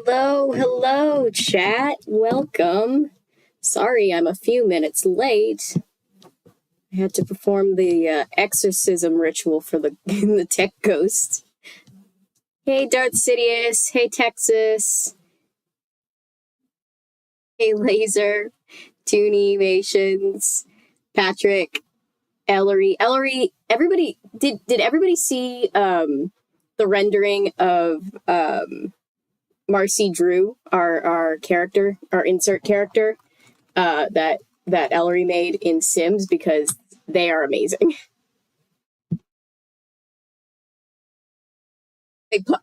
Hello, hello, chat. Welcome. Sorry, I'm a few minutes late. I had to perform the exorcism ritual for the tech ghost. Hey, Darth Sidious. Hey, Texas. Hey, Laser. Toonivations. Patrick. Ellery. Everybody, did everybody see the rendering of Marcy Drew, our character, our insert character, that Ellery made in Sims, because they are amazing.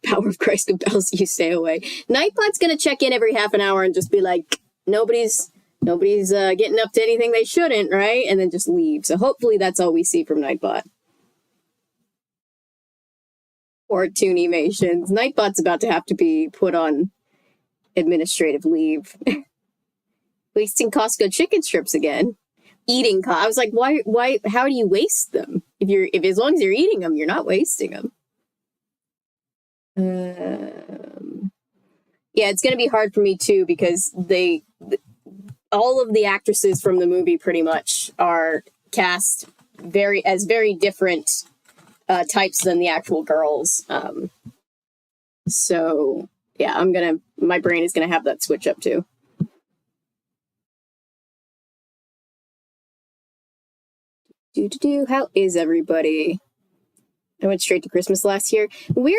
Power of Christ compels you, stay away. Nightbot's gonna check in every half an hour and just be like, nobody's getting up to anything they shouldn't, right? And then just leave. So hopefully that's all we see from Nightbot. Or Toonivations. Nightbot's about to have to be put on administrative leave. Wasting Costco chicken strips again. Eating I was like, why how do you waste them? If as long as you're eating them, you're not wasting them. Yeah, it's gonna be hard for me too, because all of the actresses from the movie pretty much are cast as very different types than the actual girls. So yeah, my brain is gonna have that switch up too. How is everybody? I went straight to Christmas last year. We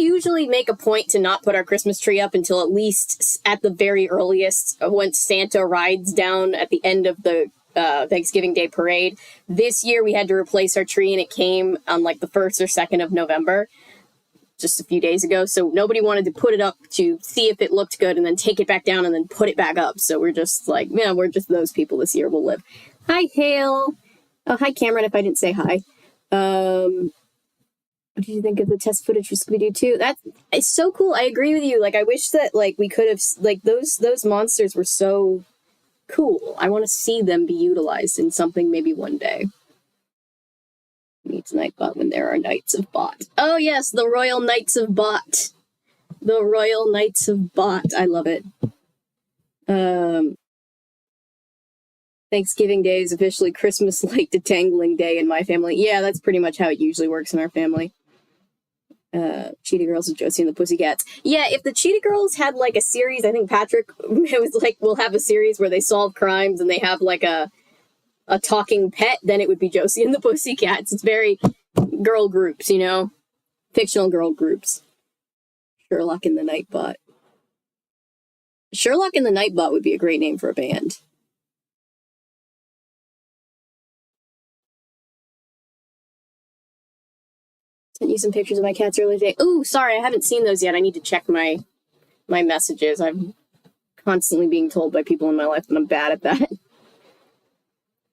usually make a point to not put our Christmas tree up until at least at the very earliest, when Santa rides down at the end of the Thanksgiving Day parade. This year we had to replace our tree, and it came on like the 1st or 2nd of November, just a few days ago. So nobody wanted to put it up to see if it looked good and then take it back down and then put it back up. So we're just like, yeah, we're just those people this year. We'll live. Hi, Hale. Oh, hi, Cameron, if I didn't say hi. What did you think of the test footage for Scooby-Doo 2? It's so cool. I agree with you. Like, I wish that, like, we could have, like, those monsters were so cool. I want to see them be utilized in something maybe one day. Needs Nightbot when there are Knights of Bot. Oh, yes, the Royal Knights of Bot. The Royal Knights of Bot. I love it. Thanksgiving Day is officially Christmas Light Detangling Day in my family. Yeah, that's pretty much how it usually works in our family. Cheetah Girls with Josie and the Pussycats. Yeah, if the Cheetah Girls had like a series, I think Patrick was like, we'll have a series where they solve crimes and they have like a talking pet, then it would be Josie and the Pussycats. It's very girl groups, you know? Fictional girl groups. Sherlock and the Nightbot. Sherlock and the Nightbot would be a great name for a band. Sent you some pictures of my cats earlier today. Oh, sorry, I haven't seen those yet. I need to check my messages. I'm constantly being told by people in my life that I'm bad at that.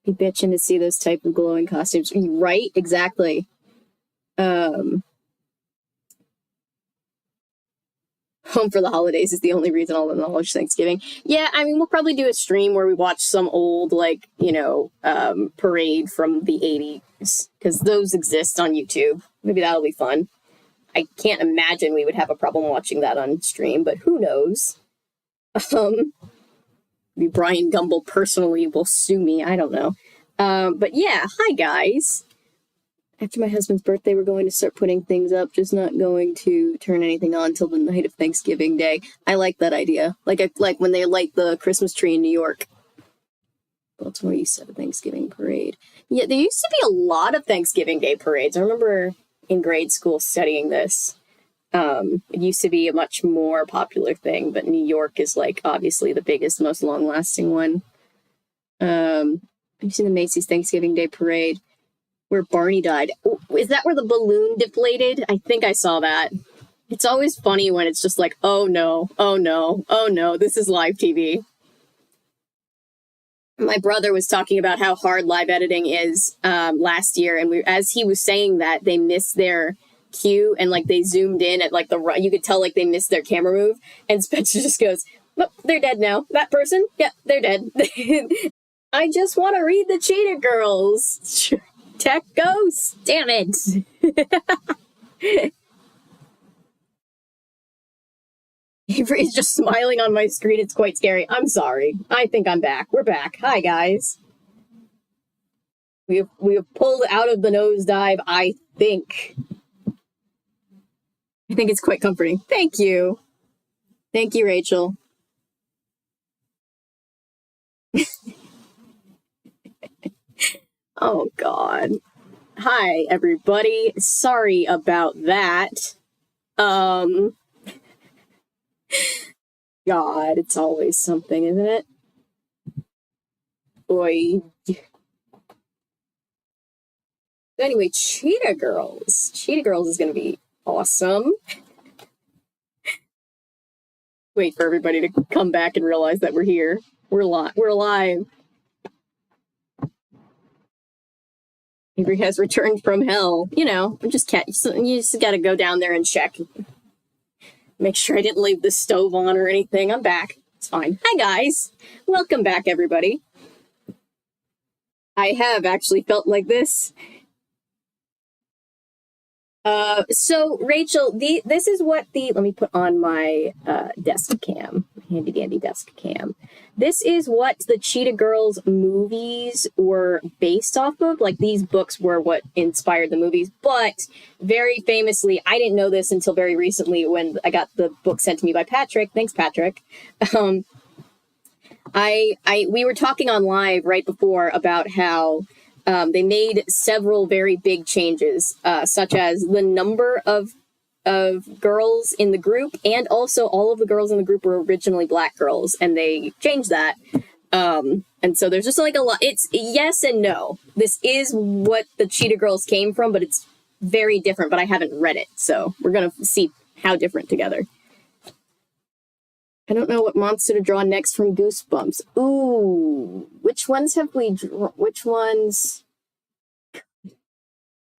Be bitching to see those type of glowing costumes. Right? Exactly. Home for the holidays is the only reason I'll acknowledge Thanksgiving. Yeah, I mean, we'll probably do a stream where we watch some old, like, you know, parade from the 80s, because those exist on YouTube. Maybe that'll be fun. I can't imagine we would have a problem watching that on stream, but who knows? Maybe Brian Gumble personally will sue me. I don't know. But yeah, hi guys. After my husband's birthday, we're going to start putting things up, just not going to turn anything on till the night of Thanksgiving Day. I like that idea. Like when they light the Christmas tree in New York. Baltimore used to have a Thanksgiving parade. Yeah, there used to be a lot of Thanksgiving Day parades. I remember in grade school studying this. It used to be a much more popular thing, but New York is like obviously the biggest, most long-lasting one. Have you seen the Macy's Thanksgiving Day parade? Where Barney died. Oh, is that where the balloon deflated? I think I saw that. It's always funny when it's just like, oh no, oh no, oh no, this is live TV. My brother was talking about how hard live editing is last year, and as he was saying that, they missed their cue, and like they zoomed in at like you could tell like they missed their camera move, and Spencer just goes, oh, they're dead now. That person? Yeah, they're dead. I just want to read the Cheetah Girls. Tech ghost, damn it. Avery is just smiling on my screen. It's quite scary. I'm sorry. I think I'm back. We're back. Hi, guys. We have pulled out of the nosedive, I think. I think it's quite comforting. Thank you. Thank you, Rachel. Oh, God. Hi, everybody. Sorry about that. God, it's always something, isn't it? Boy. Anyway, Cheetah Girls. Cheetah Girls is going to be awesome. Wait for everybody to come back and realize that we're here. We're alive. Avery has returned from hell. You know, you just gotta go down there and check. Make sure I didn't leave the stove on or anything. I'm back. It's fine. Hi, guys. Welcome back, everybody. I have actually felt like this. So Rachel, this is what let me put on my desk cam, handy dandy desk cam. This is what the Cheetah Girls movies were based off of. Like, these books were what inspired the movies, but very famously, I didn't know this until very recently when I got the book sent to me by Patrick. Thanks, Patrick. We were talking on live right before about how they made several very big changes, such as the number of girls in the group, and also all of the girls in the group were originally black girls, and they changed that. And so there's just like a lot. It's yes and no. This is what the Cheetah Girls came from, but it's very different, but I haven't read it, so we're going to see how different together. I don't know what monster to draw next from Goosebumps. Ooh, which ones have we drawn? Which ones?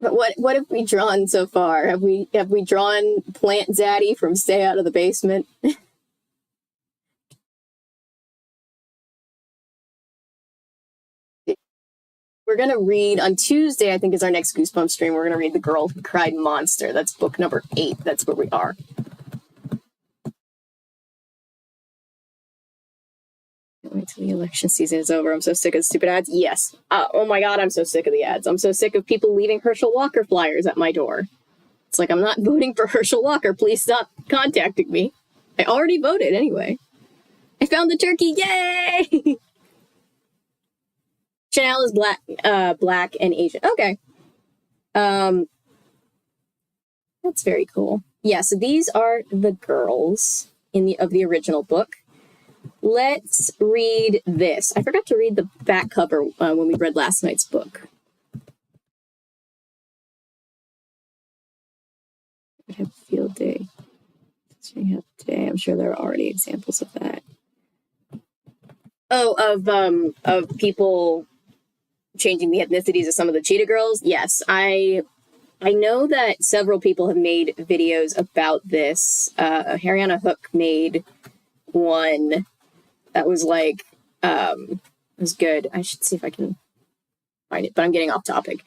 But what have we drawn so far? Have we drawn Plant Zaddy from Stay Out of the Basement? We're going to read, on Tuesday, I think is our next Goosebumps stream, we're going to read The Girl Who Cried Monster. That's book number 8. That's where we are. Wait till the election season is over. I'm so sick of stupid ads. Yes. Oh my God, I'm so sick of the ads. I'm so sick of people leaving Herschel Walker flyers at my door. It's like, I'm not voting for Herschel Walker. Please stop contacting me. I already voted anyway. I found the turkey. Yay! Chanel is black and Asian. Okay. That's very cool. Yeah, so these are the girls of the original book. Let's read this. I forgot to read the back cover when we read last night's book. I have field day. Today. I'm sure there are already examples of that. Oh, of people changing the ethnicities of some of the Cheetah Girls. Yes, I know that several people have made videos about this. Hariana Hook made one that was like, it was good. I should see if I can find it, but I'm getting off topic.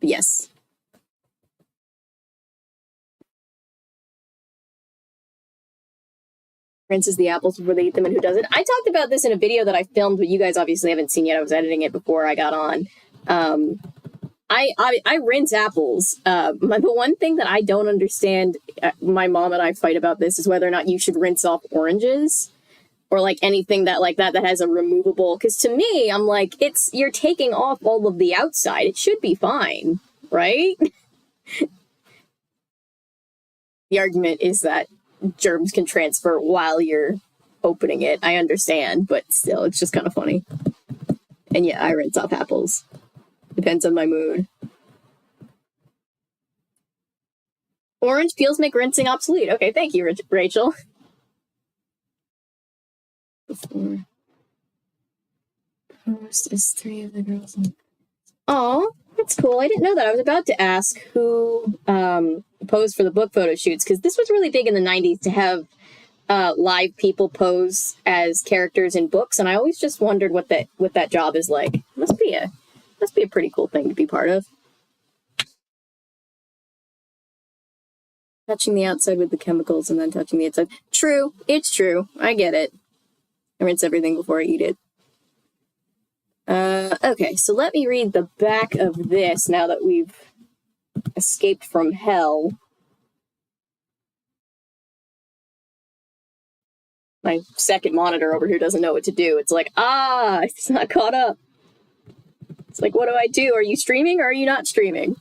Yes. Rinses the apples before they eat them, and who doesn't? I talked about this in a video that I filmed, but you guys obviously haven't seen yet. I was editing it before I got on. I rinse apples. The one thing that I don't understand, my mom and I fight about this, is whether or not you should rinse off oranges or like anything that has a removable. Because to me, I'm like, you're taking off all of the outside. It should be fine, right? The argument is that germs can transfer while you're opening it. I understand, but still, it's just kind of funny. And yeah, I rinse off apples. Depends on my mood. Orange peels make rinsing obsolete. Okay, thank you, Rachel. Before post is 3 of the girls. Oh, that's cool. I didn't know that. I was about to ask who posed for the book photo shoots, because this was really big in the 90s to have live people pose as characters in books, and I always just wondered what that job is like. Must be a pretty cool thing to be part of. Touching the outside with the chemicals and then touching the inside. True. It's true. I get it. I rinse everything before I eat it. Okay, so let me read the back of this now that we've escaped from hell. My second monitor over here doesn't know what to do. It's like, it's not caught up. It's like, what do I do? Are you streaming or are you not streaming?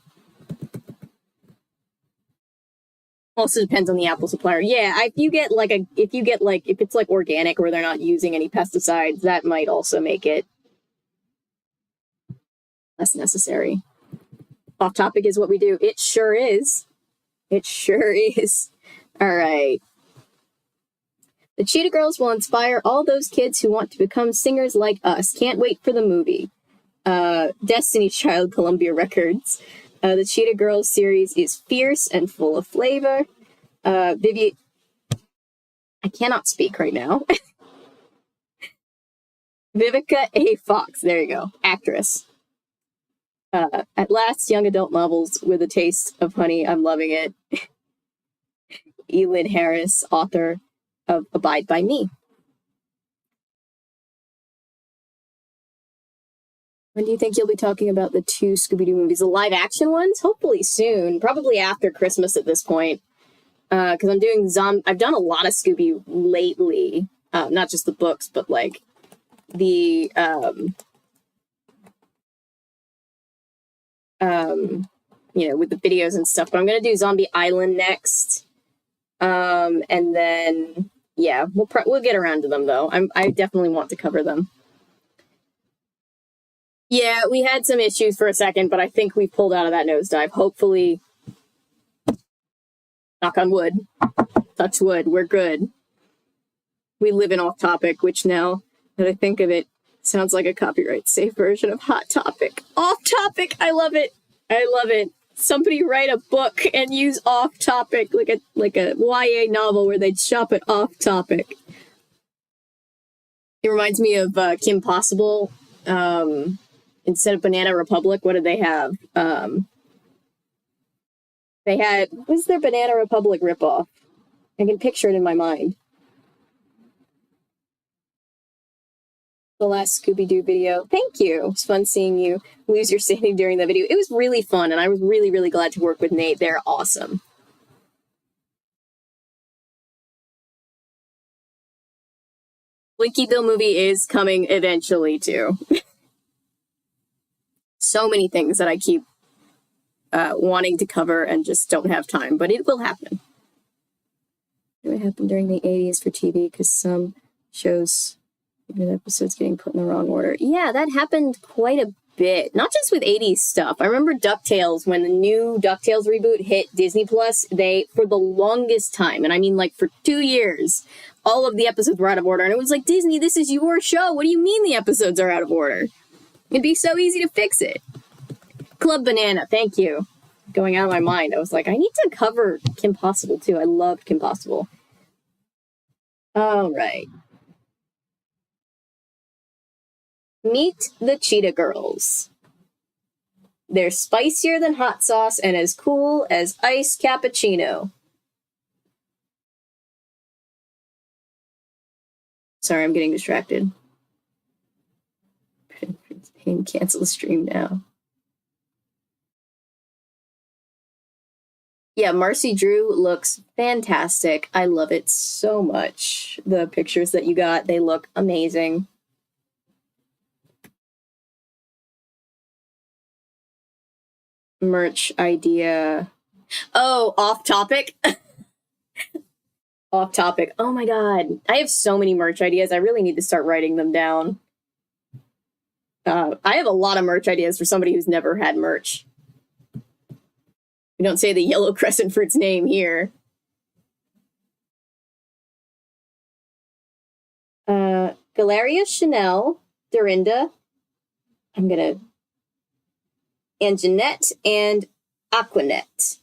Also depends on the apple supplier. Yeah, if it's like organic where they're not using any pesticides, that might also make it less necessary. Off topic is what we do. It sure is. It sure is. All right. The Cheetah Girls will inspire all those kids who want to become singers like us. Can't wait for the movie. Destiny's Child, Columbia Records. The Cheetah Girls series is fierce and full of flavor. I cannot speak right now. Vivica A. Fox, there you go, actress. At last, young adult novels with a taste of honey. I'm loving it. Elin Harris, author of Abide by Me. When do you think you'll be talking about the 2 Scooby-Doo movies? The live-action ones? Hopefully soon. Probably after Christmas at this point. Because I'm doing I've done a lot of Scooby lately. Not just the books, but like the with the videos and stuff. But I'm gonna do Zombie Island next. And then we'll get around to them though. I definitely want to cover them. Yeah, we had some issues for a second, but I think we pulled out of that nosedive. Hopefully, knock on wood, touch wood, we're good. We live in Off Topic, which now that I think of it, sounds like a copyright safe version of Hot Topic. Off Topic, I love it. I love it. Somebody write a book and use Off Topic, like a YA novel where they'd shop at Off Topic. It reminds me of Kim Possible. Instead of Banana Republic, what did they have? They had, what was their Banana Republic ripoff? I can picture it in my mind. The last Scooby-Doo video. Thank you. It was fun seeing you lose your sanity during that video. It was really fun, and I was really, really glad to work with Nate. They're awesome. Blinky Bill movie is coming eventually, too. So many things that I keep wanting to cover and just don't have time, but it will happen. It happened during the 80s for TV because some shows, episodes getting put in the wrong order. Yeah, that happened quite a bit. Not just with 80s stuff. I remember DuckTales, when the new DuckTales reboot hit Disney Plus, they, for the longest time, and I mean like for 2 years, all of the episodes were out of order. And it was like, Disney, this is your show. What do you mean the episodes are out of order? It'd be so easy to fix it. Club Banana, thank you. Going out of my mind. I was like, I need to cover Kim Possible, too. I love Kim Possible. All right. Meet the Cheetah Girls. They're spicier than hot sauce and as cool as iced cappuccino. Sorry, I'm getting distracted. Cancel the stream now. Yeah, Marcy Drew looks fantastic. I love it so much. The pictures that you got, they look amazing. Merch idea. Oh, Off Topic. Off Topic. Oh my god. I have so many merch ideas. I really need to start writing them down. I have a lot of merch ideas for somebody who's never had merch. We don't say the yellow crescent fruit's name here. Galleria, Chanel, Dorinda. Anginette and Aquanette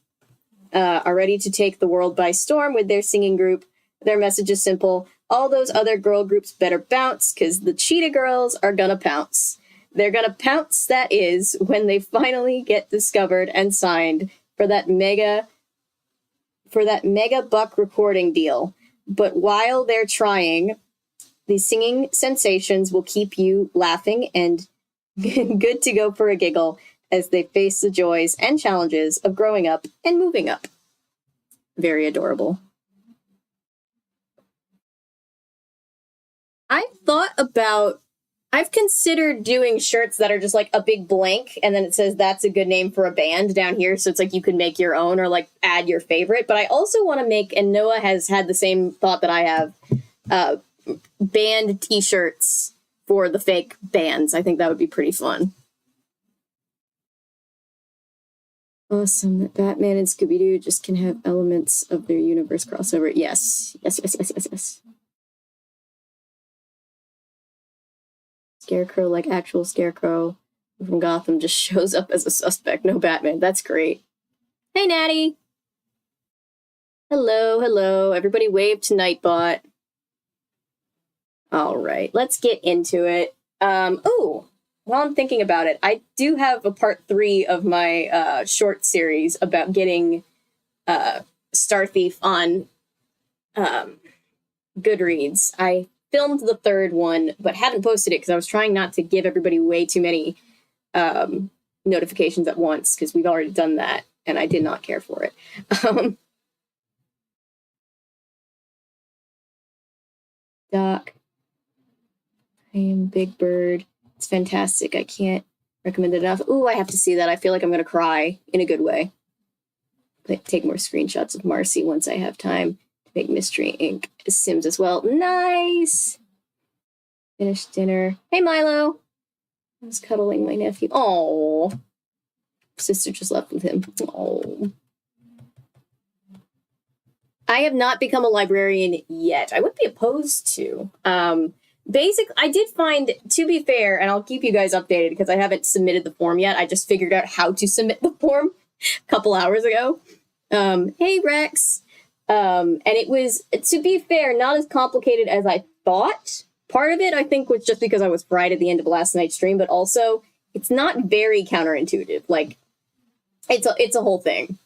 are ready to take the world by storm with their singing group. Their message is simple. All those other girl groups better bounce, because the Cheetah Girls are gonna pounce. They're gonna pounce, that is, when they finally get discovered and signed for that mega for that mega buck recording deal. But while they're trying, these singing sensations will keep you laughing and good to go for a giggle as they face the joys and challenges of growing up and moving up. Very adorable. I've considered doing shirts that are just like a big blank and then it says that's a good name for a band down here. So it's like you can make your own or like add your favorite. But I also want to make, and Noah has had the same thought that I have, band t-shirts for the fake bands. I think that would be pretty fun. Awesome that Batman and Scooby-Doo just can have elements of their universe crossover. Yes. Scarecrow, like actual Scarecrow from Gotham, just shows up as a suspect. No Batman. That's great. Hey, Natty. Hello. Everybody wave to Nightbot. All right, let's get into it. While I'm thinking about it, I do have a part 3 of my short series about getting Star Thief on Goodreads. I filmed the 3rd one, but haven't posted it because I was trying not to give everybody way too many notifications at once because we've already done that, and I did not care for it. Doc, I am Big Bird. It's fantastic. I can't recommend it enough. Ooh, I have to see that. I feel like I'm going to cry in a good way. But take more screenshots of Marcy once I have time. Make Mystery Inc. Sims as well. Nice! Finished dinner. Hey, Milo! I was cuddling my nephew. Oh, sister just left with him. Oh. I have not become a librarian yet. I would be opposed to. I did find, to be fair, and I'll keep you guys updated because I haven't submitted the form yet. I just figured out how to submit the form a couple hours ago. Hey, Rex. And it was, to be fair, not as complicated as I thought. Part of it, I think, was just because I was fried at the end of last night's stream, but also it's not very counterintuitive. Like, it's a whole thing.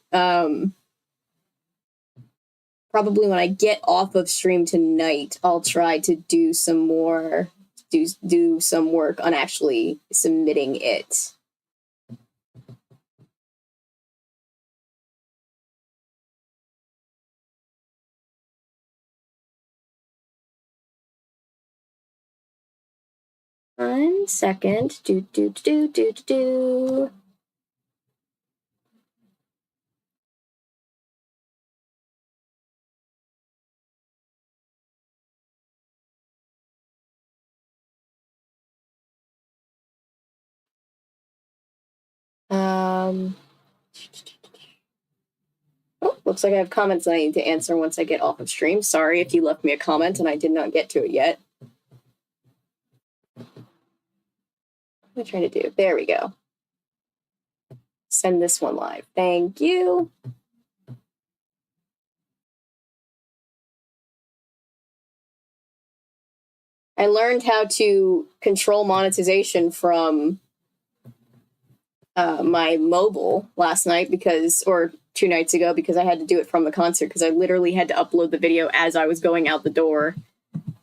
Probably when I get off of stream tonight, I'll try to do some more, do some work on actually submitting it. One second. Oh, looks like I have comments I need to answer once I get off of stream. Sorry if you left me a comment and I did not get to it yet. What am I trying to do? There we go. Send this one live. Thank you. I learned how to control monetization from my mobile last night or 2 nights ago because I had to do it from the concert because I literally had to upload the video as I was going out the door.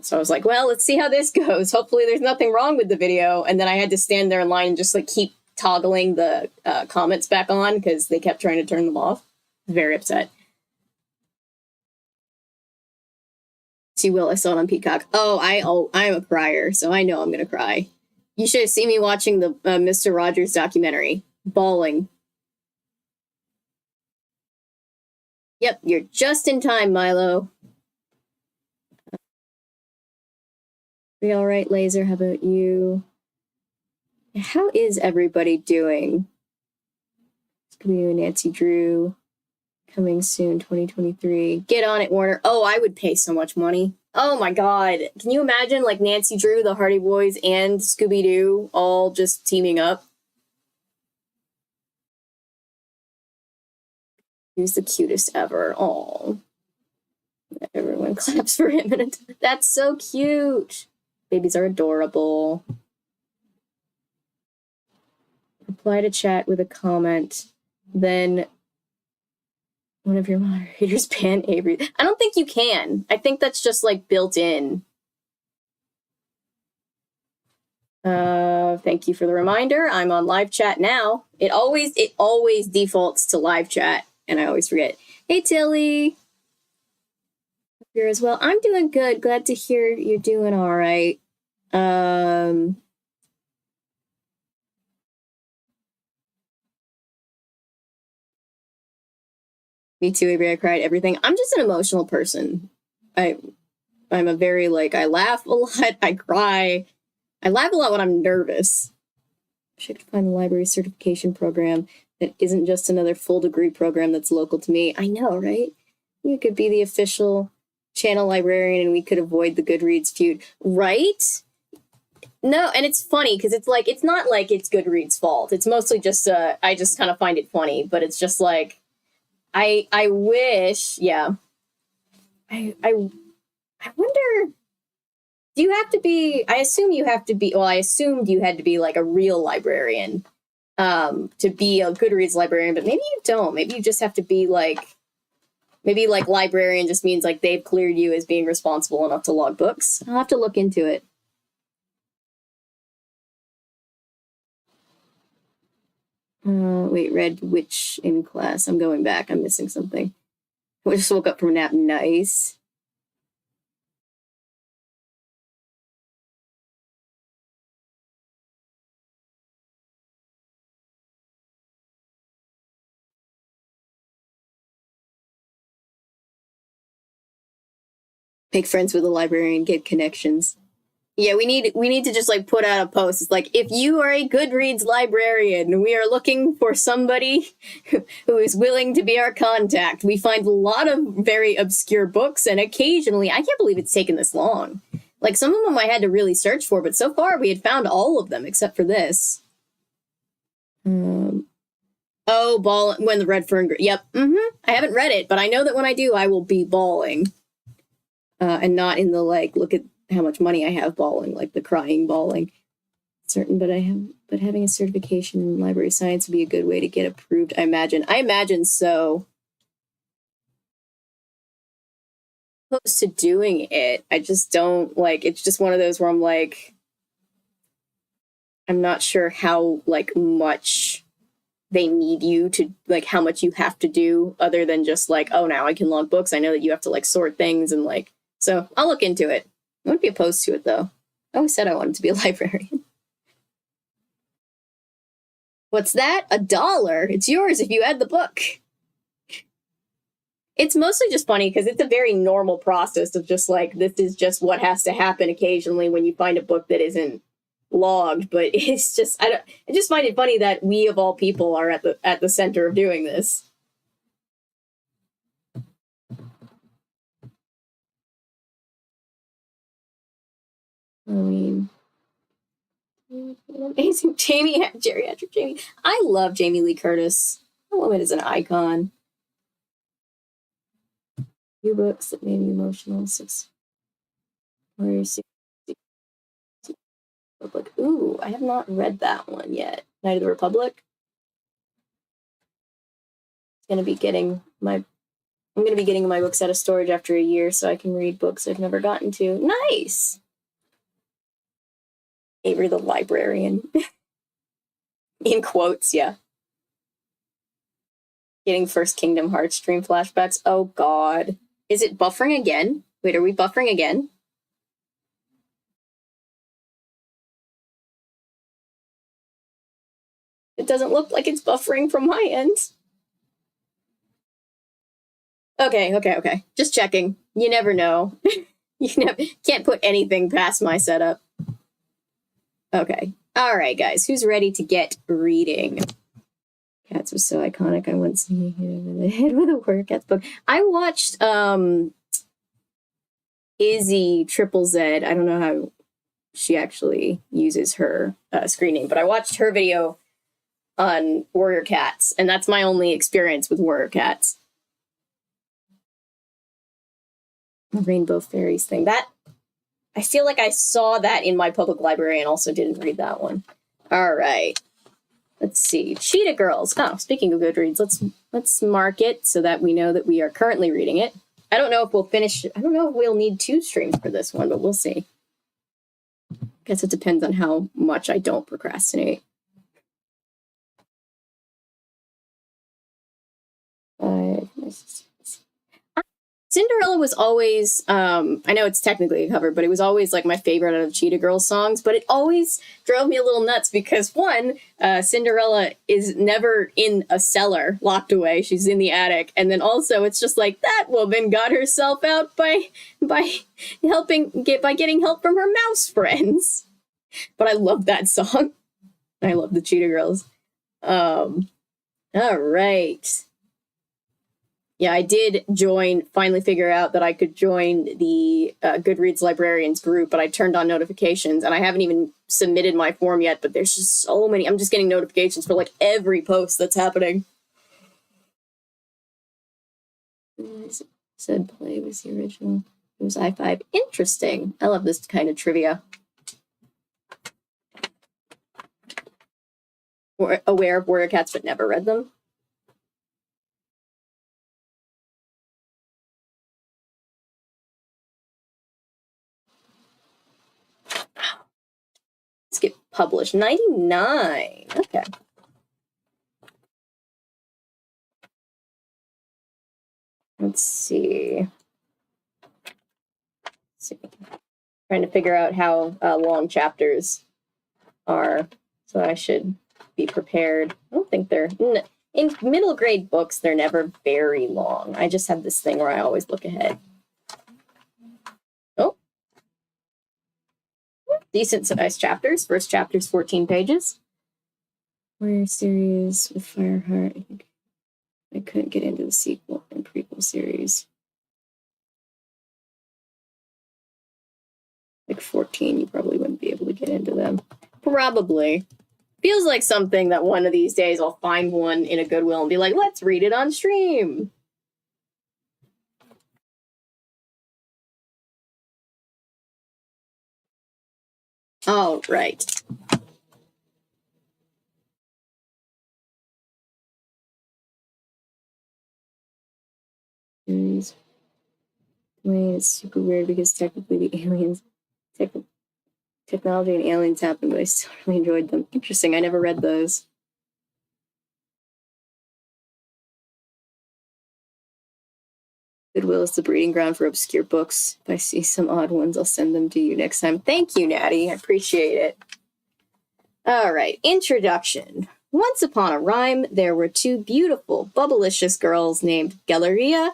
So I was like, well, let's see how this goes. Hopefully there's nothing wrong with the video. And then I had to stand there in line and just like keep toggling the comments back on because they kept trying to turn them off. Very upset. She will. I saw it on Peacock. I'm a crier, so I know I'm going to cry. You should have seen me watching the Mr. Rogers documentary. Bawling. Yep, you're just in time, Milo. Are you all right, Laser? How about you? How is everybody doing? Scooby-Doo, Nancy Drew. Coming soon, 2023. Get on it, Warner. Oh, I would pay so much money. Oh my god. Can you imagine, like, Nancy Drew, the Hardy Boys, and Scooby-Doo all just teaming up? He's the cutest ever. Aw. Everyone claps for him. That's so cute. Babies are adorable. Reply to chat with a comment. Then one of your moderators ban Avery. I don't think you can. I think that's just like built in. Thank you for the reminder. I'm on live chat now. It always defaults to live chat, and I always forget. Hey Tilly. Here as well. I'm doing good. Glad to hear you're doing all right. Me too, Avery. I cried everything. I'm just an emotional person. I'm a very, like, I laugh a lot. I cry. I laugh a lot when I'm nervous. I should find the library certification program that isn't just another full degree program that's local to me. I know, right? You could be the official channel librarian and we could avoid the Goodreads feud. Right? No, and it's funny because it's like, it's not like it's Goodreads' fault. It's mostly just, I just kind of find it funny, but it's just like, I wish, yeah. I wonder, do you have to be, I assume you have to be, well, I assumed you had to be like a real librarian to be a Goodreads librarian, but maybe you don't. Maybe you just have to be like, maybe like librarian just means like they've cleared you as being responsible enough to log books. I'll have to look into it. Wait, read which in class? I'm going back. I'm missing something. I just woke up from a nap. Nice. Make friends with a librarian, get connections. Yeah, we need to just like put out a post. It's like, if you are a Goodreads librarian, we are looking for somebody who is willing to be our contact. We find a lot of very obscure books, and occasionally, I can't believe it's taken this long. Like, some of them I had to really search for, but so far we had found all of them except for this. Oh, ball when the red fern. Yep. I haven't read it, but I know that when I do, I will be bawling, and not in the like, look at how much money I have bawling, like the crying bawling. Certain, but having a certification in library science would be a good way to get approved. I imagine so. Close to doing it, I just don't like. It's just one of those where I'm like, I'm not sure how like much they need you to, like how much you have to do other than just like, oh, now I can log books. I know that you have to like sort things and like, so I'll look into it. I wouldn't be opposed to it though. I always said I wanted to be a librarian. What's that? $1. It's yours if you add the book. It's mostly just funny because it's a very normal process of just like, this is just what has to happen occasionally when you find a book that isn't logged. But it's just, I just find it funny that we of all people are at the center of doing this. I mean, amazing geriatric Jamie. I love Jamie Lee Curtis. That woman is an icon. Few books that made me emotional. Republic. Ooh, I have not read that one yet. Night of the Republic. I'm gonna be getting my books out of storage after a year so I can read books I've never gotten to. Nice. Avery the librarian. In quotes, yeah. Getting first Kingdom Hearts stream flashbacks. Oh god. Is it buffering again? Wait, are we buffering again? It doesn't look like it's buffering from my end. Okay. Just checking. You never know. Can't put anything past my setup. Okay. All right, guys. Who's ready to get reading? Cats was so iconic. I once hit over the head with a Warrior Cats book. I watched Izzy Triple Z. I don't know how she actually uses her screen name, but I watched her video on Warrior Cats, and that's my only experience with Warrior Cats. The Rainbow Fairies thing. That, I feel like I saw that in my public library and also didn't read that one. All right. Let's see. Cheetah Girls. Oh, speaking of Goodreads, let's mark it so that we know that we are currently reading it. I don't know if we'll finish. I don't know if we'll need 2 streams for this one, but we'll see. Guess it depends on how much I don't procrastinate. Cinderella was always, I know it's technically a cover, but it was always like my favorite out of Cheetah Girls songs, but it always drove me a little nuts because one, Cinderella is never in a cellar locked away. She's in the attic. And then also it's just like that woman got herself out by getting help from her mouse friends. But I love that song. I love the Cheetah Girls. All right. Yeah, I did finally figure out that I could join the Goodreads librarians group, but I turned on notifications, and I haven't even submitted my form yet, but there's just so many. I'm just getting notifications for, like, every post that's happening. Said play was the original. It was I-5. Interesting. I love this kind of trivia. Aware of Warrior Cats, but never read them. Let's get published. 99. Okay. Let's see. Trying to figure out how long chapters are, so I should be prepared. I don't think they're... In middle grade books, they're never very long. I just have this thing where I always look ahead. Oh. Decent sized chapters. First chapter's 14 pages. Warrior series with Fireheart. I think I couldn't get into the sequel and prequel series. Like 14, you probably wouldn't be able to get into them. Probably. Feels like something that one of these days I'll find one in a Goodwill and be like, let's read it on stream. All right. It's super weird because technically the aliens, technology and aliens happened, but I still really enjoyed them. Interesting. I never read those. Goodwill is the breeding ground for obscure books. If I see some odd ones, I'll send them to you next time. Thank you, Natty. I appreciate it. All right. Introduction. Once upon a rhyme, there were 2 beautiful, bubblicious girls named Galleria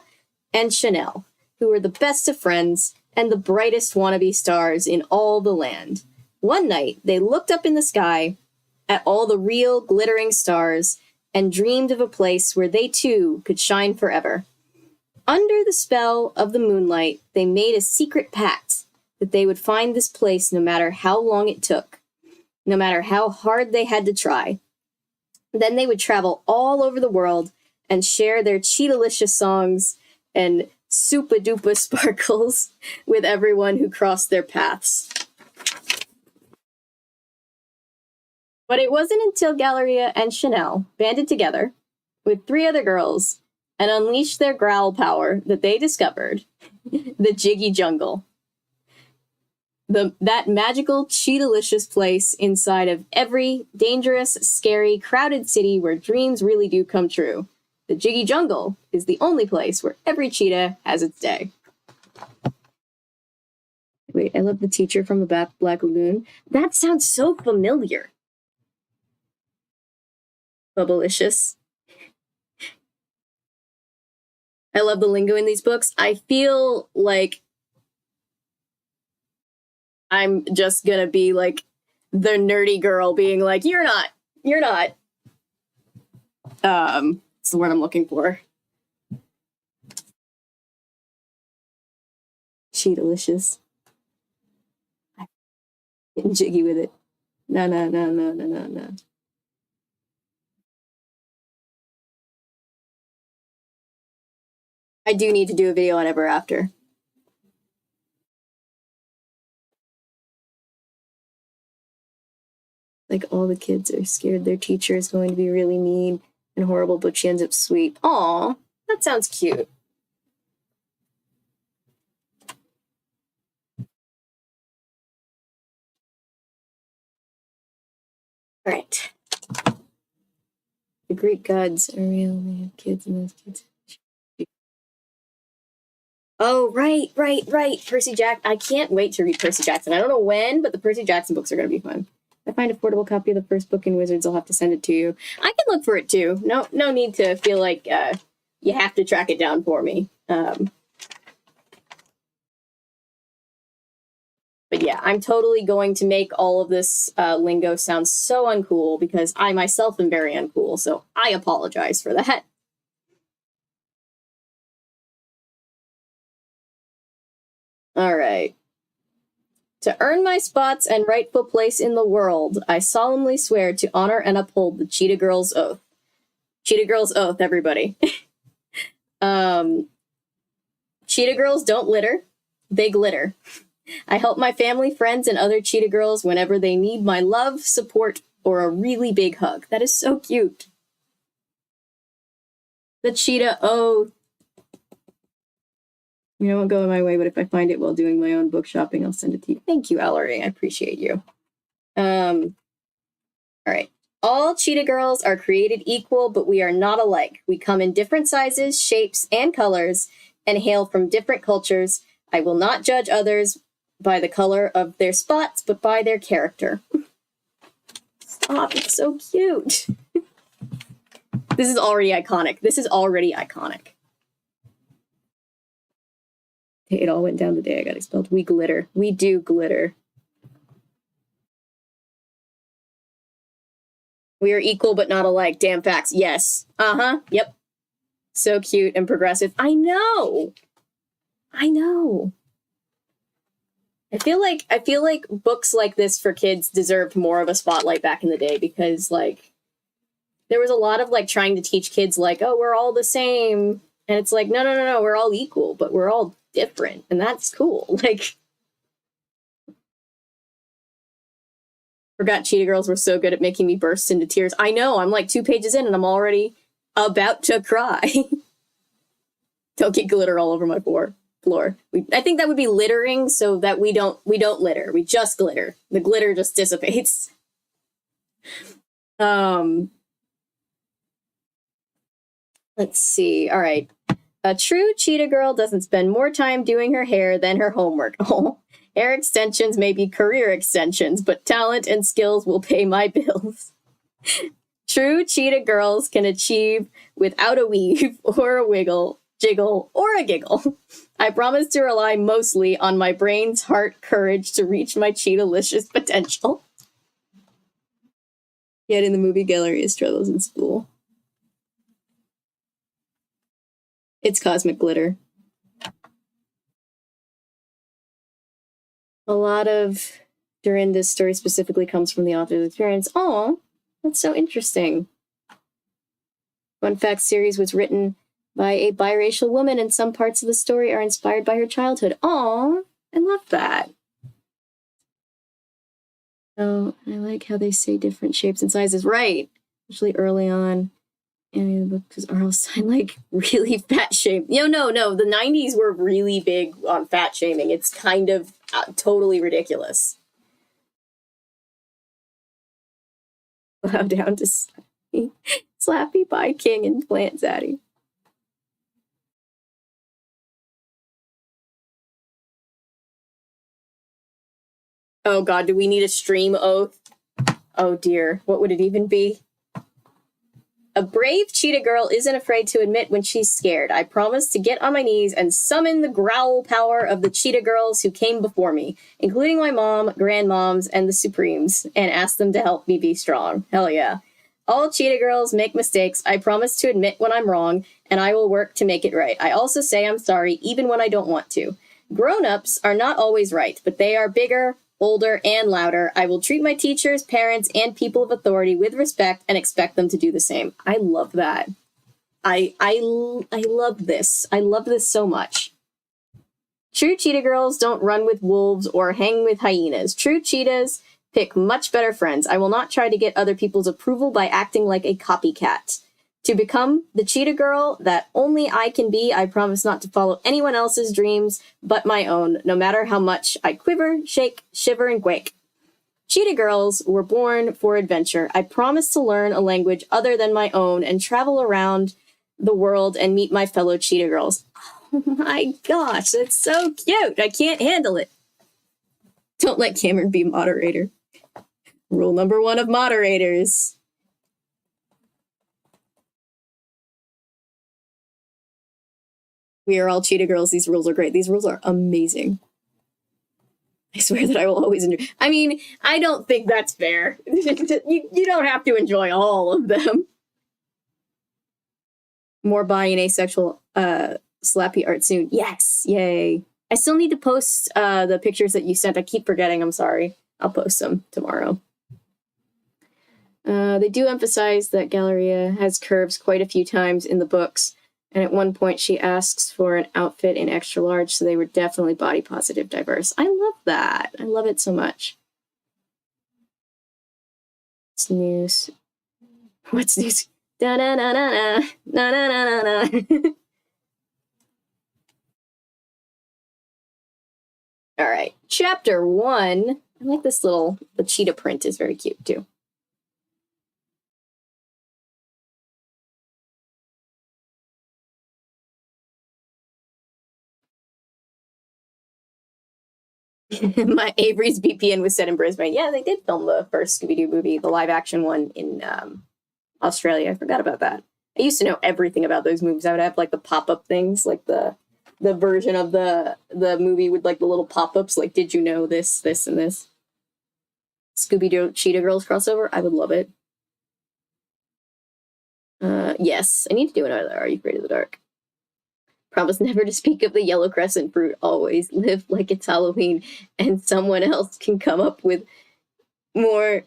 and Chanel, who were the best of friends and the brightest wannabe stars in all the land. One night, they looked up in the sky at all the real glittering stars and dreamed of a place where they too could shine forever. Under the spell of the moonlight, they made a secret pact that they would find this place no matter how long it took, no matter how hard they had to try. Then they would travel all over the world and share their cheetah-licious songs and super-duper sparkles with everyone who crossed their paths. But it wasn't until Galleria and Chanel banded together with 3 other girls and unleashed their growl power that they discovered the Jiggy Jungle. That magical, cheetah-licious place inside of every dangerous, scary, crowded city where dreams really do come true. The Jiggy Jungle is the only place where every cheetah has its day. Wait, I love the teacher from the Black Lagoon. That sounds so familiar. Bubblicious. I love the lingo in these books. I feel like I'm just gonna be like the nerdy girl being like, you're not. It's the word I'm looking for. Cheetah-licious. Getting jiggy with it. No. I do need to do a video on Ever After. Like, all the kids are scared their teacher is going to be really mean and horrible, but she ends up sweet. Aw, that sounds cute. All right. The Greek gods are real. They have kids, and those kids. Oh, right. Percy Jackson. I can't wait to read Percy Jackson. I don't know when, but the Percy Jackson books are going to be fun. If I find an affordable copy of the first book in Wizards, I'll have to send it to you. I can look for it too. No need to feel like you have to track it down for me. But yeah, I'm totally going to make all of this lingo sound so uncool because I myself am very uncool, so I apologize for that. All right. To earn my spots and rightful place in the world, I solemnly swear to honor and uphold the Cheetah Girls Oath. Cheetah Girls Oath, everybody. Cheetah Girls don't litter. They glitter. I help my family, friends, and other Cheetah Girls whenever they need my love, support, or a really big hug. That is so cute. The Cheetah Oath. You know, it won't go my way, but if I find it while doing my own book shopping, I'll send it to you. Thank you, Ellery. I appreciate you. All right. All Cheetah Girls are created equal, but we are not alike. We come in different sizes, shapes, and colors, and hail from different cultures. I will not judge others by the color of their spots, but by their character. Stop, it's so cute. This is already iconic. It all went down the day I got expelled. We glitter. We do glitter. We are equal but not alike. Damn facts. Yes. Uh-huh. Yep. So cute and progressive. I know. I feel like books like this for kids deserved more of a spotlight back in the day because, like, there was a lot of, like, trying to teach kids, like, oh, we're all the same. And it's like, no, we're all equal, but we're all different. And that's cool. Like, forgot Cheetah Girls were so good at making me burst into tears. I know, I'm like 2 pages in and I'm already about to cry. Don't get glitter all over my floor. I think that would be littering so that we don't litter. We just glitter. The glitter just dissipates. Let's see. All right. A true Cheetah Girl doesn't spend more time doing her hair than her homework. Oh, hair extensions may be career extensions, but talent and skills will pay my bills. True Cheetah Girls can achieve without a weave or a wiggle, jiggle, or a giggle. I promise to rely mostly on my brain's heart courage to reach my cheetah-licious potential. Yet in the movie, Galleria struggles in school. It's cosmic glitter. A lot of Dorinda's story specifically comes from the author's experience. Oh, that's so interesting. Fun fact series was written by a biracial woman, and some parts of the story are inspired by her childhood. Aw, I love that. Oh, I like how they say different shapes and sizes. Right. Especially early on. And the book was R.L. Stein, like, really fat shame. No. The 90s were really big on fat shaming. It's kind of totally ridiculous. Bow down to Slappy. Slappy by King and Plant Zaddy. Oh god, do we need a stream oath? Oh dear, what would it even be? A brave cheetah girl isn't afraid to admit when she's scared. I promise to get on my knees and summon the growl power of the cheetah girls who came before me, including my mom, grandmoms, and the Supremes, and ask them to help me be strong. Hell yeah. All cheetah girls make mistakes. I promise to admit when I'm wrong, and I will work to make it right. I also say I'm sorry, even when I don't want to. Grown-ups are not always right, but they are bigger, older, and louder. I will treat my teachers, parents, and people of authority with respect and expect them to do the same. I love that. I love this. I love this so much. True cheetah girls don't run with wolves or hang with hyenas. True cheetahs Pick much better friends. I will not try to get other people's approval by acting like a copycat. To become the cheetah girl that only I can be, I promise not to follow anyone else's dreams but my own, no matter how much I quiver, shake, shiver, and quake. Cheetah girls were born for adventure. I promise to learn a language other than my own and travel around the world and meet my fellow cheetah girls. Oh my gosh, that's so cute. I can't handle it. Don't let Cameron be moderator. Rule number 1 of moderators. We are all cheetah girls. These rules are great. These rules are amazing. I swear that I will always enjoy. I mean, I don't think that's fair. You don't have to enjoy all of them. More bi and asexual slappy art soon. Yes, yay. I still need to post the pictures that you sent. I keep forgetting, I'm sorry. I'll post them tomorrow. They do emphasize that Galleria has curves quite a few times in the books, and at one point she asks for an outfit in extra large, so they were definitely body positive diverse. I love that. I love it so much. What's news? What's news? Da-na-na-na-na. Na-na-na-na-na. All right, chapter 1. I like this little, the cheetah print is very cute too. My Avery's VPN was set in Brisbane. Yeah, they did film the first Scooby-Doo movie, the live-action one in Australia. I forgot about that. I used to know everything about those movies. I would have like the pop-up things, like the version of the movie with like the little pop-ups, like, did you know this, this, and this? Scooby-Doo Cheetah Girls crossover. I would love it. Yes, I need to do another Are You Afraid of the Dark? Promise never to speak of the yellow crescent fruit. Always live like it's Halloween and someone else can come up with more.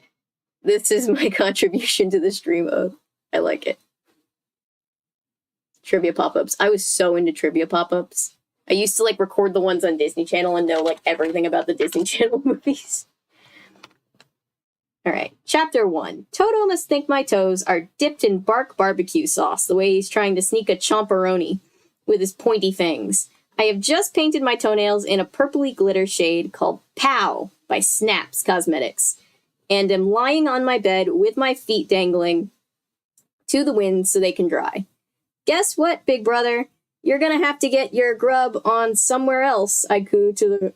This is my contribution to the stream oath. I like it. Trivia pop-ups. I was so into trivia pop-ups. I used to like record the ones on Disney Channel and know like everything about the Disney Channel movies. All right, chapter 1. Toto must think my toes are dipped in bark barbecue sauce, the way he's trying to sneak a chomperoni with his pointy fangs. I have just painted my toenails in a purpley glitter shade called Pow by Snaps Cosmetics, and am lying on my bed with my feet dangling to the wind so they can dry. Guess what, big brother? You're gonna have to get your grub on somewhere else, I coo to the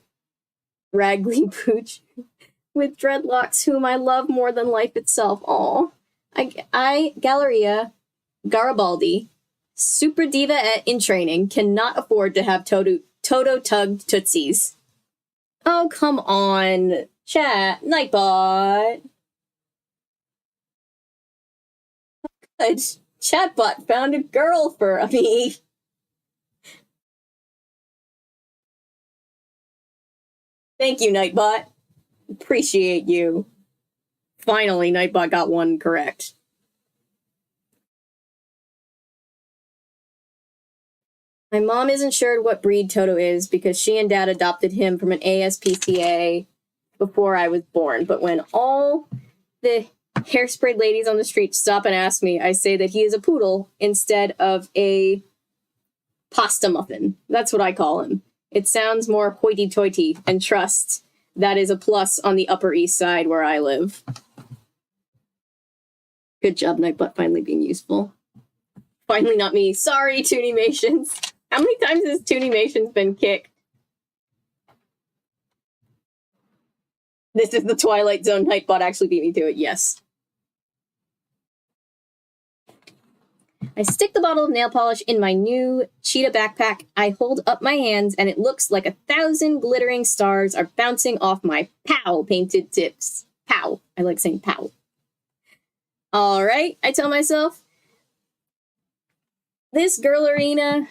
raggly pooch with dreadlocks whom I love more than life itself. Aw. I Galleria, Garibaldi, super diva in training, cannot afford to have Toto-tugged tootsies. Oh, come on. Chat. Nightbot. Good. Chatbot found a girl for me. Thank you, Nightbot. Appreciate you. Finally, Nightbot got one correct. My mom isn't sure what breed Toto is because she and Dad adopted him from an ASPCA before I was born. But when all the hairsprayed ladies on the street stop and ask me, I say that he is a poodle instead of a pasta muffin. That's what I call him. It sounds more hoity-toity, and trust, that is a plus on the Upper East Side where I live. Good job, Nightbot, finally being useful. Finally not me. Sorry, Toonimations. How many times has Toonimations been kicked? This is the Twilight Zone. Nightbot actually beat me to it, yes. I stick the bottle of nail polish in my new cheetah backpack. I hold up my hands, and it looks like 1,000 glittering stars are bouncing off my pow painted tips. Pow. I like saying pow. All right, I tell myself. This girlina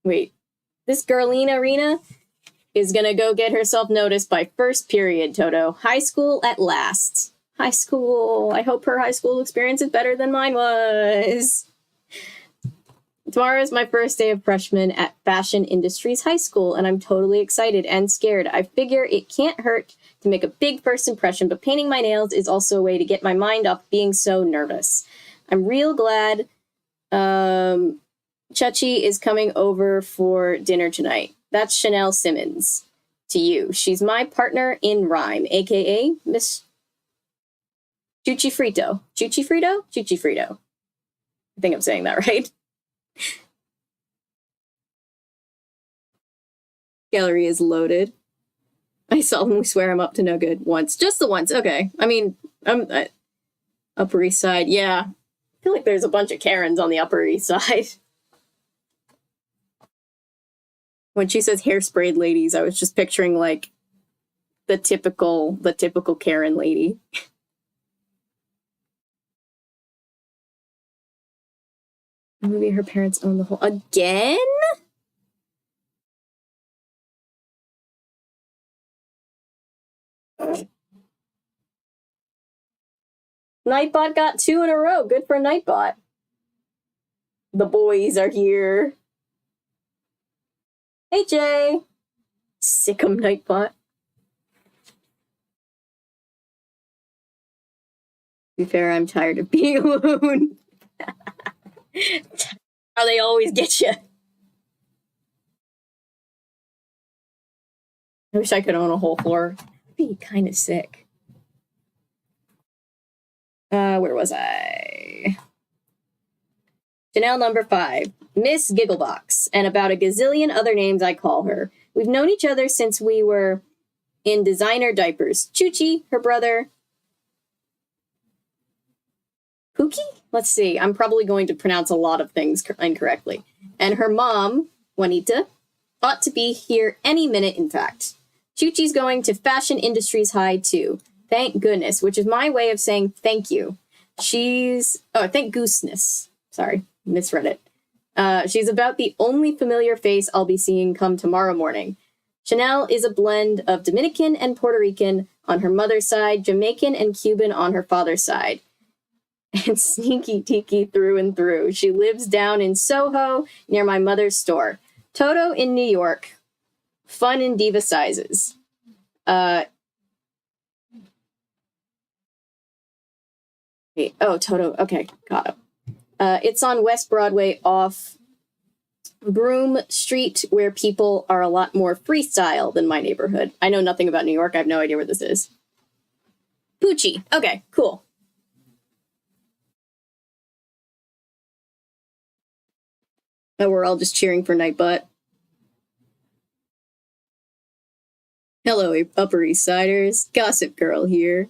Rena is gonna go get herself noticed by first period, Toto. High school at last. High school. I hope her high school experience is better than mine was. Tomorrow is my first day of freshman at Fashion Industries High School, and I'm totally excited and scared. I figure it can't hurt to make a big first impression, but painting my nails is also a way to get my mind off being so nervous. I'm real glad Chachi is coming over for dinner tonight. That's Chanel Simmons. To you. She's my partner in rhyme, a.k.a. Miss Chuchi Frito. Chuchi Frito? Chuchi Frito. I think I'm saying that right. Galleria is loaded. I solemnly swear I'm up to no good once. Just the once. Okay. I mean, Upper East Side. Yeah. I feel like there's a bunch of Karens on the Upper East Side. When she says hairsprayed ladies, I was just picturing like the typical Karen lady. Maybe her parents own the whole again? Nightbot got 2 in a row. Good for Nightbot. The boys are here. Hey, Jay. Sickum Nightbot. To be fair, I'm tired of being alone. How they always get you. I wish I could own a whole floor. I'd be kind of sick. Where was I? Chanel number 5, Miss Gigglebox, and about a gazillion other names I call her. We've known each other since we were in designer diapers. Chuchi, her brother. Pookie? Let's see. I'm probably going to pronounce a lot of things incorrectly. And her mom, Juanita, ought to be here any minute, in fact. Chuchi's going to Fashion Industries High, too. Thank goodness, which is my way of saying thank you. Thank gooseness. Sorry, misread it. She's about the only familiar face I'll be seeing come tomorrow morning. Chanel is a blend of Dominican and Puerto Rican on her mother's side, Jamaican and Cuban on her father's side. And sneaky tiki through and through. She lives down in Soho near my mother's store. Toto in New York. Fun in diva sizes. Toto. Okay, got it. It's on West Broadway off Broome Street, where people are a lot more freestyle than my neighborhood. I know nothing about New York. I have no idea where this is. Poochie. Okay, cool. Oh, we're all just cheering for Nightbot. Hello, Upper East Siders. Gossip Girl here.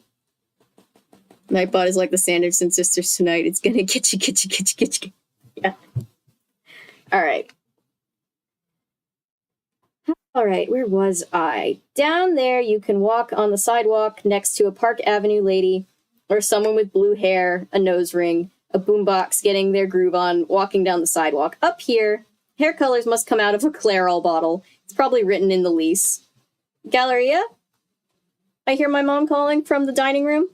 Nightbot is like the Sanderson sisters tonight. It's gonna get you. Yeah. All right. All right, where was I? Down there, you can walk on the sidewalk next to a Park Avenue lady or someone with blue hair, a nose ring, a boombox getting their groove on, walking down the sidewalk. Up here, hair colors must come out of a Clairol bottle. It's probably written in the lease. Galleria? I hear my mom calling from the dining room.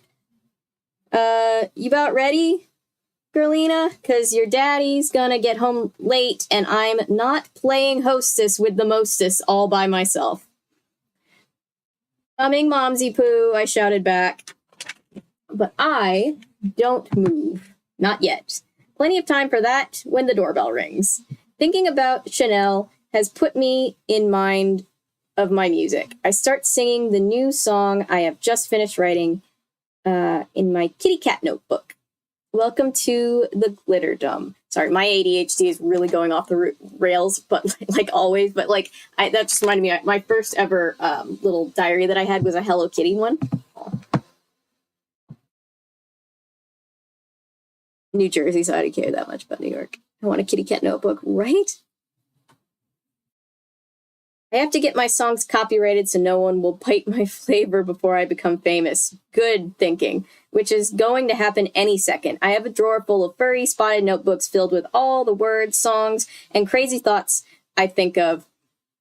You about ready, Girlina? Because your daddy's gonna get home late, and I'm not playing hostess with the mostess all by myself. Coming, Momsy Poo, I shouted back. But I don't move. Not yet. Plenty of time for that when the doorbell rings. Thinking about Chanel has put me in mind of my music. I start singing the new song I have just finished writing in my kitty cat notebook. Welcome to the Glitterdom. Sorry, my ADHD is really going off the rails, but like always. But like that just reminded me. My first ever little diary that I had was a Hello Kitty one. New Jersey, so I didn't care that much about New York. I want a kitty cat notebook, right? I have to get my songs copyrighted so no one will bite my flavor before I become famous. Good thinking, which is going to happen any second. I have a drawer full of furry, spotted notebooks filled with all the words, songs, and crazy thoughts I think of,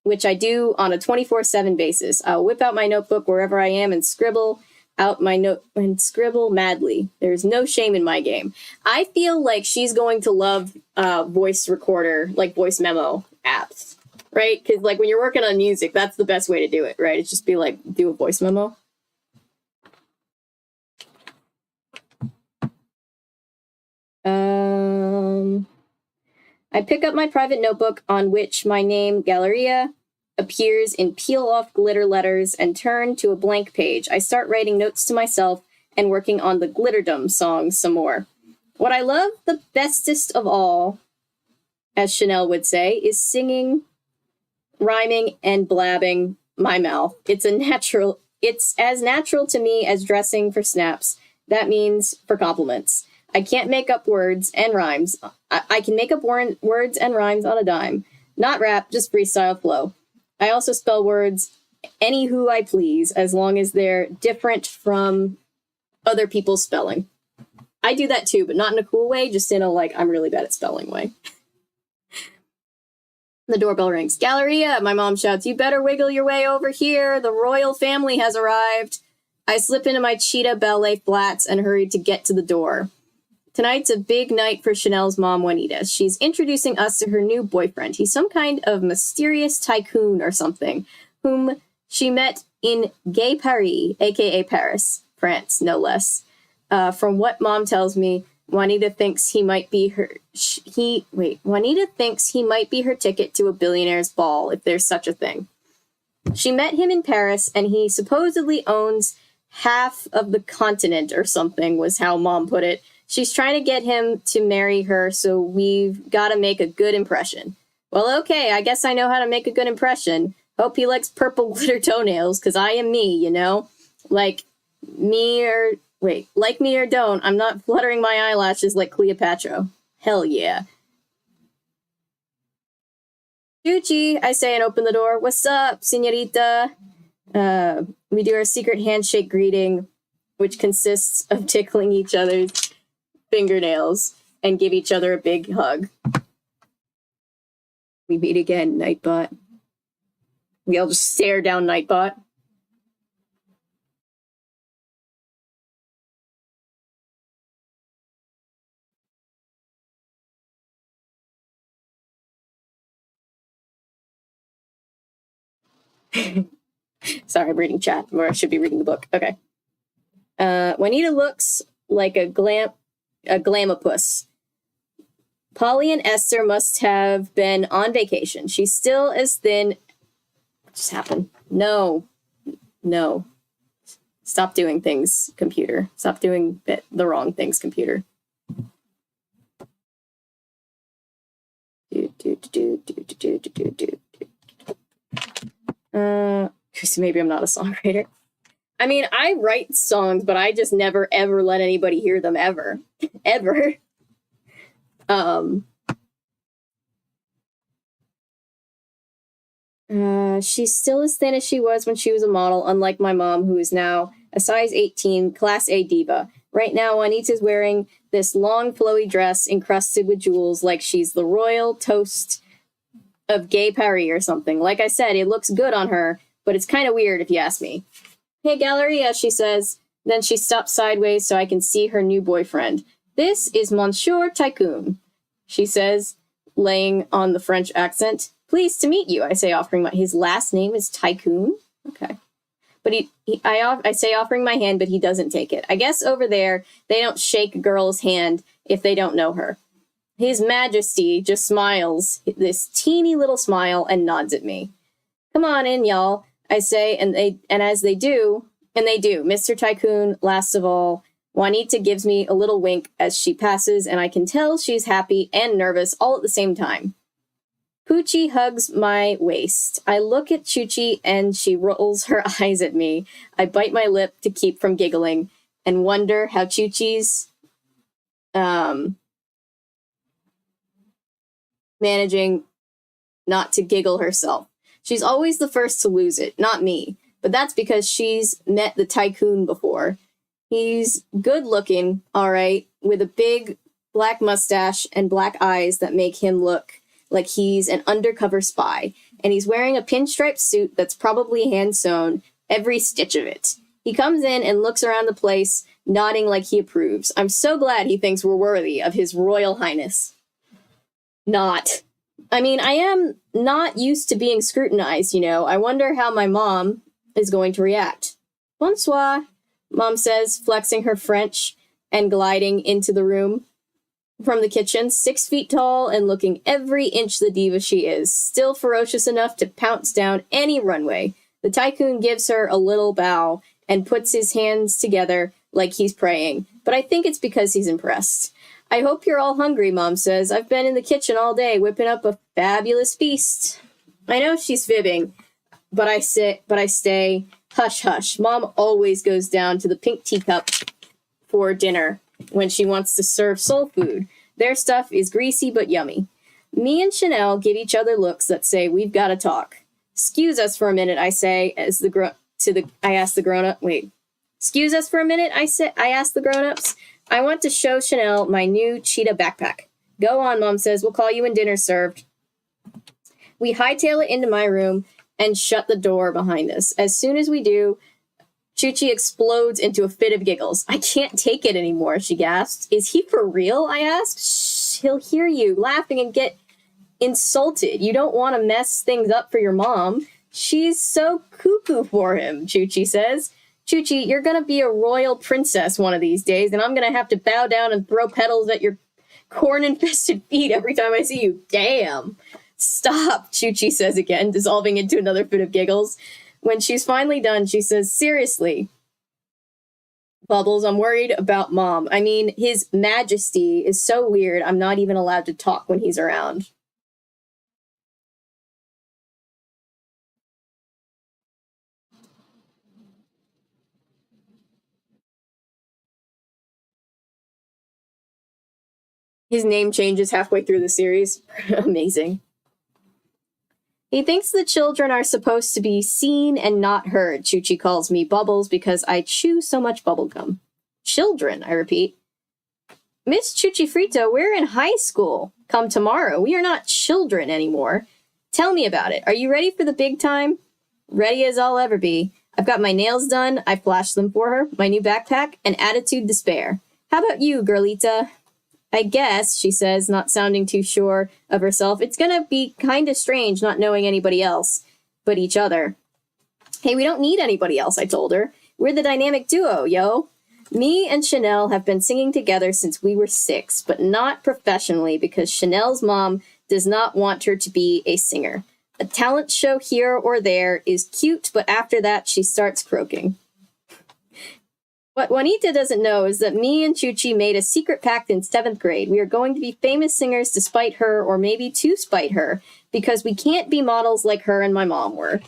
which I do on a 24/7 basis. I'll whip out my notebook wherever I am and scribble out my note and scribble madly. There's no shame in my game. I feel like she's going to love voice recorder, like voice memo apps, right? Because like when you're working on music, that's the best way to do it, right? It's just be like, do a voice memo. I pick up my private notebook on which my name, Galleria, appears in peel-off glitter letters and turn to a blank page. I start writing notes to myself and working on the Glitterdom songs some more. What I love the bestest of all, as Chanel would say, is singing, rhyming, and blabbing my mouth. It's as natural to me as dressing for snaps. That means for compliments. I can't make up words and rhymes. I can make up words and rhymes on a dime. Not rap, just freestyle flow. I also spell words any who I please, as long as they're different from other people's spelling. I do that too, but not in a cool way, just in a like, I'm really bad at spelling way. The doorbell rings. Galleria, my mom shouts, you better wiggle your way over here. The royal family has arrived. I slip into my cheetah ballet flats and hurry to get to the door. Tonight's a big night for Chanel's mom, Juanita. She's introducing us to her new boyfriend. He's some kind of mysterious tycoon or something, whom she met in Gay Paris, a.k.a. Paris, France, no less. From what mom tells me, Juanita thinks he might be her... Juanita thinks he might be her ticket to a billionaire's ball, if there's such a thing. She met him in Paris, and he supposedly owns half of the continent or something, was how mom put it. She's trying to get him to marry her, so we've got to make a good impression. Well, okay, I guess I know how to make a good impression. Hope he likes purple glitter toenails, because I am me, you know? Like me or don't, I'm not fluttering my eyelashes like Cleopatra. Hell yeah. Gucci, I say and open the door. What's up, senorita? We do our secret handshake greeting, which consists of tickling each other's fingernails and give each other a big hug. We meet again, Nightbot. We all just stare down Nightbot. Sorry, I'm reading chat, or I should be reading the book. Okay. Juanita looks like a glamopus. Polly and Esther must have been on vacation. She's still as thin. What just happened? No. Stop doing things, computer. Stop doing the wrong things, computer. Maybe I'm not a songwriter. I mean, I write songs, but I just never, ever let anybody hear them, ever. Ever. She's still as thin as she was when she was a model, unlike my mom, who is now a size 18, Class A diva. Right now, Juanita's wearing this long, flowy dress encrusted with jewels like she's the royal toast of Gay Paris or something. Like I said, it looks good on her, but it's kind of weird if you ask me. Hey, Galleria, she says. Then she stops sideways so I can see her new boyfriend. This is Monsieur Tycoon, she says, laying on the French accent. Pleased to meet you, I say, offering his last name is Tycoon? Okay. But I say offering my hand, but he doesn't take it. I guess over there, they don't shake a girl's hand if they don't know her. His Majesty just smiles, this teeny little smile, and nods at me. Come on in, y'all, I say, and as they do, Mr. Tycoon, last of all, Juanita gives me a little wink as she passes, and I can tell she's happy and nervous all at the same time. Poochie hugs my waist. I look at Chuchi, and she rolls her eyes at me. I bite my lip to keep from giggling, and wonder how Chuchi's managing not to giggle herself. She's always the first to lose it, not me. But that's because she's met the Tycoon before. He's good looking, all right, with a big black mustache and black eyes that make him look like he's an undercover spy. And he's wearing a pinstripe suit that's probably hand-sewn, every stitch of it. He comes in and looks around the place, nodding like he approves. I'm so glad he thinks we're worthy of his royal highness. Not. I mean, I am not used to being scrutinized, you know. I wonder how my mom is going to react. Bonsoir, Mom says, flexing her French and gliding into the room from the kitchen, 6 feet tall and looking every inch the diva she is, still ferocious enough to pounce down any runway. The tycoon gives her a little bow and puts his hands together like he's praying, but I think it's because he's impressed. I hope you're all hungry, Mom says. I've been in the kitchen all day whipping up a fabulous feast. I know she's fibbing, but I stay, hush, hush. Mom always goes down to the pink teacup for dinner when she wants to serve soul food. Their stuff is greasy but yummy. Me and Chanel give each other looks that say, we've got to talk. Excuse us for a minute, I say, I ask the grown-up. Wait. Excuse us for a minute, I ask the grown-ups. I want to show Chanel my new cheetah backpack. Go on, Mom says. We'll call you when dinner's served. We hightail it into my room and shut the door behind us. As soon as we do, Chuchi explodes into a fit of giggles. I can't take it anymore, she gasps. Is he for real? I ask. Shh, he'll hear you laughing and get insulted. You don't want to mess things up for your mom. She's so cuckoo for him, Chuchi says. Chuchi, you're going to be a royal princess one of these days, and I'm going to have to bow down and throw petals at your corn-infested feet every time I see you. Damn. Stop, Chuchi says again, dissolving into another fit of giggles. When she's finally done, she says, seriously, Bubbles, I'm worried about Mom. I mean, His Majesty is so weird, I'm not even allowed to talk when he's around. His name changes halfway through the series. Amazing. He thinks the children are supposed to be seen and not heard. Chuchi calls me Bubbles because I chew so much bubblegum. Children, I repeat. Miss Chuchi Frito, we're in high school. Come tomorrow. We are not children anymore. Tell me about it. Are you ready for the big time? Ready as I'll ever be. I've got my nails done. I flashed them for her. My new backpack. And attitude to spare. How about you, girlita? I guess, she says, not sounding too sure of herself. It's gonna be kind of strange not knowing anybody else but each other. Hey, we don't need anybody else, I told her. We're the dynamic duo, yo. Me and Chanel have been singing together since we were 6, but not professionally because Chanel's mom does not want her to be a singer. A talent show here or there is cute, but after that she starts croaking. What Juanita doesn't know is that me and Chuchi made a secret pact in 7th grade. We are going to be famous singers to spite her, or maybe to spite her, because we can't be models like her and my mom were.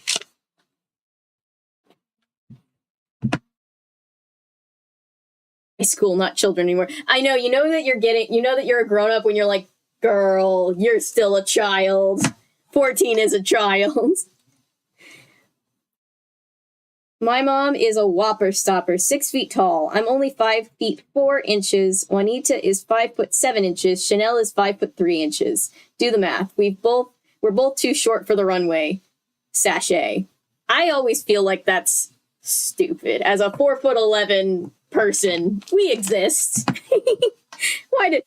High school, not children anymore. I know, you know that you're a grown-up when you're like, girl, you're still a child. 14 is a child. My mom is a whopper stopper, 6 feet tall. I'm only 5 feet 4 inches. Juanita is 5 foot 7 inches. Chanel is 5 foot 3 inches. Do the math. We're both too short for the runway. Sachet. I always feel like that's stupid. As a 4'11" person, we exist. Why do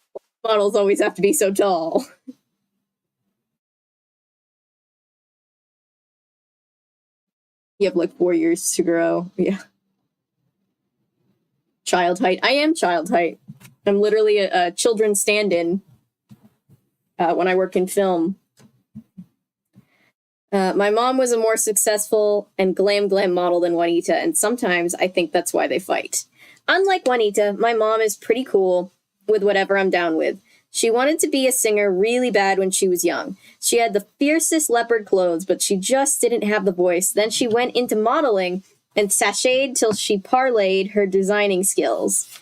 models always have to be so tall? You have like 4 years to grow. Yeah. Child height. I am child height. I'm literally a children's stand-in when I work in film. My mom was a more successful and glam model than Juanita, and sometimes I think that's why they fight. Unlike Juanita, my mom is pretty cool with whatever I'm down with. She wanted to be a singer really bad when she was young. She had the fiercest leopard clothes, but she just didn't have the voice. Then she went into modeling and sashayed till she parlayed her designing skills.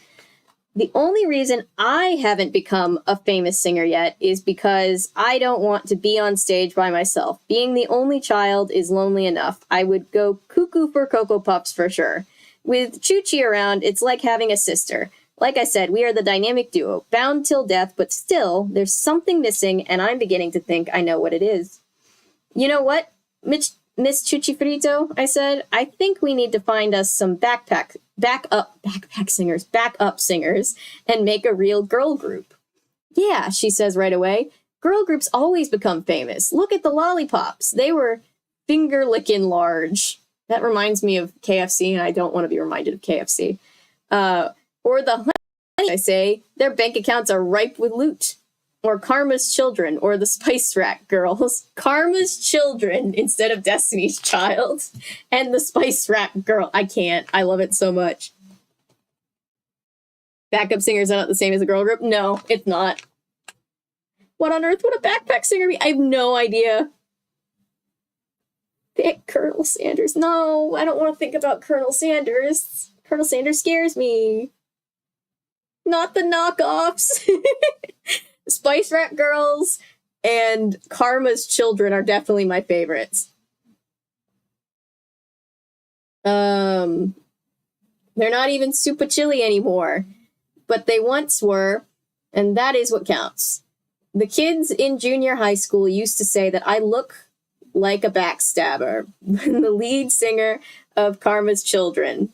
The only reason I haven't become a famous singer yet is because I don't want to be on stage by myself. Being the only child is lonely enough. I would go cuckoo for Cocoa Puffs for sure. With Chuchi around, it's like having a sister. Like I said, we are the dynamic duo, bound till death, but still, there's something missing, and I'm beginning to think I know what it is. You know what, Miss Miss Chuchifrito, I said, I think we need to find us some backup singers, and make a real girl group. Yeah, she says right away. Girl groups always become famous. Look at the lollipops. They were finger-licking large. That reminds me of KFC, and I don't want to be reminded of KFC. Or the honey, I say, their bank accounts are ripe with loot. Or Karma's Children, or the Spice Rack Girls. Karma's Children instead of Destiny's Child. And the Spice Rack Girl. I can't. I love it so much. Backup singers are not the same as a girl group? No, it's not. What on earth would a backpack singer be? I have no idea. Pick Colonel Sanders. No, I don't want to think about Colonel Sanders. Colonel Sanders scares me. Not the knockoffs. Spice Rack Girls and Karma's Children are definitely my favorites. They're not even super chilly anymore, but they once were, and that is what counts. The kids in junior high school used to say that I look like a backstabber. The lead singer of Karma's Children.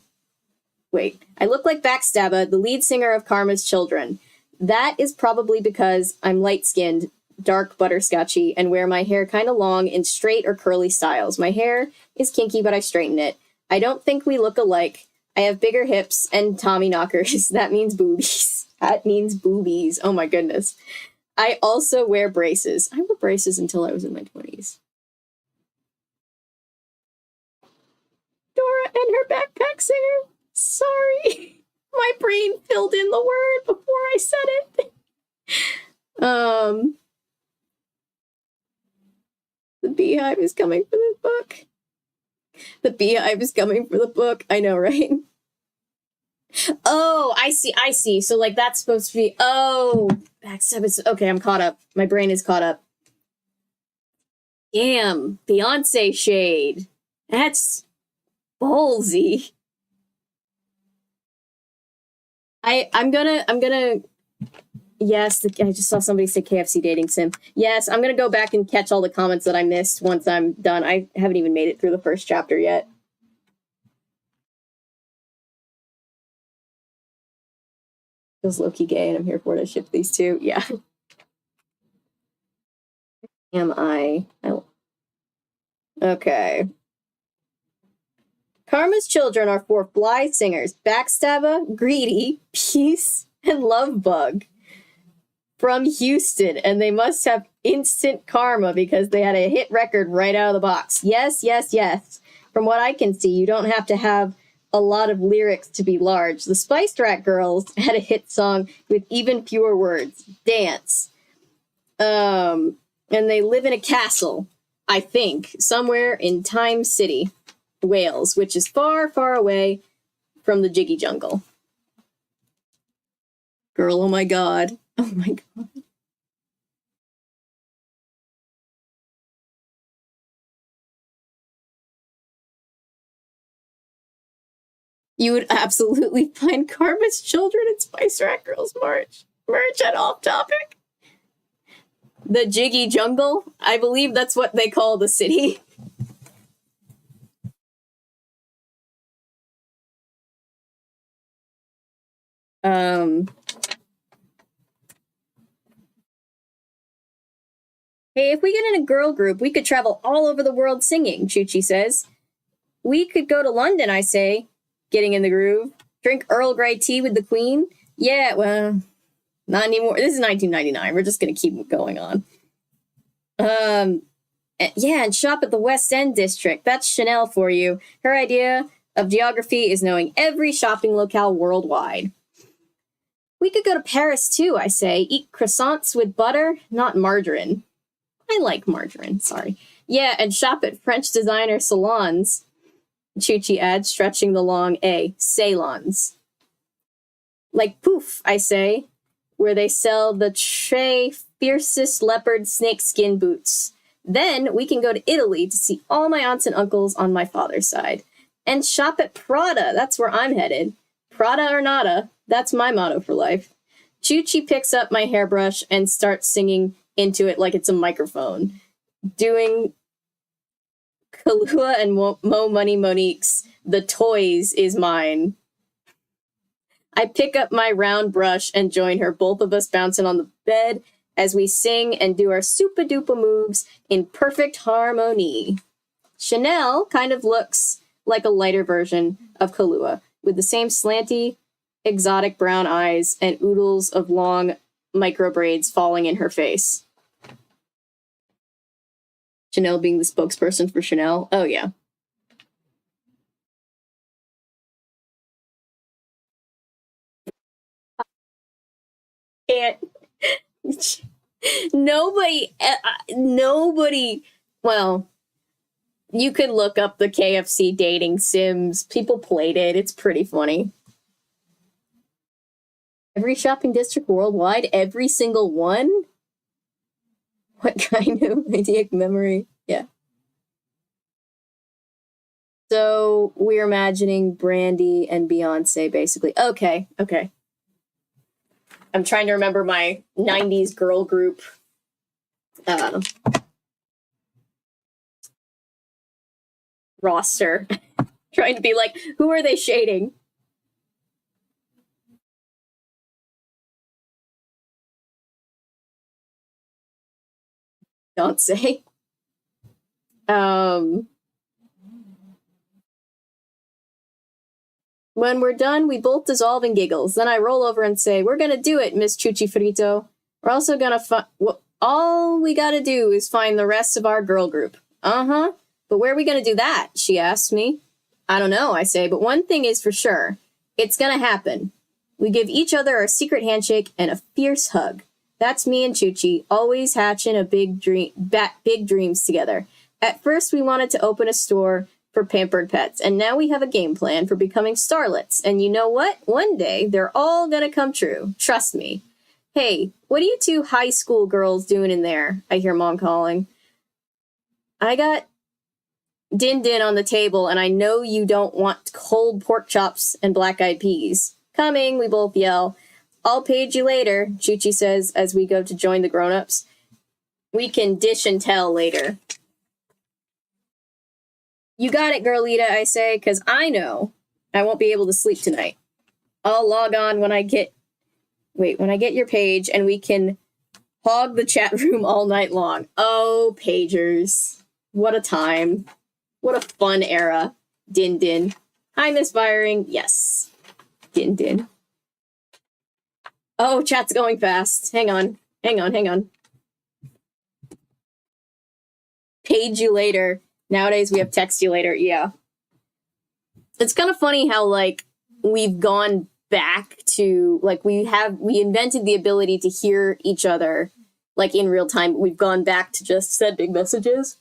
Wait, I look like Backstabber, the lead singer of Karma's Children. That is probably because I'm light-skinned, dark butterscotchy, and wear my hair kind of long in straight or curly styles. My hair is kinky, but I straighten it. I don't think we look alike. I have bigger hips and Tommy knockers. That means boobies. That means boobies. Oh my goodness. I also wear braces. I wore braces until I was in my 20s. Dora and her backpack singer. Sorry. My brain filled in the word before I said it. The Beehive is coming for this book. The Beehive is coming for the book. I know, right? Oh, I see. So, like, that's supposed to be... Oh, backstab. Okay, I'm caught up. My brain is caught up. Damn, Beyonce shade. That's ballsy. I'm gonna, yes, I just saw somebody say KFC dating sim. Yes, I'm gonna go back and catch all the comments that I missed once I'm done. I haven't even made it through the first chapter yet. Feels low-key gay and I'm here for it. I ship these two. Yeah. Am I? Okay. Karma's Children are for fly singers, Backstabber, Greedy, Peace, and Lovebug from Houston, and they must have instant karma because they had a hit record right out of the box. Yes. From what I can see, you don't have to have a lot of lyrics to be large. The Spice Rack Girls had a hit song with even fewer words, Dance. And they live in a castle, I think, somewhere in Time City, Wales, which is far, far away from the Jiggy Jungle. Girl, oh my god. Oh my god. You would absolutely find Karma's Children and Spice Rack Girls merch at Off Topic. The Jiggy Jungle? I believe that's what they call the city. Hey, if we get in a girl group, we could travel all over the world singing, Chuchi says. We could go to London, I say, getting in the groove. Drink Earl Grey tea with the Queen. Yeah, well, not anymore. This is 1999. We're just going to keep going on. Yeah, and shop at the West End district. That's Chanel for you. Her idea of geography is knowing every shopping locale worldwide. We could go to Paris, too, I say. Eat croissants with butter, not margarine. I like margarine, sorry. Yeah, and shop at French designer salons, Chuchi adds, stretching the long A. Salons. Like Poof, I say, where they sell the fiercest leopard snakeskin boots. Then we can go to Italy to see all my aunts and uncles on my father's side. And shop at Prada, that's where I'm headed. Prada or nada, that's my motto for life. Chuchi picks up my hairbrush and starts singing into it like it's a microphone, doing Kahlua and Mo Money Monique's The Toys is mine. I pick up my round brush and join her, both of us bouncing on the bed as we sing and do our super-duper moves in perfect harmony. Chanel kind of looks like a lighter version of Kahlua, with the same slanty, exotic brown eyes and oodles of long micro braids falling in her face. Chanel being the spokesperson for Chanel. Oh, yeah. And nobody, well, you could look up the KFC dating Sims. People played it. It's pretty funny. Every shopping district worldwide, every single one? What kind of idiotic memory? Yeah. So we're imagining Brandy and Beyonce, basically. Okay. I'm trying to remember my 90s girl group. Roster. Trying to be like, who are they shading? Don't say. When we're done, we both dissolve in giggles. Then I roll over and say, we're gonna do it, Miss Chuchi Frito. We're also gonna all we gotta do is find the rest of our girl group. Uh-huh. But where are we gonna do that? She asks me. I don't know, I say, but one thing is for sure. It's gonna happen. We give each other a secret handshake and a fierce hug. That's me and Chuchi, always hatching a big dreams together. At first, we wanted to open a store for pampered pets, and now we have a game plan for becoming starlets. And you know what? One day, they're all gonna come true. Trust me. Hey, what are you two high school girls doing in there? I hear Mom calling. I got Din Din on the table, and I know you don't want cold pork chops and black-eyed peas. Coming, we both yell. I'll page you later, Chuchi says as we go to join the grown-ups. We can dish and tell later. You got it, girlita, I say, because I know I won't be able to sleep tonight. I'll log on when I get your page, and we can hog the chat room all night long. Oh, pagers. What a time. What a fun era. Din Din. Hi, misfiring. Yes. Din Din. Oh, chat's going fast. Hang on. Page you later. Nowadays we have text you later. Yeah. It's kind of funny how, like, we've gone back to, like, we invented the ability to hear each other, like, in real time. We've gone back to just sending messages.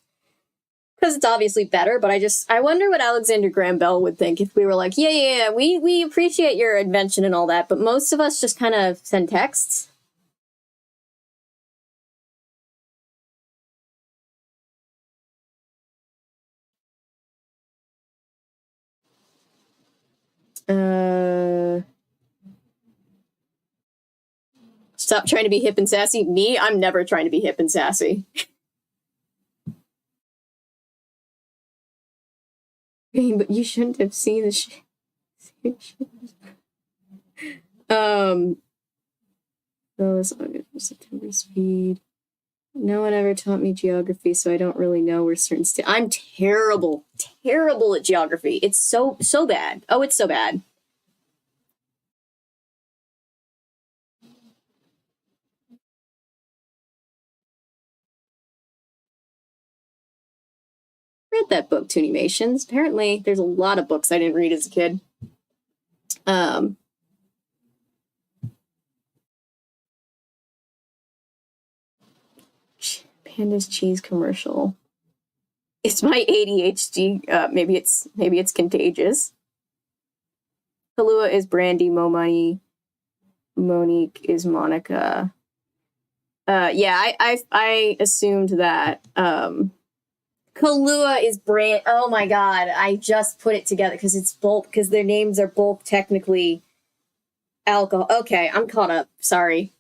Because it's obviously better, but I wonder what Alexander Graham Bell would think if we were like, yeah, we appreciate your invention and all that, but most of us just kind of send texts. Stop trying to be hip and sassy. Me? I'm never trying to be hip and sassy. But you shouldn't have seen the shit. So this August, September speed. No one ever taught me geography, so I don't really know where certain I'm terrible at geography. It's so bad. Oh, it's so bad. Read that book, Toonimations. Apparently, there's a lot of books I didn't read as a kid. Panda's cheese commercial. It's my ADHD. Maybe it's contagious. Kahlua is Brandy. Mo Money. Monique is Monica. Yeah, I assumed that. Kahlua is Brand. Oh my god, I just put it together because it's both, because their names are both technically alcohol. Okay, I'm caught up. Sorry.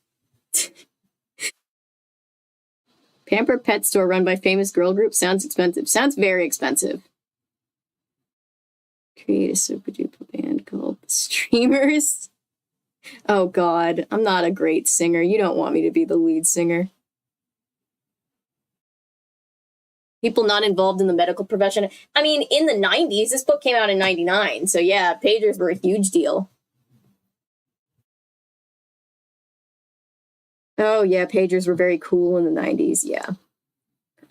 Pamper pet store run by famous girl group. Sounds expensive. Sounds very expensive. Create a super duper band called the Streamers. Oh God, I'm not a great singer. You don't want me to be the lead singer. People not involved in the medical profession. I mean, in the 90s, this book came out in 99. So yeah, pagers were a huge deal. Oh yeah, pagers were very cool in the 90s, yeah.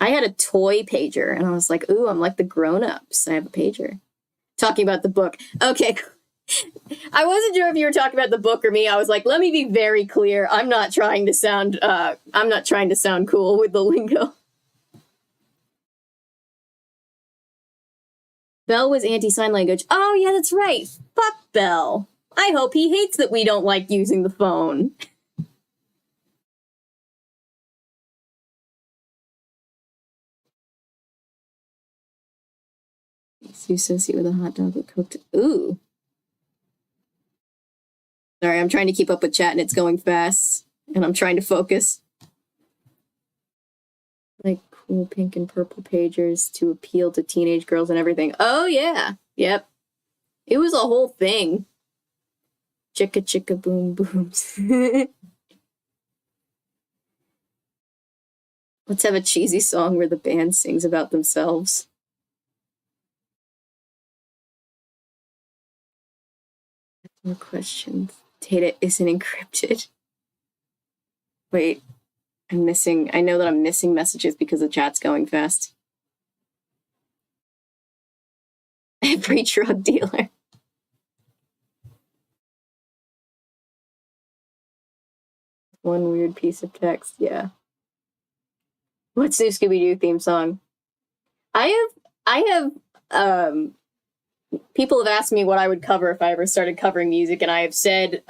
I had a toy pager, and I was like, ooh, I'm like the grown-ups. I have a pager. Talking about the book. Okay. I wasn't sure if you were talking about the book or me. I was like, let me be very clear. I'm not trying to sound cool with the lingo. Bell was anti-sign language. Oh, yeah, that's right. Fuck Bell. I hope he hates that we don't like using the phone. You associate with a hot dog with cooked. Ooh. Sorry, I'm trying to keep up with chat and it's going fast. And I'm trying to focus. Like cool pink and purple pagers to appeal to teenage girls and everything. Oh, yeah. Yep. It was a whole thing. Chicka chicka boom booms. Let's have a cheesy song where the band sings about themselves. More questions. Data isn't encrypted. Wait, I'm missing. I know that I'm missing messages because the chat's going fast. Every drug dealer. One weird piece of text, yeah. What's new Scooby-Doo theme song? I have people have asked me what I would cover if I ever started covering music, and I have said,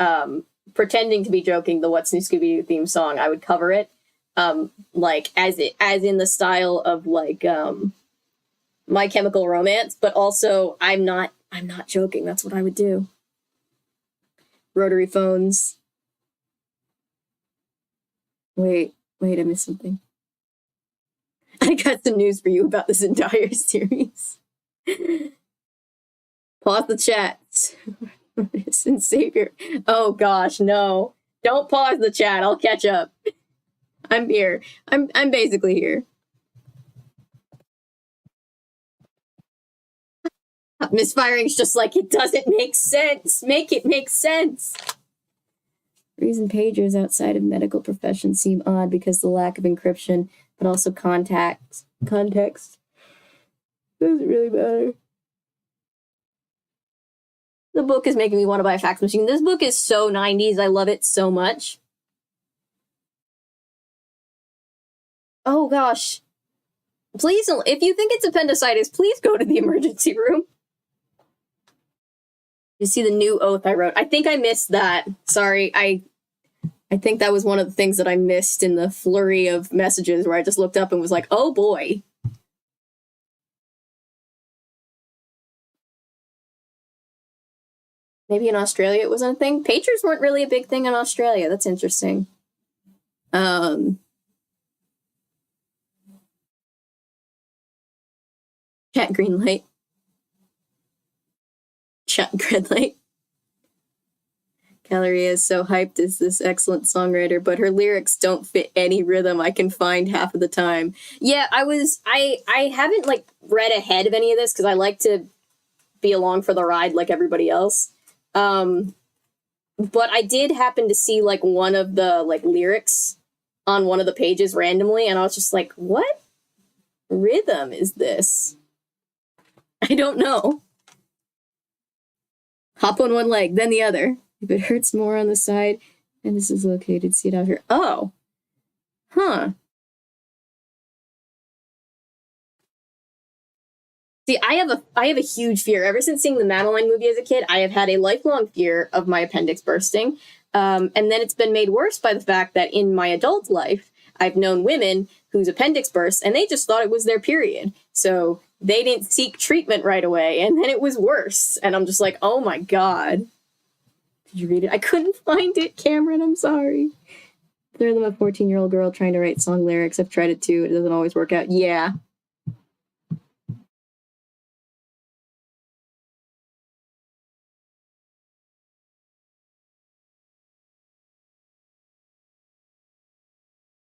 pretending to be joking, the What's New Scooby-Doo theme song, I would cover it, like as in the style of like My Chemical Romance, but also I'm not joking. That's what I would do. Rotary phones. Wait, I missed something. I got some news for you about this entire series. Pause the chat. Innocent Savior. Oh gosh, no. Don't pause the chat. I'll catch up. I'm here. I'm basically here. Misfiring's just like, it doesn't make sense. Make it make sense. Reason pagers outside of medical profession seem odd because the lack of encryption, but also context. Doesn't really matter. The book is making me want to buy a fax machine. This book is so 90s. I love it so much. Oh, gosh. Please, if you think it's appendicitis, please go to the emergency room. You see the new oath I wrote. I think I missed that. Sorry, I think that was one of the things that I missed in the flurry of messages where I just looked up and was like, oh, boy. Maybe in Australia it wasn't a thing. Pagers weren't really a big thing in Australia. That's interesting. Chat green light. Chat red light. Galleria is so hyped as this excellent songwriter, but her lyrics don't fit any rhythm I can find half of the time. Yeah, I haven't like read ahead of any of this because I like to be along for the ride like everybody else. But I did happen to see like one of the like lyrics on one of the pages randomly, and I was just like, what rhythm is this? I don't know. Hop on one leg, then the other. If it hurts more on the side, and this is located, see it out here. Oh. Huh. See, I have a huge fear. Ever since seeing the Madeline movie as a kid, I have had a lifelong fear of my appendix bursting. And then it's been made worse by the fact that in my adult life, I've known women whose appendix burst, and they just thought it was their period. So they didn't seek treatment right away, and then it was worse. And I'm just like, oh my God. Did you read it? I couldn't find it, Cameron. I'm sorry. They're them a 14-year-old girl trying to write song lyrics. I've tried it too. It doesn't always work out. Yeah.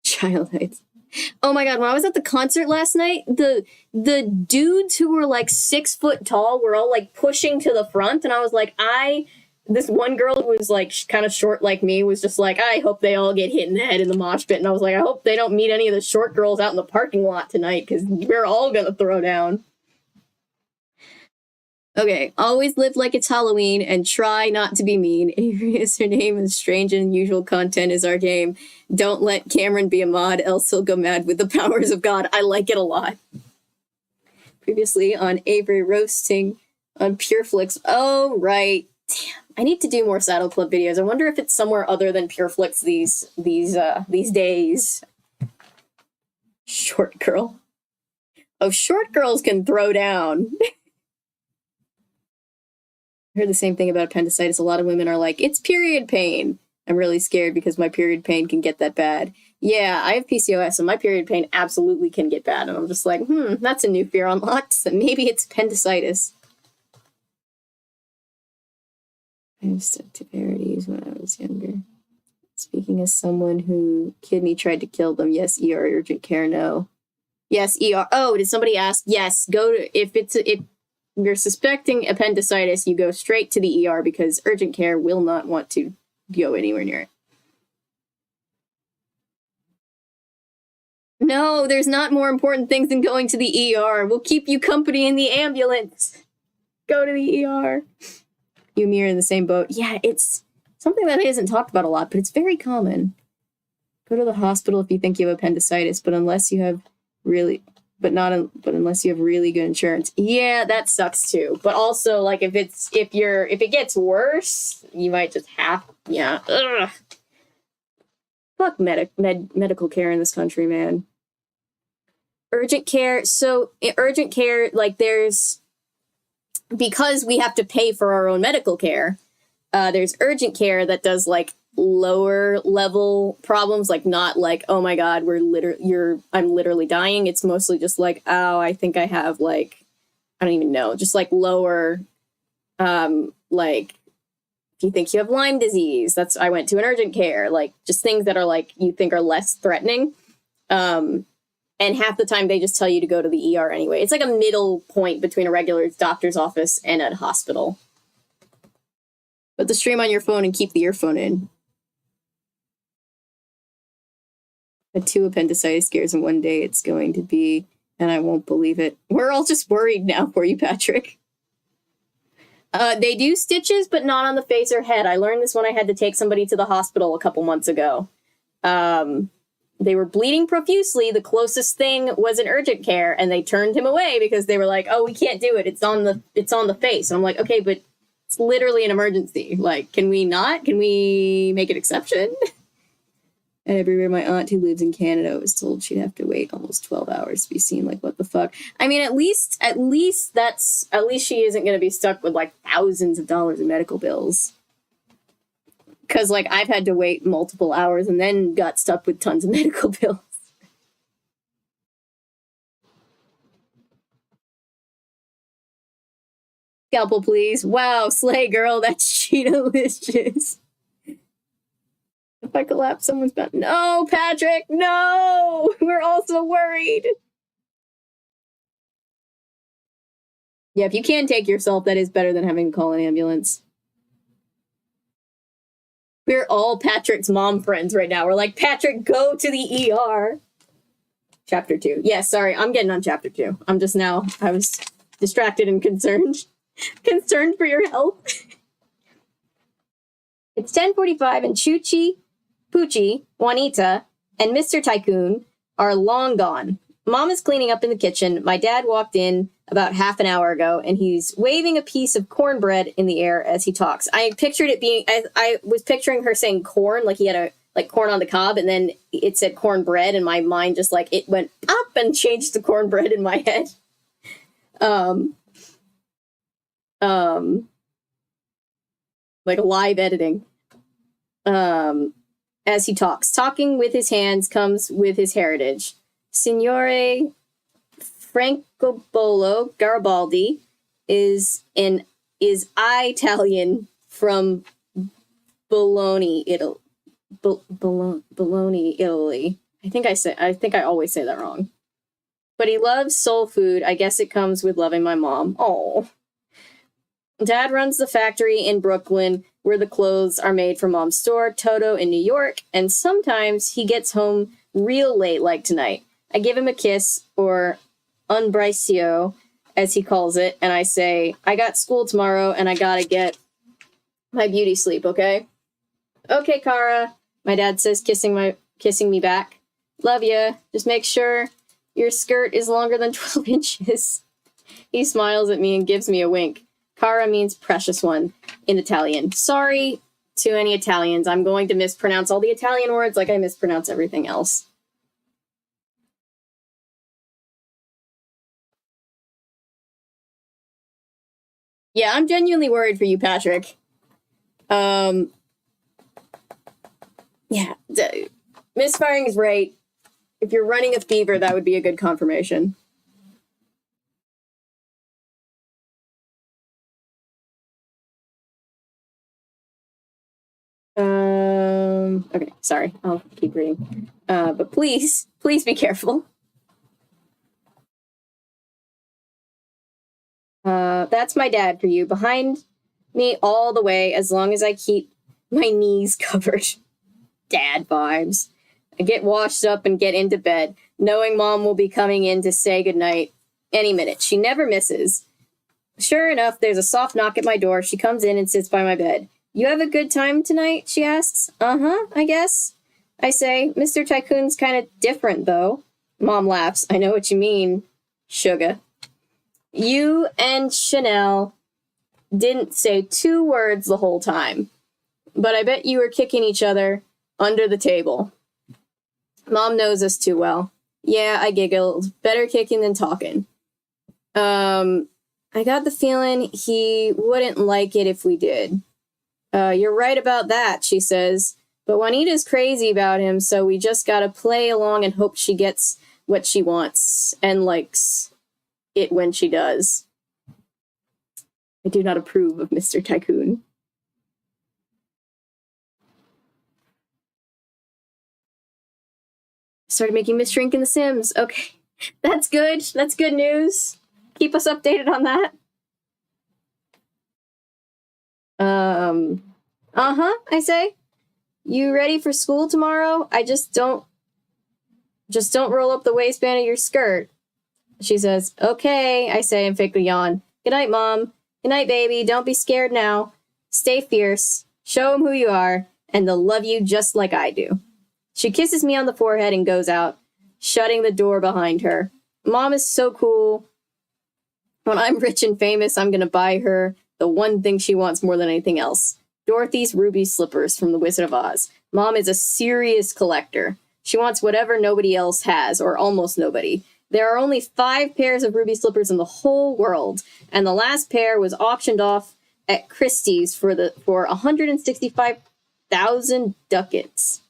Childhood. Oh my god, when I was at the concert last night, the dudes who were like 6 foot tall were all like pushing to the front, and I was like, this one girl who was like kind of short like me was just like, I hope they all get hit in the head in the mosh pit, and I was like, I hope they don't meet any of the short girls out in the parking lot tonight, because we're all gonna throw down. Okay, always live like it's Halloween and try not to be mean. Avery is her name and strange and unusual content is our game. Don't let Cameron be a mod, else he'll go mad with the powers of God. I like it a lot. Previously on Avery roasting on Pureflix. Oh, right. Damn, I need to do more Saddle Club videos. I wonder if it's somewhere other than Pureflix these days. Short girl. Oh, short girls can throw down. I heard the same thing about appendicitis. A lot of women are like, it's period pain. I'm really scared because my period pain can get that bad. Yeah, I have PCOS, and my period pain absolutely can get bad. And I'm just like, that's a new fear unlocked. So maybe it's appendicitis. I have severities when I was younger. Speaking as someone who kidney tried to kill them, yes, ER, urgent care, no. Yes, ER. Oh, did somebody ask? Yes, go to, if you're suspecting appendicitis, you go straight to the ER because urgent care will not want to go anywhere near it. No, there's not more important things than going to the ER. We'll keep you company in the ambulance. Go to the ER. You and me are in the same boat. Yeah, it's something that isn't talked about a lot, but it's very common. Go to the hospital if you think you have appendicitis, but unless you have really... But unless you have really good insurance. Yeah, that sucks too. But also, like, if it gets worse, you might just have, yeah. Ugh. Fuck medical care in this country, man. Urgent care. So urgent care, like, because we have to pay for our own medical care. There's urgent care that does like lower level problems, like not like, oh my god, I'm literally dying. It's mostly just like, oh, I think I have like, I don't even know, just like lower, like if you think you have Lyme disease, I went to an urgent care, like just things that are like you think are less threatening. And half the time they just tell you to go to the ER anyway. It's like a middle point between a regular doctor's office and a hospital. Put the stream on your phone and keep the earphone in. Had 2 appendicitis scares and one day it's going to be, and I won't believe it. We're all just worried now for you, Patrick. They do stitches, but not on the face or head. I learned this when I had to take somebody to the hospital a couple months ago. They were bleeding profusely. The closest thing was an urgent care, and they turned him away because they were like, "Oh, we can't do it. It's on the face." And I'm like, "Okay, but it's literally an emergency. Like, can we not? Can we make an exception?" And everywhere my aunt who lives in Canada was told she'd have to wait almost 12 hours to be seen. Like, what the fuck? I mean, at least she isn't going to be stuck with like thousands of dollars in medical bills. Because like I've had to wait multiple hours and then got stuck with tons of medical bills. Scalpel, please. Wow, slay girl, that's Cheetah-licious. If I collapse, someone's bound. No, Patrick, no! We're also worried. Yeah, if you can take yourself, that is better than having to call an ambulance. We're all Patrick's mom friends right now. We're like, Patrick, go to the ER. Chapter 2. Yeah, sorry, I'm getting on chapter 2. I was distracted and concerned. Concerned for your health. It's 10:45 and Chuchi, Poochie, Juanita, and Mr. Tycoon are long gone. Mom is cleaning up in the kitchen. My dad walked in about half an hour ago, and he's waving a piece of cornbread in the air as he talks. I pictured it being, I was picturing her saying corn, like he had corn on the cob, and then it said cornbread, and my mind just like, it went up and changed to cornbread in my head. Like live editing. as he talks. Talking with his hands comes with his heritage. Signore Francobollo Garibaldi is Italian from Bologna, Italy. Bologna, Italy. I think I always say that wrong. But he loves soul food. I guess it comes with loving my mom. Oh. Dad runs the factory in Brooklyn where the clothes are made for Mom's store, Toto in New York, and sometimes he gets home real late like tonight. I give him a kiss, or un braccio, as he calls it, and I say, I got school tomorrow and I gotta get my beauty sleep, okay? Okay, Kara, my dad says, kissing me back. Love ya. Just make sure your skirt is longer than 12 inches. He smiles at me and gives me a wink. Kara means precious one in Italian. Sorry to any Italians. I'm going to mispronounce all the Italian words like I mispronounce everything else. Yeah, I'm genuinely worried for you, Patrick. Yeah, misfiring is right. If you're running a fever, that would be a good confirmation. Okay, sorry, I'll keep reading. But please be careful. That's my dad for you. Behind me all the way, as long as I keep my knees covered. Dad vibes. I get washed up and get into bed, knowing Mom will be coming in to say goodnight any minute. She never misses. Sure enough, there's a soft knock at my door. She comes in and sits by my bed. You have a good time tonight? She asks. Uh-huh, I guess. I say, Mr. Tycoon's kind of different, though. Mom laughs. I know what you mean, sugar. You and Chanel didn't say 2 words the whole time, but I bet you were kicking each other under the table. Mom knows us too well. Yeah, I giggled. Better kicking than talking. I got the feeling he wouldn't like it if we did. You're right about that, she says. But Juanita's crazy about him, so we just gotta play along and hope she gets what she wants and likes it when she does. I do not approve of Mr. Tycoon. Started making Miss Shrink in The Sims. Okay, that's good. That's good news. Keep us updated on that. I say. You ready for school tomorrow? I just don't roll up the waistband of your skirt. She says, okay, I say and fake a yawn. Good night, Mom. Good night, baby. Don't be scared now. Stay fierce. Show them who you are, and they'll love you just like I do. She kisses me on the forehead and goes out, shutting the door behind her. Mom is so cool. When I'm rich and famous, I'm going to buy her the one thing she wants more than anything else. Dorothy's ruby slippers from The Wizard of Oz. Mom is a serious collector. She wants whatever nobody else has, or almost nobody. There are only 5 pairs of ruby slippers in the whole world, and the last pair was auctioned off at Christie's for 165,000 ducats.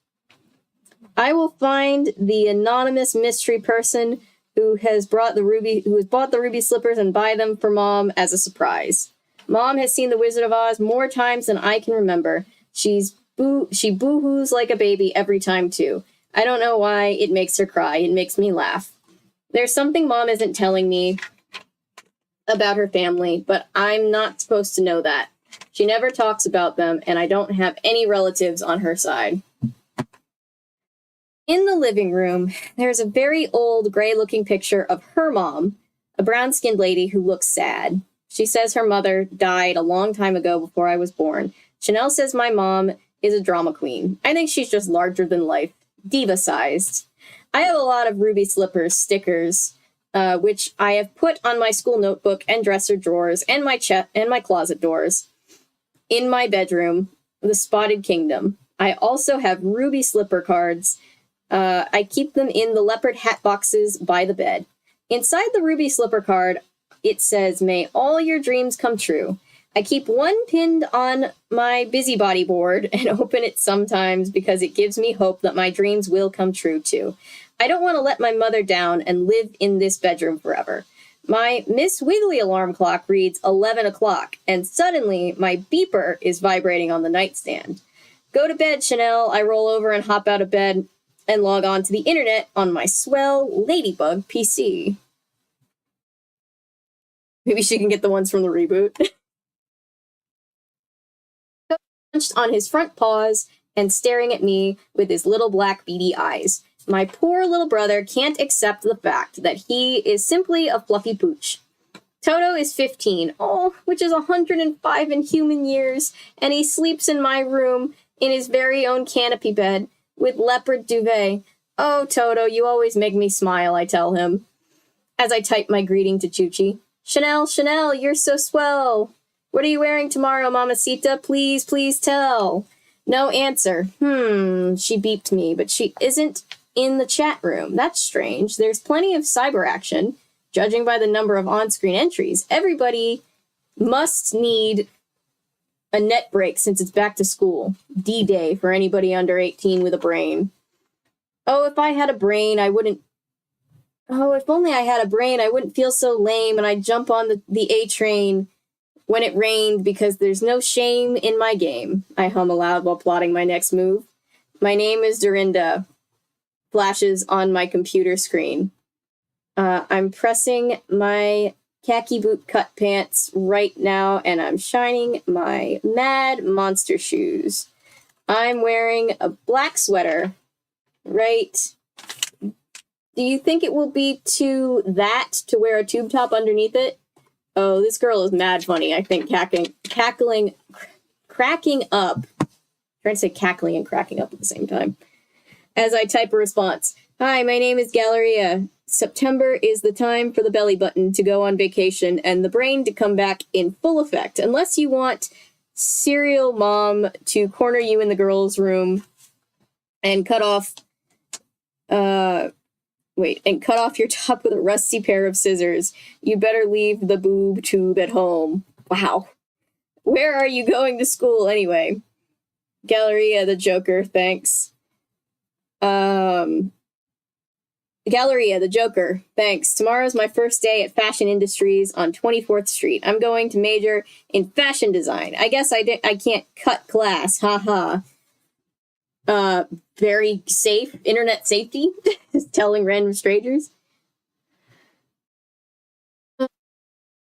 I will find the anonymous mystery person who has bought the ruby slippers and buy them for Mom as a surprise. Mom has seen The Wizard of Oz more times than I can remember. She boo-hoos like a baby every time, too. I don't know why it makes her cry. It makes me laugh. There's something Mom isn't telling me about her family, but I'm not supposed to know that. She never talks about them, and I don't have any relatives on her side. In the living room, there's a very old, gray-looking picture of her mom, a brown-skinned lady who looks sad. She says her mother died a long time ago before I was born. Chanel says my mom is a drama queen. I think she's just larger than life, diva-sized. I have a lot of ruby slippers stickers, which I have put on my school notebook and dresser drawers and my closet doors. In my bedroom, the Spotted Kingdom. I also have ruby slipper cards. I keep them in the leopard hat boxes by the bed. Inside the ruby slipper card, it says, may all your dreams come true. I keep one pinned on my busybody board and open it sometimes because it gives me hope that my dreams will come true too. I don't want to let my mother down and live in this bedroom forever. My Miss Wiggly alarm clock reads 11 o'clock, and suddenly my beeper is vibrating on the nightstand. Go to bed, Chanel. I roll over and hop out of bed and log on to the internet on my swell Ladybug PC. Maybe she can get the ones from the reboot. Punched on his front paws and staring at me with his little black beady eyes. My poor little brother can't accept the fact that he is simply a fluffy pooch. Toto is 15, which is 105 in human years, and he sleeps in my room in his very own canopy bed with leopard duvet. Oh, Toto, you always make me smile, I tell him, as I type my greeting to Chuchi. Chanel, you're so swell. What are you wearing tomorrow, Mamacita? Please, please tell. No answer. She beeped me, but she isn't in the chat room. That's strange. There's plenty of cyber action. Judging by the number of on-screen entries, everybody must need a net break since it's back to school. D-Day for anybody under 18 with a brain. Oh, if I had a brain, I wouldn't... Oh, if only I had a brain, I wouldn't feel so lame and I'd jump on the A-train when it rained because there's no shame in my game. I hum aloud while plotting my next move. My name is Dorinda. Flashes on my computer screen. I'm pressing my khaki boot cut pants right now and I'm shining my mad monster shoes. I'm wearing a black sweater, right? Do you think it will be to wear a tube top underneath it? Oh, this girl is mad funny, I think, cracking up. I'm trying to say cackling and cracking up at the same time. As I type a response. Hi, my name is Galleria. September is the time for the belly button to go on vacation and the brain to come back in full effect. Unless you want serial mom to corner you in the girls' room and cut off your top with a rusty pair of scissors. You better leave the boob tube at home. Wow. Where are you going to school anyway? Galleria, the Joker, thanks. Galleria, the Joker, thanks. Tomorrow's my first day at Fashion Industries on 24th Street. I'm going to major in fashion design. I guess I can't cut class, haha. Very safe, internet safety, telling random strangers.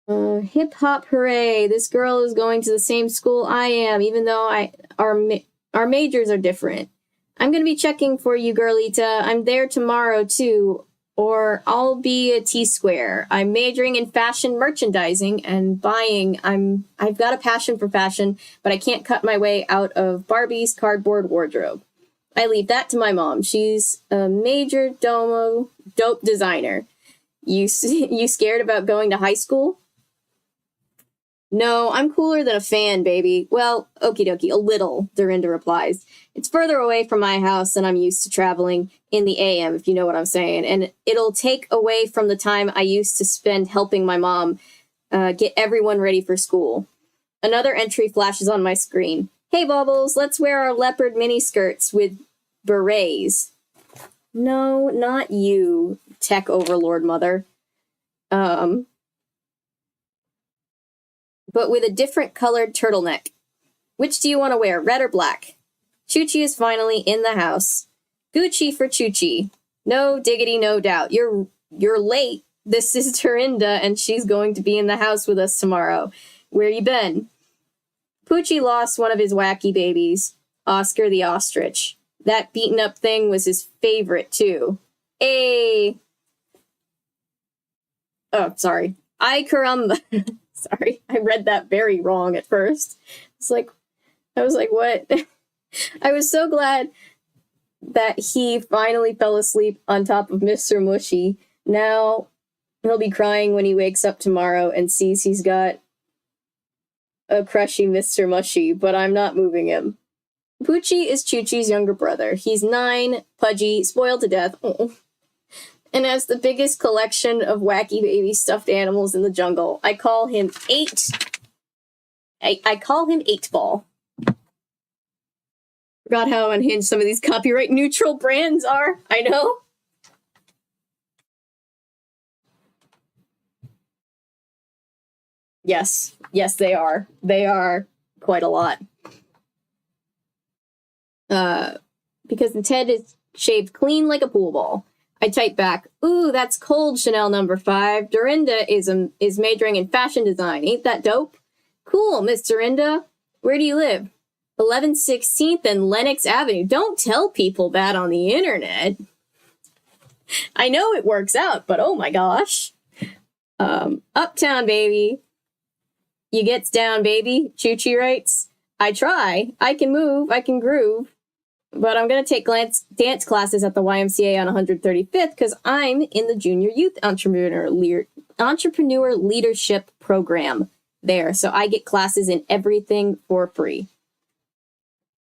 Hip hop hooray, this girl is going to the same school I am, even though our majors are different. I'm going to be checking for you, girlita. I'm there tomorrow, too. Or I'll be a T-square. I'm majoring in fashion merchandising and buying. I've got a passion for fashion, but I can't cut my way out of Barbie's cardboard wardrobe. I leave that to my mom. She's a major dope designer. You scared about going to high school? No, I'm cooler than a fan, baby. Well, okie dokie, a little, Dorinda replies. It's further away from my house than I'm used to traveling in the AM, if you know what I'm saying, and it'll take away from the time I used to spend helping my mom get everyone ready for school. Another entry flashes on my screen. Hey, Bubbles, let's wear our leopard miniskirts with berets. No, not you, tech overlord mother. But with a different colored turtleneck. Which do you want to wear, red or black? Chuchi is finally in the house. Gucci for Chuchi. No diggity, no doubt. You're late. This is Dorinda, and she's going to be in the house with us tomorrow. Where you been? Poochie lost one of his wacky babies, Oscar the ostrich. That beaten-up thing was his favorite, too. Hey! Oh, sorry. Ay caramba. Sorry, I read that very wrong at first. I was like, what? I was so glad that he finally fell asleep on top of Mr. Mushy. Now he'll be crying when he wakes up tomorrow and sees he's got a crushy Mr. Mushy, but I'm not moving him. Poochie is Chuchi's younger brother. He's 9, pudgy, spoiled to death, and has the biggest collection of wacky baby stuffed animals in the jungle. I call him 8. I call him 8-Ball. Forgot how unhinged some of these copyright neutral brands are. I know. Yes. Yes, they are. They are quite a lot. Because the Ted is shaved clean like a pool ball. I type back, ooh, that's cold, Chanel number 5. Dorinda is majoring in fashion design. Ain't that dope? Cool, Miss Dorinda. Where do you live? 1116th and Lenox Avenue. Don't tell people that on the internet. I know it works out, but oh my gosh. Uptown, baby. You gets down, baby. Choo-choo writes. I try. I can move. I can groove. But I'm going to take dance classes at the YMCA on 135th because I'm in the Junior Youth Entrepreneur Leadership Program there. So I get classes in everything for free.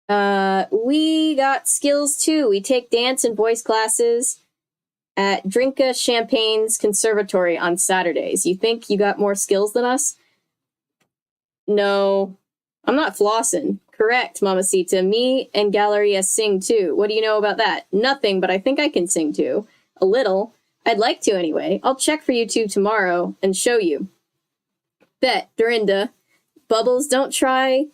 We got skills too. We take dance and voice classes at Drinka Champagne's Conservatory on Saturdays. You think you got more skills than us? No, I'm not flossing. Correct, Mamacita. Me and Galleria sing too. What do you know about that? Nothing, but I think I can sing too. A little. I'd like to anyway. I'll check for YouTube tomorrow and show you. Bet, Dorinda. Bubbles, don't try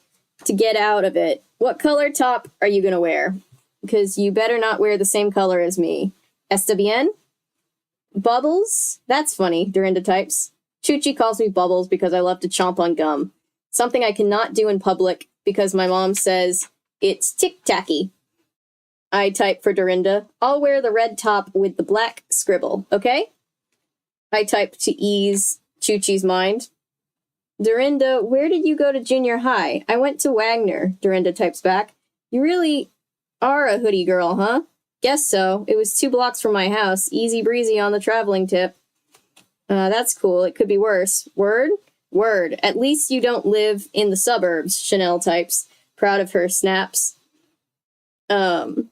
to get out of it. What color top are you gonna wear? Because you better not wear the same color as me. Está bien? Bubbles? That's funny, Dorinda types. Chuchi calls me Bubbles because I love to chomp on gum. Something I cannot do in public because my mom says it's tic-tacky. I type for Dorinda. I'll wear the red top with the black scribble, okay? I type to ease Chuchi's mind. Dorinda, where did you go to junior high? I went to Wagner, Dorinda types back. You really are a hoodie girl, huh? Guess so. It was 2 blocks from my house. Easy breezy on the traveling tip. That's cool. It could be worse. Word? Word. At least you don't live in the suburbs, Chanel types. Proud of her snaps. Galleria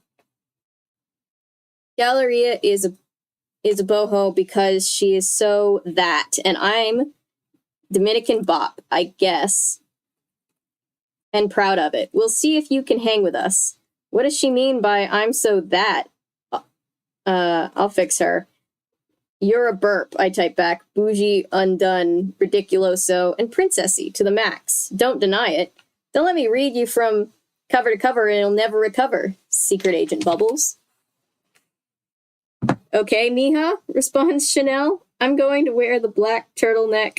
is a boho because she is so that, and I'm Dominican bop, I guess. And proud of it. We'll see if you can hang with us. What does she mean by I'm so that? I'll fix her. You're a burp, I type back. Bougie, undone, ridiculoso, and princessy to the max. Don't deny it. Don't let me read you from cover to cover and it'll never recover. Secret Agent Bubbles. Okay, mija, responds Chanel. I'm going to wear the black turtleneck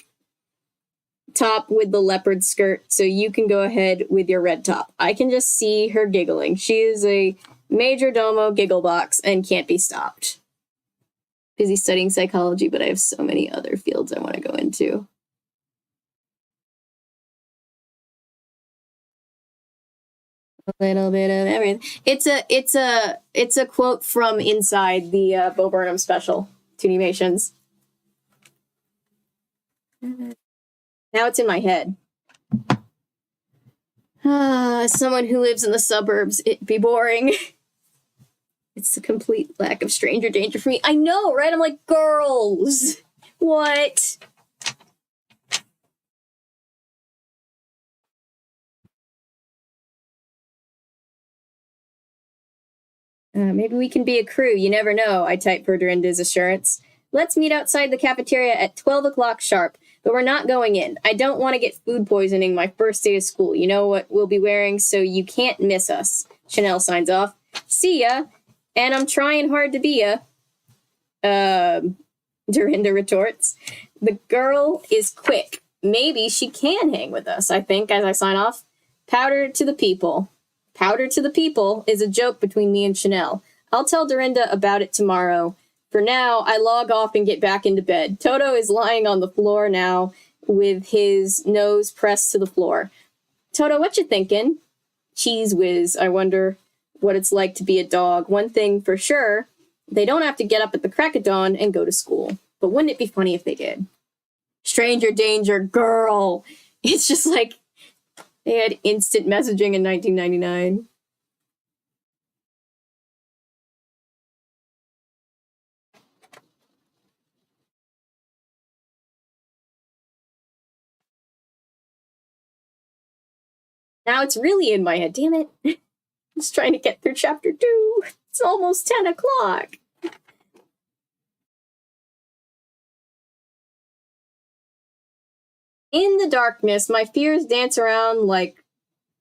top with the leopard skirt so you can go ahead with your red top. I can just see her giggling. She is a major domo giggle box and can't be stopped. Busy studying psychology, but I have so many other fields I want to go into. A little bit of everything. It's a quote from inside the Bo Burnham special, Toonimations. Now it's in my head. As someone who lives in the suburbs, it'd be boring. It's a complete lack of stranger danger for me. I know, right? I'm like, girls. What? Maybe we can be a crew. You never know, I type for Dorinda's assurance. Let's meet outside the cafeteria at 12 o'clock sharp, but we're not going in. I don't want to get food poisoning my first day of school. You know what we'll be wearing, so you can't miss us. Chanel signs off. See ya. And I'm trying hard to be ya. Dorinda retorts. The girl is quick. Maybe she can hang with us, I think, as I sign off. Powder to the people. Powder to the people is a joke between me and Chanel. I'll tell Dorinda about it tomorrow. For now, I log off and get back into bed. Toto is lying on the floor now with his nose pressed to the floor. Toto, what you thinking? Cheese whiz, I wonder what it's like to be a dog. One thing for sure, they don't have to get up at the crack of dawn and go to school. But wouldn't it be funny if they did? Stranger danger, girl. It's just like they had instant messaging in 1999. Now it's really in my head. Damn it. I'm just trying to get through chapter 2. It's almost 10 o'clock. In the darkness, my fears dance around like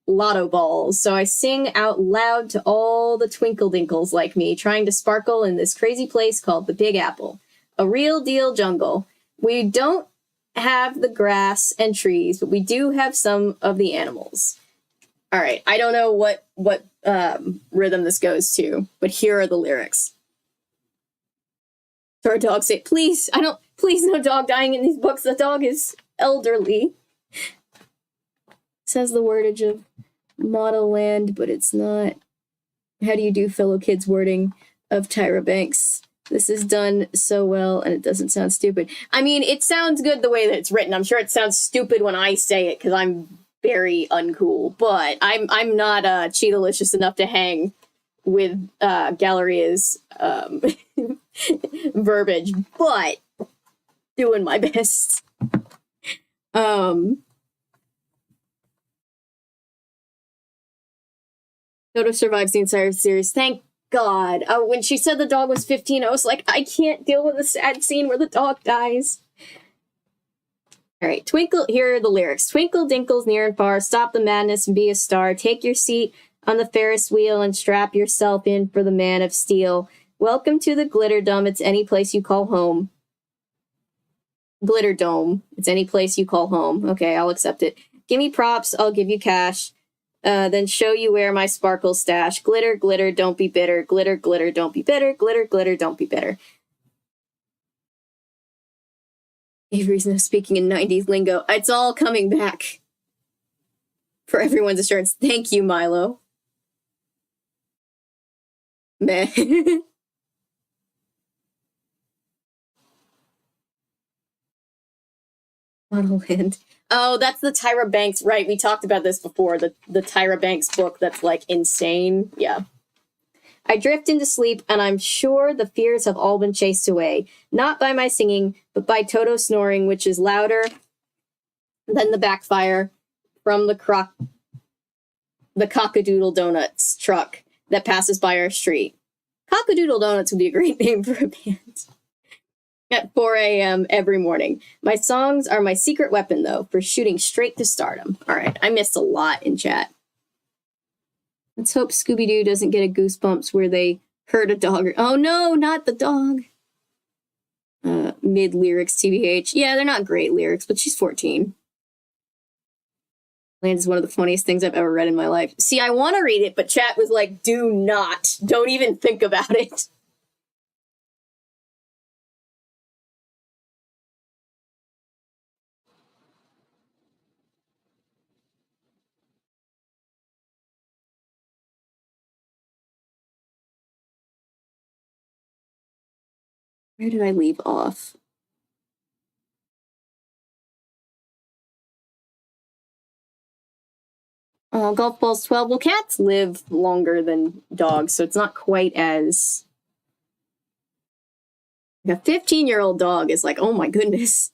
lotto balls, so I sing out loud to all the twinkle dinkles like me, trying to sparkle in this crazy place called the Big Apple. A real deal jungle. We don't have the grass and trees, but we do have some of the animals. All right, I don't know what rhythm this goes to, but here are the lyrics. So our dog say, please no dog dying in these books. The dog is elderly. Says the wordage of Model Land, but it's not. How do you do, fellow kids wording of Tyra Banks? This is done so well, and it doesn't sound stupid. I mean, it sounds good the way that it's written. I'm sure it sounds stupid when I say it, because I'm very uncool, but I'm not Cheetah-licious enough to hang with Galleria's verbiage, but doing my best. Toto survives the entire series. Thank God. When she said the dog was 15, I was like, I can't deal with a sad scene where the dog dies. All right, here are the lyrics. Twinkle dinkles near and far, stop the madness and be a star. Take your seat on the Ferris wheel and strap yourself in for the man of steel. Welcome to the Glitter Dome. It's any place you call home. Glitter Dome. It's any place you call home. Okay, I'll accept it. Give me props, I'll give you cash. Then show you where my sparkles stash. Glitter, glitter, don't be bitter. Glitter, glitter, don't be bitter. Glitter, glitter, don't be bitter. Avery's now speaking in 90s lingo. It's all coming back. For everyone's assurance. Thank you, Milo. Meh. Model Land. Oh, that's the Tyra Banks, right? We talked about this before. The Tyra Banks book that's like insane. Yeah. I drift into sleep, and I'm sure the fears have all been chased away. Not by my singing, but by Toto snoring, which is louder than the backfire from the Cockadoodle Donuts truck that passes by our street. Cockadoodle Donuts would be a great name for a band. At 4 a.m. every morning. My songs are my secret weapon, though, for shooting straight to stardom. All right, I missed a lot in chat. Let's hope Scooby-Doo doesn't get a goosebumps where they hurt a dog. Oh no, not the dog. Mid-lyrics, TBH. Yeah, they're not great lyrics, but she's 14. Land is one of the funniest things I've ever read in my life. See, I want to read it, but chat was like, do not. Don't even think about it. Where did I leave off? Golf ball's 12. Well, cats live longer than dogs, so it's not quite as... Like a 15-year-old dog is like, oh my goodness.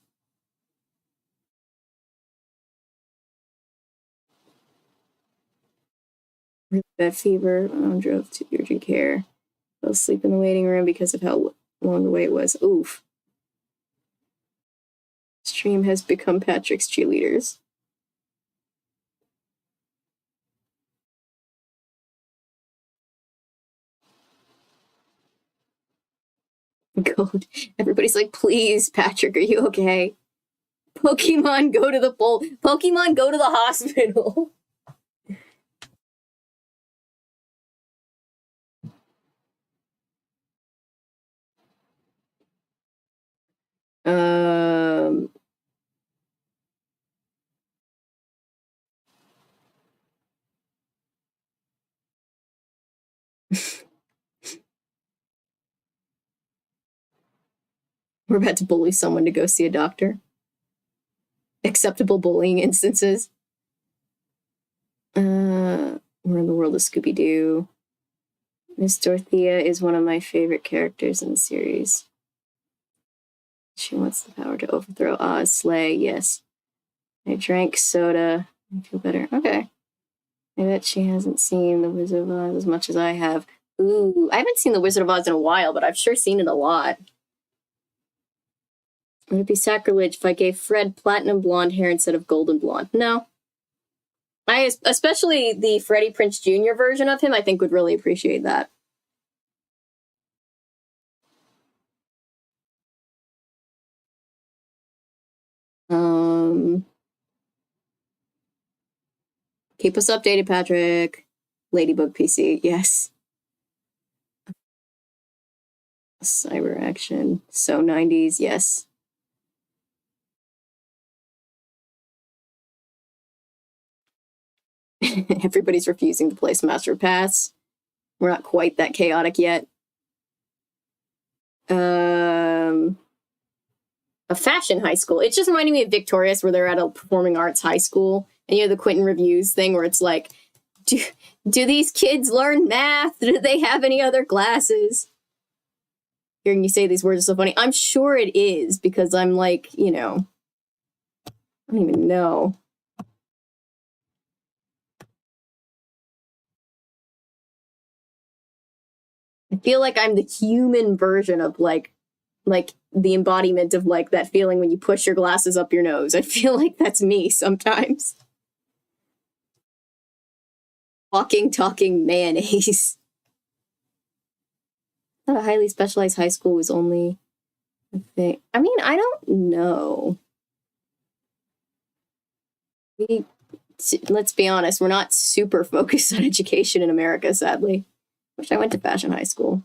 Bed fever. Drove to urgent care. Fell asleep in the waiting room because of how long the wait was. Oof. Stream has become Patrick's cheerleaders. God. Everybody's like, please, Patrick, are you okay? Pokemon, go to the Pokemon, go to the hospital. We're about to bully someone to go see a doctor. Acceptable bullying instances. We're in the world of Scooby-Doo. Miss Dorothea is one of my favorite characters in the series. She wants the power to overthrow Oz, slay, yes. I drank soda. I feel better. Okay. I bet she hasn't seen The Wizard of Oz as much as I have. Ooh, I haven't seen The Wizard of Oz in a while, but I've sure seen it a lot. Would it be sacrilege if I gave Fred platinum blonde hair instead of golden blonde? No. Especially the Freddie Prinze Jr. version of him, I think would really appreciate that. Keep us updated, Patrick. Ladybug PC, yes. Cyber action. So 90s, yes. Everybody's refusing to play Smash or Pass. We're not quite that chaotic yet. A fashion high school. It's just reminding me of Victorious, where they're at a performing arts high school, and you have the Quentin Reviews thing where it's like, do these kids learn math? Do they have any other classes? Hearing you say these words is so funny. I'm sure it is, because I'm like, you know, I don't even know. I feel like I'm the human version of like the embodiment of like that feeling when you push your glasses up your nose. I feel like that's me sometimes. Walking, talking mayonnaise. I thought a highly specialized high school was only a thing. I mean, I don't know. Let's be honest, we're not super focused on education in America, sadly. Wish I went to fashion high school.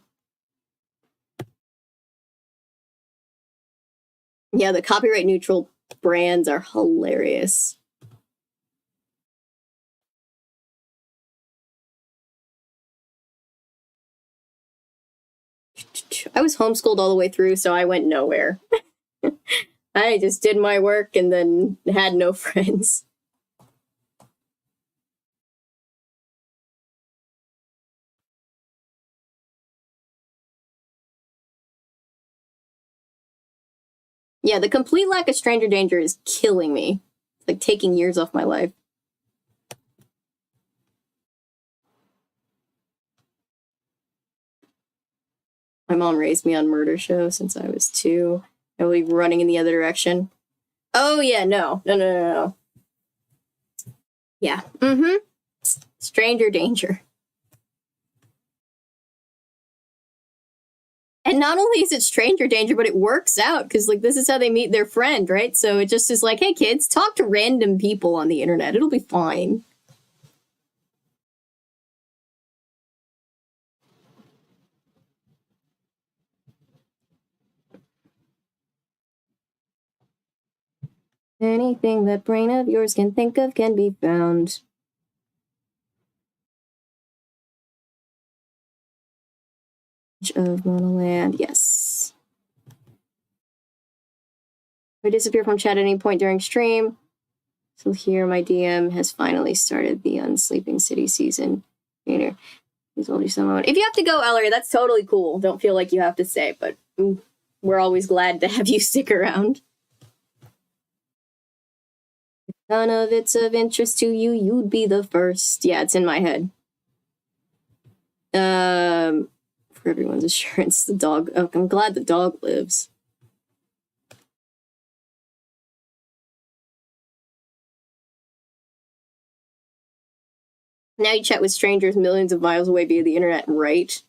Yeah, the copyright neutral brands are hilarious. I was homeschooled all the way through, so I went nowhere. I just did my work and then had no friends. Yeah, the complete lack of stranger danger is killing me. It's like taking years off my life. My mom raised me on murder show since I was 2. I will be running in the other direction. Oh, yeah, no. Yeah. Mm-hmm. Stranger danger. And not only is it stranger danger, but it works out because, like, this is how they meet their friend, right? So it just is like, hey, kids, talk to random people on the internet. It'll be fine. Anything that brain of yours can think of can be found. Of Monoland, yes. If I disappear from chat at any point during stream, so here my DM has finally started the Unsleeping City season. If you have to go, Ellery, that's totally cool. Don't feel like you have to stay, but we're always glad to have you stick around. If none of it's of interest to you, you'd be the first. Yeah, it's in my head. For everyone's assurance, the dog. Oh, I'm glad the dog lives. Now you chat with strangers millions of miles away via the internet, right?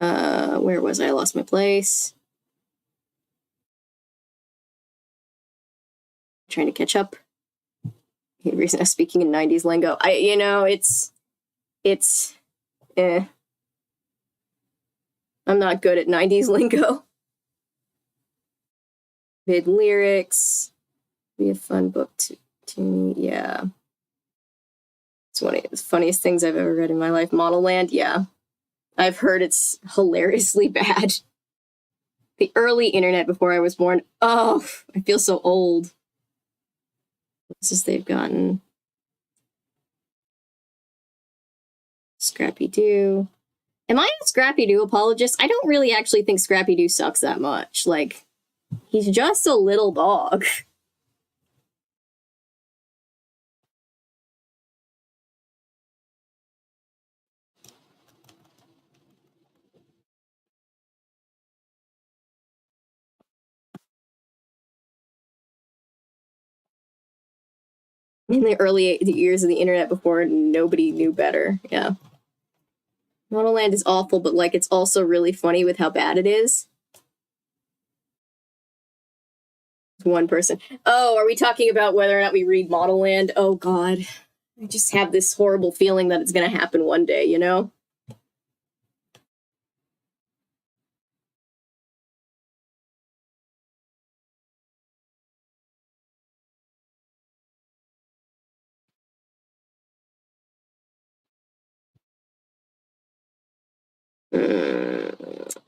Where was I? I lost my place. Trying to catch up. Recently speaking in 90s lingo. It's I'm not good at 90s lingo. Mid lyrics. Be a fun book to yeah. It's one of the funniest things I've ever read in my life. Model Land, yeah. I've heard it's hilariously bad. The early internet before I was born. Oh, I feel so old. What's this they've gotten? Scrappy Doo. Am I a Scrappy Doo apologist? I don't really actually think Scrappy Doo sucks that much. Like, he's just a little dog. In the early years of the internet before nobody knew better. Yeah. Model Land is awful, but like it's also really funny with how bad it is. One person. Oh, are we talking about whether or not we read Model Land? Oh God. I just have this horrible feeling that it's gonna happen one day, you know?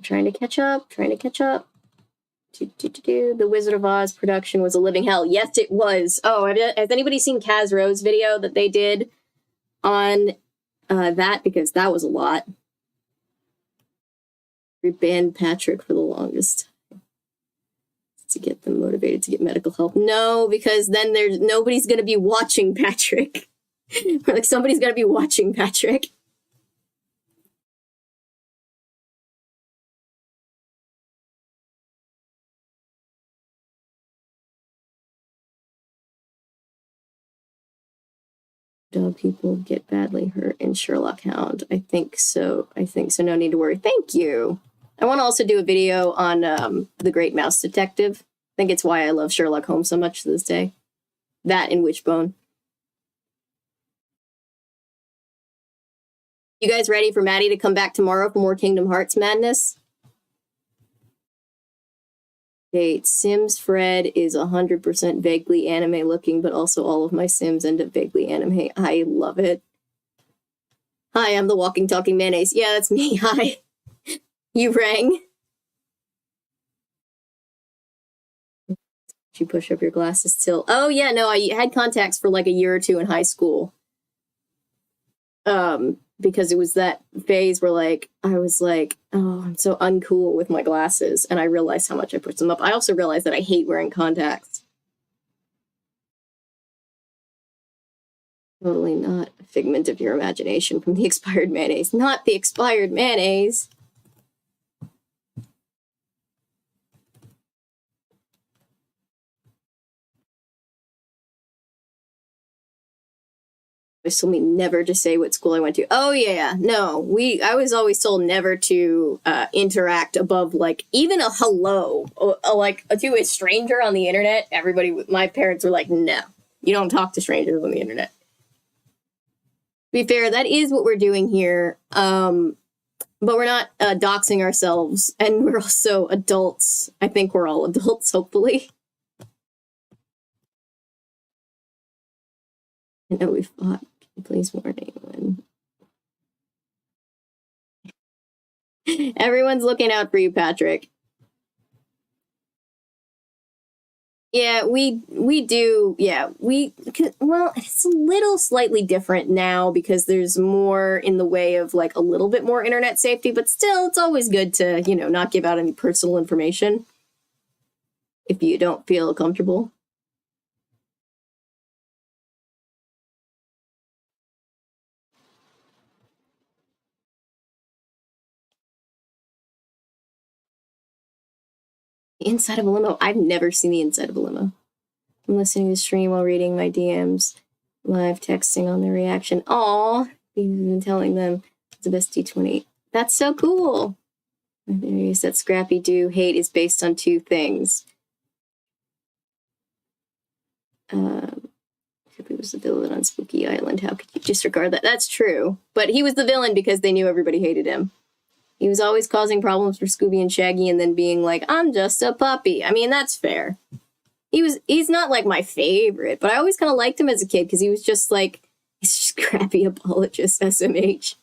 Trying to catch up. The Wizard of Oz production was a living hell. Yes, it was. Oh, has anybody seen Kaz Rowe's video that they did on that? Because that was a lot. We banned Patrick for the longest time to get them motivated to get medical help. No, because then nobody's going to be watching Patrick. Like, somebody's going to be watching Patrick. Dog people get badly hurt in Sherlock Hound. I think so. No need to worry. Thank you. I want to also do a video on The Great Mouse Detective. I think it's why I love Sherlock Holmes so much to this day. That and Wishbone. You guys ready for Maddie to come back tomorrow for more Kingdom Hearts madness? Okay, Sims Fred is 100% vaguely anime looking, but also all of my Sims end up vaguely anime. I love it. Hi, I'm the walking, talking mayonnaise. Yeah, that's me. Hi. You rang? You push up your glasses till... Oh, yeah, no, I had contacts for like a year or two in high school. Because it was that phase where like I was like, oh, I'm so uncool with my glasses, and I realized how much I pushed them up. I also realized that I hate wearing contacts. Totally not a figment of your imagination from the expired mayonnaise. Not the expired mayonnaise. They told me never to say what school I went to. Oh yeah, no. I was always told never to interact above like even a hello, like to a stranger on the internet. My parents were like, no, you don't talk to strangers on the internet. To be fair, that is what we're doing here. But we're not doxing ourselves, and we're also adults. I think we're all adults, hopefully. I know we fought. Please warn anyone. Everyone's looking out for you, Patrick. Yeah, we do. Yeah, well, it's a little slightly different now because there's more in the way of like a little bit more internet safety, but still, it's always good to, not give out any personal information if you don't feel comfortable. The inside of a limo. I've never seen the inside of a limo. I'm listening to the stream while reading my DMs, live texting on their reaction. Aw, even telling them it's the best D20. That's so cool. My theory is that Scrappy Doo hate is based on two things. He was the villain on Spooky Island. How could you disregard that? That's true. But he was the villain because they knew everybody hated him. He was always causing problems for Scooby and Shaggy and then being like, I'm just a puppy. I mean, that's fair. He's not like my favorite, but I always kind of liked him as a kid because he was just like, he's just crappy apologist SMH.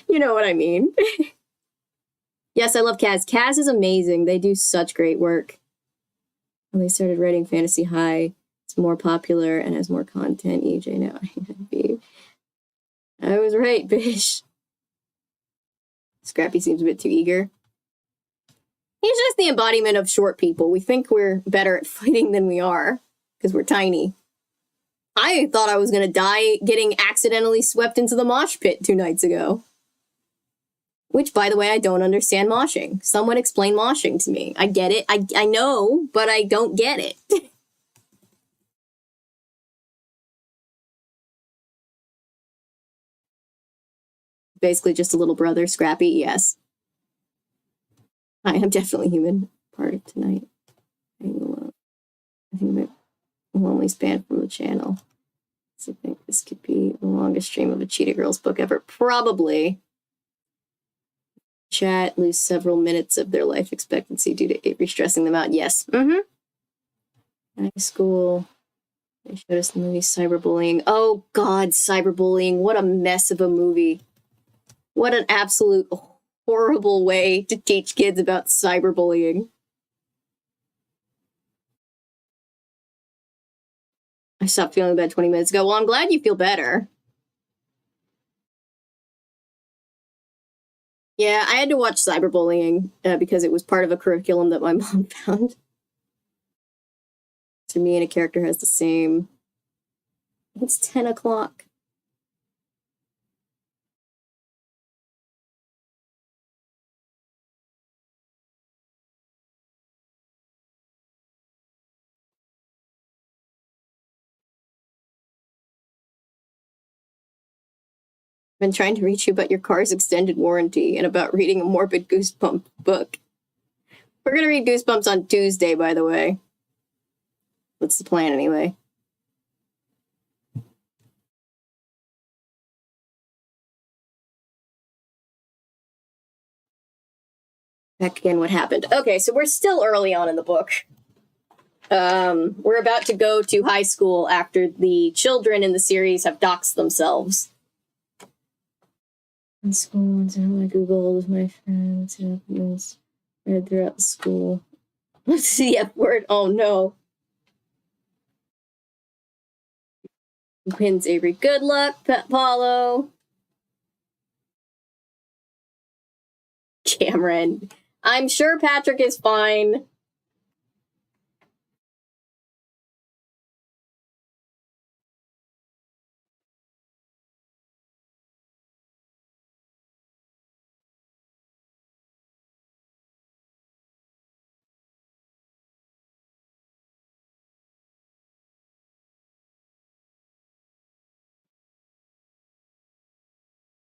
You know what I mean? Yes, I love Kaz. Kaz is amazing. They do such great work. When they started writing Fantasy High, it's more popular and has more content. EJ now. I was right, bitch. Scrappy seems a bit too eager. He's just the embodiment of short people. We think we're better at fighting than we are, because we're tiny. I thought I was going to die getting accidentally swept into the mosh pit 2 nights ago. Which, by the way, I don't understand moshing. Someone explain moshing to me. I get it. I know, but I don't get it. Basically just a little brother, Scrappy, yes. I am definitely human. Part of tonight. I think a lonely span from the channel. So I think this could be the longest stream of a Cheetah Girls book ever. Probably. Chat lose several minutes of their life expectancy due to Avery stressing them out. Yes. High school. They showed us the movie Cyberbullying. Oh, God, Cyberbullying. What a mess of a movie. What an absolute horrible way to teach kids about cyberbullying. I stopped feeling bad 20 minutes ago. Well, I'm glad you feel better. Yeah, I had to watch cyberbullying because it was part of a curriculum that my mom found. So me and a character has the same... It's 10 o'clock. Been trying to reach you about your car's extended warranty and about reading a morbid Goosebump book. We're going to read Goosebumps on Tuesday, by the way. That's the plan, anyway. Back again, what happened? Okay, so we're still early on in the book. We're about to go to high school after the children in the series have doxed themselves. In school, and so I Googled with my friends, read throughout the school. What's the F word? Oh no. Wins Avery. Good luck, Paulo. Cameron. I'm sure Patrick is fine.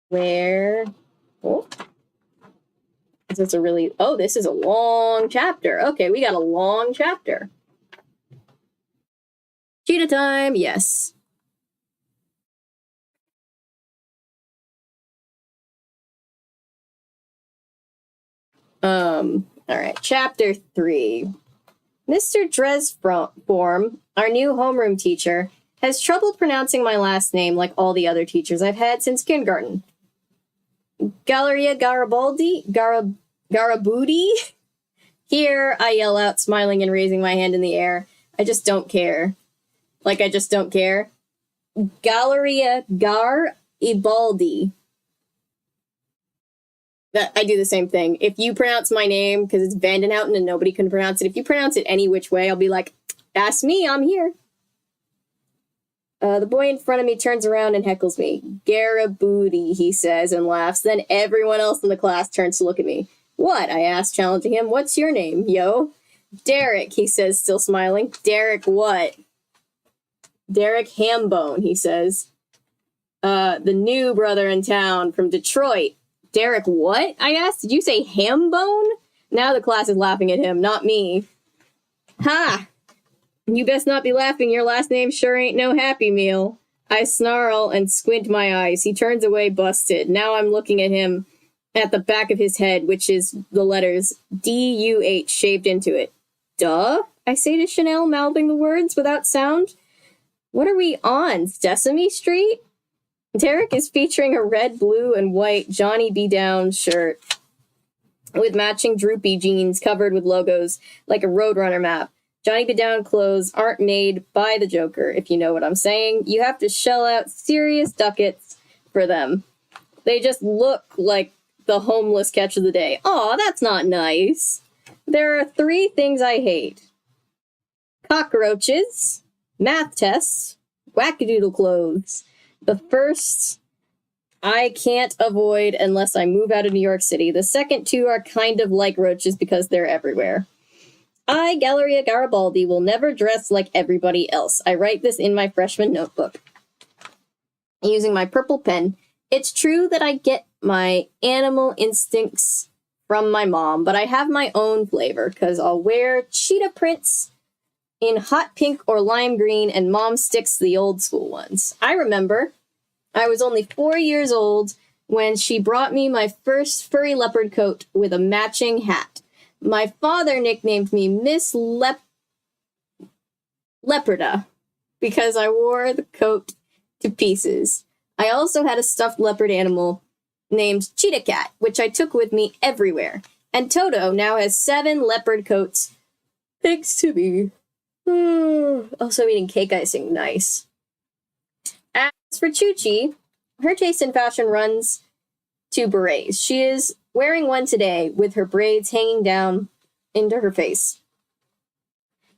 Where? Oh. This is a really... Oh, this is a long chapter. Okay, we got a long chapter. Cheetah time, yes. All right, chapter 3. Mr. Dresform, our new homeroom teacher, has trouble pronouncing my last name like all the other teachers I've had since kindergarten. Galleria Garibaldi? Garibaldi? Here, I yell out, smiling and raising my hand in the air. I just don't care. Like, I just don't care. Galleria Garibaldi. I do the same thing. If you pronounce my name, because it's Vandenhouten and nobody can pronounce it, if you pronounce it any which way, I'll be like, ask me, I'm here. The boy in front of me turns around and heckles me. Garibaldi, he says and laughs. Then everyone else in the class turns to look at me. What? I ask, challenging him. What's your name, yo? Derek, he says, still smiling. Derek what? Derek Hambone, he says. The new brother in town from Detroit. Derek what? I asked. Did you say Hambone? Now the class is laughing at him, not me. Ha! You best not be laughing. Your last name sure ain't no Happy Meal. I snarl and squint my eyes. He turns away, busted. Now I'm looking at him at the back of his head, which is the letters D-U-H shaved into it. Duh? I say to Chanel, mouthing the words without sound. What are we on? Sesame Street? Derek is featuring a red, blue, and white Johnny B. Down shirt with matching droopy jeans covered with logos like a Roadrunner map. Johnny B. Down clothes aren't made by the Joker, if you know what I'm saying. You have to shell out serious ducats for them. They just look like the homeless catch of the day. Aw, that's not nice. There are 3 things I hate. Cockroaches, math tests, wackadoodle clothes. The first I can't avoid unless I move out of New York City. The second 2 are kind of like roaches because they're everywhere. I, Galleria Garibaldi, will never dress like everybody else. I write this in my freshman notebook. Using my purple pen. It's true that I get my animal instincts from my mom, but I have my own flavor, because I'll wear cheetah prints in hot pink or lime green, and mom sticks to the old school ones. I remember I was only 4 years old when she brought me my first furry leopard coat with a matching hat. My father nicknamed me Miss Leoparda because I wore the coat to pieces. I also had a stuffed leopard animal named Cheetah Cat, which I took with me everywhere. And Toto now has 7 leopard coats. Thanks to me. Also eating cake icing. Nice. As for Chuchi, her taste in fashion runs to berets. She is wearing one today with her braids hanging down into her face.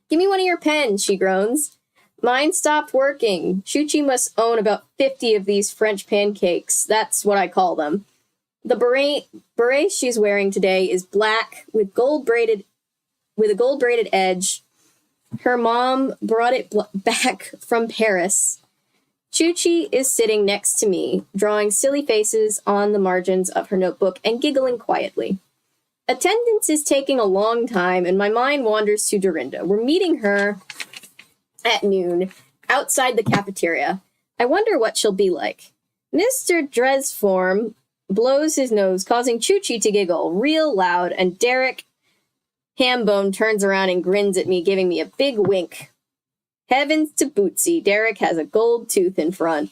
Give me one of your pens, she groans. Mine stopped working. Chuchi must own about 50 of these French pancakes. That's what I call them. The beret she's wearing today is black with a gold braided edge. Her mom brought it back from Paris. Chuchi is sitting next to me, drawing silly faces on the margins of her notebook and giggling quietly. Attendance is taking a long time, and my mind wanders to Dorinda. We're meeting her at noon outside the cafeteria. I wonder what she'll be like. Mr. Dresform blows his nose, causing Chuchi to giggle real loud, and Derek Hambone turns around and grins at me, giving me a big wink. Heavens to Bootsy, Derek has a gold tooth in front.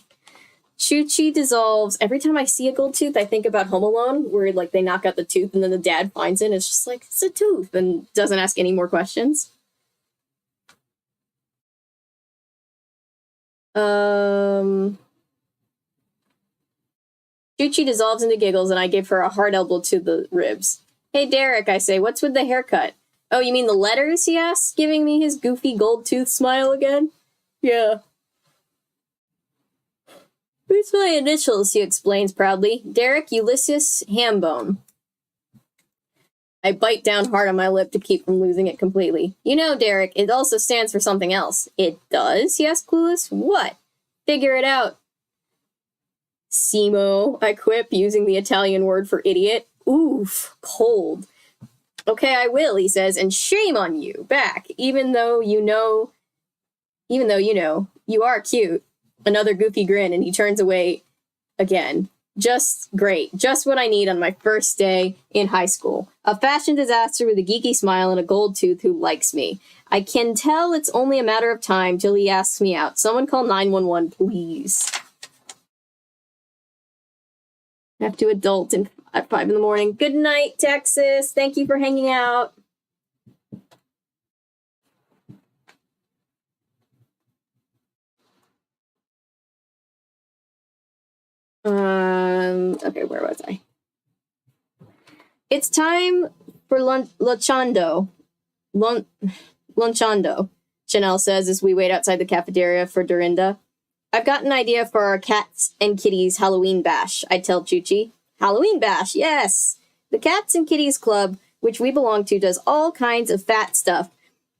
Chuchi dissolves. Every time I see a gold tooth, I think about Home Alone, where like they knock out the tooth and then the dad finds it and it's just like, it's a tooth, and doesn't ask any more questions. Chuchi dissolves into giggles, and I give her a hard elbow to the ribs. Hey, Derek, I say, what's with the haircut? Oh, you mean the letters, he asks, giving me his goofy gold tooth smile again? Yeah. Where's my initials, he explains proudly. Derek Ulysses Hambone. I bite down hard on my lip to keep from losing it completely. You know, Derek, it also stands for something else. It does? He asks, clueless. What? Figure it out. Simo, I quip, using the Italian word for idiot. Oof, cold. Okay, I will, he says, and shame on you, back, even though you know, you are cute. Another goofy grin, and he turns away again. Just great. Just what I need on my first day in high school. A fashion disaster with a geeky smile and a gold tooth who likes me. I can tell it's only a matter of time till he asks me out. Someone call 911, please. I have to adult at 5 in the morning. Good night, Texas. Thank you for hanging out. Okay, where was I? It's time for lunchando. Lunchando, Chanel says as we wait outside the cafeteria for Dorinda. I've got an idea for our cats and kitties Halloween bash, I tell Chuchi. Halloween bash, yes! The Cats and Kitties Club, which we belong to, does all kinds of fat stuff,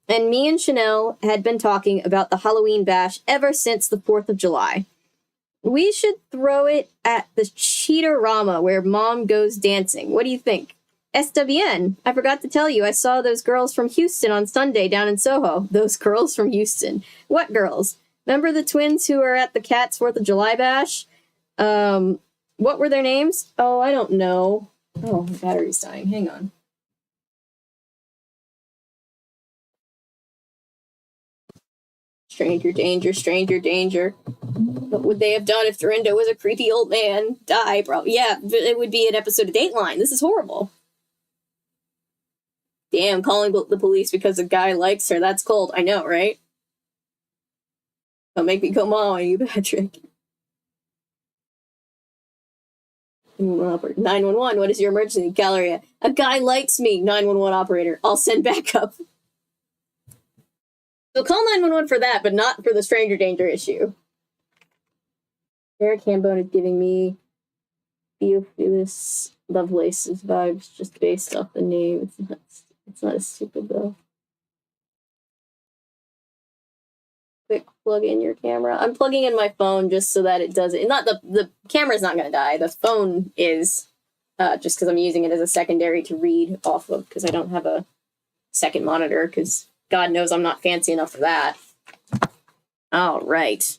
and me and Chanel had been talking about the Halloween bash ever since the 4th of July. We should throw it at the Cheetah-rama where Mom goes dancing. What do you think? SWN, I forgot to tell you, I saw those girls from Houston on Sunday down in Soho. Those girls from Houston. What girls? Remember the twins who were at the Cats 4th of July bash? What were their names? Oh, I don't know. Oh, my battery's dying. Hang on. Stranger danger, stranger danger. What would they have done if Dorinda was a creepy old man? Die, bro. Yeah, it would be an episode of Dateline. This is horrible. Damn, calling the police because a guy likes her. That's cold. I know, right? Don't make me come on you, Patrick. 911, what is your emergency? Galleria, a guy likes me. 911 operator, I'll send backup. So call 911 for that, but not for the stranger danger issue. Eric Hambone is giving me Theophilus Lovelace's vibes just based off the name. It's not as stupid though. Quick plug in your camera. I'm plugging in my phone just so that it does it. Not the camera's not gonna die. The phone is just because I'm using it as a secondary to read off of because I don't have a second monitor because God knows I'm not fancy enough for that. All right.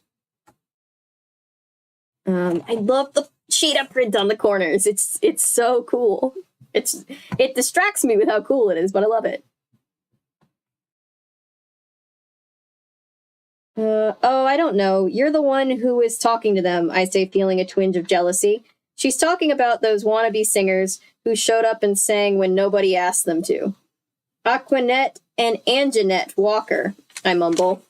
I love the cheetah print on the corners. It's so cool. It distracts me with how cool it is, but I love it. Oh, I don't know. You're the one who is talking to them, I say, feeling a twinge of jealousy. She's talking about those wannabe singers who showed up and sang when nobody asked them to. Aquanette and Anginette Walker, I mumble.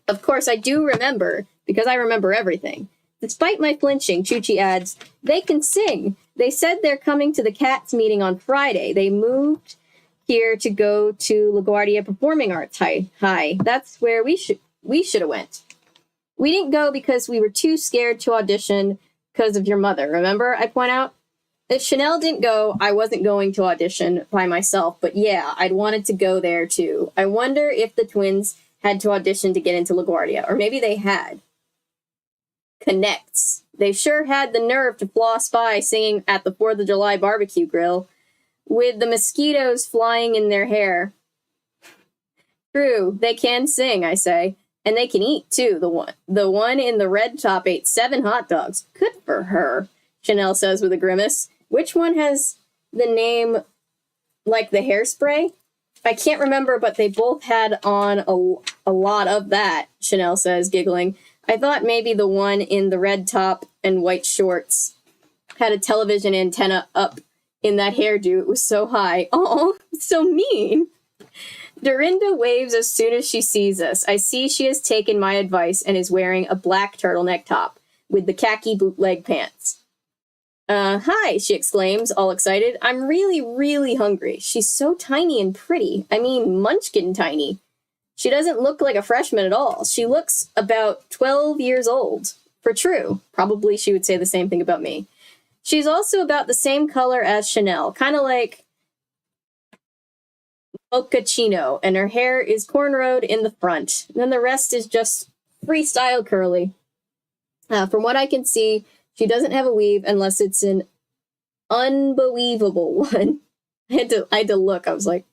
Of course, I do remember, because I remember everything. Despite my flinching, Chuchi adds, they can sing. They said they're coming to the Cats meeting on Friday. They moved here to go to LaGuardia Performing Arts High. That's where we should have went. We didn't go because we were too scared to audition because of your mother, remember? I point out. If Chanel didn't go, I wasn't going to audition by myself, but yeah, I'd wanted to go there too. I wonder if the twins had to audition to get into LaGuardia, or maybe they had. Connects. They sure had the nerve to floss by singing at the 4th of July barbecue grill with the mosquitoes flying in their hair. True, they can sing, I say. And they can eat, too. The one in the red top ate 7 hot dogs. Good for her, Chanel says with a grimace. Which one has the name like the hairspray? I can't remember, but they both had on a lot of that, Chanel says, giggling. I thought maybe the one in the red top and white shorts had a television antenna up in that hairdo. It was so high. Oh, so mean. Dorinda waves as soon as she sees us. I see she has taken my advice and is wearing a black turtleneck top with the khaki bootleg pants. Hi, she exclaims, all excited. I'm really, really hungry. She's so tiny and pretty. I mean, munchkin tiny. She doesn't look like a freshman at all. She looks about 12 years old. For true. Probably she would say the same thing about me. She's also about the same color as Chanel, kind of like mochaccino, and her hair is cornrowed in the front. And then the rest is just freestyle curly. From what I can see, she doesn't have a weave unless it's an unbelievable one. I had to look. I was like,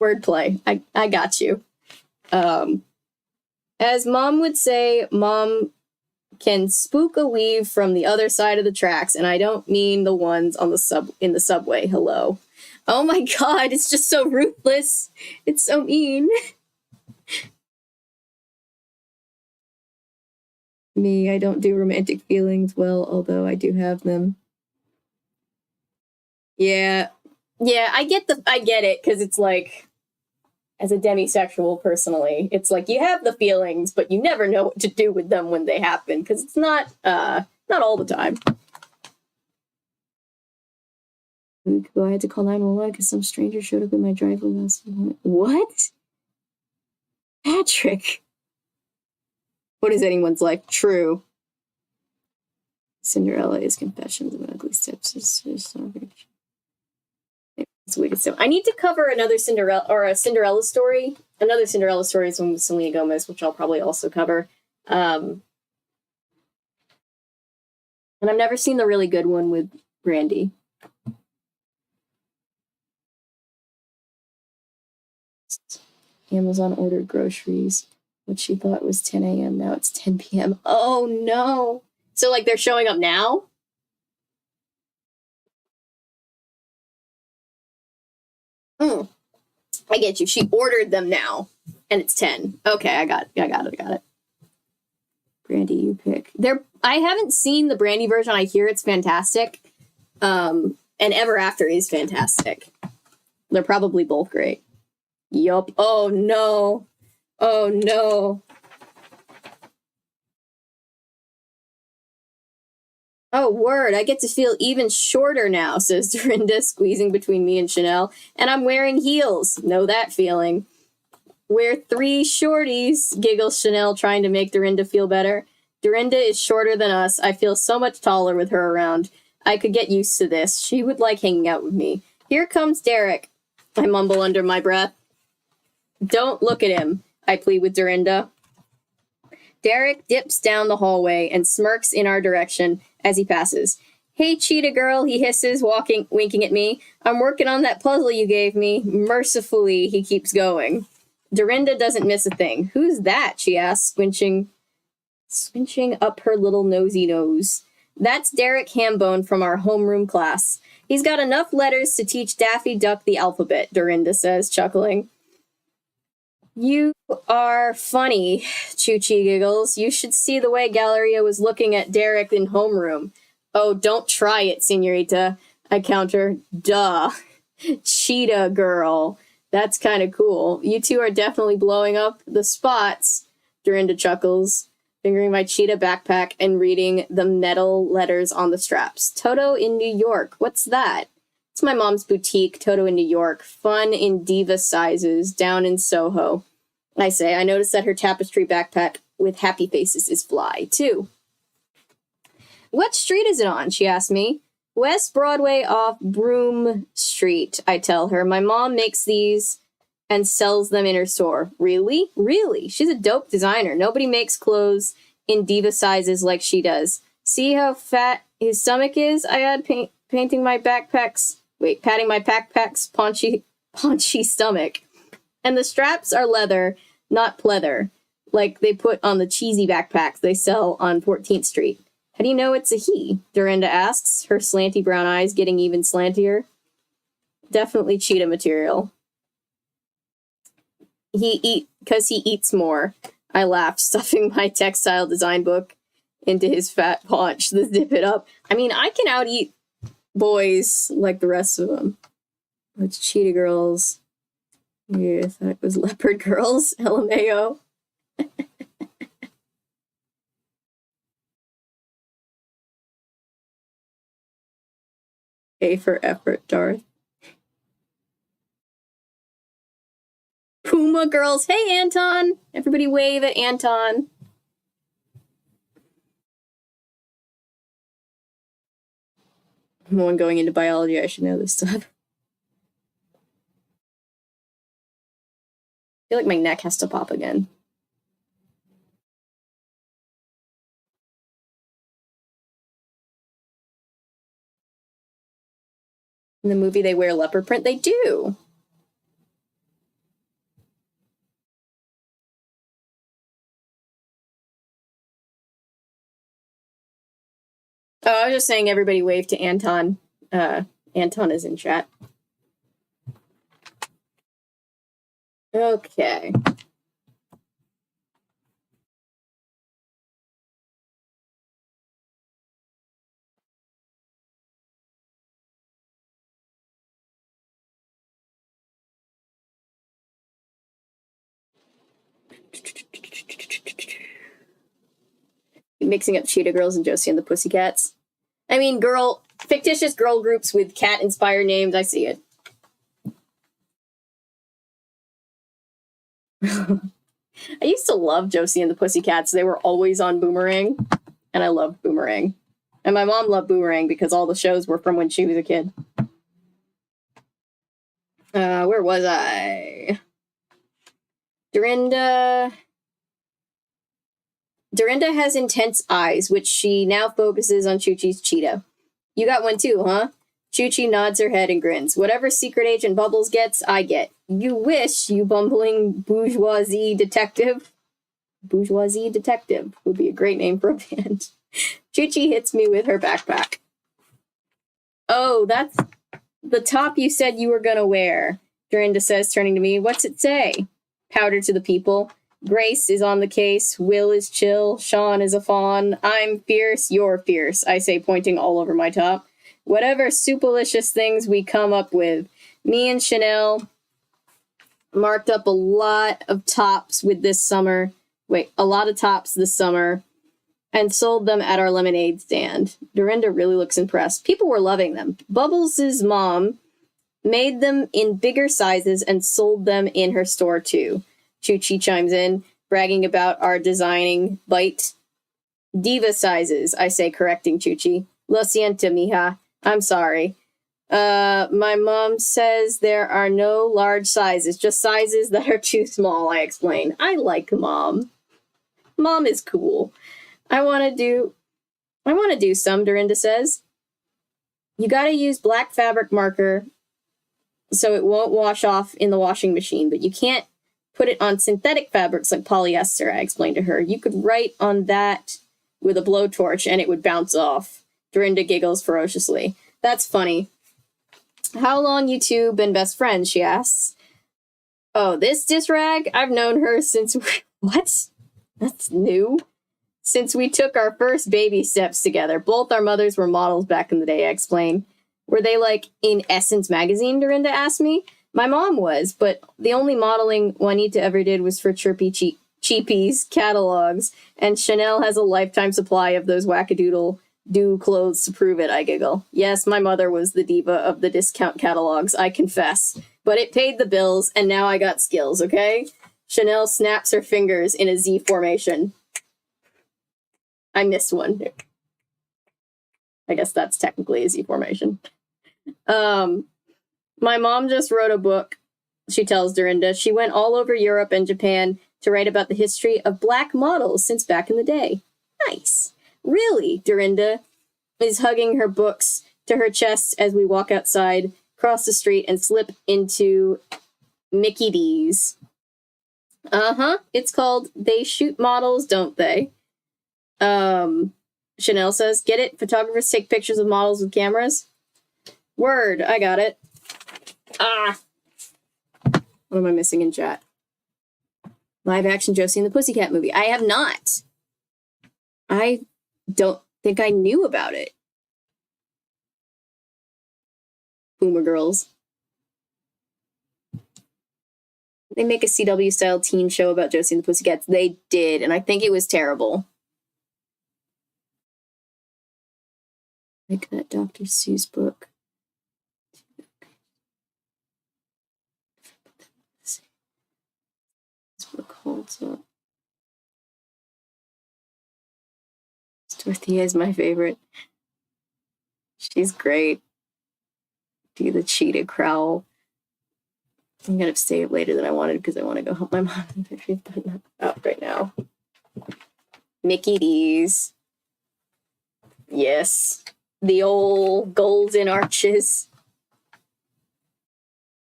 wordplay. I got you. As Mom would say, Mom can spook a weave from the other side of the tracks, and I don't mean the ones on the in the subway. Hello. Oh my God, it's just so ruthless. It's so mean. Me, I don't do romantic feelings well, although I do have them. Yeah, I get it, because it's like, as a demisexual, personally, it's like you have the feelings, but you never know what to do with them when they happen, because it's not all the time. A week ago, I had to call 911 because some stranger showed up in my driveway last night. What? Patrick. What is anyone's life? True. Cinderella is Confessions of an Ugly Stepsister. It's a wicked stuff. I need to cover another Cinderella story. Another Cinderella story is one with Selena Gomez, which I'll probably also cover. And I've never seen the really good one with Brandy. Amazon ordered groceries. What she thought was 10 a.m. Now it's 10 p.m. Oh no. So like they're showing up now? I get you. She ordered them now and it's 10. Okay, I got it. Brandy, you pick. I haven't seen the Brandy version. I hear it's fantastic. And Ever After is fantastic. They're probably both great. Yup. Oh no. Oh no. Oh, word, I get to feel even shorter now, says Dorinda, squeezing between me and Chanel. And I'm wearing heels. Know that feeling. We're three shorties, giggles Chanel, trying to make Dorinda feel better. Dorinda is shorter than us. I feel so much taller with her around. I could get used to this. She would like hanging out with me. Here comes Derek, I mumble under my breath. Don't look at him, I plead with Dorinda. Derek dips down the hallway and smirks in our direction as he passes. Hey, Cheetah Girl, he hisses, winking at me. I'm working on that puzzle you gave me. Mercifully, he keeps going. Dorinda doesn't miss a thing. Who's that? She asks, squinching up her little nosy nose. That's Derek Hambone from our homeroom class. He's got enough letters to teach Daffy Duck the alphabet, Dorinda says, chuckling. You are funny, Choo-Chee giggles. You should see the way Galleria was looking at Derek in homeroom. Oh, don't try it, senorita, I counter. Duh. Cheetah Girl. That's kind of cool. You two are definitely blowing up the spots, Dorinda chuckles, fingering my cheetah backpack and reading the metal letters on the straps. Toto in New York. What's that? It's my mom's boutique, Toto in New York. Fun in diva sizes, down in Soho. I say, I noticed that her tapestry backpack with happy faces is fly, too. What street is it on? She asked me. West Broadway off Broome Street, I tell her. My mom makes these and sells them in her store. Really? Really? She's a dope designer. Nobody makes clothes in diva sizes like she does. See how fat his stomach is? I add, patting my backpack's paunchy stomach. And the straps are leather, not pleather, like they put on the cheesy backpacks they sell on 14th Street. How do you know it's a he? Dorinda asks, her slanty brown eyes getting even slantier. Definitely cheetah material. Because he eats more. I laughed, stuffing my textile design book into his fat paunch. Let's dip it up. I mean, I can out-eat boys like the rest of them. It's Cheetah Girls. Yeah, I thought it was Leopard Girls. LMAO. A for effort, Darth. Puma Girls. Hey, Anton. Everybody wave at Anton. I'm the one going into biology. I should know this stuff. I feel like my neck has to pop again. In the movie, they wear leopard print. They do. Oh, I was just saying everybody wave to Anton. Anton is in chat. Okay. Mixing up Cheetah Girls and Josie and the Pussycats. I mean, fictitious girl groups with cat-inspired names. I see it. I used to love Josie and the Pussycats. They were always on Boomerang, and I loved Boomerang. And my mom loved Boomerang because all the shows were from when she was a kid. Where was I? Dorinda has intense eyes, which she now focuses on Choo-Chee's cheetah. You got one too, huh? Choo-Chee nods her head and grins. Whatever secret agent Bubbles gets, I get. You wish, you bumbling bourgeoisie detective. Bourgeoisie detective would be a great name for a band. Choo-Chee hits me with her backpack. Oh, that's the top you said you were gonna wear, Dorinda says, turning to me. What's it say? Powder to the people. Grace is on the case. Will is chill. Sean is a fawn. I'm fierce. You're fierce, I say, pointing all over my top. Whatever superlicious things we come up with. Me and Chanel marked up a lot of tops this summer. sold them at our lemonade stand. Dorinda really looks impressed. People were loving them. Bubbles' mom made them in bigger sizes and sold them in her store too. Chuchi chimes in, bragging about our designing bite. Diva sizes, I say, correcting Chuchi. Lo siento, mija. I'm sorry. My mom says there are no large sizes, just sizes that are too small, I explain. I like Mom. Mom is cool. I want to do some, Dorinda says. You gotta use black fabric marker so it won't wash off in the washing machine, but you can't put it on synthetic fabrics like polyester, I explained to her. You could write on that with a blowtorch and it would bounce off. Dorinda giggles ferociously. That's funny. How long you two been best friends, she asks. Oh, this disrag? I've known her since... What? That's new. Since we took our first baby steps together. Both our mothers were models back in the day, I explain. Were they, like, in Essence magazine, Dorinda asked me? My mom was, but the only modeling Juanita ever did was for Chirpy Cheapies catalogs, and Chanel has a lifetime supply of those wackadoodle-do clothes to prove it, I giggle. Yes, my mother was the diva of the discount catalogs, I confess. But it paid the bills, and now I got skills, okay? Chanel snaps her fingers in a Z formation. I missed one. I guess that's technically a Z formation. My mom just wrote a book, she tells Dorinda. She went all over Europe and Japan to write about the history of black models since back in the day. Nice. Really? Dorinda is hugging her books to her chest as we walk outside, cross the street, and slip into Mickey D's. Uh-huh. It's called They Shoot Models, Don't They? Chanel says, get it? Photographers take pictures of models with cameras? Word, I got it. Ah! What am I missing in chat? Live action Josie and the Pussycat movie. I have not. I don't think I knew about it. Boomer Girls. They make a CW-style teen show about Josie and the Pussycats. They did, and I think it was terrible. Like that Dr. Seuss book. This book holds up. Dorothea is my favorite. She's great. Do the cheetah growl. I'm gonna stay up later than I wanted because I want to go help my mom. She's not out right now. Mickey D's. Yes. The old golden arches.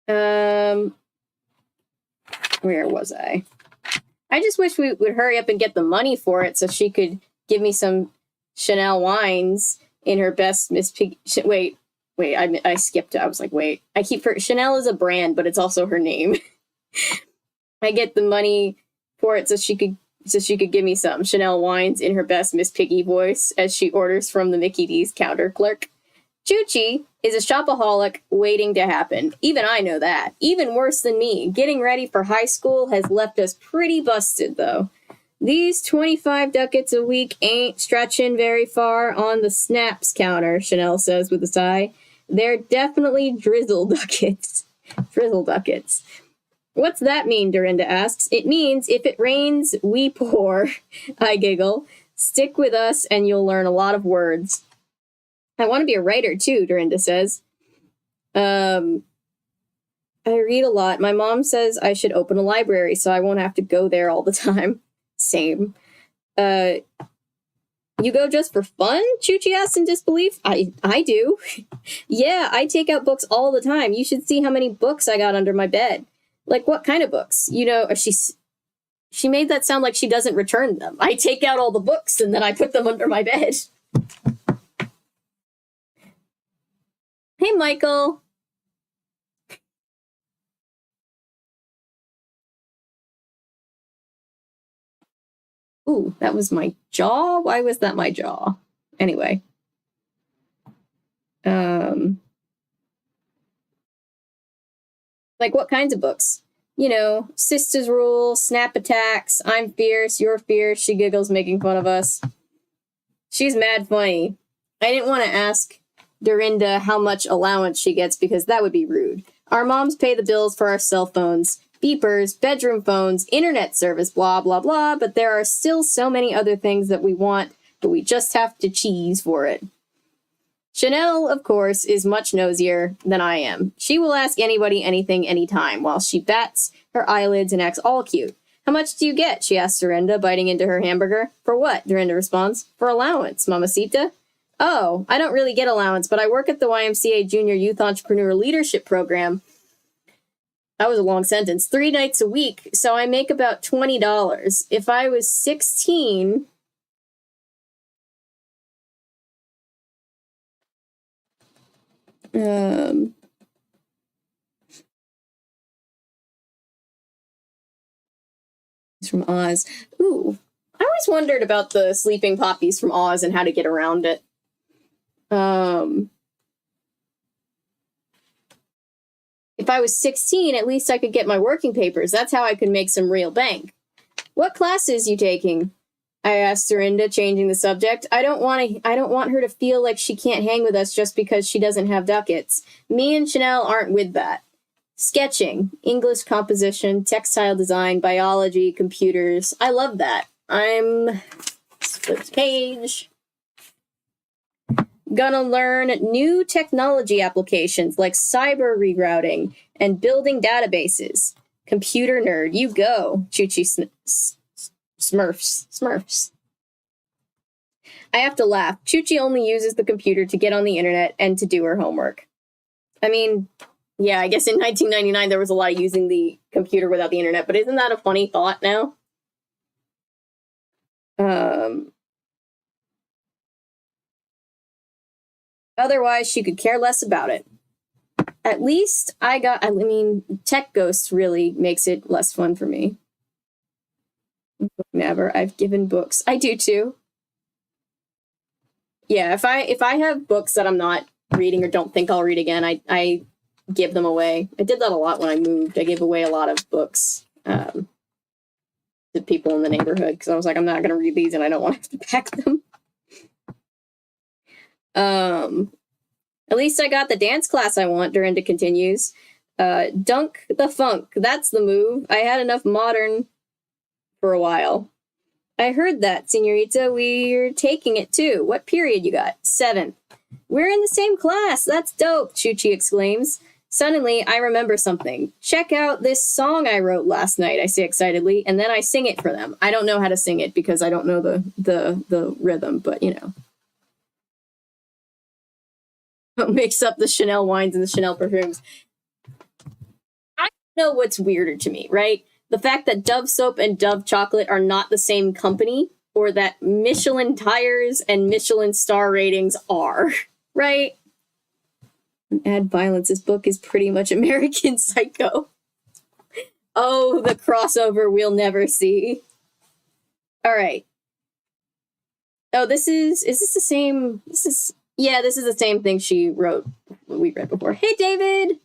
Where was I? I just wish we would hurry up and get the money for it so she could give me some Chanel wines in her best Miss Piggy. Wait, I skipped it. I was like, wait. Chanel is a brand, but it's also her name. I get the money for it so she could give me some Chanel wines in her best Miss Piggy voice as she orders from the Mickey D's counter clerk. Chuchi is a shopaholic waiting to happen. Even I know that. Even worse than me. Getting ready for high school has left us pretty busted, though. These 25 ducats a week ain't stretching very far on the snaps counter, Chanel says with a sigh. They're definitely drizzle ducats. Drizzle ducats. What's that mean, Dorinda asks. It means if it rains, we pour. I giggle. Stick with us and you'll learn a lot of words. I want to be a writer too, Dorinda says. I read a lot. My mom says I should open a library so I won't have to go there all the time. Same. You go just for fun? Chuchi asks in disbelief. I do. Yeah, I take out books all the time. You should see how many books I got under my bed. Like, what kind of books? You know, she made that sound like she doesn't return them. I take out all the books and then I put them under my bed. Hey, Michael. Ooh, that was my jaw? Why was that my jaw? Anyway. Like, what kinds of books? You know, Sisters Rule, Snap Attacks, I'm Fierce, You're Fierce, she giggles, making fun of us. She's mad funny. I didn't want to ask Dorinda how much allowance she gets because that would be rude. Our moms pay the bills for our cell phones, beepers, bedroom phones, internet service, blah, blah, blah, but there are still so many other things that we want, but we just have to cheese for it. Chanel, of course, is much nosier than I am. She will ask anybody anything anytime, while she bats her eyelids and acts all cute. How much do you get? She asks Dorinda, biting into her hamburger. For what? Dorinda responds. For allowance, mamacita. Oh, I don't really get allowance, but I work at the YMCA Junior Youth Entrepreneur Leadership Program. That was a long sentence. 3 nights a week, so I make about $20. If I was 16... It's from Oz. Ooh, I always wondered about the sleeping poppies from Oz and how to get around it. If I was 16, at least I could get my working papers. That's how I could make some real bank. What classes you taking? I asked Dorinda, changing the subject. I don't want her to feel like she can't hang with us just because she doesn't have ducats. Me and Chanel aren't with that. Sketching, English composition, textile design, biology, computers. I love that. Split page. Gonna learn new technology applications like cyber rerouting and building databases. Computer nerd, you go, Chuchi Smurfs. I have to laugh. Chuchi only uses the computer to get on the internet and to do her homework. I mean, yeah, I guess in 1999 there was a lot of using the computer without the internet, but isn't that a funny thought now? Otherwise, she could care less about it. At least Tech Ghost really makes it less fun for me. Never. I've given books. I do too. Yeah, if I have books that I'm not reading or don't think I'll read again, I give them away. I did that a lot when I moved. I gave away a lot of books to people in the neighborhood because I was like, I'm not going to read these and I don't want to have to pack them. At least I got the dance class I want, Dorinda continues. Dunk the funk. That's the move. I had enough modern for a while. I heard that, senorita. We're taking it too. What period you got? 7th. We're in the same class. That's dope, Chuchi exclaims. Suddenly, I remember something. Check out this song I wrote last night, I say excitedly, and then I sing it for them. I don't know how to sing it because I don't know the rhythm, but you know. Mix up the Chanel wines and the Chanel perfumes. I don't know what's weirder to me, right? The fact that Dove soap and Dove chocolate are not the same company, or that Michelin tires and Michelin star ratings are, right? Add violence. This book is pretty much American Psycho. Oh, the crossover we'll never see. All right. Oh, is this the same? Yeah, this is the same thing we read before. Hey, David!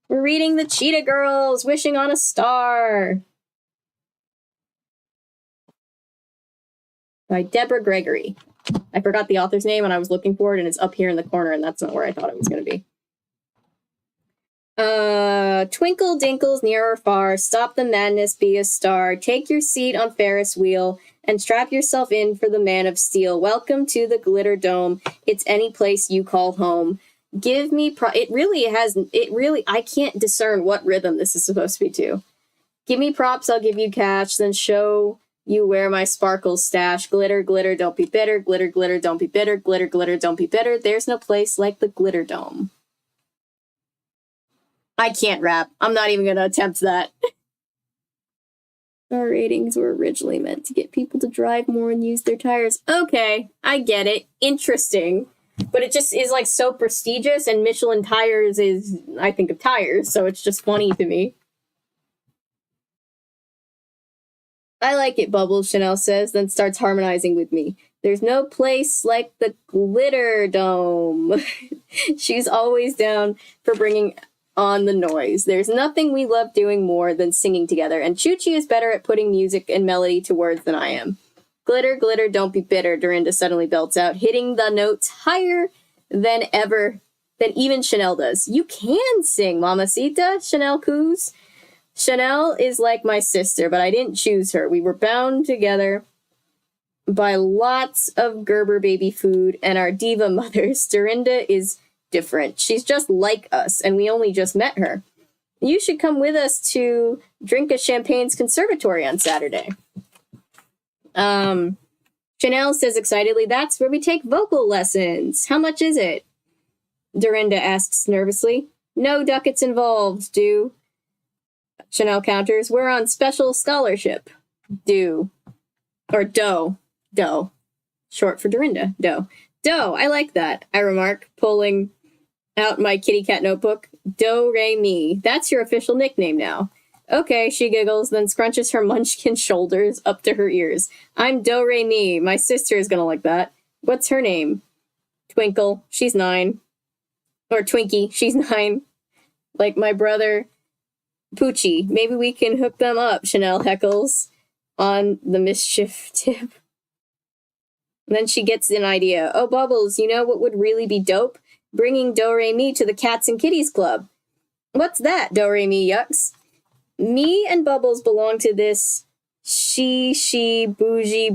We're reading the Cheetah Girls, Wishing on a Star. By Deborah Gregory. I forgot the author's name and I was looking for it and it's up here in the corner and that's not where I thought it was going to be. Twinkle dinkles near or far, stop the madness, be a star, take your seat on Ferris wheel, and strap yourself in for the man of steel. Welcome to the Glitter Dome. It's any place you call home. Give me I can't discern what rhythm this is supposed to be to. Give me props, I'll give you cash, then show you where my sparkles stash. Glitter, glitter, don't be bitter. Glitter, glitter, don't be bitter. Glitter, glitter, don't be bitter. There's no place like the Glitter Dome. I can't rap. I'm not even going to attempt that. Our ratings were originally meant to get people to drive more and use their tires. Okay, I get it. Interesting. But it just is like so prestigious, and Michelin tires is, I think of tires, so it's just funny to me. I like it, Bubbles, Chanel says, then starts harmonizing with me. There's no place like the Glitter Dome. She's always down for bringing on the noise. There's nothing we love doing more than singing together, and Chuchi is better at putting music and melody to words than I am. Glitter, glitter, don't be bitter, Dorinda suddenly belts out, hitting the notes higher than ever, than even Chanel does. You can sing, Mamacita, Chanel coos. Chanel is like my sister, but I didn't choose her. We were bound together by lots of Gerber baby food and our diva mothers. Dorinda is different. She's just like us, and we only just met her. You should come with us to drink at Champagne's conservatory on Saturday. Chanel says excitedly, that's where we take vocal lessons. How much is it? Dorinda asks nervously. No ducats involved, do. Chanel counters, we're on special scholarship. Do. Or dough. Dough. Short for Dorinda. Dough. Dough, I like that, I remark, pulling out my kitty cat notebook. Do, re, mi. That's your official nickname now. Okay, she giggles, then scrunches her munchkin shoulders up to her ears. I'm Do, re, mi. My sister is gonna like that. What's her name? Twinkle. She's 9. Or Twinkie. She's 9. Like my brother, Poochie. Maybe we can hook them up, Chanel heckles on the mischief tip. And then she gets an idea. Oh, Bubbles, you know what would really be dope? Bringing Do, re, mi to the Cats and Kitties Club. What's that, Do, re, mi, yucks? Me and Bubbles belong to this she, bougie,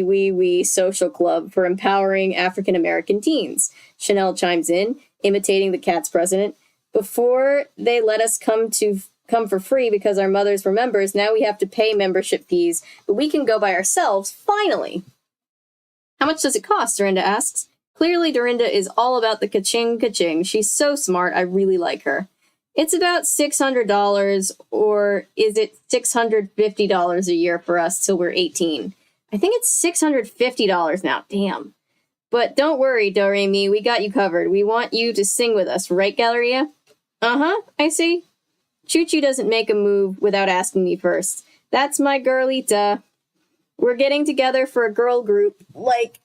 wee social club for empowering African-American teens. Chanel chimes in, imitating the Cats president. Before they let us come for free because our mothers were members, now we have to pay membership fees, but we can go by ourselves, finally. How much does it cost? Dorinda asks. Clearly, Dorinda is all about the ka-ching. She's so smart, I really like her. It's about $600, or is it $650 a year for us till we're 18? I think it's $650 now, damn. But don't worry, Do, re, mi, we got you covered. We want you to sing with us, right, Galleria? Uh-huh, I see. Choo-Choo doesn't make a move without asking me first. That's my girlita. We're getting together for a girl group like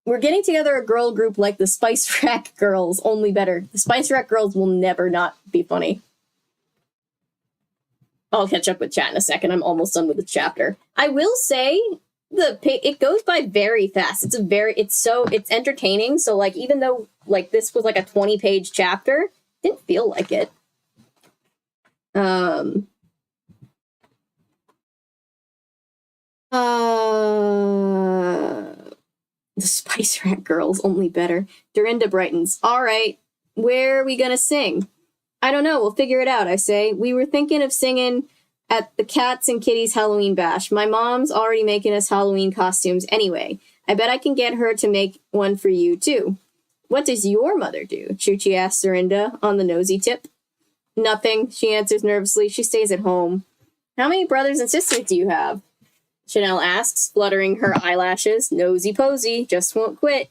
the Spice Rack Girls, only better. The Spice Rack Girls will never not be funny. I'll catch up with chat in a second. I'm almost done with the chapter. I will say it goes by very fast. It's entertaining. So like, even though like this was like a 20-page chapter, it didn't feel like it. The Spice Rack Girls, only better. Dorinda brightens. All right, where are we gonna sing? I don't know, we'll figure it out, I say. We were thinking of singing at the Cats and Kitties Halloween Bash. My mom's already making us Halloween costumes anyway. I bet I can get her to make one for you, too. What does your mother do? Choo-Choo asks Dorinda on the nosy tip. Nothing, she answers nervously. She stays at home. How many brothers and sisters do you have? Chanel asks, fluttering her eyelashes. Nosy posy, just won't quit.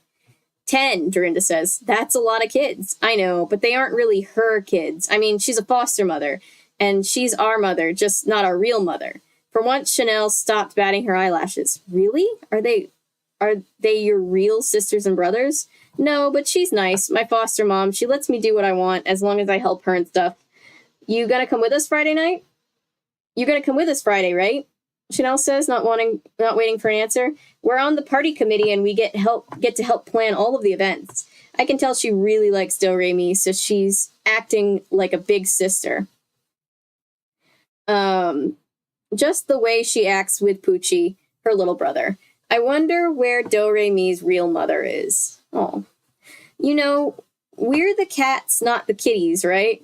10, Dorinda says. That's a lot of kids. I know, but they aren't really her kids. I mean, she's a foster mother, and she's our mother, just not our real mother. For once, Chanel stopped batting her eyelashes. Really? Are they your real sisters and brothers? No, but she's nice. My foster mom, she lets me do what I want as long as I help her and stuff. You gonna come with us Friday night? You're gonna come with us Friday, right? Chanel says, not waiting for an answer. We're on the party committee and we get to help plan all of the events. I can tell she really likes Do, re, mi, so she's acting like a big sister. Just the way she acts with Poochie, her little brother. I wonder where Do, re, mi's real mother is. Oh. You know, we're the cats, not the kitties, right?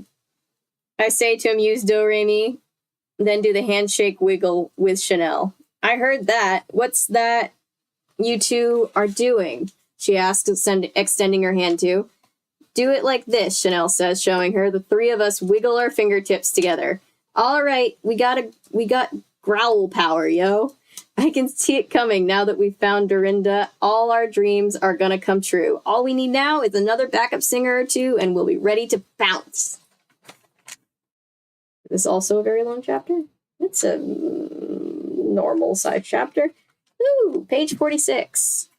I say to amuse Do, re, mi. Then do the handshake wiggle with Chanel. I heard that. What's that you two are doing? She asks, extending her hand to. Do it like this, Chanel says, showing her. The three of us wiggle our fingertips together. All right, we got growl power, yo. I can see it coming now that we've found Dorinda. All our dreams are gonna come true. All we need now is another backup singer or two, and we'll be ready to bounce. This is also a very long chapter. It's a normal size chapter. Ooh, page 46.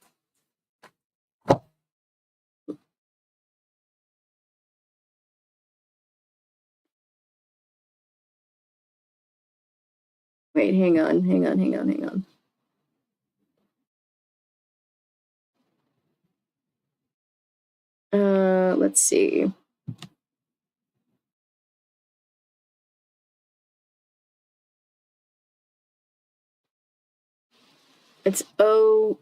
Wait, hang on. Let's see. It's Oh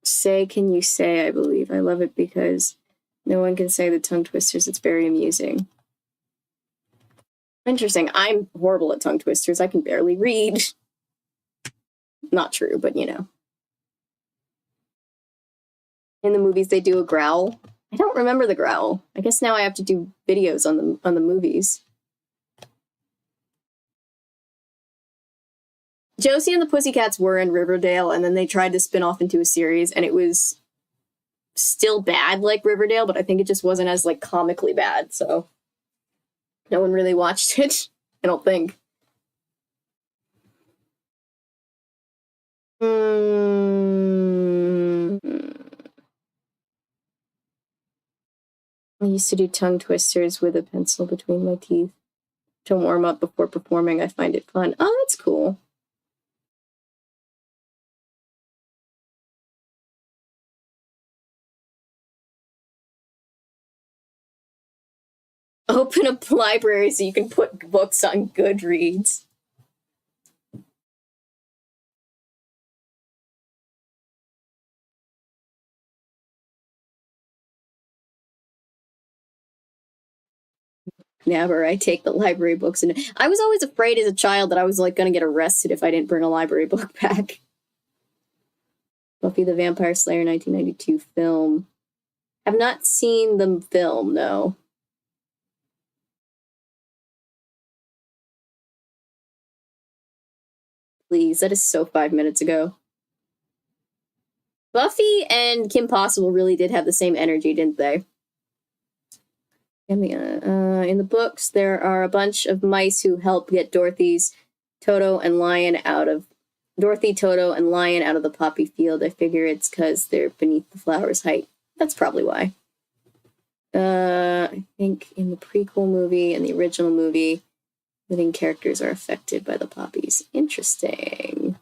Say Can You Say, I believe. I love it because no one can say the tongue twisters. It's very amusing. Interesting. I'm horrible at tongue twisters. I can barely read. Not true, but you know. In the movies, they do a growl. I don't remember the growl. I guess now I have to do videos on the movies. Josie and the Pussycats were in Riverdale, and then they tried to spin off into a series, and it was still bad like Riverdale, but I think it just wasn't as like comically bad, so no one really watched it. I don't think. I used to do tongue twisters with a pencil between my teeth to warm up before performing. I find it fun. Oh, that's cool. Open a library so you can put books on Goodreads. Never. I take the library books, and I was always afraid as a child that I was like going to get arrested if I didn't bring a library book back. Buffy the Vampire Slayer 1992 film. I've not seen the film, no. Please, that is so 5 minutes ago. Buffy and Kim Possible really did have the same energy, didn't they? In the books, there are a bunch of mice who help get Dorothy, Toto, and Lion out of the poppy field. I figure it's because they're beneath the flower's height. That's probably why. I think in the prequel movie and the original movie, living characters are affected by the poppies. Interesting.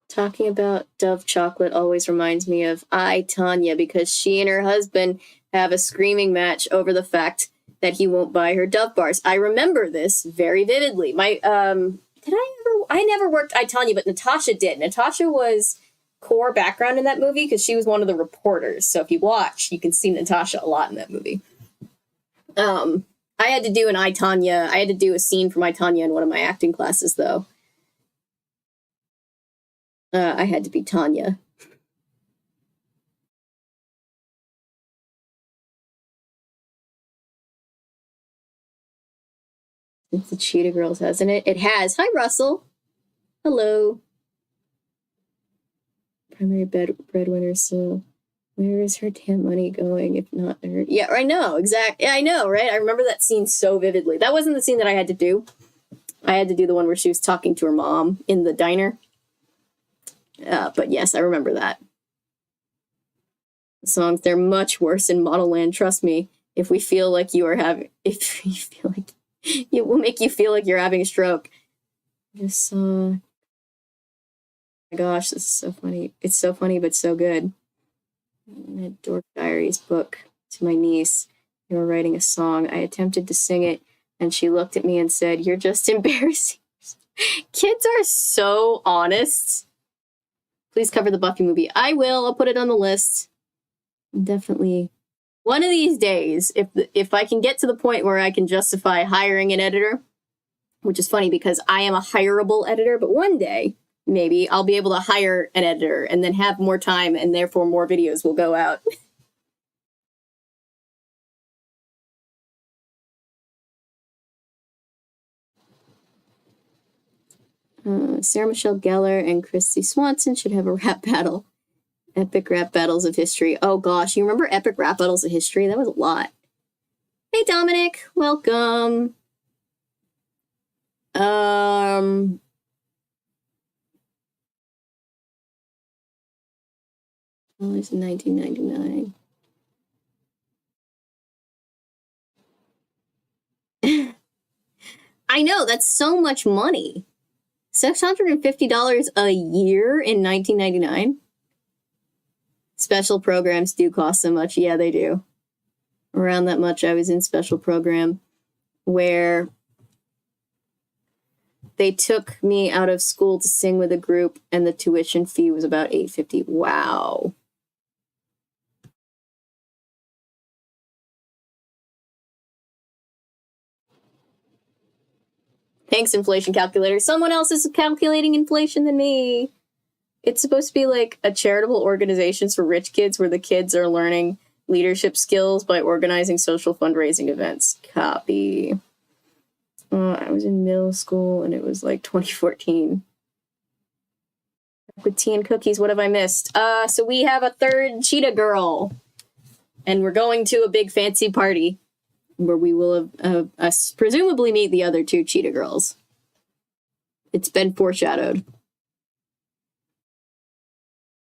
Talking about Dove chocolate always reminds me of I, Tanya, because she and her husband have a screaming match over the fact that he won't buy her Dove bars. I remember this very vividly. I never worked I, Tanya, but Natasha did. Natasha was core background in that movie because she was one of the reporters. So if you watch, you can see Natasha a lot in that movie. I had to do I had to do a scene from I, Tanya in one of my acting classes, though. I had to be Tanya. It's the Cheetah Girls, hasn't it? It has. Hi, Russell. Hello. Primary breadwinner, so where is her damn money going if not her? Yeah, I know, exactly. Yeah, I know, right? I remember that scene so vividly. That wasn't the scene that I had to do. I had to do the one where she was talking to her mom in the diner. But yes, I remember that. The songs, they're much worse in Model Land, trust me. If you feel like it will make you feel like you're having a stroke. This song. Oh my gosh, this is so funny. It's so funny, but so good. A Dork Diaries book to my niece. They were writing a song. I attempted to sing it, and she looked at me and said, "You're just embarrassing." Kids are so honest. Please cover the Buffy movie. I will. I'll put it on the list. Definitely. One of these days, if I can get to the point where I can justify hiring an editor, which is funny because I am a hireable editor, but one day, maybe, I'll be able to hire an editor and then have more time and therefore more videos will go out. Sarah Michelle Gellar and Christy Swanson should have a rap battle. Epic rap battles of history. Oh gosh, you remember epic rap battles of history? That was a lot. Hey Dominic, welcome. It was in 1999. I know, that's so much money. $650 a year in 1999? Special programs do cost so much. Yeah, they do. Around that much. I was in special program where they took me out of school to sing with a group, and the tuition fee was about $850. Wow. Thanks, inflation calculator. Someone else is calculating inflation than me. It's supposed to be like a charitable organization for rich kids where the kids are learning leadership skills by organizing social fundraising events. Copy. I was in middle school and it was like 2014. With tea and cookies, what have I missed? So we have a third Cheetah Girl. And we're going to a big fancy party where we will presumably meet the other two Cheetah Girls. It's been foreshadowed.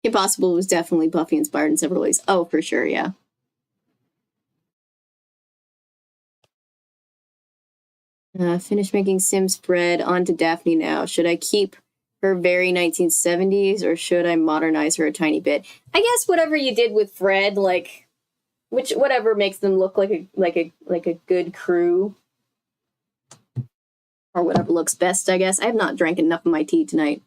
Impossible was definitely Buffy inspired in several ways. Oh, for sure, yeah. Finish making Sims bread. On to Daphne now. Should I keep her very 1970s or should I modernize her a tiny bit? I guess whatever you did with Fred, like whatever makes them look like a good crew. Or whatever looks best, I guess. I have not drank enough of my tea tonight.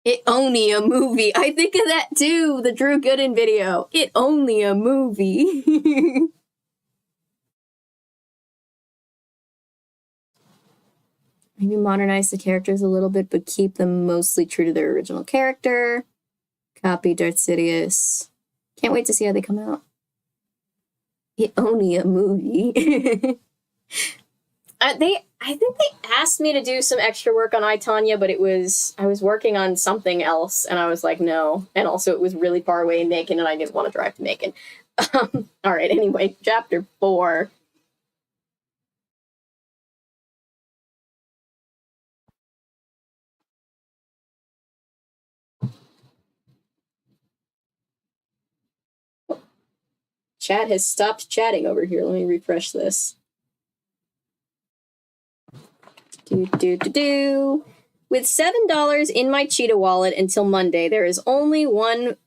It only a movie. I think of that too, the Drew Gooden video. It only a movie. Maybe modernize the characters a little bit, but keep them mostly true to their original character. Copy Darth Sidious. Can't wait to see how they come out. It only a movie. I think they asked me to do some extra work on I, Tonya, but I was working on something else, and I was like, no. And also, it was really far away in Macon, and I didn't want to drive to Macon. All right, anyway, chapter 4. Chat has stopped chatting over here. Let me refresh this. With $7 in my Cheetah wallet until Monday, there is only one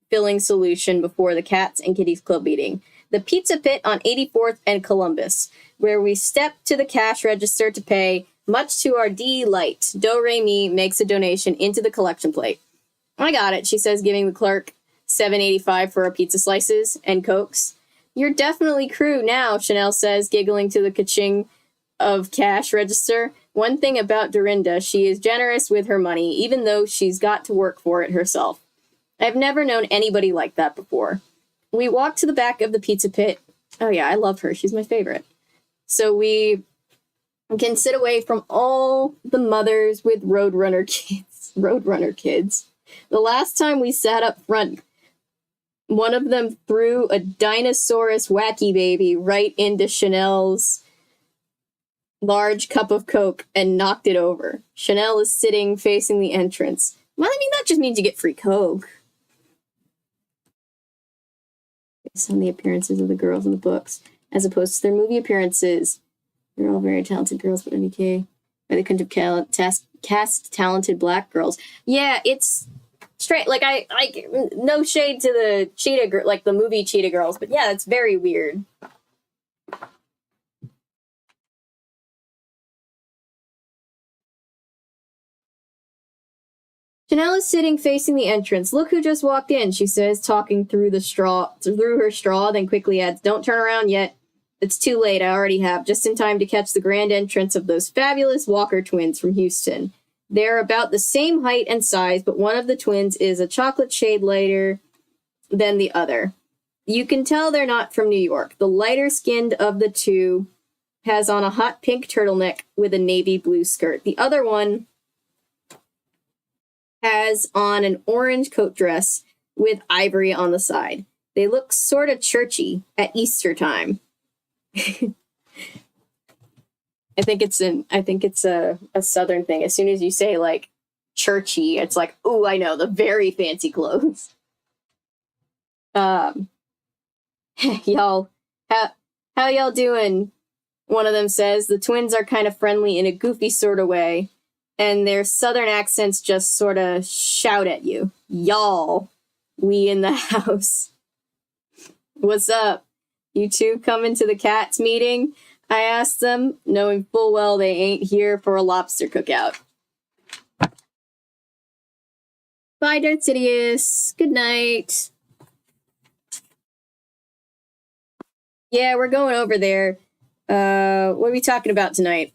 filling solution before the Cats and Kitties Club meeting. The Pizza Pit on 84th and Columbus, where we step to the cash register to pay. Much to our delight, Do Re Mi makes a donation into the collection plate. I got it, she says, giving the clerk $7.85 for our pizza slices and Cokes. You're definitely crew now, Chanel says, giggling to the ka-ching of cash register. One thing about Dorinda, she is generous with her money, even though she's got to work for it herself. I've never known anybody like that before. We walk to the back of the Pizza Pit. Oh yeah, I love her. She's my favorite. So we can sit away from all the mothers with Roadrunner kids. The last time we sat up front, one of them threw a Dinosaurus Wacky Baby right into Chanel's large cup of Coke and knocked it over. Chanel is sitting facing the entrance. Well, I mean, that just means you get free Coke. Based on the appearances of the girls in the books, as opposed to their movie appearances. They're all very talented girls, but NK. But they couldn't have cast talented black girls. Yeah, it's straight. Like, I no shade to the Cheetah Girl, like the movie Cheetah Girls, but yeah, it's very weird. Chanel is sitting facing the entrance. Look who just walked in, she says, talking through her straw, then quickly adds, don't turn around yet. It's too late, I already have, just in time to catch the grand entrance of those fabulous Walker twins from Houston. They're about the same height and size, but one of the twins is a chocolate shade lighter than the other. You can tell they're not from New York. The lighter-skinned of the two has on a hot pink turtleneck with a navy blue skirt. The other one has on an orange coat dress with ivory on the side. They look sort of churchy at Easter time. I think it's a Southern thing. As soon as you say like churchy, it's like, ooh, I know, the very fancy clothes. Y'all, how y'all doing one of them says. The twins are kind of friendly in a goofy sort of way, and their southern accents just sort of shout at you. Y'all, we in the house. What's up? You two coming to the cats meeting? I asked them, knowing full well they ain't here for a lobster cookout. Bye, Darth Sidious. Good night. Yeah, we're going over there. What are we talking about tonight?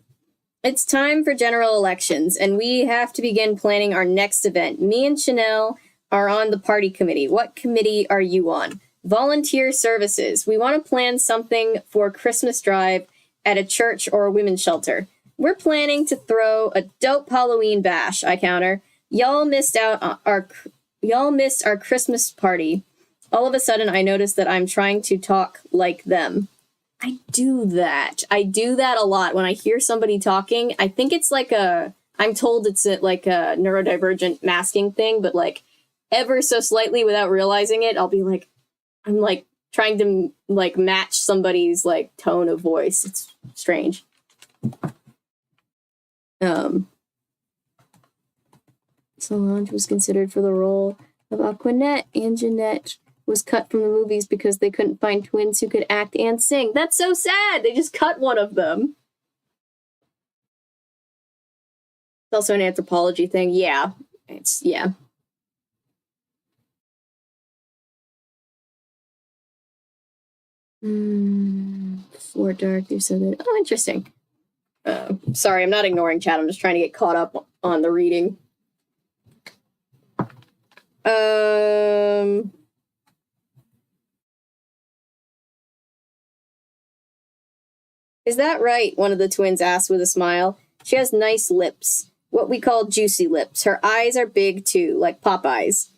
It's time for general elections, and we have to begin planning our next event. Me and Chanel are on the party committee. What committee are you on? Volunteer services. We want to plan something for Christmas drive at a church or a women's shelter. We're planning to throw a dope Halloween bash, I counter. Y'all missed our Christmas party. All of a sudden, I noticed that I'm trying to talk like them. I do that a lot. When I hear somebody talking, I think it's like I'm told it's like a neurodivergent masking thing, but like ever so slightly without realizing it, I'll be like, I'm like trying to like match somebody's like tone of voice. It's strange. Solange was considered for the role of Aquanette. Anginette was cut from the movies because they couldn't find twins who could act and sing. That's so sad. They just cut one of them. It's also an anthropology thing. Yeah. Yeah. Before dark, they said that. Oh, interesting. Sorry, I'm not ignoring chat. I'm just trying to get caught up on the reading. Is that right? One of the twins asked with a smile. She has nice lips. What we call juicy lips. Her eyes are big too, like Popeye's.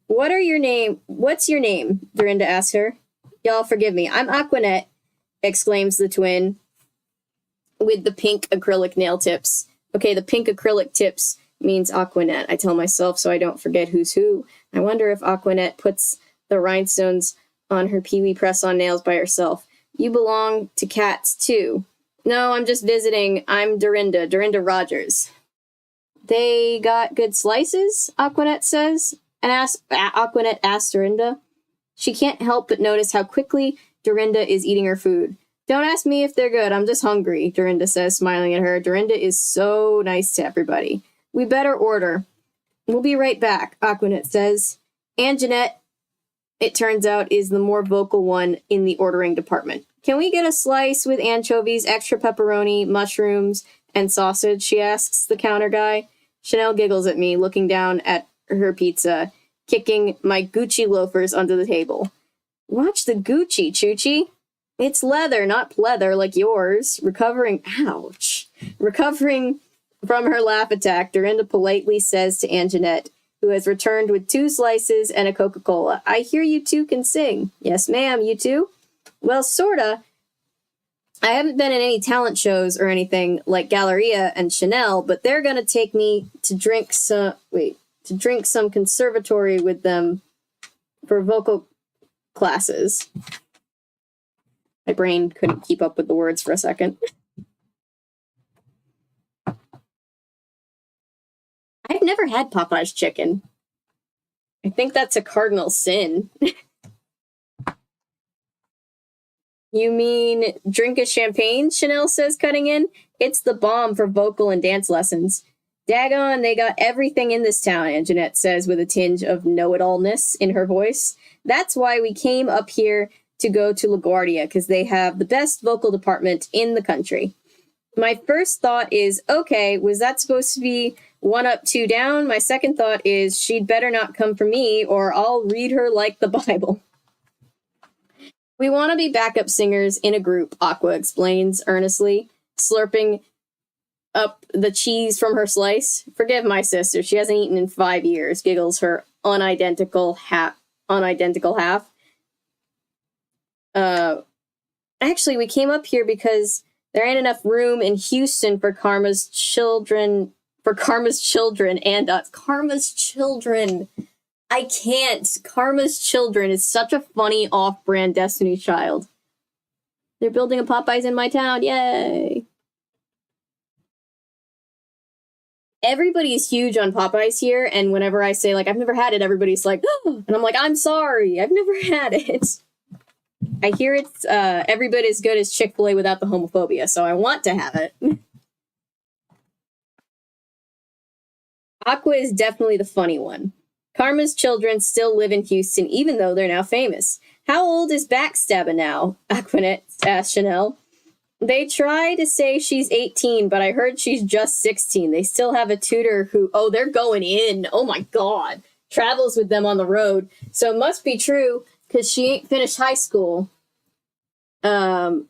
What's your name? Dorinda asked her. Y'all forgive me. I'm Aquanette, exclaims the twin with the pink acrylic nail tips. Okay, the pink acrylic tips means Aquanette, I tell myself so I don't forget who's who. I wonder if Aquanette puts the rhinestones on her peewee press-on nails by herself. You belong to cats, too. No, I'm just visiting. I'm Dorinda Rogers. They got good slices, Aquanette says, and Aquanette asks Dorinda. She can't help but notice how quickly Dorinda is eating her food. Don't ask me if they're good, I'm just hungry, Dorinda says, smiling at her. Dorinda is so nice to everybody. We better order. We'll be right back, Aquanette says. Anginette, it turns out, is the more vocal one in the ordering department. Can we get a slice with anchovies, extra pepperoni, mushrooms, and sausage, she asks the counter guy. Chanel giggles at me, looking down at her pizza, kicking my Gucci loafers onto the table. Watch the Gucci, Choochie. It's leather, not pleather like yours. Recovering from her laugh attack, Dorinda politely says to Anginette, who has returned with 2 slices and a Coca-Cola, I hear you two can sing. Yes, ma'am, you two? Well, sorta. I haven't been in any talent shows or anything like Galleria and Chanel, but they're gonna take me to drink some conservatory with them for vocal classes. My brain couldn't keep up with the words for a second. I've never had Popeye's chicken. I think that's a cardinal sin. You mean drink a champagne, Chanel says, cutting in. It's the bomb for vocal and dance lessons. Daggone, they got everything in this town, Anginette says with a tinge of know-it-allness in her voice. That's why we came up here to go to LaGuardia, because they have the best vocal department in the country. My first thought is, okay, was that supposed to be 1 up, 2 down? My second thought is, she'd better not come for me, or I'll read her like the Bible. We want to be backup singers in a group, Aqua explains earnestly, slurping up the cheese from her slice. Forgive my sister, she hasn't eaten in 5 years, giggles her unidentical half. Actually, we came up here because there ain't enough room in Houston for Karma's children, and us. Karma's children. I can't. Karma's children is such a funny off-brand Destiny Child. They're building a Popeyes in my town. Yay! Everybody's huge on Popeyes here, and whenever I say, like, I've never had it, everybody's like, oh, and I'm like, I'm sorry, I've never had it. I hear it's every bit as good as Chick-fil-A without the homophobia, so I want to have it. Aqua is definitely the funny one. Karma's children still live in Houston, even though they're now famous. How old is Backstabba now? Aquanette asked Chanel. They try to say she's 18, but I heard she's just 16. They still have a tutor who, oh, they're going in. Oh my God. Travels with them on the road. So it must be true, because she ain't finished high school. I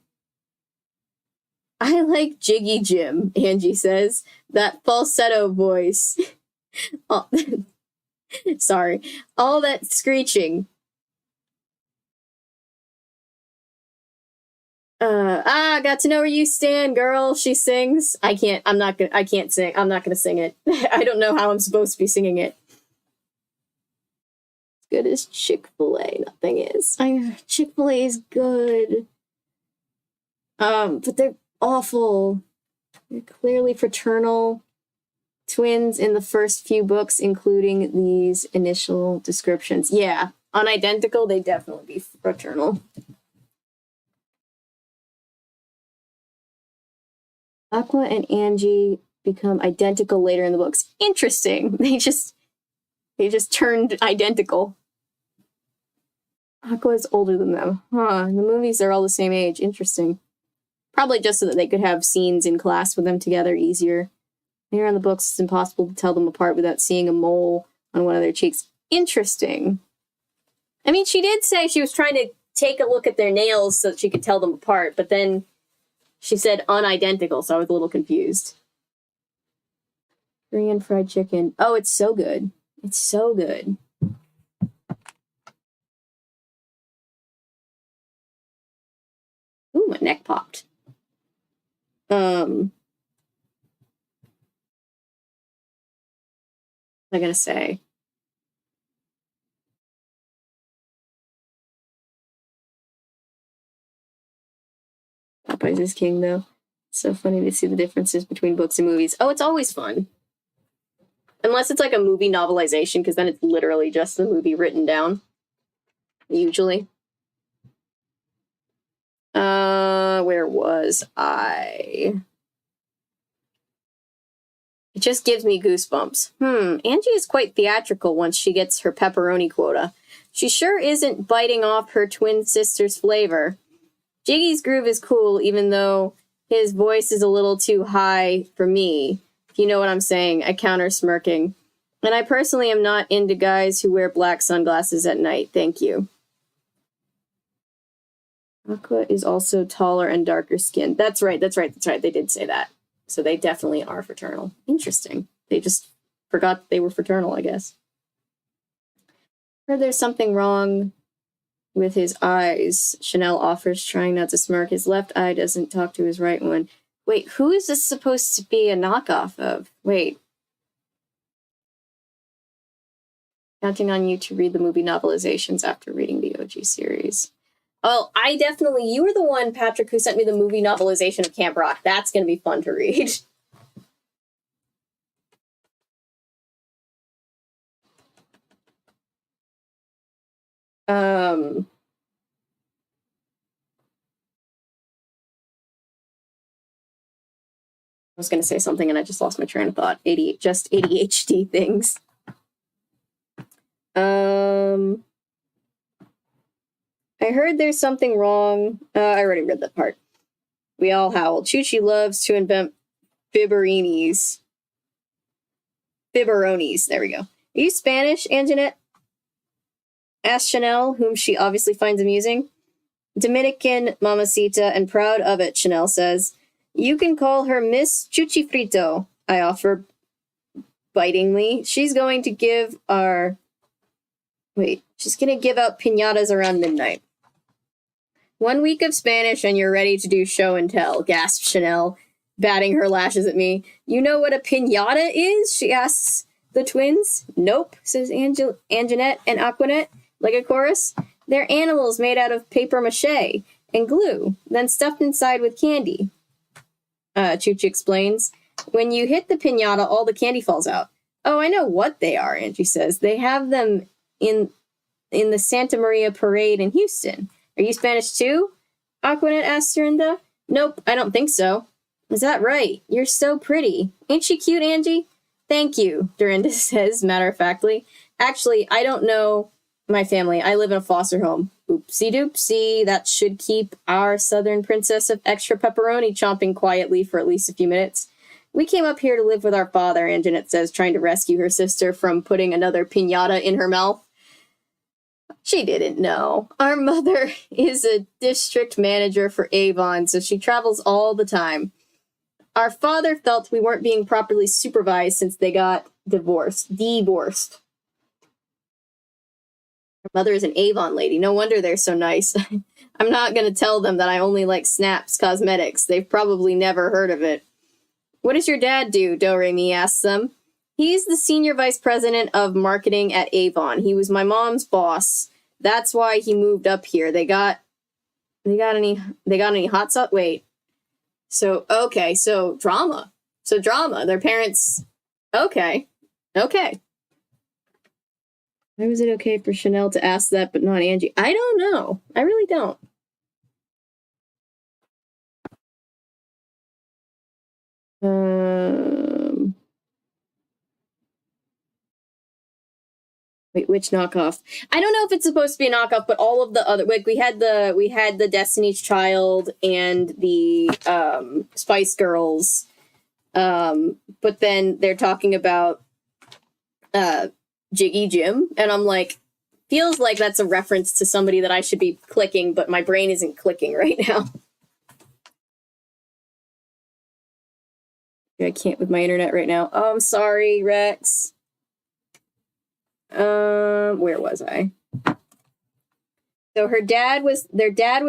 like Jiggy Jim, Angie says. That falsetto voice. Oh, sorry. All that screeching. Got to know where you stand, girl, she sings. I can't sing. I'm not gonna sing it. I don't know how I'm supposed to be singing it. As good as Chick-fil-A, nothing is. Chick-fil-A is good. But they're awful. They're clearly fraternal twins in the first few books, including these initial descriptions. Yeah, unidentical, they definitely be fraternal. Aqua and Angie become identical later in the books. Interesting. They just turned identical. Aqua is older than them. Huh. In the movies, they're all the same age. Interesting. Probably just so that they could have scenes in class with them together easier. Here in the books, it's impossible to tell them apart without seeing a mole on one of their cheeks. Interesting. I mean, she did say she was trying to take a look at their nails so that she could tell them apart, but then she said unidentical, so I was a little confused. Korean fried chicken. Oh, it's so good. It's so good. Ooh, my neck popped. What am I gonna say? Popeyes is king, though. It's so funny to see the differences between books and movies. Oh, it's always fun. Unless it's like a movie novelization, because then it's literally just the movie written down. Usually. Where was I? It just gives me goosebumps. Angie is quite theatrical once she gets her pepperoni quota. She sure isn't biting off her twin sister's flavor. Jiggy's groove is cool, even though his voice is a little too high for me. If you know what I'm saying, I counter smirking. And I personally am not into guys who wear black sunglasses at night. Thank you. Aqua is also taller and darker skinned. That's right. They did say that. So they definitely are fraternal. Interesting. They just forgot they were fraternal, I guess. Heard there's something wrong with his eyes. Chanel offers, trying not to smirk. His left eye doesn't talk to his right one. Wait, who is this supposed to be a knockoff of? Wait. Counting on you to read the movie novelizations after reading the OG series. Oh, you were the one, Patrick, who sent me the movie novelization of Camp Rock. That's going to be fun to read. I was going to say something and I just lost my train of thought. Just ADHD things. I heard there's something wrong. I already read that part. We all howled. Chuchi loves to invent fibberonis. Fibberonis. There we go. Are you Spanish, Anginette? Asked Chanel, whom she obviously finds amusing. Dominican mamacita and proud of it, Chanel says. You can call her Miss Chuchi Frito, I offer bitingly. She's going to give out piñatas around midnight. 1 week of Spanish and you're ready to do show and tell, gasped Chanel, batting her lashes at me. You know what a piñata is? She asks the twins. Nope, says Anginette and Aquanette, like a chorus. They're animals made out of paper mache. and glue, then stuffed inside with candy. Chuchi explains. When you hit the piñata, all the candy falls out. Oh, I know what they are, Angie says. They have them in the Santa Maria Parade in Houston. Are you Spanish too? Aquanette asks Dorinda. Nope, I don't think so. Is that right? You're so pretty. Ain't she cute, Angie? Thank you, Dorinda says, matter-of-factly. Actually, I don't know my family. I live in a foster home. Oopsie-doopsie. That should keep our southern princess of extra pepperoni chomping quietly for at least a few minutes. We came up here to live with our father, Anginette says, trying to rescue her sister from putting another piñata in her mouth. She didn't know. Our mother is a district manager for Avon, so she travels all the time. Our father felt we weren't being properly supervised since they got divorced. Her mother is an Avon lady. No wonder they're so nice. I'm not going to tell them that I only like Snap's Cosmetics. They've probably never heard of it. What does your dad do? Do-Re-Mi asks them. He's the senior vice president of marketing at Avon. He was my mom's boss. That's why he moved up here. They got any hot sauce? Wait. So drama. Their parents. Okay. Why was it okay for Chanel to ask that, but not Angie? I don't know. I really don't. Wait, which knockoff? I don't know if it's supposed to be a knockoff, but all of the other, like we had the Destiny's Child and the Spice Girls, but then they're talking about Jiggy Jim, and I'm like, feels like that's a reference to somebody that I should be clicking, but my brain isn't clicking right now. I can't with my internet right now. Oh, I'm sorry, Rex. Where was I? So their dad was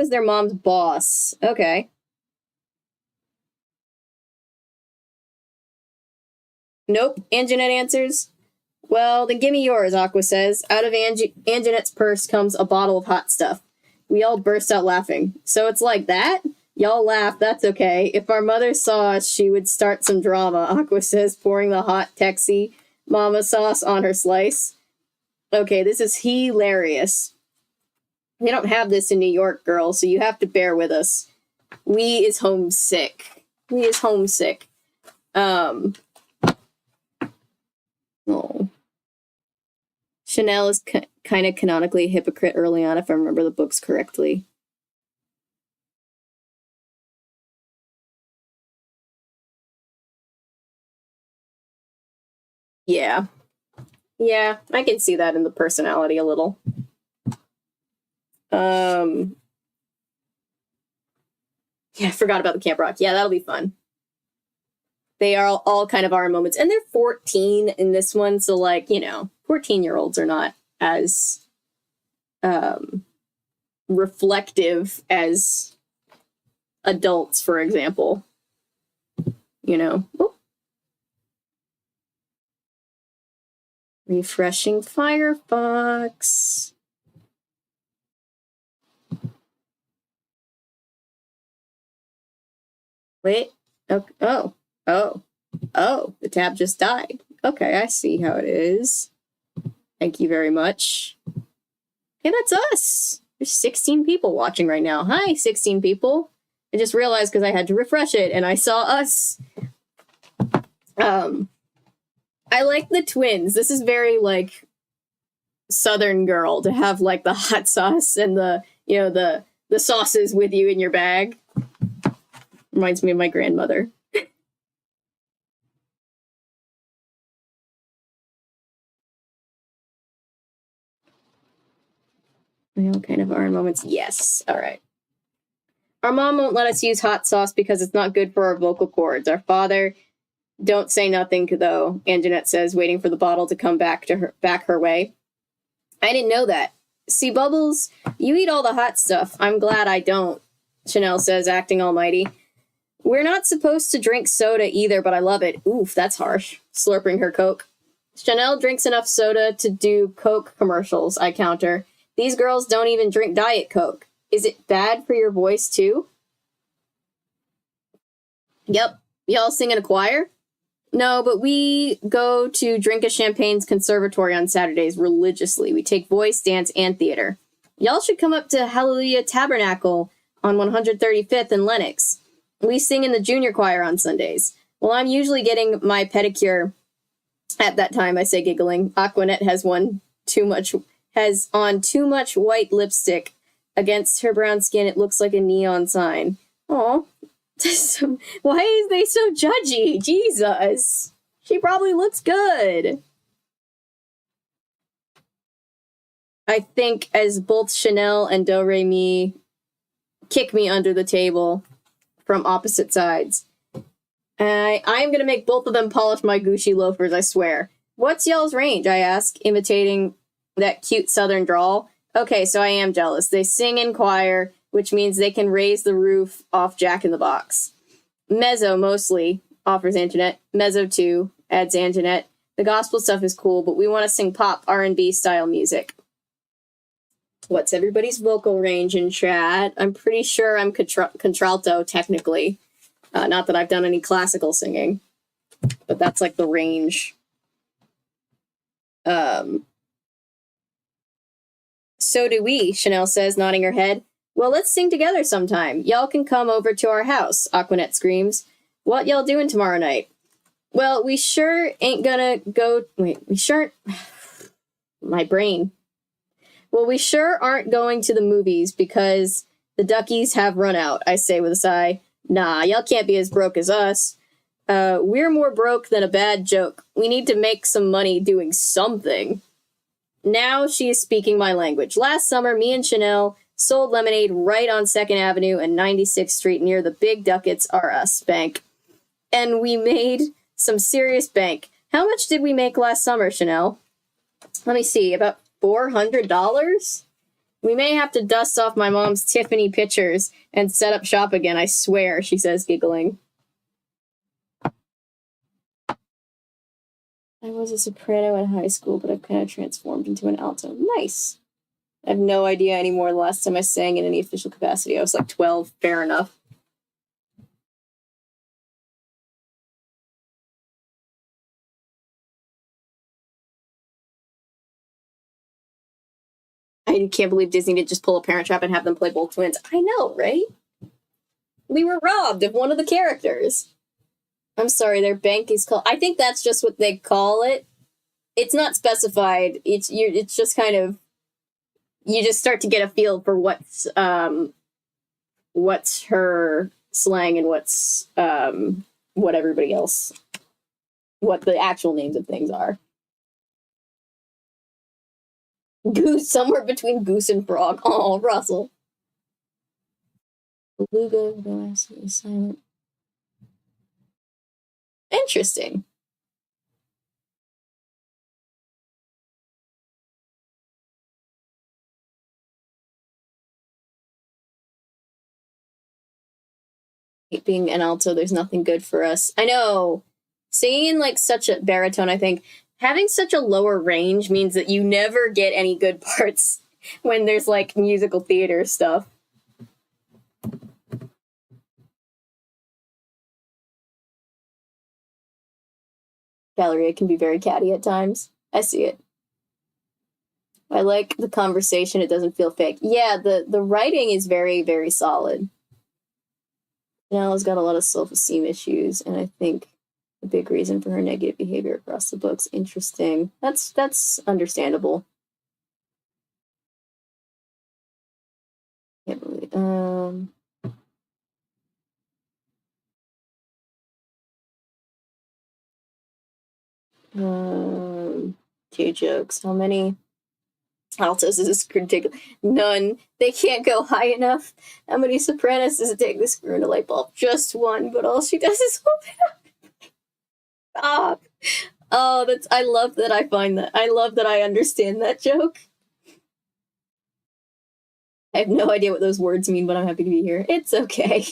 their mom's boss. Okay. Nope, Anginette answers. Well, then give me yours, Aqua says. Out of Anginette's purse comes a bottle of hot stuff. We all burst out laughing. So it's like that? Y'all laugh, that's okay. If our mother saw us, she would start some drama, Aqua says, pouring the hot Texie mama sauce on her slice. Okay, this is hilarious. We don't have this in New York, girl, so you have to bear with us. We is homesick. Oh. Chanel is kind of canonically a hypocrite early on, if I remember the books correctly. Yeah. Yeah, I can see that in the personality a little. Yeah, I forgot about the Camp Rock. Yeah, that'll be fun. They are all kind of our moments. And they're 14 in this one, so, like, 14-year-olds are not as reflective as adults, for example. Oh. Refreshing Firefox. Wait. Oh. The tab just died. Okay, I see how it is. Thank you very much. Hey, that's us. There's 16 people watching right now. Hi, 16 people. I just realized because I had to refresh it and I saw us. I like the twins. This is very, like, Southern girl to have, like, the hot sauce and the sauces with you in your bag. Reminds me of my grandmother. All kind of our moments. Yes. All right. Our mom won't let us use hot sauce because it's not good for our vocal cords. Our father, don't say nothing, though, Anginette says, waiting for the bottle to come back her way. I didn't know that. See, Bubbles, you eat all the hot stuff. I'm glad I don't, Chanel says, acting almighty. We're not supposed to drink soda either, but I love it. Oof, that's harsh. Slurping her Coke. Chanel drinks enough soda to do Coke commercials, I counter. These girls don't even drink Diet Coke. Is it bad for your voice, too? Yep. Y'all sing in a choir? No, but we go to Drinka Champagne's conservatory on Saturdays religiously. We take voice, dance, and theater. Y'all should come up to Hallelujah Tabernacle on 135th and Lenox. We sing in the junior choir on Sundays. Well, I'm usually getting my pedicure at that time, I say, giggling. Aquanette has on too much white lipstick. Against her brown skin, it looks like a neon sign. Aw. Why is they so judgy? Jesus. She probably looks good. I think as both Chanel and Do Re Mi kick me under the table from opposite sides, I am going to make both of them polish my Gucci loafers, I swear. What's y'all's range, I ask, imitating that cute southern drawl. Okay, so I am jealous. They sing in choir, which means they can raise the roof off Jack in the Box. Mezzo, mostly, offers Anginette. Mezzo, too, adds Anginette. The gospel stuff is cool, but we want to sing pop R&B style music. What's everybody's vocal range in chat? I'm pretty sure I'm contralto, technically. Not that I've done any classical singing, but that's like the range. So do we, Chanel says, nodding her head. Well, let's sing together sometime. Y'all can come over to our house, Aquanette screams. What y'all doing tomorrow night? Well, we sure ain't gonna go... Wait, we sure... My brain. Well, we sure aren't going to the movies because the duckies have run out, I say with a sigh. Nah, y'all can't be as broke as us. We're more broke than a bad joke. We need to make some money doing something. Now she is speaking my language. Last summer, me and Chanel sold lemonade right on 2nd Avenue and 96th Street near the Big Ducats R Us bank. And we made some serious bank. How much did we make last summer, Chanel? Let me see, about $400? We may have to dust off my mom's Tiffany pictures and set up shop again, I swear, she says, giggling. I was a soprano in high school, but I've kind of transformed into an alto. Nice. I have no idea anymore the last time I sang in any official capacity. I was like 12. Fair enough. I can't believe Disney did just pull a Parent Trap and have them play both twins. I know, right? We were robbed of one of the characters. I'm sorry, their bank is called... I think that's just what they call it. It's not specified. It's just kind of... You just start to get a feel for what's her slang and what's what everybody else... What the actual names of things are. Goose, somewhere between goose and frog. Oh, Russell. Beluga, though absolutely silent. Interesting. Being an alto, there's nothing good for us. I know. Singing in like such a baritone, I think, having such a lower range means that you never get any good parts when there's like musical theater stuff. Galleria can be very catty at times. I see it. I like the conversation. It doesn't feel fake. Yeah, the writing is very, very solid. Janelle's got a lot of self-esteem issues, and I think a big reason for her negative behavior across the books. Interesting. That's understandable. Can't believe two jokes. How many altos is this ridiculous? None. They can't go high enough. How many sopranos does it take to screw in a light bulb? Just one, but all she does is hold it up. Stop. Oh, I love that I find that. I love that I understand that joke. I have no idea what those words mean, but I'm happy to be here. It's okay.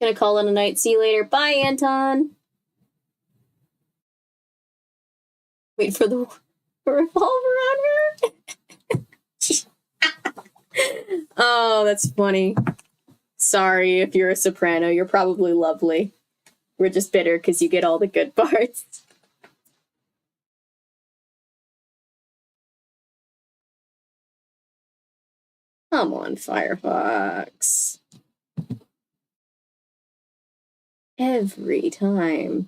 Gonna call it a night. See you later. Bye, Anton. Wait for the revolver on her. Oh, that's funny. Sorry if you're a soprano. You're probably lovely. We're just bitter because you get all the good parts. Come on, Firefox. Every time.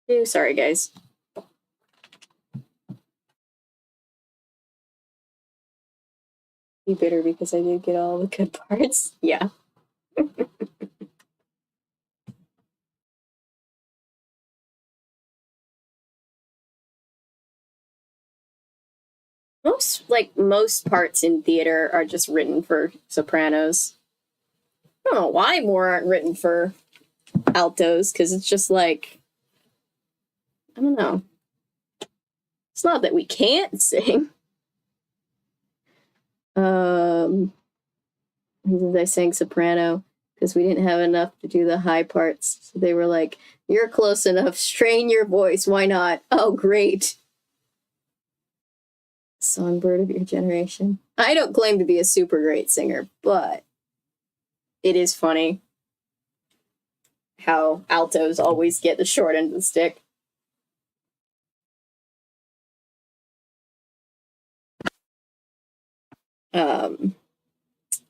Ew, sorry, guys. Be bitter because I did get all the good parts. Yeah. Most parts in theater are just written for sopranos. I don't know why more aren't written for altos, because it's just like, I don't know. It's not that we can't sing. I sang soprano because we didn't have enough to do the high parts. So they were like, you're close enough. Strain your voice. Why not? Oh, great. Songbird of your generation. I don't claim to be a super great singer, but it is funny how altos always get the short end of the stick.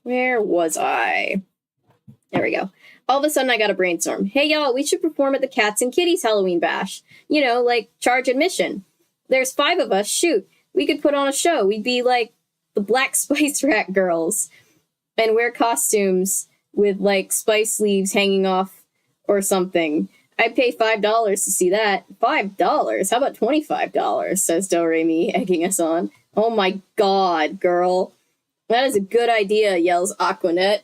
Where was I? There we go. All of a sudden I got a brainstorm. Hey y'all, we should perform at the Cats and Kitties Halloween Bash. You know, like charge admission. There's 5 of us, shoot. We could put on a show. We'd be like the Black Spice Rack girls and wear costumes with like spice leaves hanging off or something. I'd pay $5 to see that. $5? How about $25? Says Do Re Mi, egging us on. Oh my god, girl. That is a good idea, yells Aquanette.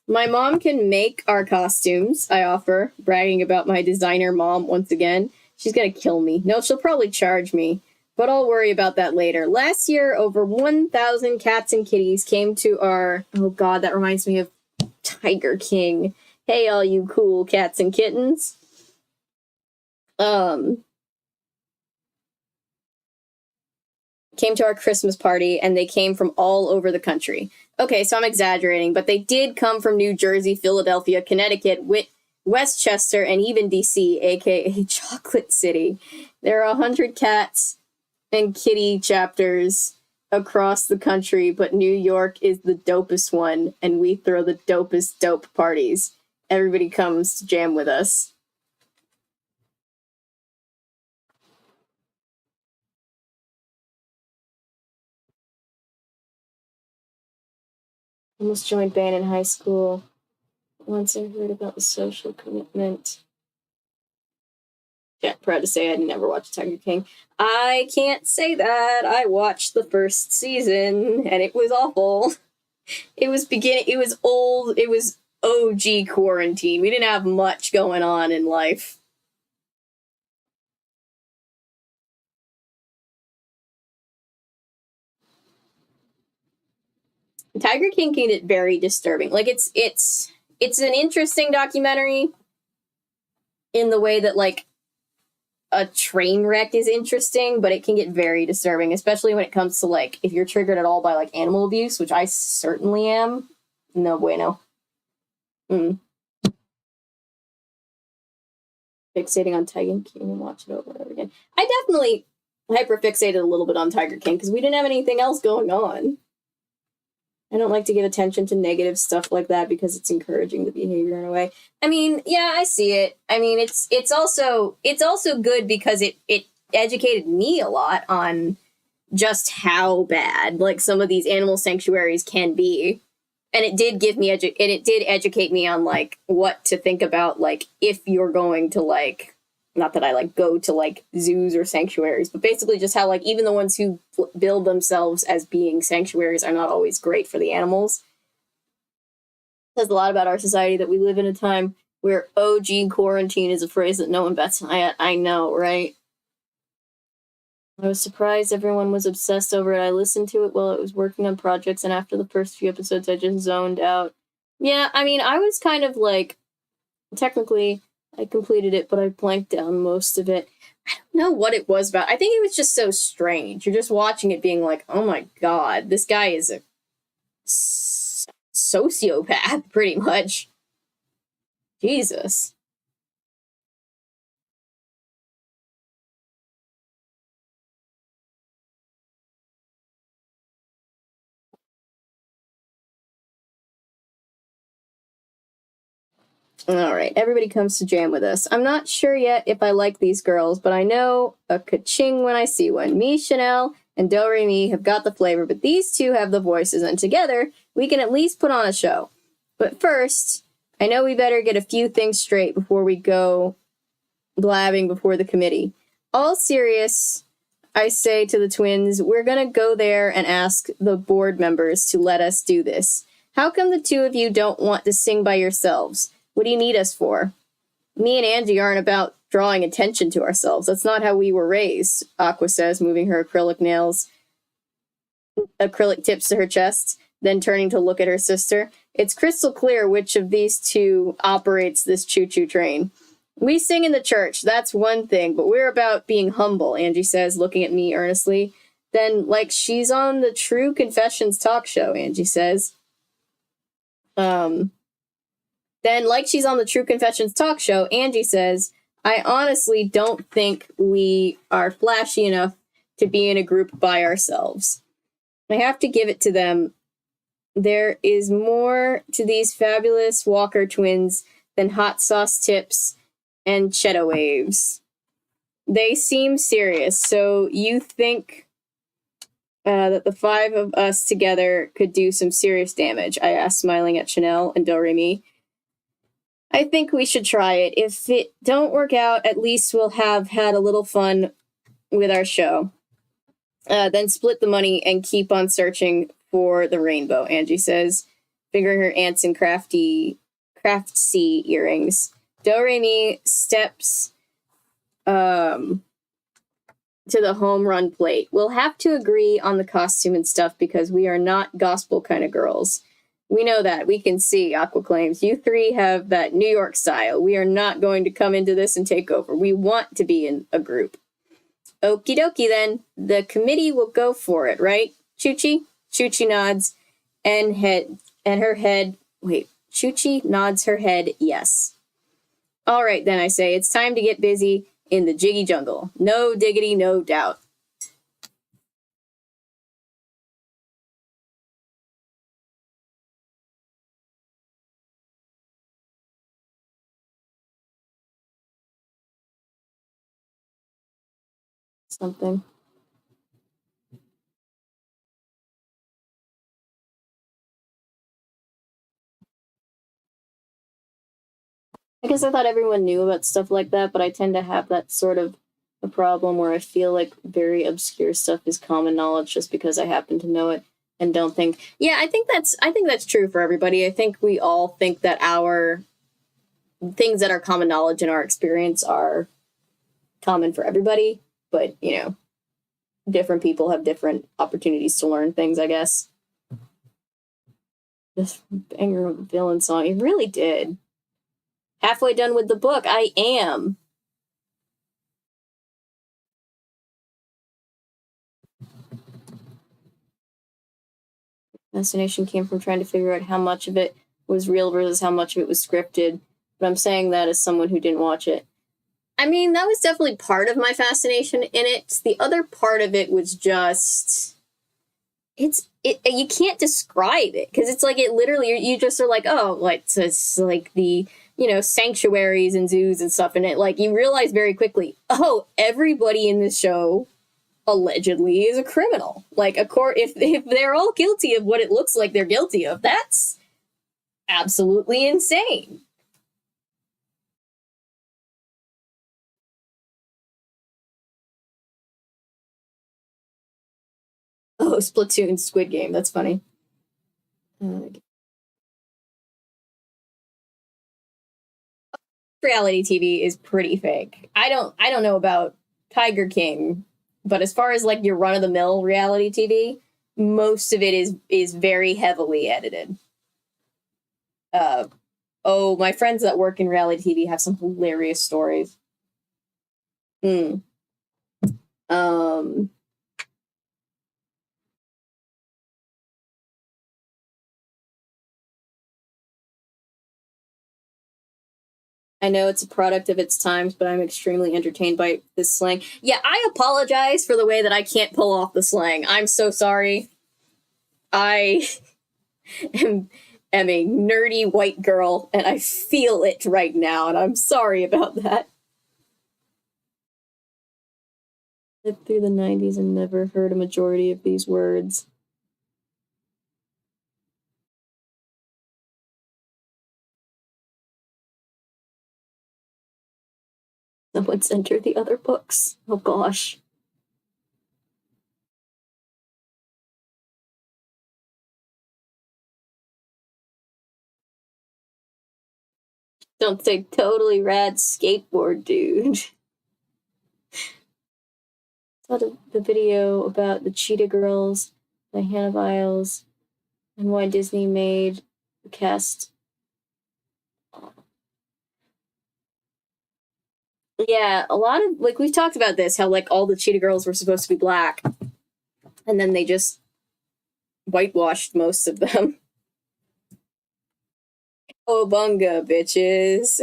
My mom can make our costumes, I offer, bragging about my designer mom once again. She's gonna kill me. No, she'll probably charge me, but I'll worry about that later. Last year, over 1,000 cats and kitties came to our... Oh god, that reminds me of Tiger King. Hey, all you cool cats and kittens. Came to our Christmas party, and they came from all over the country. Okay, so I'm exaggerating, but they did come from New Jersey, Philadelphia, Connecticut, Westchester, and even DC, aka Chocolate City. There are 100 cats and kitty chapters across the country, but New York is the dopest one, and we throw the dopest dope parties. Everybody comes to jam with us. Almost joined band in high school. Once I heard about the social commitment. Yeah, proud to say I never watched Tiger King. I can't say that. I watched the first season, and it was awful. It was old, it was OG quarantine. We didn't have much going on in life. Tiger King can get very disturbing. Like, it's an interesting documentary in the way that, like, a train wreck is interesting, but it can get very disturbing, especially when it comes to, like, if you're triggered at all by, like, animal abuse, which I certainly am. No bueno. Fixating on Tiger King and watch it over and over again. I definitely hyperfixated a little bit on Tiger King because we didn't have anything else going on. I don't like to give attention to negative stuff like that because it's encouraging the behavior in a way. I mean, yeah, I see it. I mean, it's also good because it educated me a lot on just how bad like some of these animal sanctuaries can be. And it did give me it did educate me on like what to think about, like if you're going to like, not that I like go to like zoos or sanctuaries, but basically just how like even the ones who build themselves as being sanctuaries are not always great for the animals. It says a lot about our society that we live in a time where OG quarantine is a phrase that no one bats an eye at. I know, right? I was surprised everyone was obsessed over it. I listened to it while I was working on projects, and after the first few episodes, I just zoned out. Yeah, I mean, I was kind of like, technically, I completed it, but I blanked down most of it. I don't know what it was about. I think it was just so strange. You're just watching it being like, oh my god, this guy is a sociopath, pretty much. Jesus. Alright, everybody comes to jam with us. I'm not sure yet if I like these girls, but I know a ka-ching when I see one. Me, Chanel, and Do Re Mi have got the flavor, but these two have the voices, and together, we can at least put on a show. But first, I know we better get a few things straight before we go blabbing before the committee. All serious, I say to the twins, we're gonna go there and ask the board members to let us do this. How come the two of you don't want to sing by yourselves? What do you need us for? Me and Angie aren't about drawing attention to ourselves. That's not how we were raised, Aqua says, moving her acrylic tips to her chest, then turning to look at her sister. It's crystal clear which of these two operates this choo-choo train. We sing in the church, that's one thing, but we're about being humble, Angie says, looking at me earnestly. Then, like she's on the True Confessions talk show, Angie says. Then, like she's on the True Confessions talk show, Angie says, I honestly don't think we are flashy enough to be in a group by ourselves. I have to give it to them. There is more to these fabulous Walker twins than hot sauce tips and cheddar waves. They seem serious, so you think that the five of us together could do some serious damage? I asked, smiling at Chanel and Do Re Mi. I think we should try it. If it don't work out, at least we'll have had a little fun with our show. Then split the money and keep on searching for the rainbow, Angie says, fingering her ants and craftsy earrings. Do Re Mi steps to the home run plate. We'll have to agree on the costume and stuff because we are not gospel kind of girls. We know that. We can see, Aqua claims. You three have that New York style. We are not going to come into this and take over. We want to be in a group. Okie dokie then. The committee will go for it, right? Choochie? Choochie nods Choochie nods her head yes. All right then, I say. It's time to get busy in the jiggy jungle. No diggity, no doubt. Something. I guess I thought everyone knew about stuff like that, but I tend to have that sort of a problem where I feel like very obscure stuff is common knowledge just because I happen to know it and don't think. Yeah, I think that's true for everybody. I think we all think that our things that are common knowledge in our experience are common for everybody, but you know, different people have different opportunities to learn things, I guess. This banger of a villain song, it really did. Halfway done with the book, I am. Fascination came from trying to figure out how much of it was real versus how much of it was scripted. But I'm saying that as someone who didn't watch it. I mean, that was definitely part of my fascination in it. The other part of it was just... you can't describe it, because it's like, it literally, you just are like, oh, like, it's like the, you know, sanctuaries and zoos and stuff, and it, like, you realize very quickly, oh, everybody in this show allegedly is a criminal. Like, if they're all guilty of what it looks like they're guilty of, that's absolutely insane. Oh, Splatoon, Squid Game, that's funny. Reality TV is pretty fake. I don't know about Tiger King, but as far as like your run of the mill reality TV, most of it is very heavily edited. Oh, my friends that work in reality TV have some hilarious stories. I know it's a product of its times, but I'm extremely entertained by this slang. Yeah, I apologize for the way that I can't pull off the slang. I'm so sorry. I am a nerdy white girl, and I feel it right now, and I'm sorry about that. Lived through the 90s and never heard a majority of these words. Someone sent her the other books. Oh gosh. Don't say totally rad skateboard dude. Saw the video about the Cheetah Girls by Hannah Viles and why Disney made the cast. Yeah, a lot of, like, we've talked about this, how, like, all the Cheetah Girls were supposed to be black, and then they just whitewashed most of them. Oh, bunga, bitches.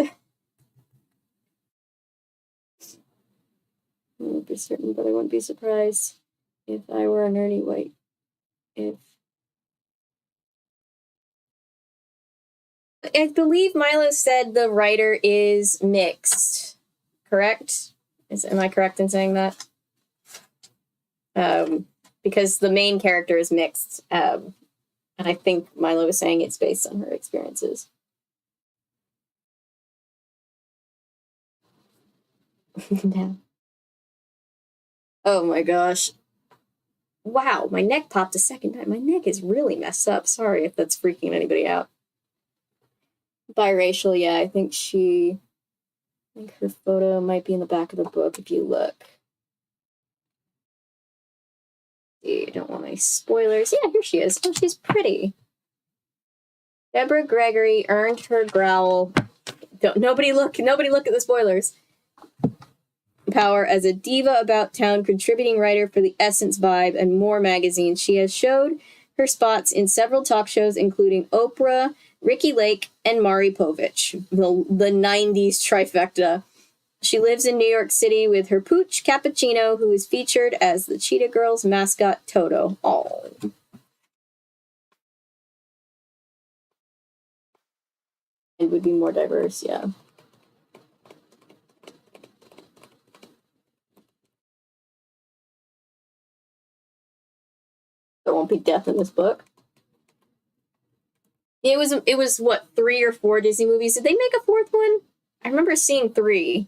I'm not for certain, but I wouldn't be surprised if I were a nerdy white. I believe Milo said the writer is mixed. Correct? Am I correct in saying that? Because the main character is mixed, and I think Milo was saying it's based on her experiences. No. Oh my gosh. Wow, my neck popped a second time. My neck is really messed up. Sorry if that's freaking anybody out. Biracial, yeah, I think her photo might be in the back of the book if you look. You don't want any spoilers. Yeah, here she is. Oh, she's pretty. Deborah Gregory earned her growl. Nobody look at the spoilers. Power as a diva about town contributing writer for the Essence Vibe and more magazines. She has showed her spots in several talk shows, including Oprah, Ricky Lake, and Maury Povich, the 90s trifecta. She lives in New York City with her pooch, Cappuccino, who is featured as the Cheetah Girls mascot, Toto. Oh. It would be more diverse, yeah. There won't be death in this book. It was what, 3 or 4 Disney movies? Did they make a 4th one? I remember seeing 3.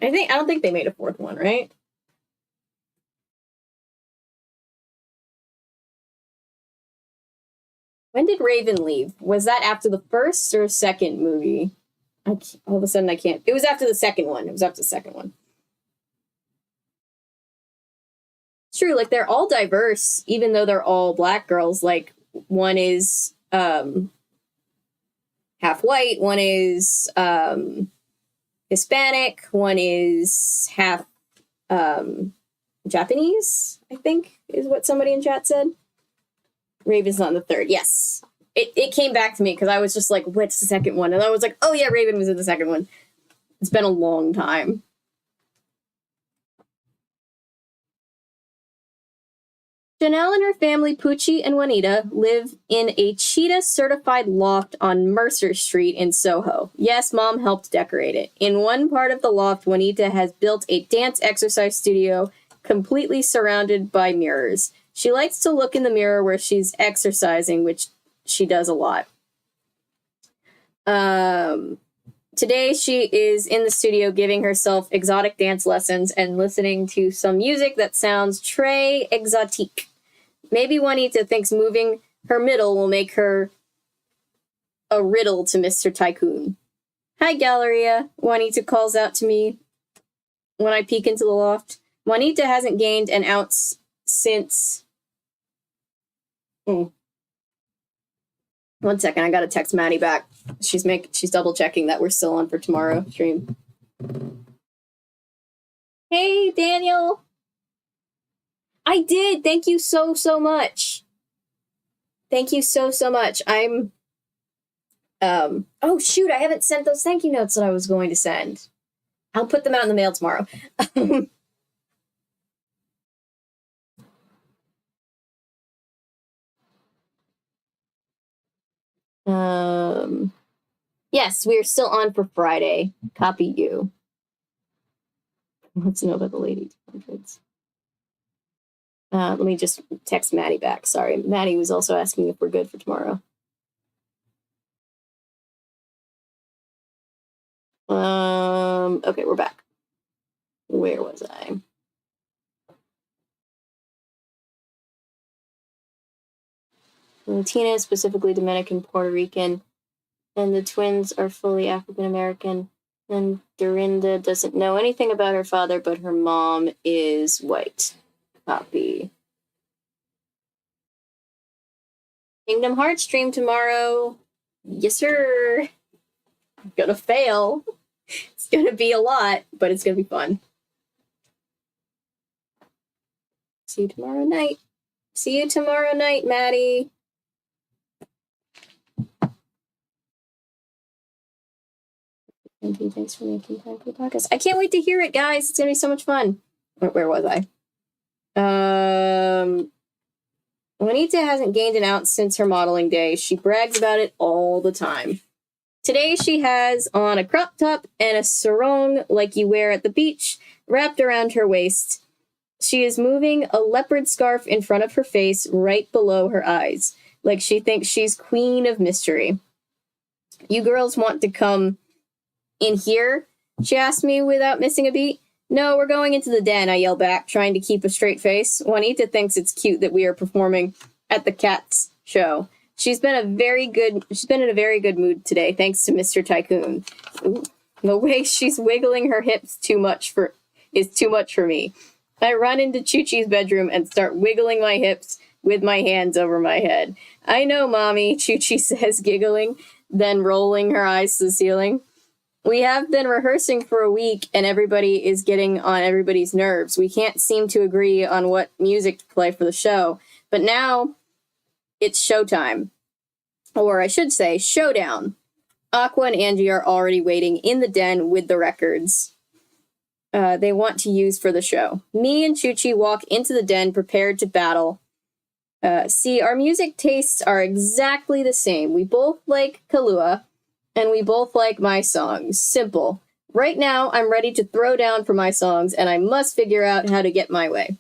I don't think they made a 4th one, right? When did Raven leave? Was that after the first or second movie? All of a sudden I can't. It was after the second one. It's true, like, they're all diverse, even though they're all black girls. Like, one is half white, one is Hispanic, one is half Japanese, I think, is what somebody in chat said. Raven's not in the third. Yes. It came back to me because I was just like, what's the second one? And I was like, oh yeah, Raven was in the second one. It's been a long time. Janelle and her family, Poochie and Juanita, live in a Cheetah certified loft on Mercer Street in Soho. Yes, Mom helped decorate it. In one part of the loft, Juanita has built a dance exercise studio completely surrounded by mirrors. She likes to look in the mirror where she's exercising, which she does a lot. Today she is in the studio giving herself exotic dance lessons and listening to some music that sounds très exotique. Maybe Juanita thinks moving her middle will make her a riddle to Mr. Tycoon. Hi, Galleria. Juanita calls out to me when I peek into the loft. Juanita hasn't gained an ounce since... 1 second, I gotta text Maddie back. She's double checking that we're still on for tomorrow stream. Hey, Daniel. I did. Thank you so much. Thank you so much. I'm oh shoot, I haven't sent those thank you notes that I was going to send. I'll put them out in the mail tomorrow. Yes, we are still on for Friday. Copy you. Wants to know about the Lady 200s. Let me just text Maddie back. Sorry, Maddie was also asking if we're good for tomorrow. Okay, we're back. Where was I? Latina, specifically Dominican, Puerto Rican, and the twins are fully African American. And Dorinda doesn't know anything about her father, but her mom is white. Copy. Kingdom Hearts stream tomorrow. Yes, sir. I'm gonna fail. It's gonna be a lot, but it's gonna be fun. See you tomorrow night. See you tomorrow night, Maddie. Thanks for making time for the podcast. I can't wait to hear it, guys. It's gonna be so much fun. Where was I? Juanita hasn't gained an ounce since her modeling day. She brags about it all the time. Today she has on a crop top and a sarong like you wear at the beach, wrapped around her waist. She is moving a leopard scarf in front of her face, right below her eyes, like she thinks she's queen of mystery. You girls want to come in here? She asked me without missing a beat. No, we're going into the den, I yell back, trying to keep a straight face. Juanita thinks it's cute that we are performing at the Cats show. She's been in a very good mood today, thanks to Mr. Tycoon. Ooh, the way she's wiggling her hips is too much for me. I run into Chuchi's bedroom and start wiggling my hips with my hands over my head. I know, Mommy, Chuchi says, giggling, then rolling her eyes to the ceiling. We have been rehearsing for a week, and everybody is getting on everybody's nerves. We can't seem to agree on what music to play for the show. But now, it's showtime. Or I should say, showdown. Aqua and Angie are already waiting in the den with the records they want to use for the show. Me and Chuchi walk into the den prepared to battle. See, our music tastes are exactly the same. We both like Kahlua, and we both like my songs. Simple. Right now, I'm ready to throw down for my songs, and I must figure out how to get my way.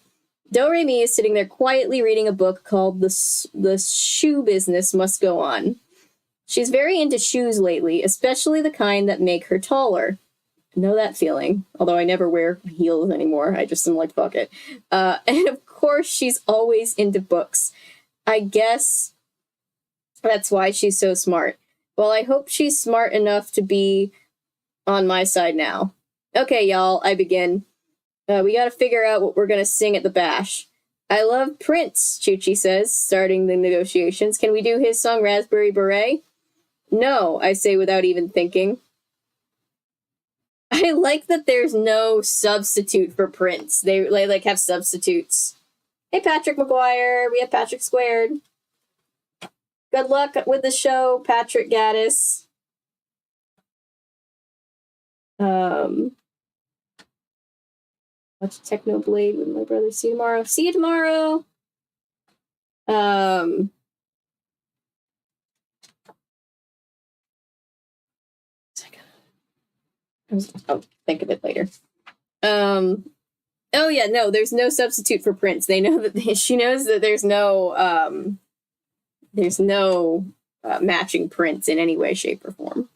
Do-Re-Mi is sitting there quietly reading a book called The Shoe Business Must Go On. She's very into shoes lately, especially the kind that make her taller. I know that feeling, although I never wear heels anymore. I just am like, fuck it. And of course, she's always into books. I guess that's why she's so smart. Well, I hope she's smart enough to be on my side now. Okay, y'all, I begin. We gotta figure out what we're gonna sing at the bash. I love Prince, Chuchi says, starting the negotiations. Can we do his song Raspberry Beret? No, I say without even thinking. I like that there's no substitute for Prince. They like have substitutes. Hey, Patrick McGuire. We have Patrick Squared. Good luck with the show, Patrick Gaddis. Watch Technoblade with my brother. See you tomorrow. See you tomorrow. I'll think of it later. Oh yeah, no, there's no substitute for Prince. They know that she knows that there's no matching Prince in any way, shape, or form.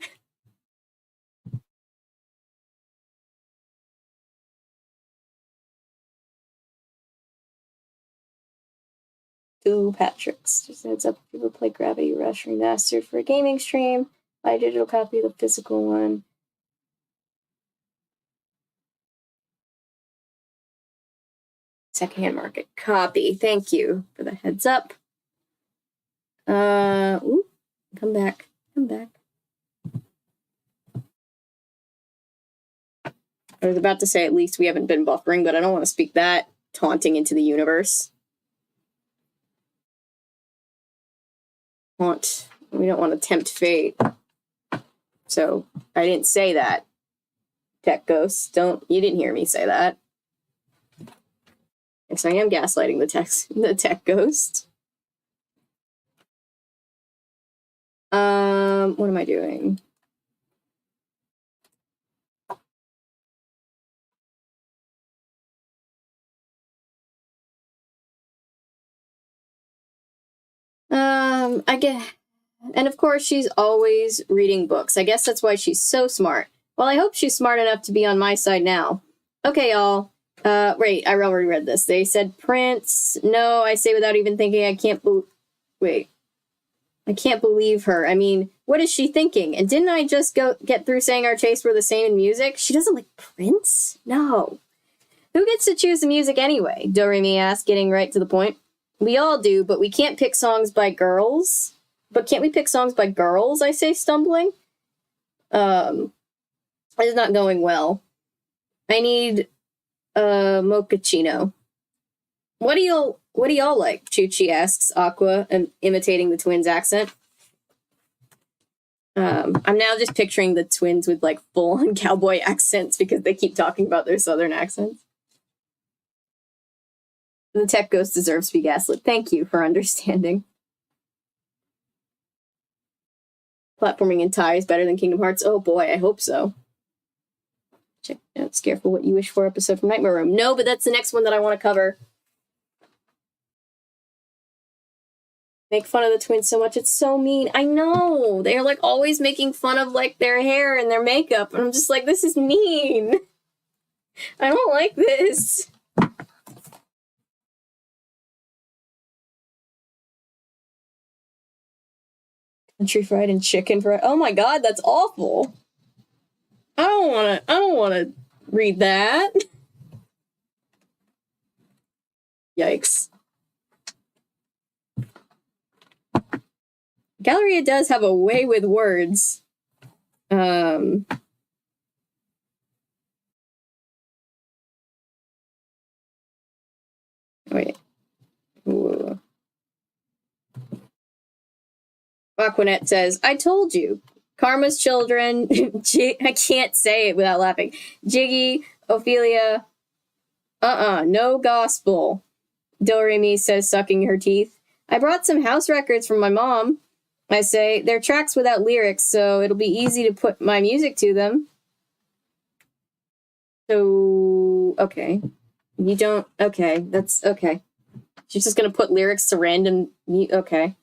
Two Patricks. Just heads up, people play Gravity Rush Remastered for a gaming stream. Buy a digital copy of the physical one. Secondhand market. Copy. Thank you for the heads up. Ooh. Come back. Come back. I was about to say at least we haven't been buffering, but I don't want to speak that taunting into the universe. Taunt. We don't want to tempt fate. So I didn't say that. Tech ghosts. You didn't hear me say that. Yes, I am gaslighting the tech ghost. What am I doing? I get, and of course she's always reading books. I guess that's why she's so smart. Well, I hope she's smart enough to be on my side now. Okay, y'all. Wait, I already read this. They said Prince. No, I say without even thinking. I can't believe her. I mean, what is she thinking? And didn't I just get through saying our tastes were the same in music? She doesn't like Prince? No. Who gets to choose the music anyway? Doremi asked, getting right to the point. We all do, but we can't pick songs by girls. But can't we pick songs by girls, I say, stumbling? It's not going well. I need mochaccino. What do y'all like? Chuchi asks Aqua, imitating the twins' accent. I'm now just picturing the twins with like full-on cowboy accents because they keep talking about their southern accents. The tech ghost deserves to be gaslit. Thank you for understanding. Platforming in Thai is better than Kingdom Hearts. Oh boy, I hope so. Check out Scareful What You Wish For episode from Nightmare Room. No, but that's the next one that I want to cover. Make fun of the twins so much. It's so mean. I know. They're like always making fun of like their hair and their makeup. And I'm just like, this is mean. I don't like this. Country fried and chicken fried. Oh my god, that's awful. I don't wanna read that. Yikes. Galleria does have a way with words. Wait. Ooh. Aquanette says, I told you. Karma's children. I can't say it without laughing. Jiggy, Ophelia. No gospel. Doremi says, sucking her teeth. I brought some house records from my mom. I say, they're tracks without lyrics, so it'll be easy to put my music to them. So, okay. You don't, okay, that's, okay. She's just gonna put lyrics to random, okay.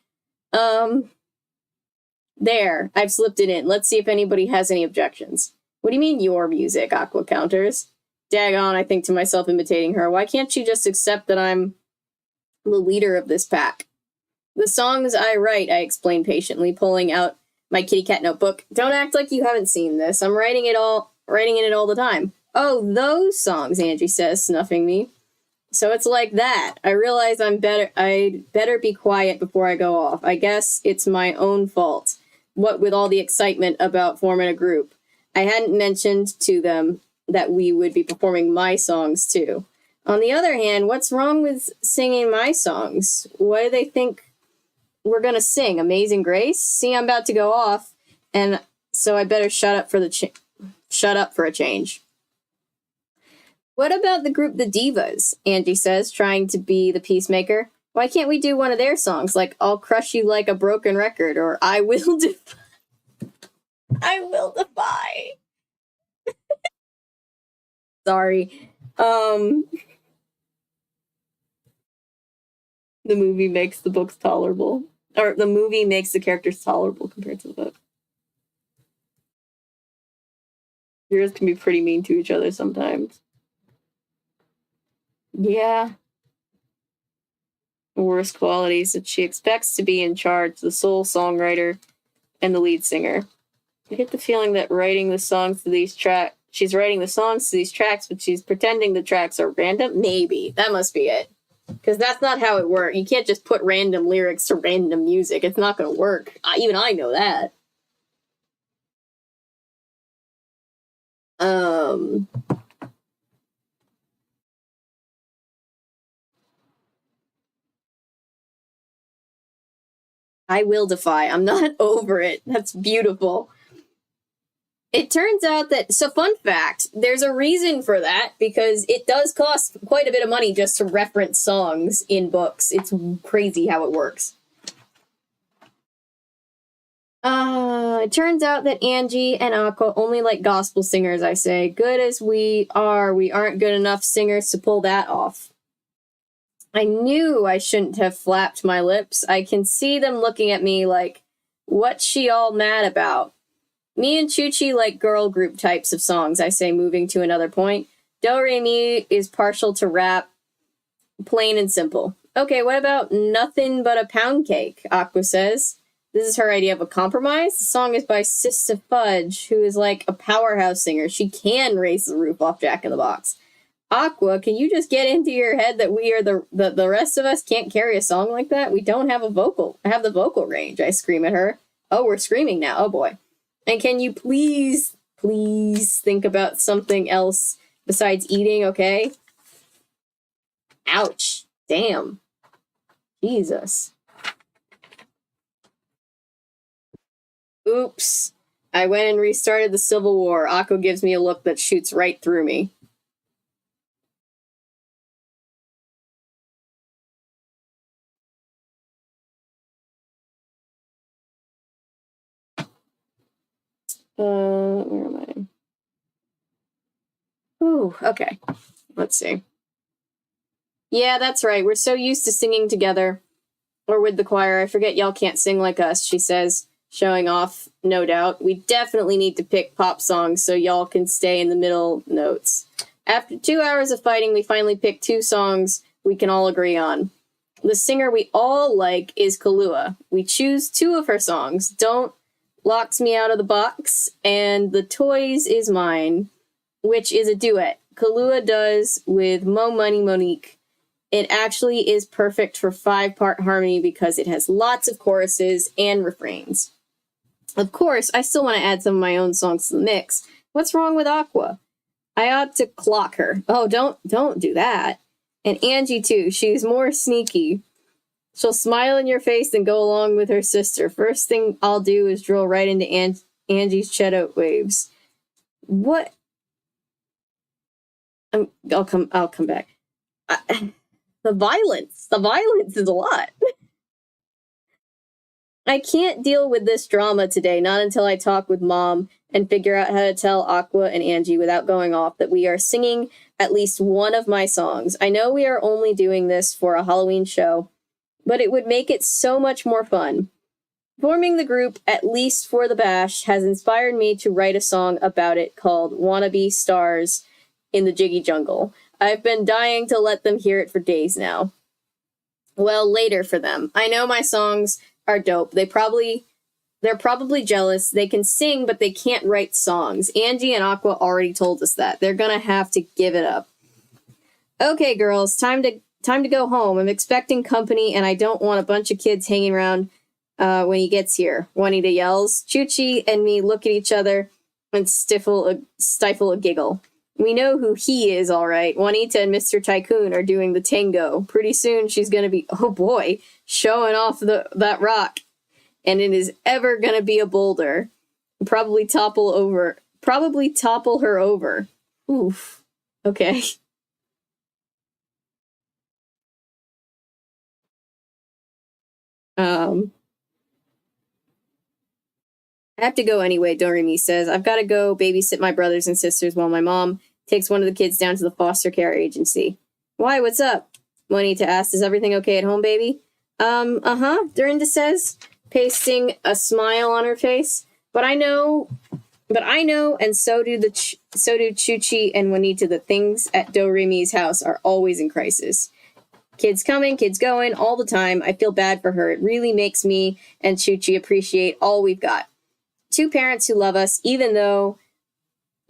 There, I've slipped it in. Let's see if anybody has any objections. What do you mean, your music, Aqua counters? Daggone, I think to myself, imitating her. Why can't she just accept that I'm the leader of this pack? The songs I write, I explain patiently, pulling out my kitty cat notebook. Don't act like you haven't seen this. I'm writing in it all the time. Oh, those songs, Angie says, snuffing me. So it's like that. I realize I'd better be quiet before I go off. I guess it's my own fault. What with all the excitement about forming a group. I hadn't mentioned to them that we would be performing my songs too. On the other hand, what's wrong with singing my songs? What do they think we're gonna sing? Amazing Grace? See, I'm about to go off, and so I better shut up for a change. What about the group The Divas? Angie says, trying to be the peacemaker. Why can't we do one of their songs, like I'll Crush You Like a Broken Record, or I Will Defy? I Will Defy. Sorry. The movie makes the books tolerable. Or the movie makes the characters tolerable compared to the book. Heroes can be pretty mean to each other sometimes. Yeah. Worst qualities that she expects to be in charge, the sole songwriter and the lead singer. I get the feeling that she's writing the songs to these tracks, but she's pretending the tracks are random? Maybe. That must be it. Because that's not how it works. You can't just put random lyrics to random music. It's not going to work. Even I know that. I will defy. I'm not over it. That's beautiful. It turns out that, so fun fact, there's a reason for that, because it does cost quite a bit of money just to reference songs in books. It's crazy how it works. It turns out that Angie and Aqua only like gospel singers, I say. Good as we aren't good enough singers to pull that off. I knew I shouldn't have flapped my lips. I can see them looking at me like, what's she all mad about? Me and Chuchi like girl group types of songs, I say, moving to another point. Do-Re-Mi is partial to rap, plain and simple. Okay, what about Nothing But a Pound Cake, Aqua says. This is her idea of a compromise. The song is by Sista Fudge, who is like a powerhouse singer. She can raise the roof off Jack in the Box. Aqua, can you just get into your head that we are the rest of us can't carry a song like that? We don't have have the vocal range, I scream at her. Oh, we're screaming now. Oh boy. And can you please think about something else besides eating, okay? Ouch. Damn. Jesus. Oops. I went and restarted the Civil War. Aqua gives me a look that shoots right through me. Where am I? Ooh, okay. Let's see. Yeah, that's right. We're so used to singing together. Or with the choir. I forget y'all can't sing like us, she says, showing off, no doubt. We definitely need to pick pop songs so y'all can stay in the middle notes. After 2 hours of fighting, we finally picked 2 songs we can all agree on. The singer we all like is Kahlua. We choose 2 of her songs. Don't Locks Me Out of the Box, and The Toys Is Mine, which is a duet. Kahlua does with Mo Money Monique. It actually is perfect for 5-part harmony because it has lots of choruses and refrains. Of course, I still want to add some of my own songs to the mix. What's wrong with Aqua? I ought to clock her. Oh, don't do that. And Angie, too. She's more sneaky. She'll smile in your face and go along with her sister. First thing I'll do is drill right into Angie's Cheeto waves. What? I'll come back. The violence is a lot. I can't deal with this drama today, not until I talk with Mom and figure out how to tell Aqua and Angie without going off that we are singing at least one of my songs. I know we are only doing this for a Halloween show, but it would make it so much more fun. Forming the group, at least for the bash, has inspired me to write a song about it called Wannabe Stars in the Jiggy Jungle. I've been dying to let them hear it for days now. Well, later for them. I know my songs are dope. They're probably jealous. They can sing, but they can't write songs. Angie and Aqua already told us that. They're gonna have to give it up. Okay, girls, time to go home. I'm expecting company, and I don't want a bunch of kids hanging around when he gets here. Juanita yells. Chuchi and me look at each other and stifle a giggle. We know who he is, all right. Juanita and Mr. Tycoon are doing the tango. Pretty soon she's going to be, oh boy, showing off that rock. And it is ever going to be a boulder. Probably topple her over. Oof. Okay. I have to go anyway, Do-Re-Mi says. I've got to go babysit my brothers and sisters while my mom takes one of the kids down to the foster care agency. Why, what's up? Juanita asks, is everything okay at home, baby? Dorinda says, pasting a smile on her face. But I know, and so do Chuchi and Juanita, that things at Do-Re-Mi's house are always in crisis. Kids coming, kids going, all the time. I feel bad for her. It really makes me and Chuchi appreciate all we've got. 2 parents who love us, even though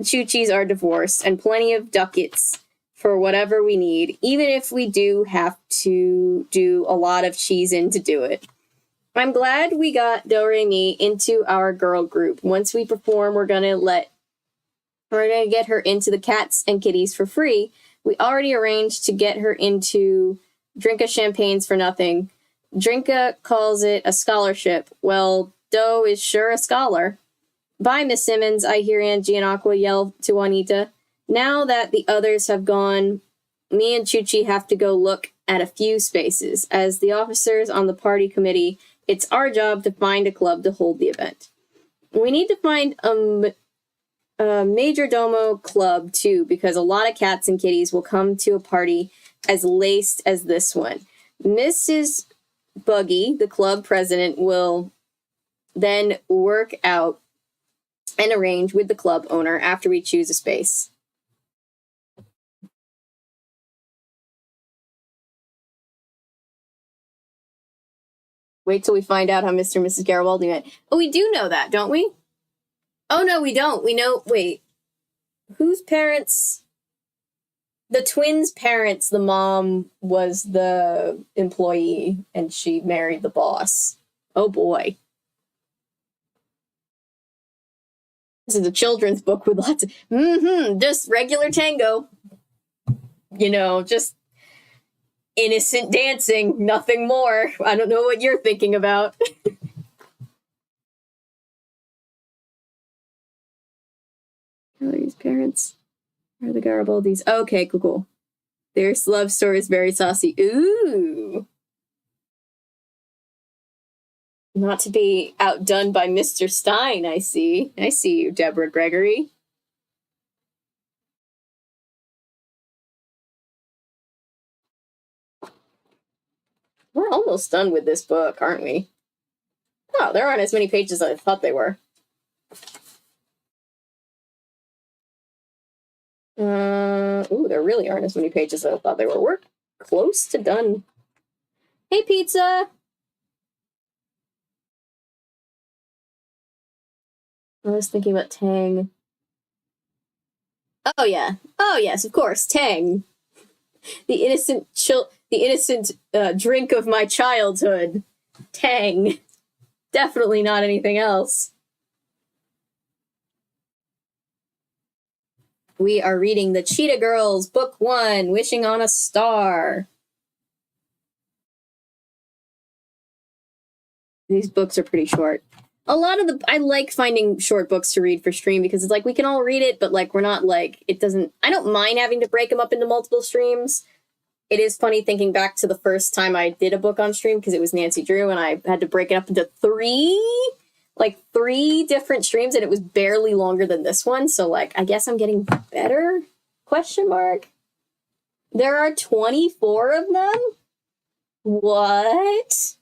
Chuchis are divorced, and plenty of ducats for whatever we need, even if we do have to do a lot of cheese-in to do it. I'm glad we got Do Re Mi into our girl group. Once we perform, we're gonna get her into the cats and kitties for free. We already arranged to get her into Drinka Champagnes for nothing. Drinka calls it a scholarship. Well, Do is sure a scholar. Bye, Miss Simmons, I hear Angie and Aqua yell to Juanita. Now that the others have gone, me and Chuchi have to go look at a few spaces. As the officers on the party committee, it's our job to find a club to hold the event. We need to find a major domo club, too, because a lot of cats and kitties will come to a party as laced as this one. Mrs. Buggy, the club president, will then work out and arrange with the club owner after we choose a space. Wait till we find out how Mr. and Mrs. Garibaldi met. Oh, we do know that, don't we? Oh, no, we don't. We know... Wait. Whose parents... The twins' parents, the mom was the employee, and she married the boss. Oh, boy. This is a children's book with lots of... just regular tango. You know, just innocent dancing, nothing more. I don't know what you're thinking about. Galleria's parents are the Garibaldis. Okay, cool. Their love story is very saucy. Ooh. Not to be outdone by Mr. Stein, I see. I see you, Deborah Gregory. We're almost done with this book, aren't we? Oh, there aren't as many pages as I thought they were. Ooh, there really aren't as many pages as I thought they were. We're close to done. Hey, pizza! I was thinking about Tang. Oh, yeah. Oh, yes, of course, Tang. The innocent drink of my childhood. Tang. Definitely not anything else. We are reading the Cheetah Girls, Book 1, Wishing on a Star. These books are pretty short. I like finding short books to read for stream because it's like we can all read it, but like we're not like, I don't mind having to break them up into multiple streams. It is funny thinking back to the first time I did a book on stream because it was Nancy Drew and I had to break it up into three different streams and it was barely longer than this one. So like, I guess I'm getting better? ? There are 24 of them? What?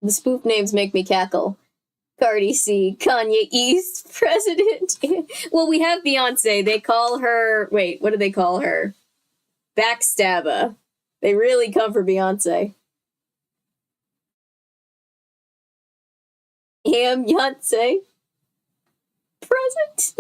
The spoof names make me cackle. Cardi C, Kanye East, President. Well, we have Beyonce. They call her... Wait, what do they call her? Backstabba. They really come for Beyonce. Beyonce. Present.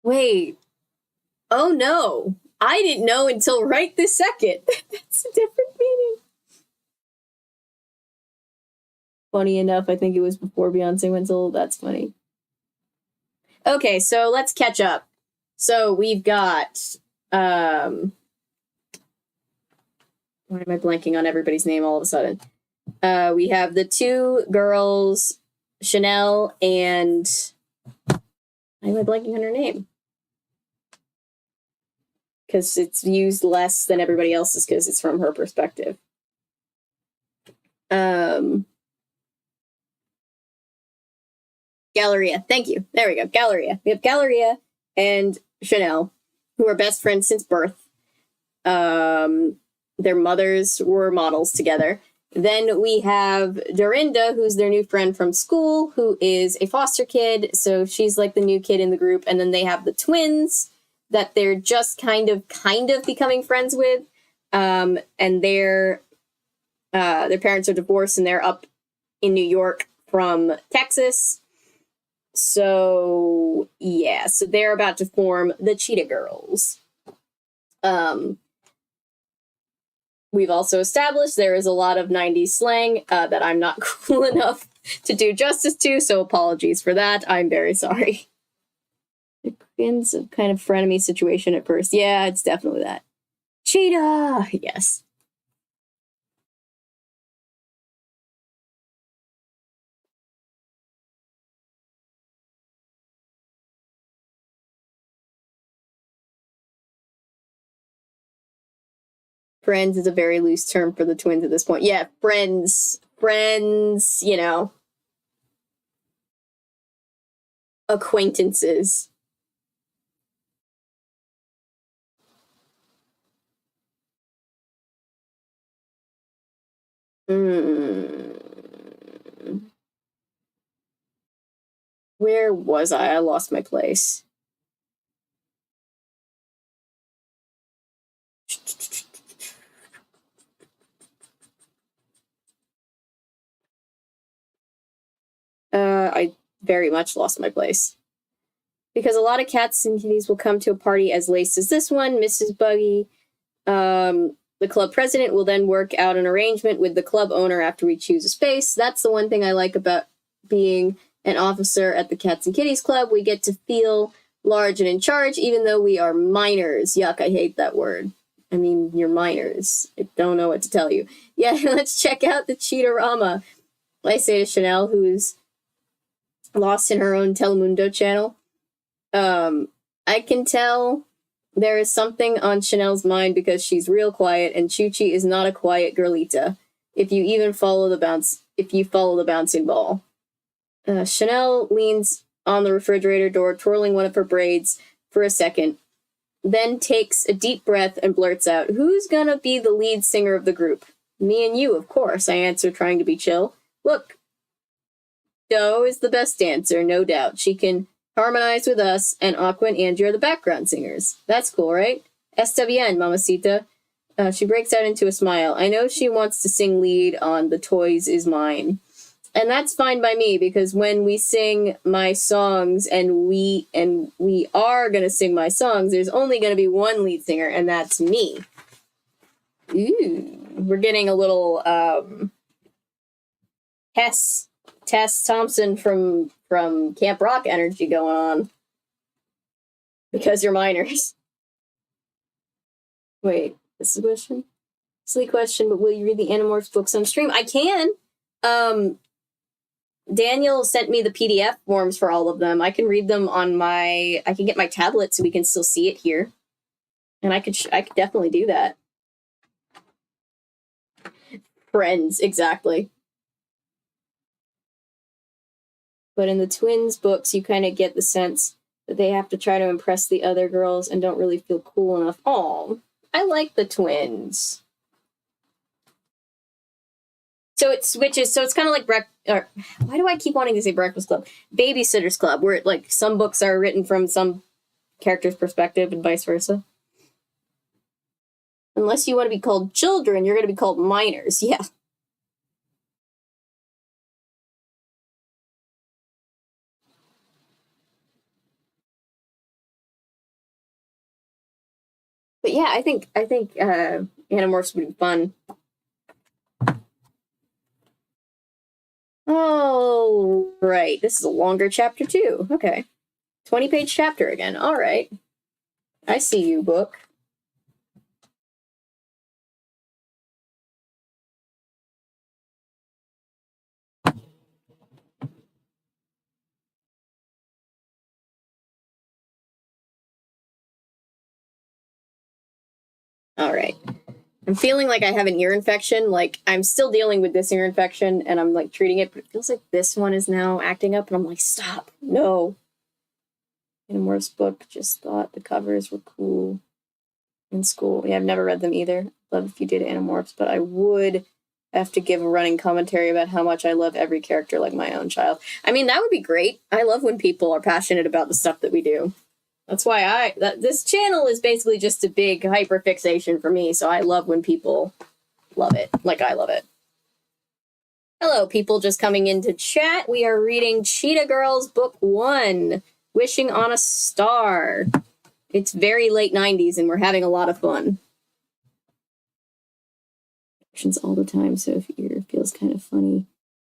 Wait. Oh no. I didn't know until right this second. That's a different meaning. Funny enough, I think it was before Beyonce went solo. That's funny. Okay, so let's catch up. So we've got... Why am I blanking on everybody's name all of a sudden? We have the two girls, Chanel and... Why am I blanking on her name? Because it's used less than everybody else's because it's from her perspective. Galleria. Thank you. There we go. Galleria. We have Galleria and Chanel, who are best friends since birth. Their mothers were models together. Then we have Dorinda, who's their new friend from school, who is a foster kid. So she's like the new kid in the group. And then they have the twins, that they're just kind of becoming friends with. And their parents are divorced and they're up in New York from Texas. So, yeah, so they're about to form the Cheetah Girls. We've also established there is a lot of 90s slang that I'm not cool enough to do justice to, so apologies for that. I'm very sorry. It's a kind of frenemy situation at first. Yeah, it's definitely that. Cheetah! Yes. Friends is a very loose term for the twins at this point. Yeah, friends, you know. Acquaintances. Where was I? I lost my place. I very much lost my place. Because a lot of cats and kitties will come to a party as laced as this one, Mrs. Buggy. The club president will then work out an arrangement with the club owner after we choose a space. That's the one thing I like about being an officer at the Cats and Kitties Club. We get to feel large and in charge, even though we are minors. Yuck, I hate that word. I mean, you're minors. I don't know what to tell you. Yeah, let's check out the Cheetah-rama. I say to Chanel, who's lost in her own Telemundo channel. I can tell there is something on Chanel's mind because she's real quiet, and Chuchi is not a quiet girlita. If you follow the bouncing ball. Chanel leans on the refrigerator door, twirling one of her braids for a second, then takes a deep breath and blurts out, "Who's gonna be the lead singer of the group?" "Me and you, of course," I answer, trying to be chill. "Look, Doe is the best dancer, no doubt. She can harmonize with us, and Aqua and Angie are the background singers. That's cool, right? SWN, mamacita." She breaks out into a smile. I know she wants to sing lead on The Toys Is Mine. And that's fine by me, because when we sing my songs, and we are going to sing my songs, there's only going to be one lead singer, and that's me. Ooh, we're getting a little Tess Thompson from Camp Rock energy going on. Because you're minors. Wait, this is a question? Silly question, but will you read the Animorphs books on stream? I can. Daniel sent me the PDF forms for all of them. I can read them on I can get my tablet so we can still see it here. And I could definitely do that. Friends, exactly. But in the twins books, you kind of get the sense that they have to try to impress the other girls and don't really feel cool enough. Oh, I like the twins. So it switches. So it's kind of like why do I keep wanting to say Breakfast Club? Babysitter's Club, where like some books are written from some character's perspective and vice versa. Unless you want to be called children, you're going to be called minors. Yeah. But yeah, I think Animorphs would be fun. Oh, right. This is a longer chapter too. Okay. 20-page chapter again. All right. I see you, book. All right. I'm feeling like I have an ear infection. Like, I'm still dealing with this ear infection, and I'm, like, treating it, but it feels like this one is now acting up, and I'm like, stop. No. Animorphs book, just thought the covers were cool in school. Yeah, I've never read them either. Love if you did Animorphs, but I would have to give a running commentary about how much I love every character like my own child. I mean, that would be great. I love when people are passionate about the stuff that we do. That's why this channel is basically just a big hyperfixation for me, so I love when people love it, like I love it. Hello, people just coming into chat. We are reading Cheetah Girls, Book 1, Wishing on a Star. It's very late 90s, and we're having a lot of fun. All the time, so if your ear feels kind of funny,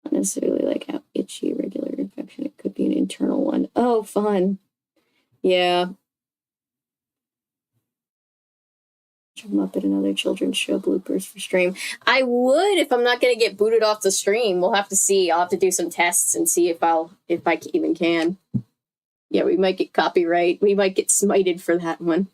not necessarily like how itchy, regular infection, it could be an internal one. Oh, fun. Yeah. Muppet and other children's show bloopers for stream. I would if I'm not going to get booted off the stream. We'll have to see. I'll have to do some tests and see if I even can. Yeah, we might get copyright. We might get smited for that one.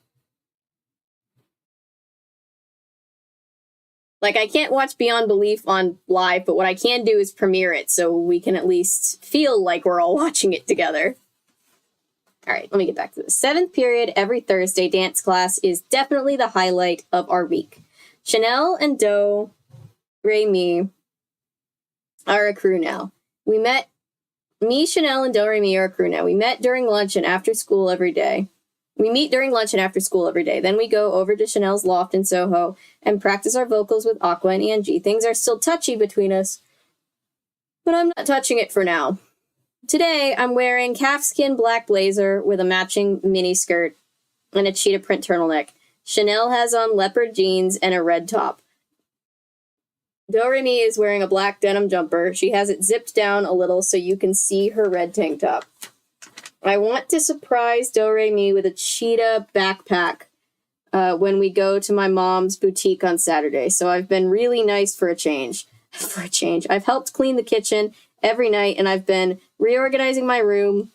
Like, I can't watch Beyond Belief on live, but what I can do is premiere it so we can at least feel like we're all watching it together. All right, let me get back to this. 7th period, every Thursday, dance class is definitely the highlight of our week. Chanel and Do Re Mi are a crew now. Chanel, and Do Re Mi are a crew now. We met during lunch and after school every day. We meet during lunch and after school every day. Then we go over to Chanel's loft in Soho and practice our vocals with Aqua and Angie. Things are still touchy between us, but I'm not touching it for now. Today, I'm wearing calfskin black blazer with a matching mini skirt and a cheetah print turtleneck. Chanel has on leopard jeans and a red top. Do Re Mi is wearing a black denim jumper. She has it zipped down a little so you can see her red tank top. I want to surprise Do Re Mi with a cheetah backpack when we go to my mom's boutique on Saturday. So I've been really nice for a change. I've helped clean the kitchen every night, and I've been reorganizing my room.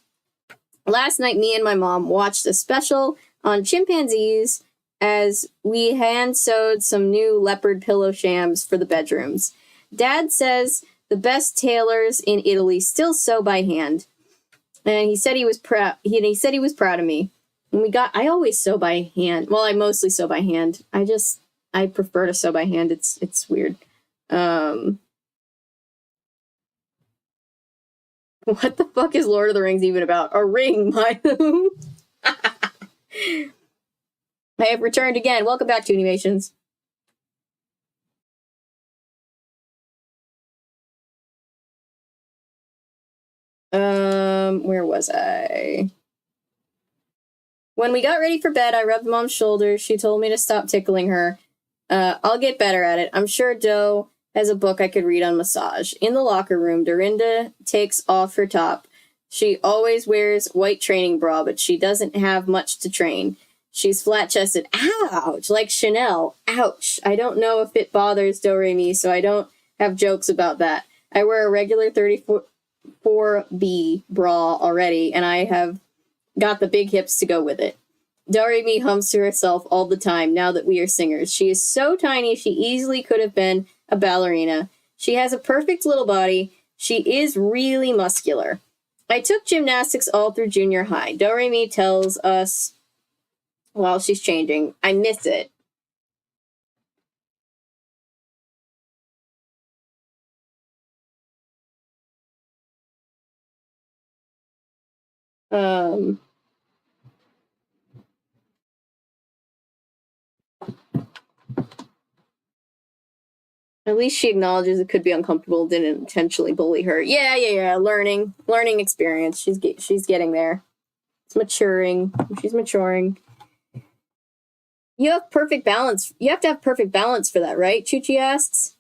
Last night, me and my mom watched a special on chimpanzees as we hand-sewed some new leopard pillow shams for the bedrooms. Dad says the best tailors in Italy still sew by hand. And he said he was proud. He said he was proud of me. I always sew by hand. Well, I mostly sew by hand. I prefer to sew by hand. It's weird. What the fuck is Lord of the Rings even about? A ring, Milo. I have returned again. Welcome back to Animations. Where was I? When we got ready for bed, I rubbed Mom's shoulder. She told me to stop tickling her. I'll get better at it. I'm sure Doe has a book I could read on massage. In the locker room, Dorinda takes off her top. She always wears white training bra, but she doesn't have much to train. She's flat-chested. Ouch! Like Chanel. Ouch. I don't know if it bothers Do Re Mi, so I don't have jokes about that. I wear a regular 34B bra already, and I have got the big hips to go with it. Do Re Mi hums to herself all the time now that we are singers. She is so tiny she easily could have been a ballerina. She has a perfect little body. She is really muscular. I took gymnastics all through junior high. Do Re Mi tells us while she's changing. I miss it. At least she acknowledges it could be uncomfortable, didn't intentionally bully her. Yeah. Learning experience. She's getting there. It's maturing. She's maturing. You have perfect balance. You have to have perfect balance for that, right? Chuchi asks.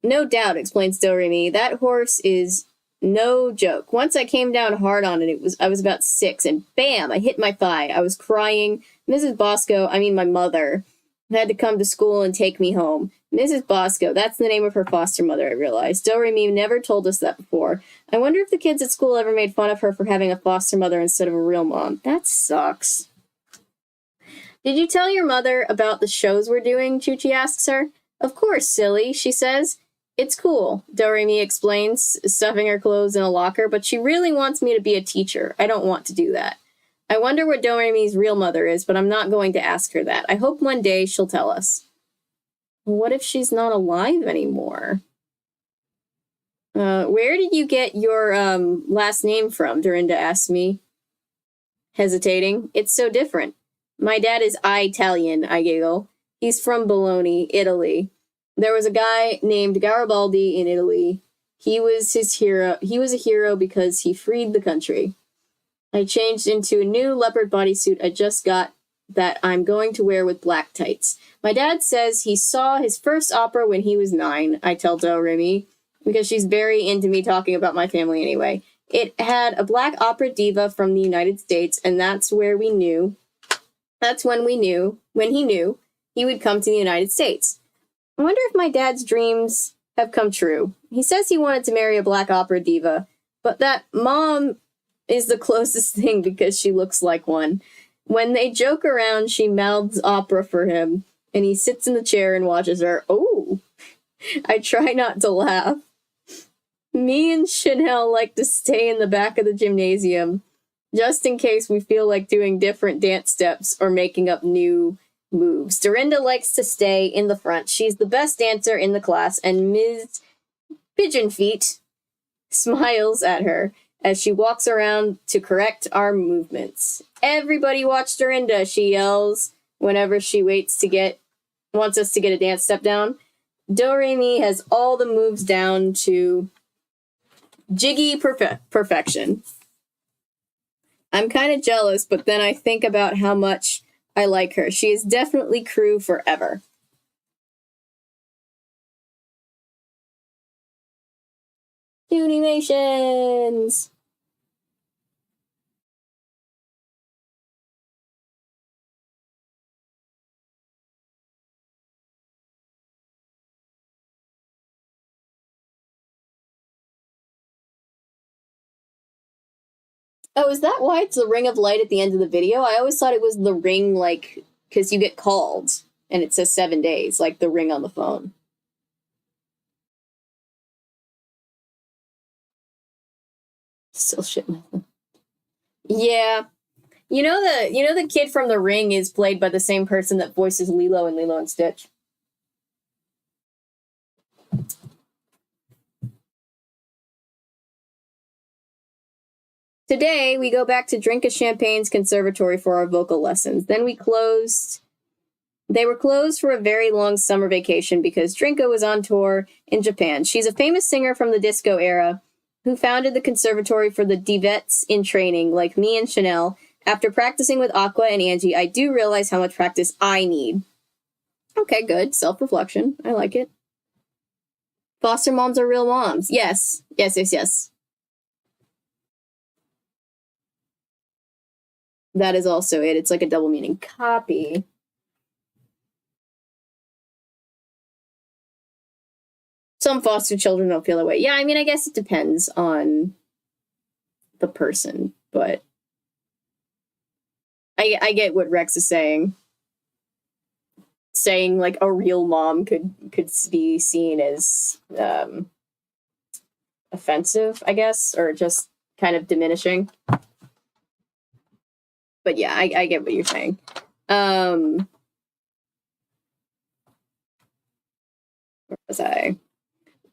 No doubt, explains Do Re Mi. That horse is no joke. Once I came down hard on it, I was about 6, and bam, I hit my thigh. I was crying. Mrs. Bosco, I mean my mother, had to come to school and take me home. Mrs. Bosco, that's the name of her foster mother, I realized. Do Re Mi never told us that before. I wonder if the kids at school ever made fun of her for having a foster mother instead of a real mom. That sucks. Did you tell your mother about the shows we're doing? Chuchi asks her. Of course, silly, she says. It's cool, Do Re Mi explains, stuffing her clothes in a locker, but she really wants me to be a teacher. I don't want to do that. I wonder what Do Re Mi's real mother is, but I'm not going to ask her that. I hope one day she'll tell us. What if she's not alive anymore? Where did you get your last name from? Dorinda asked me. hesitating. It's so different. My dad is Italian, I giggle. He's from Bologna, Italy. There was a guy named Garibaldi in Italy. He was his hero. He was a hero because he freed the country. I changed into a new leopard bodysuit I just got that I'm going to wear with black tights. My dad says he saw his first opera when he was 9, I tell Doremi, because she's very into me talking about my family anyway. It had a black opera diva from the United States, and that's when he knew he would come to the United States. I wonder if my dad's dreams have come true. He says he wanted to marry a black opera diva, but that mom is the closest thing because she looks like one. When they joke around, she mouths opera for him, and he sits in the chair and watches her. Oh, I try not to laugh. Me and Chanel like to stay in the back of the gymnasium, just in case we feel like doing different dance steps or making up new moves. Dorinda likes to stay in the front. She's the best dancer in the class, and Ms. Pigeon Feet smiles at her as she walks around to correct our movements. Everybody watch Dorinda, she yells whenever she wants us to get a dance step down. Do-Re-Mi has all the moves down to jiggy perfection. I'm kind of jealous, but then I think about how much I like her. She is definitely crew forever. Unimations! Oh, is that why it's the ring of light at the end of the video? I always thought it was the ring, like, because you get called, and it says 7 days, like the ring on the phone. Still shit my phone. Yeah. You know the kid from The Ring is played by the same person that voices Lilo in Lilo and Stitch. Today, we go back to Drinka Champagne's conservatory for our vocal lessons. Then they were closed for a very long summer vacation because Drinka was on tour in Japan. She's a famous singer from the disco era who founded the conservatory for the divets in training, like me and Chanel. After practicing with Aqua and Angie, I do realize how much practice I need. Okay, good. Self-reflection. I like it. Foster moms are real moms. Yes. Yes. That is also it. It's like a double meaning. Copy. Some foster children don't feel that way. Yeah, I mean, I guess it depends on the person, but I get what Rex is saying. Saying, like, a real mom could be seen as offensive, I guess, or just kind of diminishing. But yeah, I get what you're saying. Where was I?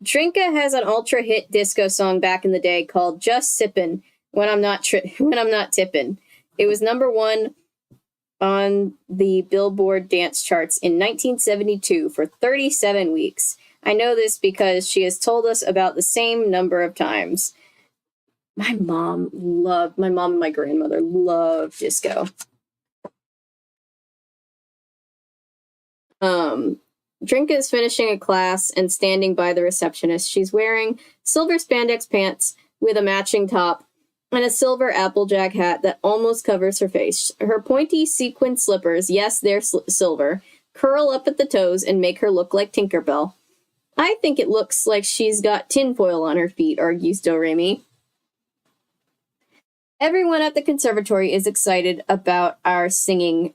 Drinka has an ultra hit disco song back in the day called "Just Sippin' When I'm Not Tippin'." It was #1 on the Billboard dance charts in 1972 for 37 weeks. I know this because she has told us about the same number of times. My mom and my grandmother loved disco. Drinka is finishing a class and standing by the receptionist. She's wearing silver spandex pants with a matching top and a silver Applejack hat that almost covers her face. Her pointy sequin slippers, yes, they're silver, curl up at the toes and make her look like Tinkerbell. I think it looks like she's got tinfoil on her feet, argues Do-Re-Mi. Everyone at the conservatory is excited about our singing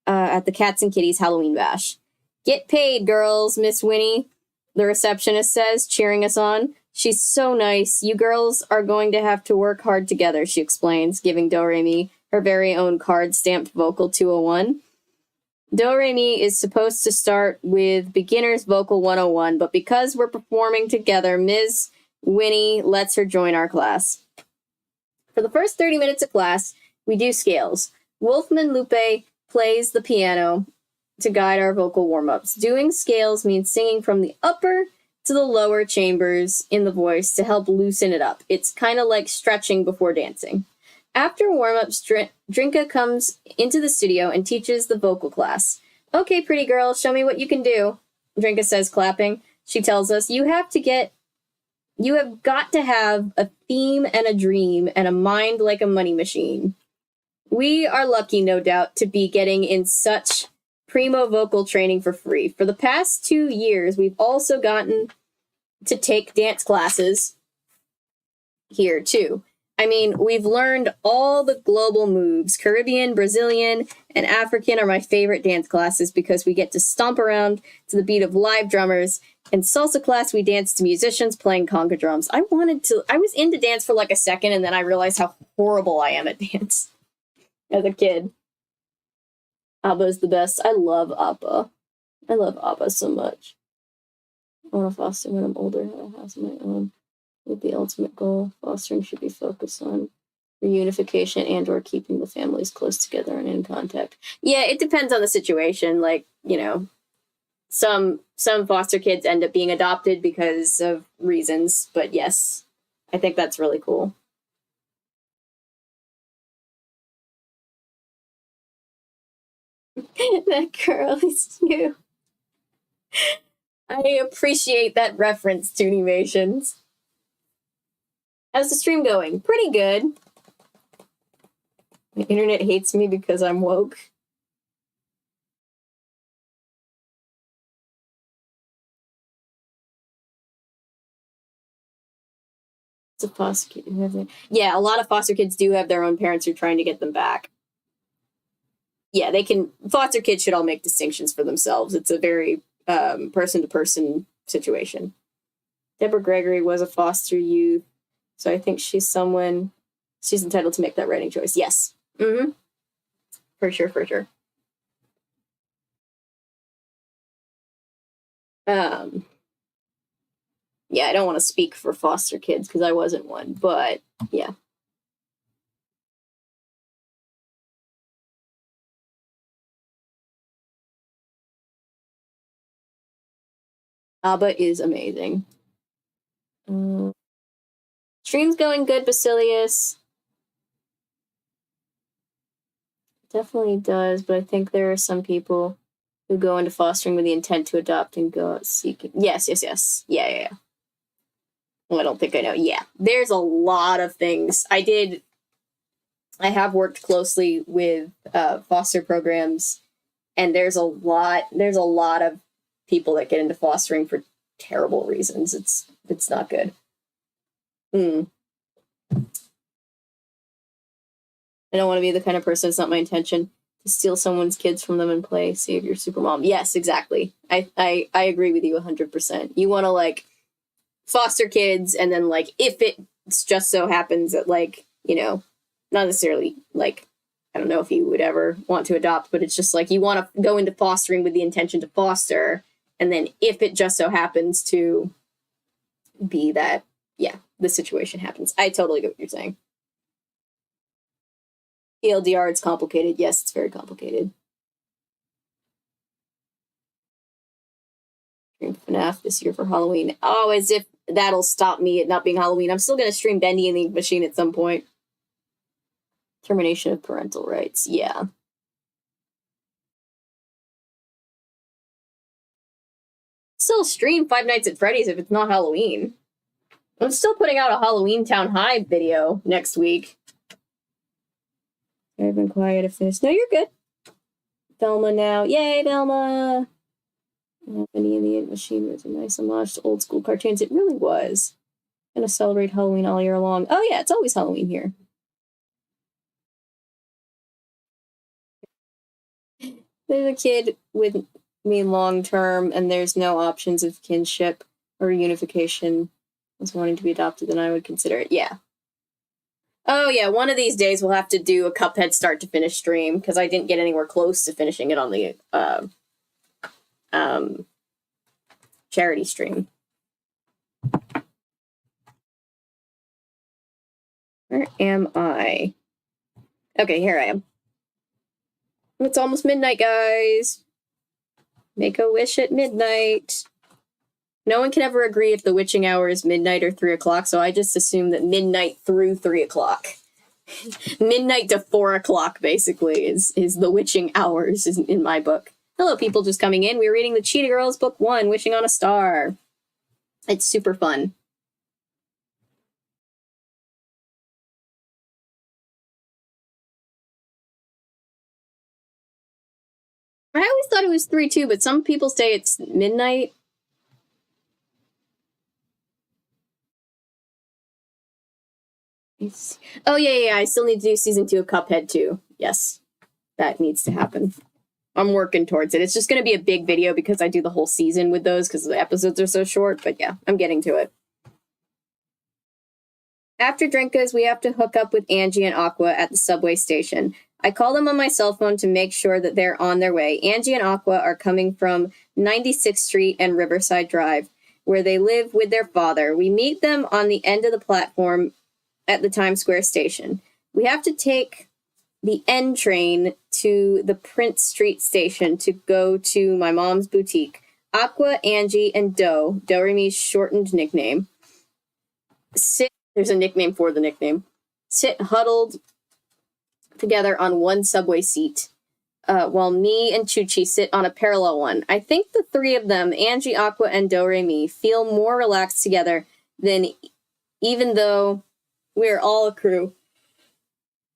at the Cats and Kitties Halloween Bash. Get paid, girls, Miss Winnie, the receptionist says, cheering us on. She's so nice. You girls are going to have to work hard together, she explains, giving Do-Re-Mi her very own card-stamped vocal 201. Do-Re-Mi is supposed to start with Beginner's Vocal 101, but because we're performing together, Ms. Winnie lets her join our class. For the first 30 minutes of class, We do scales. Wolfman Lupe plays the piano to guide our vocal warm-ups. Doing scales means singing from the upper to the lower chambers in the voice to help loosen it up. It's kind of like stretching before dancing. After warm-ups, Drinka comes into the studio and teaches the vocal class. Okay, pretty girl, show me what you can do, Drinka says, clapping. She tells us, you have got to have a theme and a dream and a mind like a money machine. We are lucky, no doubt, to be getting in such primo vocal training for free. For the past 2 years, we've also gotten to take dance classes here, too. I mean, we've learned all the global moves. Caribbean, Brazilian, and African are my favorite dance classes because we get to stomp around to the beat of live drummers. In salsa class, we dance to musicians playing conga drums. I was into dance for like a second, and then I realized how horrible I am at dance as a kid. ABBA's the best. I love ABBA. I love ABBA so much. I want to foster when I'm older, have a house of my own. With the ultimate goal, fostering should be focused on reunification and or keeping the families close together and in contact. Yeah, it depends on the situation. Like, you know, some foster kids end up being adopted because of reasons, but yes, I think that's really cool. That girl is you. I appreciate that reference, Toonimations. How's the stream going? Pretty good. The internet hates me because I'm woke. It's a foster kid who has it. Yeah, a lot of foster kids do have their own parents who are trying to get them back. Yeah, they can. Foster kids should all make distinctions for themselves. It's a very person-to-person situation. Deborah Gregory was a foster youth, so I think she's entitled to make that writing choice. Yes. Mm-hmm. For sure, for sure. Yeah, I don't want to speak for foster kids because I wasn't one, but yeah. ABBA is amazing. Stream's going good, Basilius. Definitely does, but I think there are some people who go into fostering with the intent to adopt and go out seeking. Yes. Yeah. Well, I don't think I know. Yeah. There's a lot of things. I have worked closely with foster programs, and there's a lot of people that get into fostering for terrible reasons. It's not good. I don't want to be the kind of person, it's not my intention to steal someone's kids from them and play Save Your Supermom. Yes, exactly. I agree with you 100%. You want to, like, foster kids, and then, like, if it just so happens that, like, you know, not necessarily, like, I don't know if you would ever want to adopt, but it's just, like, you want to go into fostering with the intention to foster, and then if it just so happens to be that, yeah, the situation happens. I totally get what you're saying. ELDR, it's complicated. Yes, it's very complicated. Stream FNAF this year for Halloween. Oh, as if that'll stop me at not being Halloween. I'm still going to stream Bendy and the Ink Machine at some point. Termination of parental rights. Yeah. Still stream Five Nights at Freddy's if it's not Halloween. I'm still putting out a Halloween Town High video next week. I've been quiet if this. No, you're good. Velma now. Yay, Velma! Bendy and the Ink Machine was a nice homage to old school cartoons. It really was. Gonna celebrate Halloween all year long. Oh yeah, it's always Halloween here. There's a kid with me long term, and there's no options of kinship or reunification. Was wanting to be adopted, then I would consider it. Yeah. Oh yeah, one of these days we'll have to do a Cuphead start to finish stream because I didn't get anywhere close to finishing it on the charity stream. Where am I? Okay, here I am. It's almost midnight, guys. Make a wish at midnight. No one can ever agree if the witching hour is midnight or 3 o'clock, so I just assume that midnight through 3 o'clock. Midnight to 4 o'clock, basically, is the witching hours in my book. Hello, people just coming in. We're reading the Cheetah Girls, Book 1, Wishing on a Star. It's super fun. I always thought it was 3 too, but some people say it's midnight. Oh, yeah, I still need to do season 2 of Cuphead too. Yes, that needs to happen. I'm working towards it. It's just going to be a big video because I do the whole season with those because the episodes are so short, but yeah, I'm getting to it. After Drinkas, we have to hook up with Angie and Aqua at the subway station. I call them on my cell phone to make sure that they're on their way. Angie and Aqua are coming from 96th Street and Riverside Drive, where they live with their father. We meet them on the end of the platform at the Times Square station. We have to take the N train to the Prince Street station to go to my mom's boutique. Aqua, Angie, and Do-Re-Mi's shortened nickname, there's a nickname for the nickname, sit huddled together on one subway seat, while me and Chuchi sit on a parallel one. I think the three of them, Angie, Aqua, and Do-Re-Mi, feel more relaxed together than even though we're all a crew.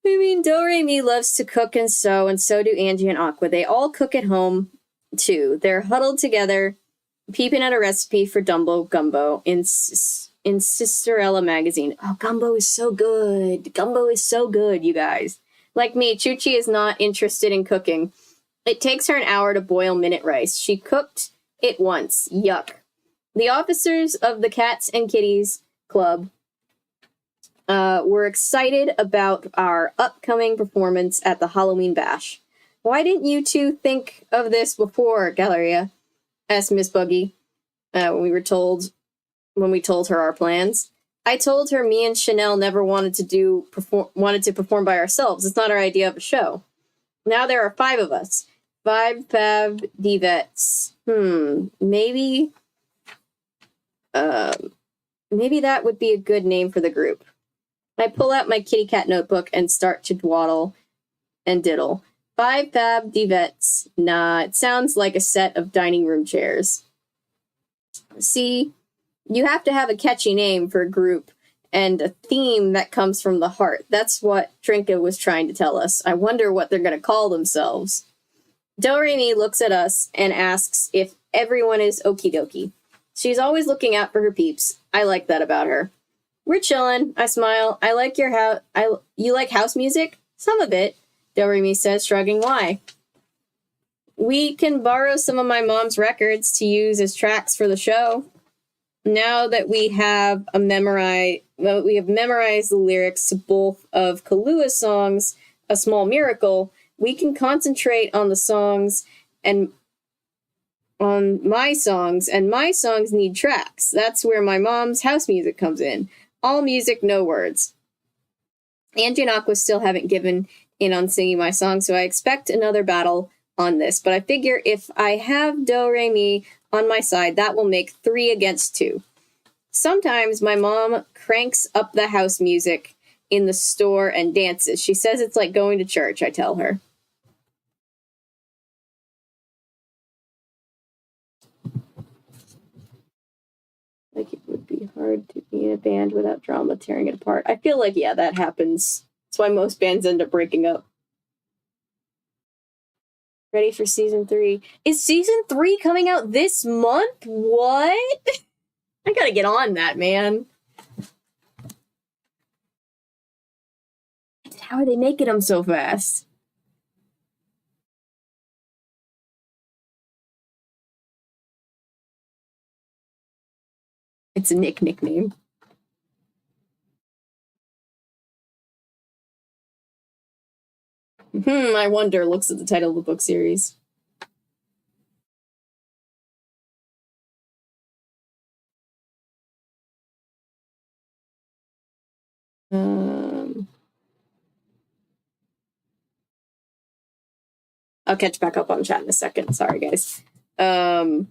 I mean, Do-Re-Mi loves to cook and so do Angie and Aqua. They all cook at home, too. They're huddled together, peeping at a recipe for Dumbo Gumbo in Sisterella magazine. Oh, Gumbo is so good. Gumbo is so good, you guys. Like me, Chuchi is not interested in cooking. It takes her an hour to boil minute rice. She cooked it once. Yuck. The officers of the Cats and Kitties Club were excited about our upcoming performance at the Halloween Bash. Why didn't you two think of this before, Galleria? Asked Miss Buggy when we told her our plans. I told her me and Chanel never wanted to perform by ourselves. It's not our idea of a show. Now there are 5 of us. 5 fab divettes. Maybe that would be a good name for the group. I pull out my kitty cat notebook and start to dwaddle and diddle. 5 fab divettes. Nah, it sounds like a set of dining room chairs. See, you have to have a catchy name for a group and a theme that comes from the heart. That's what Trinka was trying to tell us. I wonder what they're going to call themselves. Do-Re-Mi looks at us and asks if everyone is okie dokie. She's always looking out for her peeps. I like that about her. We're chillin'. I smile. I like your house. You like house music? Some of it, Do-Re-Mi says, shrugging. Why? We can borrow some of my mom's records to use as tracks for the show. Now that we have memorized the lyrics to both of Kalua's songs, A Small Miracle, we can concentrate on the songs and on my songs, and my songs need tracks. That's where my mom's house music comes in. All music, no words. Angie and Aqua still haven't given in on singing my song, so I expect another battle on this. But I figure if I have Do-Re-Mi on my side, that will make 3 against 2. Sometimes my mom cranks up the house music in the store and dances. She says it's like going to church, I tell her. Like, it would be hard to be in a band without drama tearing it apart. I feel like, yeah, that happens. That's why most bands end up breaking up. Ready for season 3. Is season 3 coming out this month? What? I gotta get on that, man. How are they making them so fast? It's a nickname. I wonder, looks at the title of the book series. I'll catch back up on chat in a second. Sorry, guys. More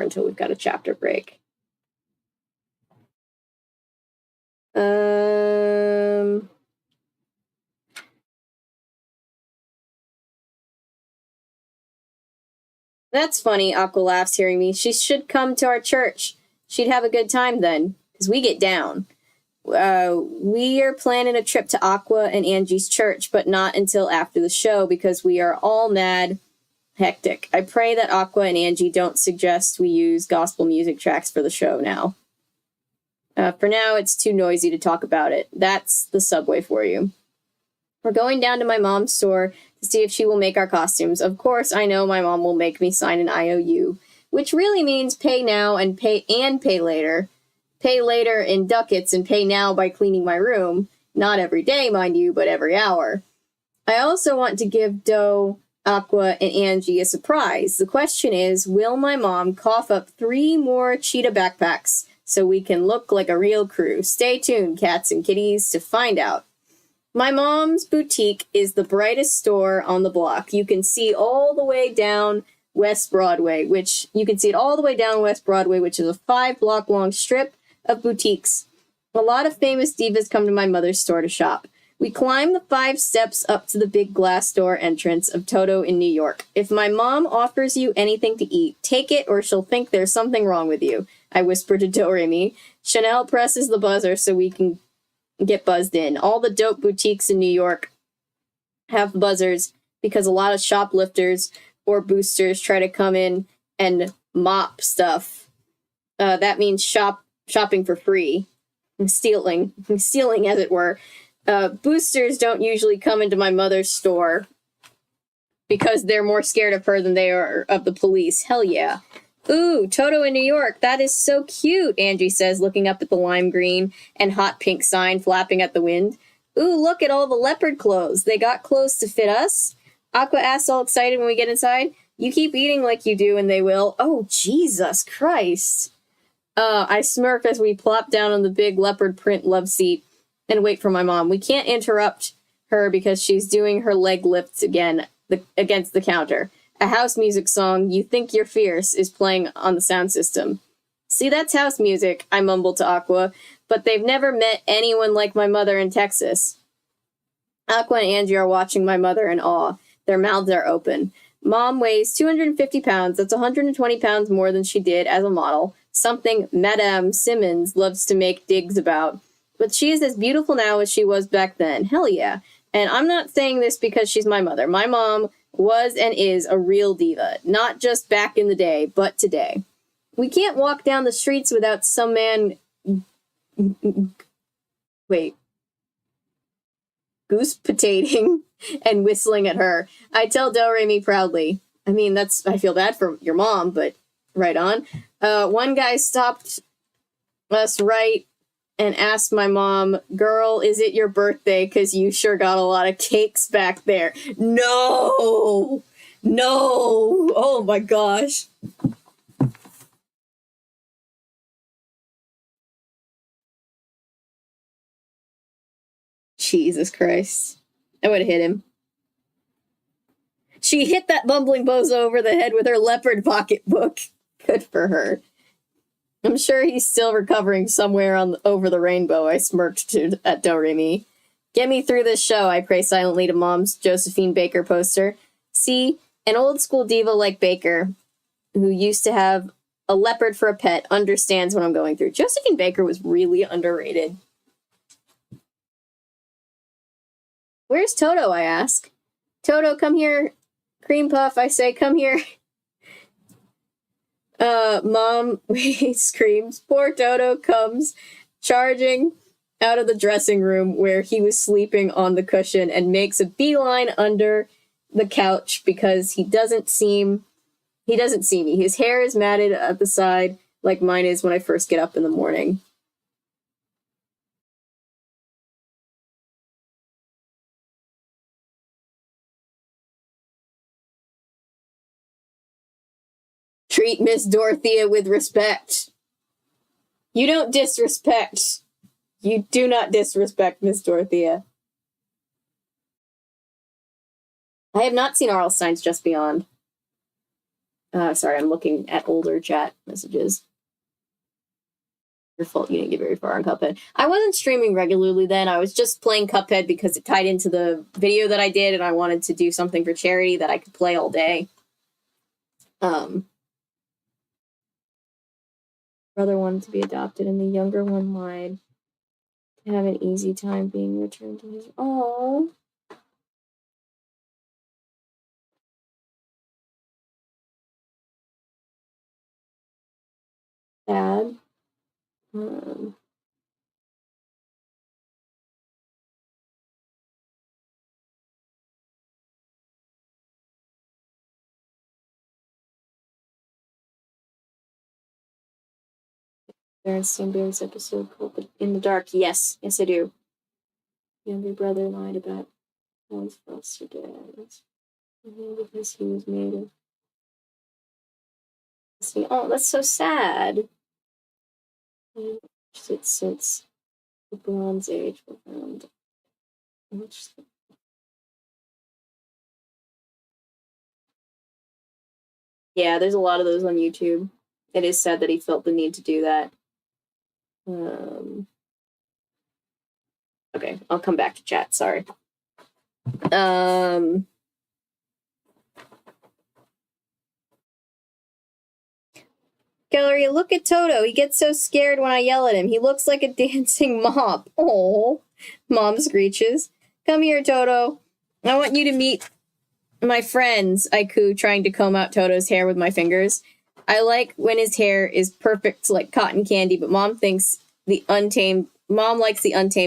until we've got a chapter break. That's funny, Aqua laughs, hearing me. She should come to our church. She'd have a good time then, because we get down. We are planning a trip to Aqua and Angie's church, but not until after the show, because we are all mad hectic. I pray that Aqua and Angie don't suggest we use gospel music tracks for the show now. For now, it's too noisy to talk about it. That's the subway for you. We're going down to my mom's store to see if she will make our costumes. Of course, I know my mom will make me sign an IOU, which really means pay now and pay later. Pay later in ducats and pay now by cleaning my room. Not every day, mind you, but every hour. I also want to give Doe, Aqua, and Angie a surprise. The question is, will my mom cough up 3 more cheetah backpacks so we can look like a real crew? Stay tuned, cats and kitties, to find out. My mom's boutique is the brightest store on the block. You can see all the way down West Broadway, which is a 5-block-long strip of boutiques. A lot of famous divas come to my mother's store to shop. We climb the 5 steps up to the big glass door entrance of Toto in New York. If my mom offers you anything to eat, take it or she'll think there's something wrong with you, I whisper to Doremi. Chanel presses the buzzer so we can get buzzed in. All the dope boutiques in New York have buzzers because a lot of shoplifters or boosters try to come in and mop stuff. That means shopping for free. Stealing as it were. Boosters don't usually come into my mother's store because they're more scared of her than they are of the police. Hell yeah. Ooh, Toto in New York. That is so cute, Angie says, looking up at the lime green and hot pink sign flapping at the wind. Ooh, look at all the leopard clothes. They got clothes to fit us? Aqua asks, all excited when we get inside. You keep eating like you do and they will. Oh, Jesus Christ. I smirk as we plop down on the big leopard print love seat and wait for my mom. We can't interrupt her because she's doing her leg lifts again against the counter. A house music song, You Think You're Fierce, is playing on the sound system. See, that's house music, I mumble to Aqua, but they've never met anyone like my mother in Texas. Aqua and Angie are watching my mother in awe. Their mouths are open. Mom weighs 250 pounds. That's 120 pounds more than she did as a model. Something Madame Simmons loves to make digs about. But she is as beautiful now as she was back then. Hell yeah. And I'm not saying this because she's my mother. My mom was and is a real diva. Not just back in the day, but today. We can't walk down the streets without some man... Wait. Goose potating and whistling at her. I tell Doremi proudly. I mean, I feel bad for your mom, but right on. One guy stopped us right and asked my mom, girl, is it your birthday? Because you sure got a lot of cakes back there. No! Oh my gosh. Jesus Christ. I would have hit him. She hit that bumbling bozo over the head with her leopard pocketbook. Good for her. I'm sure he's still recovering somewhere over the rainbow, I smirked at Doremi. Get me through this show, I pray silently to Mom's Josephine Baker poster. See, an old school diva like Baker, who used to have a leopard for a pet, understands what I'm going through. Josephine Baker was really underrated. Where's Toto, I ask. Toto, come here. Cream Puff, I say, come here. Mom screams. Poor Toto comes charging out of the dressing room where he was sleeping on the cushion and makes a beeline under the couch because he doesn't see me. His hair is matted at the side like mine is when I first get up in the morning. Treat Miss Dorothea with respect. You don't disrespect. You do not disrespect Miss Dorothea. I have not seen R.L. Stein's Just Beyond. Sorry, I'm looking at older chat messages. Your fault you didn't get very far on Cuphead. I wasn't streaming regularly then. I was just playing Cuphead because it tied into the video that I did, and I wanted to do something for charity that I could play all day. Brother wanted to be adopted, and the younger one lied to have an easy time being returned to his... Oh. Sad. There's some Bears episode called In the Dark. Yes, yes I do. Younger brother lied about how his foster dad because he was made of... Oh, that's so sad. It's since the Bronze Age. Yeah, there's a lot of those on YouTube. It is sad that he felt the need to do that. Okay, I'll come back to chat. Sorry. Galleria, look at Toto. He gets so scared when I yell at him. He looks like a dancing mop. Oh, Mom screeches. Come here, Toto. I want you to meet my friends, I coo, trying to comb out Toto's hair with my fingers. I like when his hair is perfect like cotton candy, but Mom likes the untamed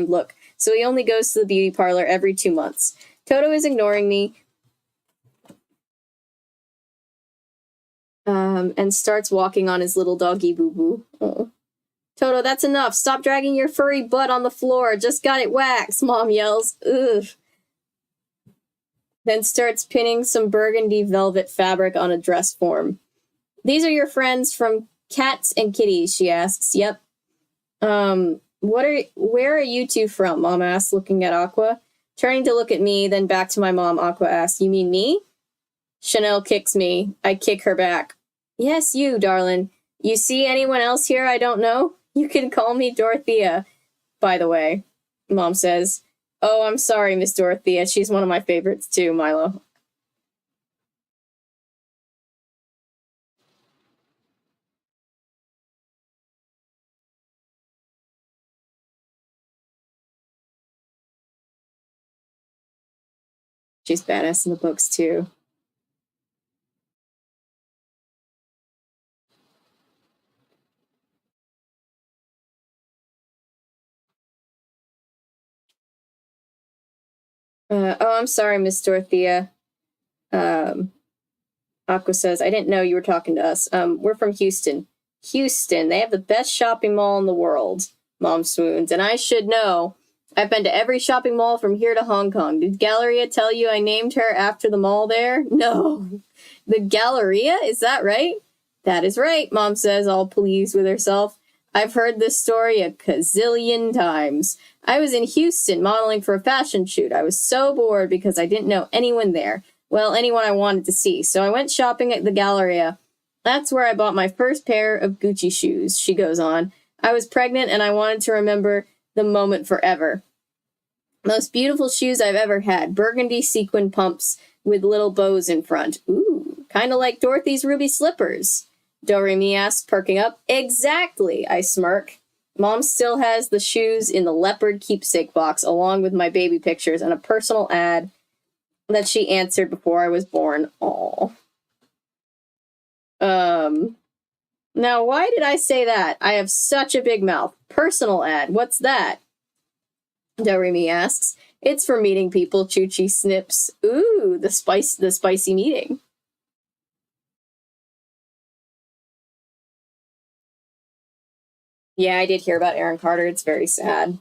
look, so he only goes to the beauty parlor every 2 months. Toto is ignoring me. And starts walking on his little doggy boo-boo. Oh. Toto, that's enough. Stop dragging your furry butt on the floor. Just got it waxed, Mom yells. Ugh. Then starts pinning some burgundy velvet fabric on a dress form. These are your friends from Cats and Kitties, she asks. Yep. Where are you two from? Mom asks, looking at Aqua. Turning to look at me, then back to my mom, Aqua asks, you mean me? Chanel kicks me. I kick her back. Yes, you, darling. You see anyone else here I don't know? You can call me Dorothea, by the way, Mom says. Oh, I'm sorry, Miss Dorothea. She's one of my favorites too, Milo. She's badass in the books too. Oh, I'm sorry, Miss Dorothea. Aqua says, I didn't know you were talking to us. We're from Houston. Houston, they have the best shopping mall in the world. Mom swoons. And I should know. I've been to every shopping mall from here to Hong Kong. Did Galleria tell you I named her after the mall there? No. The Galleria? Is that right? That is right, Mom says, all pleased with herself. I've heard this story a gazillion times. I was in Houston modeling for a fashion shoot. I was so bored because I didn't know anyone there. Well, anyone I wanted to see. So I went shopping at the Galleria. That's where I bought my first pair of Gucci shoes, she goes on. I was pregnant and I wanted to remember the moment forever. Most beautiful shoes I've ever had. Burgundy sequin pumps with little bows in front. Ooh, kind of like Dorothy's ruby slippers. Doremi asks, perking up. Exactly, I smirk. Mom still has the shoes in the leopard keepsake box, along with my baby pictures and a personal ad that she answered before I was born. Aww. Now, why did I say that? I have such a big mouth. Personal ad. What's that? Doremi asks. It's for meeting people, Chuchi snips. Ooh, the spicy meeting. Yeah, I did hear about Aaron Carter. It's very sad.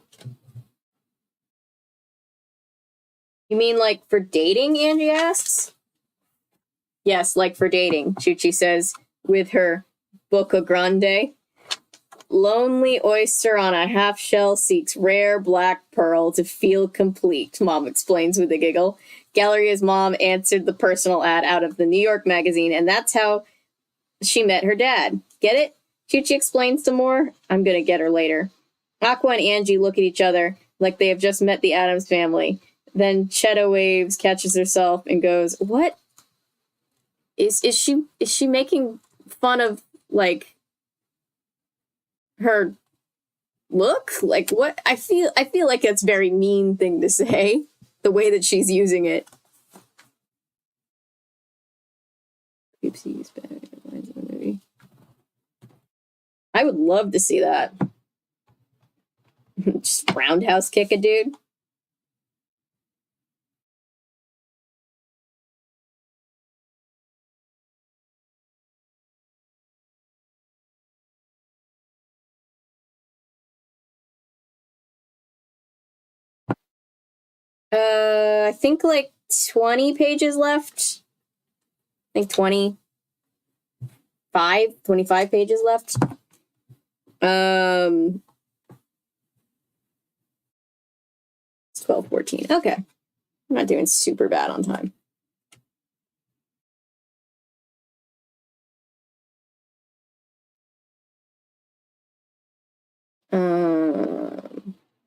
You mean like for dating, Angie asks? Yes, like for dating, Chuchi says, with her Boca Grande. Lonely oyster on a half shell seeks rare black pearl to feel complete, Mom explains with a giggle. Galleria's mom answered the personal ad out of the New York Magazine, and that's how she met her dad. Get it? Chuchi explains some more. I'm gonna get her later. Aqua and Angie look at each other like they have just met the Addams family. Then Cheetah waves, catches herself, and goes, "What? Is she making fun of, like, her look? Like, what? I feel like it's a very mean thing to say, the way that she's using it." Oopsies, bad lines in the movie. I would love to see that. Just roundhouse kick a dude. I think like 20 pages left. I think 25 pages left. It's 12:14. Okay. I'm not doing super bad on time.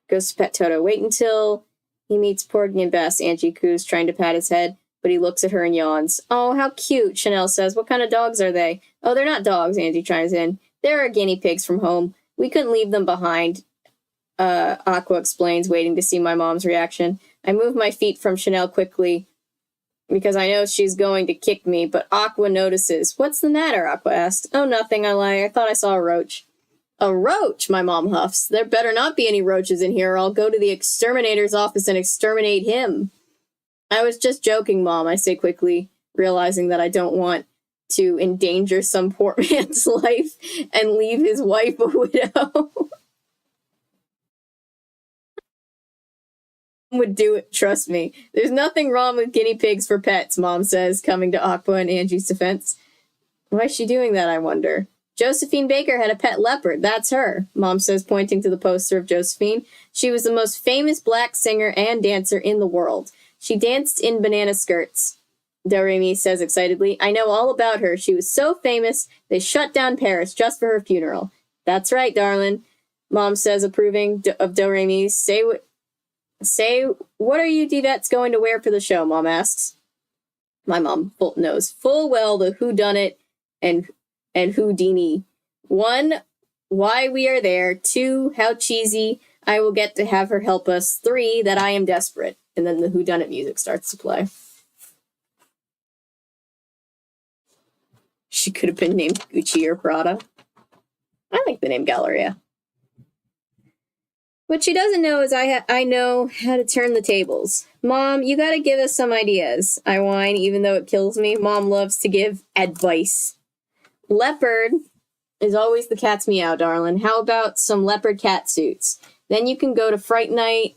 Goes to pet Toto. Wait until he meets Porgy and Bess. Angie coos, trying to pat his head, but he looks at her and yawns. Oh, how cute, Chanel says. What kind of dogs are they? Oh, they're not dogs, Angie chimes in. They're our guinea pigs from home. We couldn't leave them behind, Aqua explains, waiting to see my mom's reaction. I move my feet from Chanel quickly because I know she's going to kick me, but Aqua notices. What's the matter? Aqua asks. Oh, nothing, I lie. I thought I saw a roach. A roach, my mom huffs. There better not be any roaches in here or I'll go to the exterminator's office and exterminate him. I was just joking, Mom, I say quickly, realizing that I don't want to endanger some poor man's life and leave his wife a widow. Would do it, trust me. There's nothing wrong with guinea pigs for pets, Mom says, coming to Aqua and Angie's defense. Why is she doing that, I wonder? Josephine Baker had a pet leopard. That's her, Mom says, pointing to the poster of Josephine. She was the most famous black singer and dancer in the world. She danced in banana skirts, Doremi says excitedly. I know all about her. She was so famous, they shut down Paris just for her funeral. That's right, darling, Mom says, approving of Doremi. Say, what are you divettes going to wear for the show, Mom asks. My mom knows full well the whodunit and Houdini. 1, why we are there. 2, how cheesy. I will get to have her help us. 3, that I am desperate. And then the whodunit music starts to play. She could have been named Gucci or Prada. I like the name Galleria. What she doesn't know is I know how to turn the tables. Mom, you gotta give us some ideas. I whine, even though it kills me. Mom loves to give advice. Leopard is always the cat's meow, darling. How about some leopard cat suits? Then you can go to Fright Night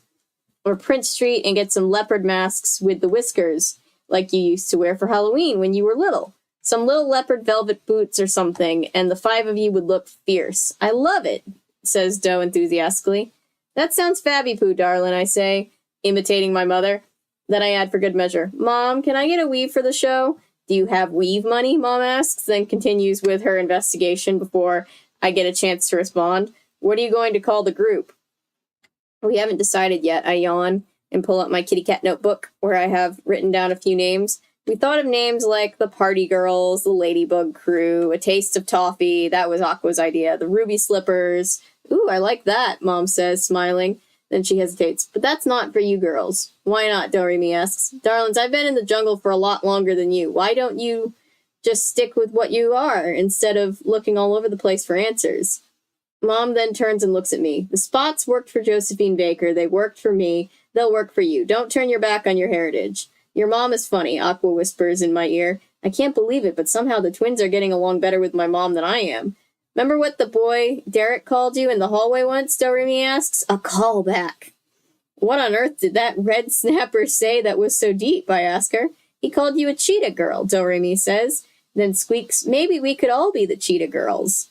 or Prince Street and get some leopard masks with the whiskers, like you used to wear for Halloween when you were little. Some little leopard velvet boots or something, and the 5 of you would look fierce. I love it, says Doe enthusiastically. That sounds fabby-poo, darling, I say, imitating my mother. Then I add for good measure. Mom, can I get a weave for the show? Do you have weave money? Mom asks, then continues with her investigation before I get a chance to respond. What are you going to call the group? We haven't decided yet, I yawn and pull up my kitty cat notebook where I have written down a few names. We thought of names like the Party Girls, the Ladybug Crew, A Taste of Toffee, that was Aqua's idea, the Ruby Slippers. Ooh, I like that, Mom says, smiling. Then she hesitates. But that's not for you girls. Why not, Doremi asks. Darlings, I've been in the jungle for a lot longer than you. Why don't you just stick with what you are instead of looking all over the place for answers? Mom then turns and looks at me. The spots worked for Josephine Baker. They worked for me. They'll work for you. Don't turn your back on your heritage. Your mom is funny, Aqua whispers in my ear. I can't believe it, but somehow the twins are getting along better with my mom than I am. Remember what the boy Derek called you in the hallway once? Doremi asks. A callback. What on earth did that red snapper say that was so deep? I ask her. He called you a cheetah girl, Doremi says. Then squeaks, maybe we could all be the cheetah girls.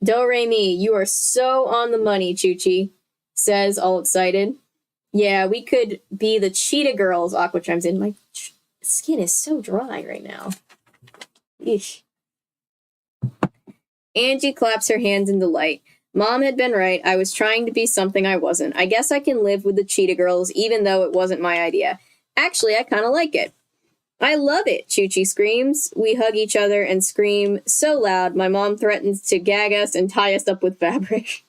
Do re mi, you are so on the money, Chuchi says, all excited. Yeah, we could be the Cheetah Girls, Aqua chimes in. My skin is so dry right now. Eesh. Angie claps her hands in delight. Mom had been right. I was trying to be something I wasn't. I guess I can live with the Cheetah Girls, even though it wasn't my idea. Actually, I kind of like it. I love it, Chuchi screams. We hug each other and scream so loud, my mom threatens to gag us and tie us up with fabric.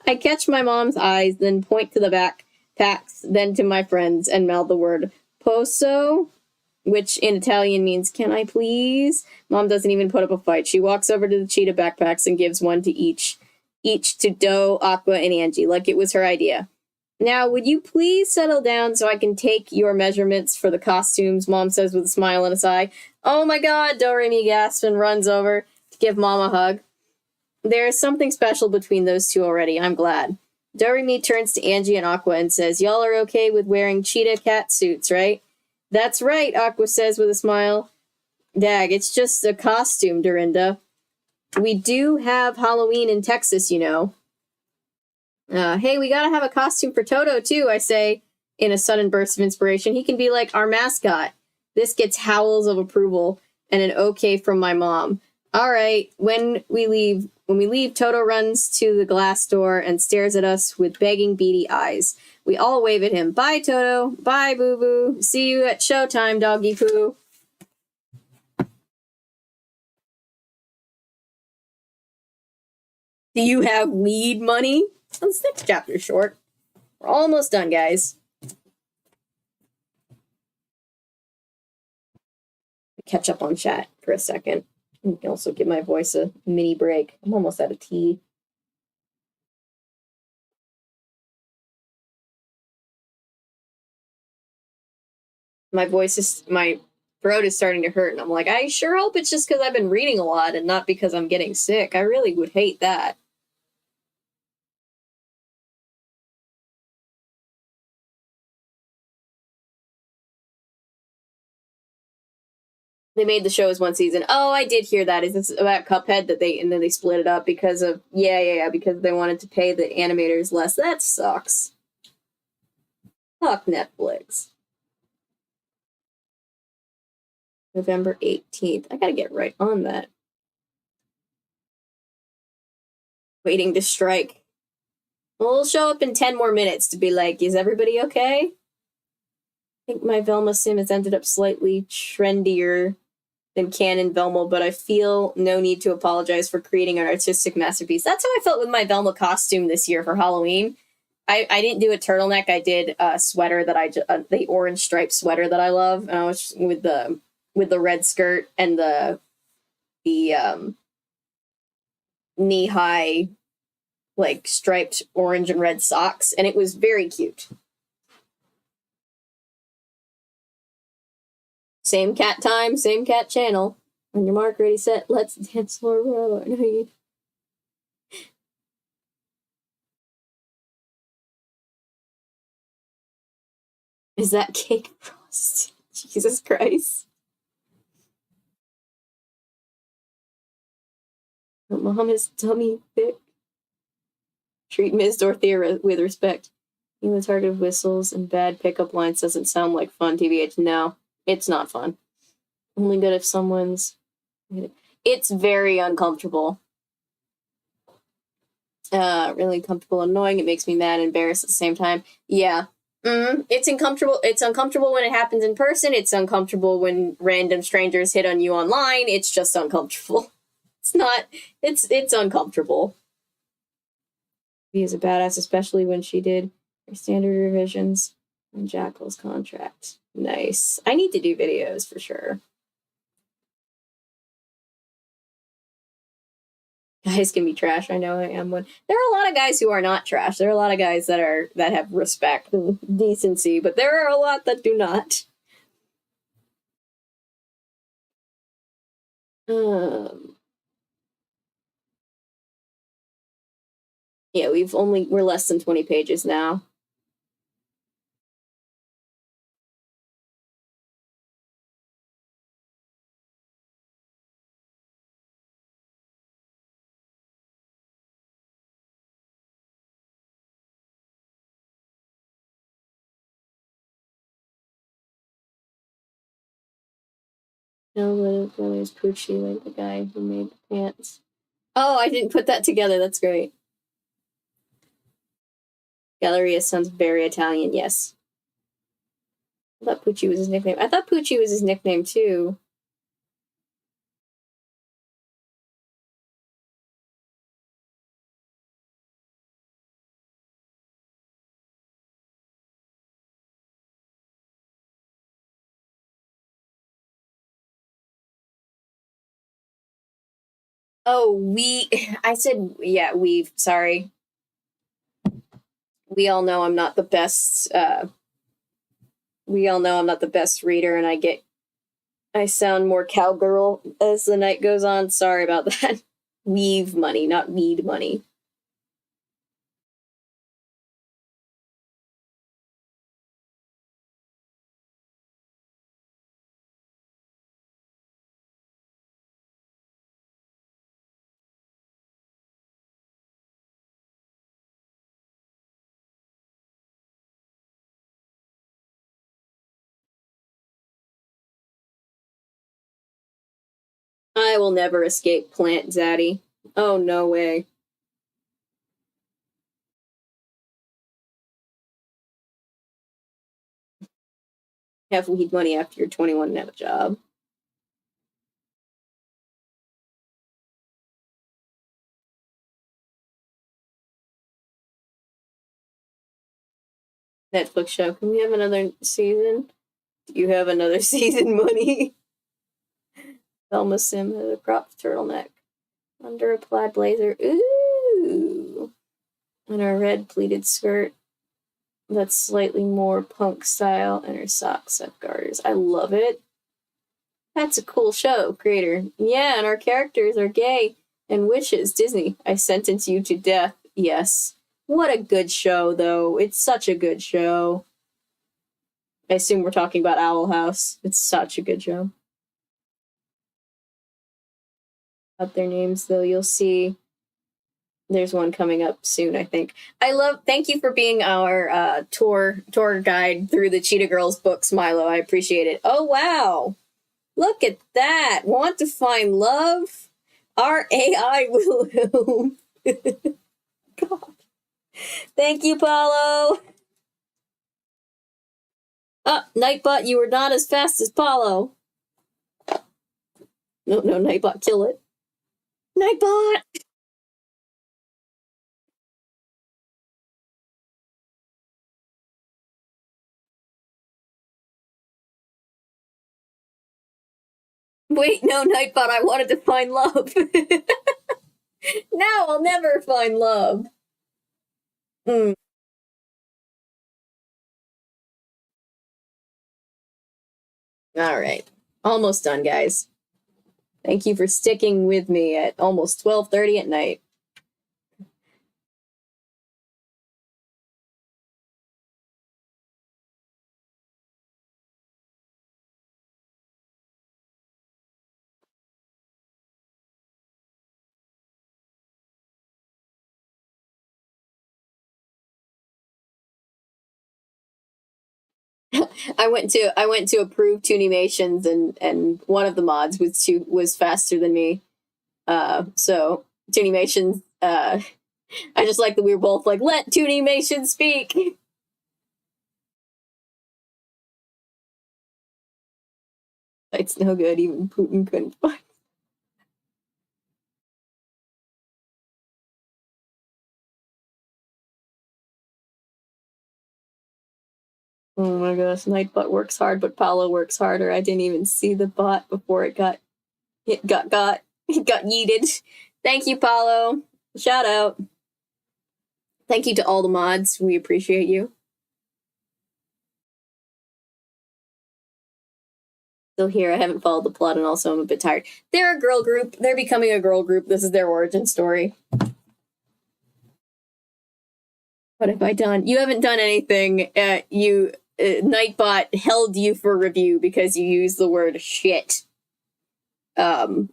I catch my mom's eyes, then point to the backpacks, then to my friends, and mouth the word poso, which in Italian means, can I please? Mom doesn't even put up a fight. She walks over to the cheetah backpacks and gives one to each to Do, Aqua, and Angie, like it was her idea. Now, would you please settle down so I can take your measurements for the costumes, Mom says with a smile and a sigh. Oh my god, Do re mi gasps and runs over to give Mom a hug. There is something special between those two already, I'm glad. Do re mi turns to Angie and Aqua and says, y'all are okay with wearing cheetah cat suits, right? That's right, Aqua says with a smile. Dag, it's just a costume, Dorinda. We do have Halloween in Texas, you know. Hey, we gotta have a costume for Toto, too, I say, in a sudden burst of inspiration. He can be like our mascot. This gets howls of approval and an okay from my mom. All right, when we leave, Toto runs to the glass door and stares at us with begging, beady eyes. We all wave at him. Bye, Toto. Bye, Boo-Boo. See you at showtime, Doggy Poo. Do you have weed money? This next chapter's short. We're almost done, guys. Catch up on chat for a second. You can also give my voice a mini break. I'm almost out of tea. My throat is starting to hurt, and I'm like, I sure hope it's just because I've been reading a lot and not because I'm getting sick. I really would hate that. They made the show as one season. Oh, I did hear that. Is this about Cuphead that then they split it up because of because they wanted to pay the animators less. That sucks. Fuck Netflix. November 18th. I gotta get right on that. Waiting to strike. We'll show up in 10 more minutes to be like, is everybody okay? I think my Velma sim has ended up slightly trendier than canon Velma, but I feel no need to apologize for creating an artistic masterpiece. That's how I felt with my Velma costume this year for Halloween. I didn't do a turtleneck. I did a sweater that the orange striped sweater that I love. And I was with the red skirt and the knee high, like striped orange and red socks, and it was very cute. Same cat time, same cat channel. On your mark, ready, set, let's dance for a night. Is that Cake Frost? Jesus Christ. Mom is tummy thick. Treat Ms. Dorothea with respect. Even targeted whistles and bad pickup lines doesn't sound like fun, TBH. No, it's not fun. Only good if someone's... It's very uncomfortable. Really uncomfortable, annoying. It makes me mad and embarrassed at the same time. Yeah. It's uncomfortable. It's uncomfortable when it happens in person. It's uncomfortable when random strangers hit on you online. It's just uncomfortable. It's not... It's uncomfortable. He is a badass, especially when she did her standard revisions on Jackal's contract. Nice. I need to do videos for sure. Guys can be trash. I know I am one. There are a lot of guys who are not trash. There are a lot of guys that have respect and decency, but there are a lot that do not. Yeah, we're less than 20 pages now. No, but there's Poochie, like the guy who made the pants. Oh, I didn't put that together. That's great. Galleria sounds very Italian, yes. I thought Poochie was his nickname. I thought Poochie was his nickname, too. Oh, I said, yeah, weave, sorry. We all know I'm not the best, we all know I'm not the best reader, and I sound more cowgirl as the night goes on. Sorry about that. Weave money, not weed money. I will never escape Plant Zaddy. Oh, no way. Have weed money after you're 21 and have a job. Netflix show. Can we have another season? Do you have another season money? Velma Sim has a cropped turtleneck under a plaid blazer. Ooh. And a red pleated skirt that's slightly more punk style, and her socks have garters. I love it. That's a cool show, creator. Yeah, and our characters are gay and witches. Disney, I sentence you to death. Yes. What a good show, though. It's such a good show. I assume we're talking about Owl House. It's such a good show. Up their names, though, you'll see. There's one coming up soon, I think. Thank you for being our tour guide through the Cheetah Girls books, Milo. I appreciate it. Oh, wow. Look at that. Want to find love? Our AI will help. God. Thank you, Paulo. Nightbot, you were not as fast as Paulo. No, Nightbot, kill it. Nightbot! Wait, no, Nightbot, I wanted to find love. Now I'll never find love. Mm. All right. Almost done, guys. Thank you for sticking with me at almost 12:30 at night. I went to approve Tunimations, and one of the mods was faster than me. So Tunimations, I just like that we were both like, let Tunimations speak. It's no good, even Putin couldn't find. Oh my gosh, Nightbot works hard, but Paolo works harder. I didn't even see the bot before it got yeeted. Thank you, Paolo. Shout out. Thank you to all the mods. We appreciate you. Still here. I haven't followed the plot, and also I'm a bit tired. They're a girl group. They're becoming a girl group. This is their origin story. What have I done? You haven't done anything. Nightbot held you for review because you used the word shit. But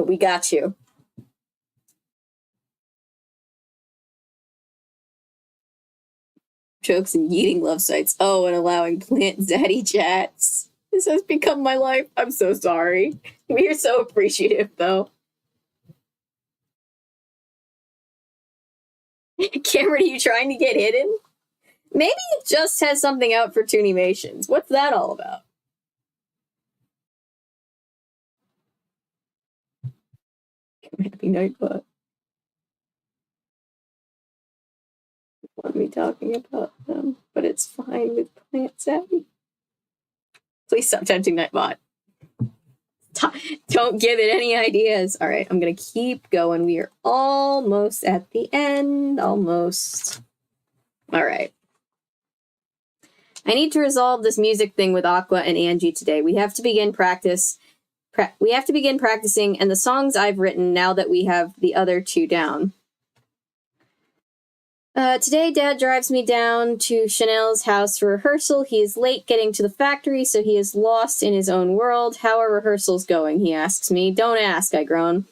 we got you. Jokes and yeeting love sites. Oh, and allowing plant zaddy chats. This has become my life. I'm so sorry. We are so appreciative, though. Cameron, are you trying to get hidden? Maybe it just has something out for Toonimations. What's that all about? Happy Nightbot. Want me talking about them, but it's fine with Plant Savvy. Please stop tempting Nightbot. Don't give it any ideas. All right, I'm gonna keep going. We are almost at the end. Almost. All right. I need to resolve this music thing with Aqua and Angie today. We have to begin practicing, and the songs I've written now that we have the other two down. Today, Dad drives me down to Chanel's house for rehearsal. He is late getting to the factory, so he is lost in his own world. How are rehearsals going? He asks me. Don't ask, I groan.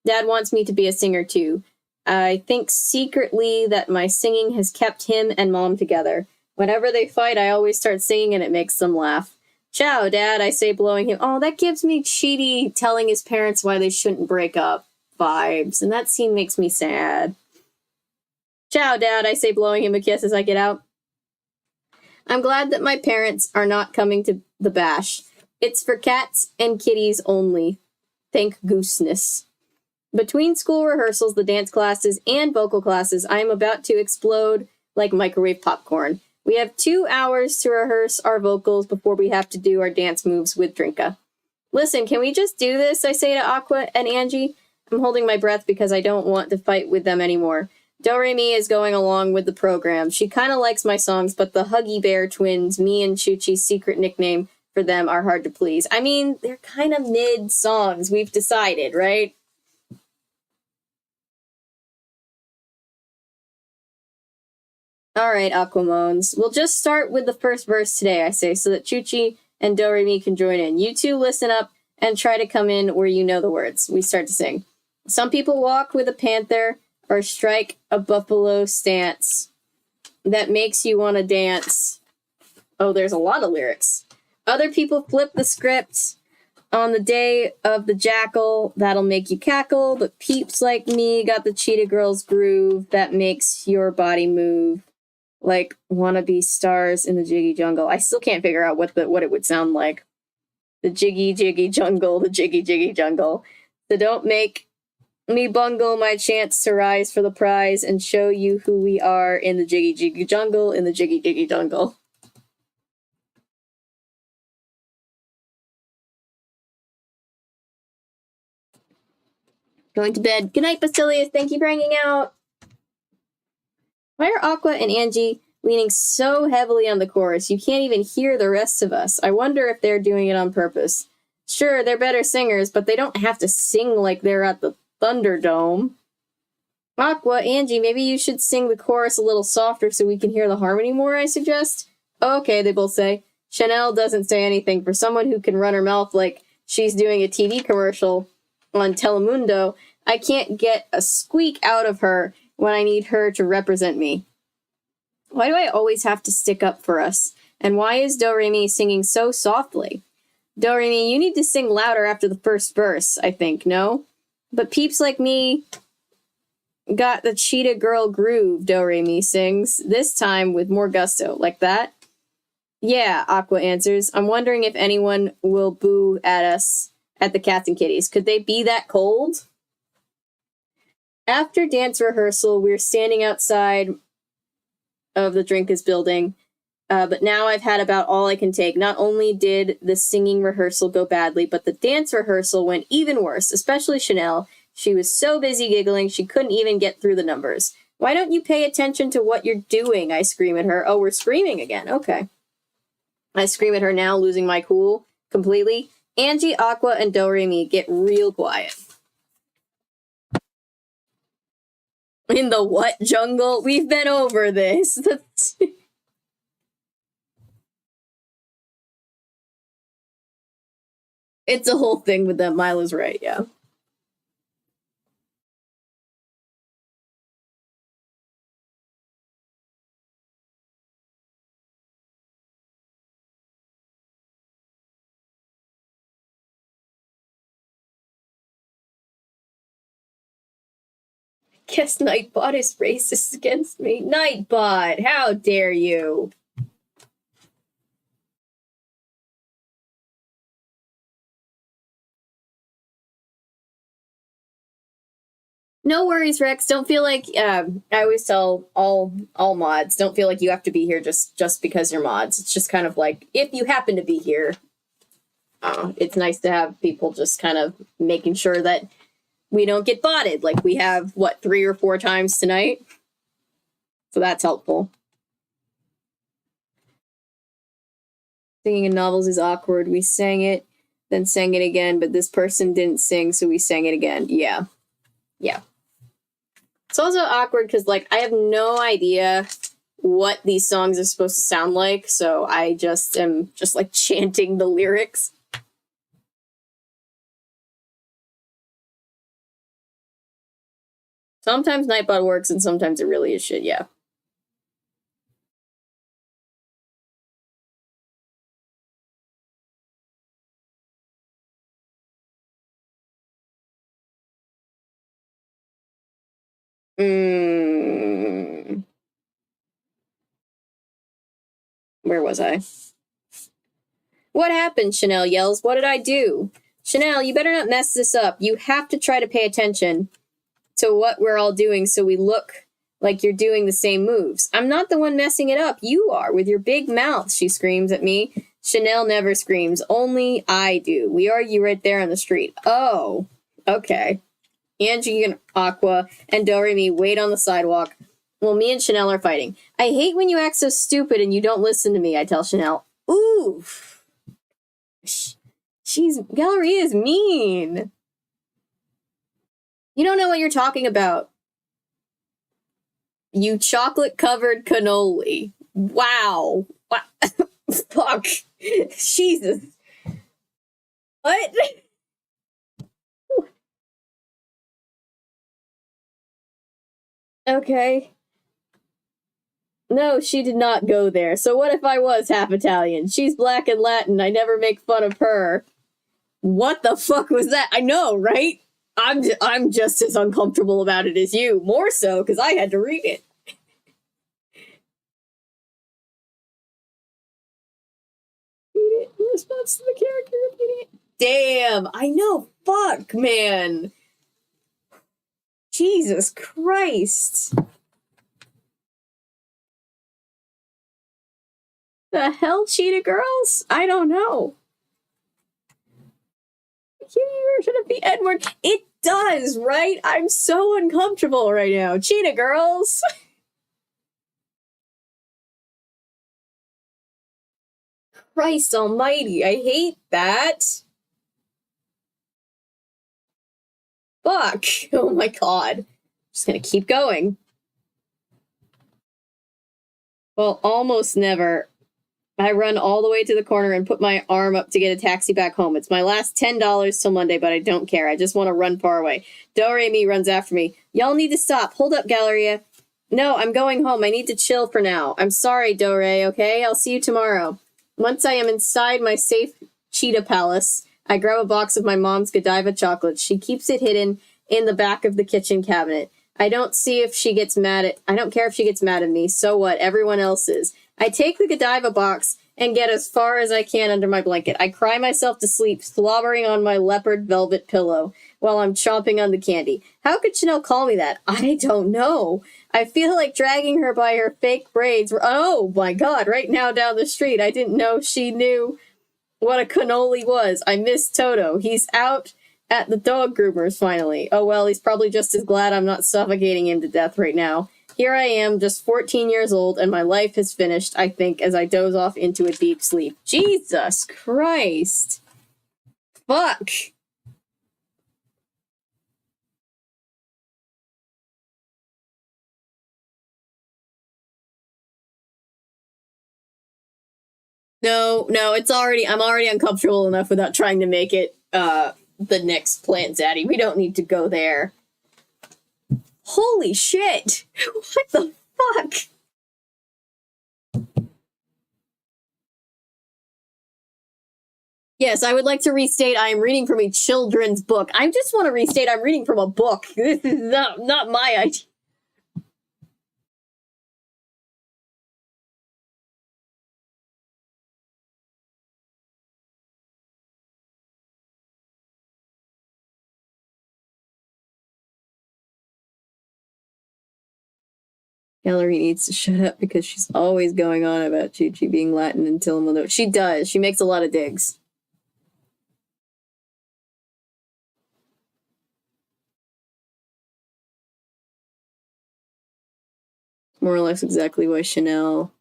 Dad wants me to be a singer, too. I think secretly that my singing has kept him and Mom together. Whenever they fight, I always start singing and it makes them laugh. Ciao, Dad, I say, blowing him. Oh, that gives me Cheetah telling his parents why they shouldn't break up vibes, and that scene makes me sad. Ciao, Dad, I say, blowing him a kiss as I get out. I'm glad that my parents are not coming to the bash. It's for cats and kitties only. Thank gooseness. Between school rehearsals, the dance classes, and vocal classes, I am about to explode like microwave popcorn. We have 2 hours to rehearse our vocals before we have to do our dance moves with Drinka. Listen, can we just do this? I say to Aqua and Angie. I'm holding my breath because I don't want to fight with them anymore. Doremi is going along with the program. She kind of likes my songs, but the Huggy Bear twins, me and Chuchi's secret nickname for them, are hard to please. I mean, they're kind of mid songs, we've decided, right? Alright, Aquamones. We'll just start with the first verse today, I say, so that Chuchi and Doremi can join in. You two listen up and try to come in where you know the words. We start to sing. Some people walk with a panther or strike a buffalo stance that makes you want to dance. Oh, there's a lot of lyrics. Other people flip the script on the day of the jackal. That'll make you cackle. But peeps like me got the Cheetah Girls groove that makes your body move like wannabe stars in the jiggy jungle. I still can't figure out what it would sound like. The jiggy jiggy jungle, the jiggy jiggy jungle. So don't make me bungle my chance to rise for the prize and show you who we are in the jiggy jiggy jungle, in the jiggy jiggy jungle. Going to bed. Good night, Basilius. Thank you for hanging out. Why are Aqua and Angie leaning so heavily on the chorus? You can't even hear the rest of us. I wonder if they're doing it on purpose. Sure, they're better singers, but they don't have to sing like they're at the Thunderdome. Aqua, Angie, maybe you should sing the chorus a little softer so we can hear the harmony more, I suggest. Okay, they both say. Chanel doesn't say anything. For someone who can run her mouth like she's doing a TV commercial on Telemundo, I can't get a squeak out of her when I need her to represent me. Why do I always have to stick up for us? And why is Doremi singing so softly? Doremi, you need to sing louder after the first verse, I think, no? But peeps like me got the Cheetah Girl groove, Doremi sings, this time with more gusto. Like that? Yeah, Aqua answers. I'm wondering if anyone will boo at us at the Cats and Kitties. Could they be that cold? After dance rehearsal, we're standing outside of the Drinkas building, but now I've had about all I can take. Not only did the singing rehearsal go badly, but the dance rehearsal went even worse, especially Chanel. She was so busy giggling, she couldn't even get through the numbers. Why don't you pay attention to what you're doing? I scream at her. Oh, we're screaming again. Okay. I scream at her now, losing my cool completely. Angie, Aqua, and Doremi get real quiet. In the what jungle? We've been over this. It's a whole thing with them. Mila's right, yeah. Guess Nightbot is racist against me. Nightbot, how dare you? No worries, Rex. Don't feel like I always tell all mods, don't feel like you have to be here just because you're mods. It's just kind of like if you happen to be here, it's nice to have people just kind of making sure that we don't get botted. Like we have what 3 or 4 times tonight, so that's helpful. Singing in novels is awkward. We sang it, then sang it again, but this person didn't sing, so we sang it again. Yeah. It's also awkward because, like, I have no idea what these songs are supposed to sound like, so I just am just, like, chanting the lyrics. Sometimes Nightbot works, and sometimes it really is shit, yeah. Where was I? What happened? Chanel yells. What did I do? Chanel, you better not mess this up. You have to try to pay attention to what we're all doing so we look like you're doing the same moves. I'm not the one messing it up. You are, with your big mouth, she screams at me. Chanel never screams. Only I do. We argue right there on the street. Oh, okay. Angie and Aqua and Doremi wait on the sidewalk. Well, me and Chanel are fighting. I hate when you act so stupid and you don't listen to me, I tell Chanel. Oof. Galleria is mean. You don't know what you're talking about. You chocolate-covered cannoli. Wow. Fuck. Jesus. What? Okay. No, she did not go there. So what if I was half Italian? She's black and Latin. I never make fun of her. What the fuck was that? I know, right? I'm just as uncomfortable about it as you. More so, because I had to read it. Read it in response to the character repeating it. Damn, I know. Fuck, man. Jesus Christ. The hell, Cheetah Girls? I don't know. You version of the N-word. It does, right? I'm so uncomfortable right now. Cheetah Girls. Christ almighty, I hate that. Fuck. Oh my god. Just gonna keep going. Well, almost never. I run all the way to the corner and put my arm up to get a taxi back home. It's my last $10 till Monday, but I don't care. I just want to run far away. Doremi runs after me. Y'all need to stop. Hold up, Galleria. No, I'm going home. I need to chill for now. I'm sorry, Dore, okay? I'll see you tomorrow. Once I am inside my safe cheetah palace, I grab a box of my mom's Godiva chocolates. She keeps it hidden in the back of the kitchen cabinet. I don't care if she gets mad at me. So what? Everyone else is. I take the Godiva box and get as far as I can under my blanket. I cry myself to sleep, slobbering on my leopard velvet pillow while I'm chomping on the candy. How could Chanel call me that? I don't know. I feel like dragging her by her fake braids. Oh my god, right now down the street. I didn't know she knew what a cannoli was. I miss Toto. He's out at the dog groomers finally. Oh well, he's probably just as glad I'm not suffocating him to death right now. Here I am, just 14 years old, and my life is finished, I think, as I doze off into a deep sleep. Jesus Christ. Fuck. No, I'm already uncomfortable enough without trying to make it, the next Plant Zaddy. We don't need to go there. Holy shit! What the fuck? Yes, I would like to restate I am reading from a children's book. I just want to restate I'm reading from a book. This is not my idea. Galleria needs to shut up because she's always going on about Chi-Chi being Latin and Tillamodo. She does. She makes a lot of digs. More or less exactly why Chanel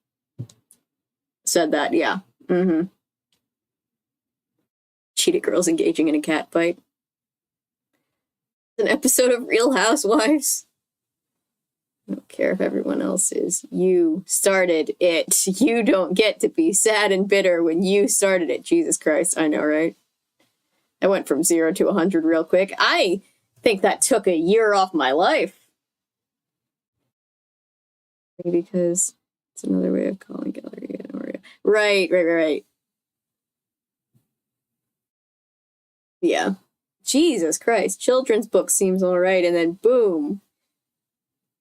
said that, yeah. Mm-hmm. Cheetah Girls engaging in a cat fight. An episode of Real Housewives. I don't care if everyone else is. You started it. You don't get to be sad and bitter when you started it. Jesus Christ, I know, right? I went from 0 to 100 real quick. I think that took a year off my life. Maybe because it's another way of calling Galleria and Oreo. Right. Yeah. Jesus Christ. Children's book seems alright, and then boom.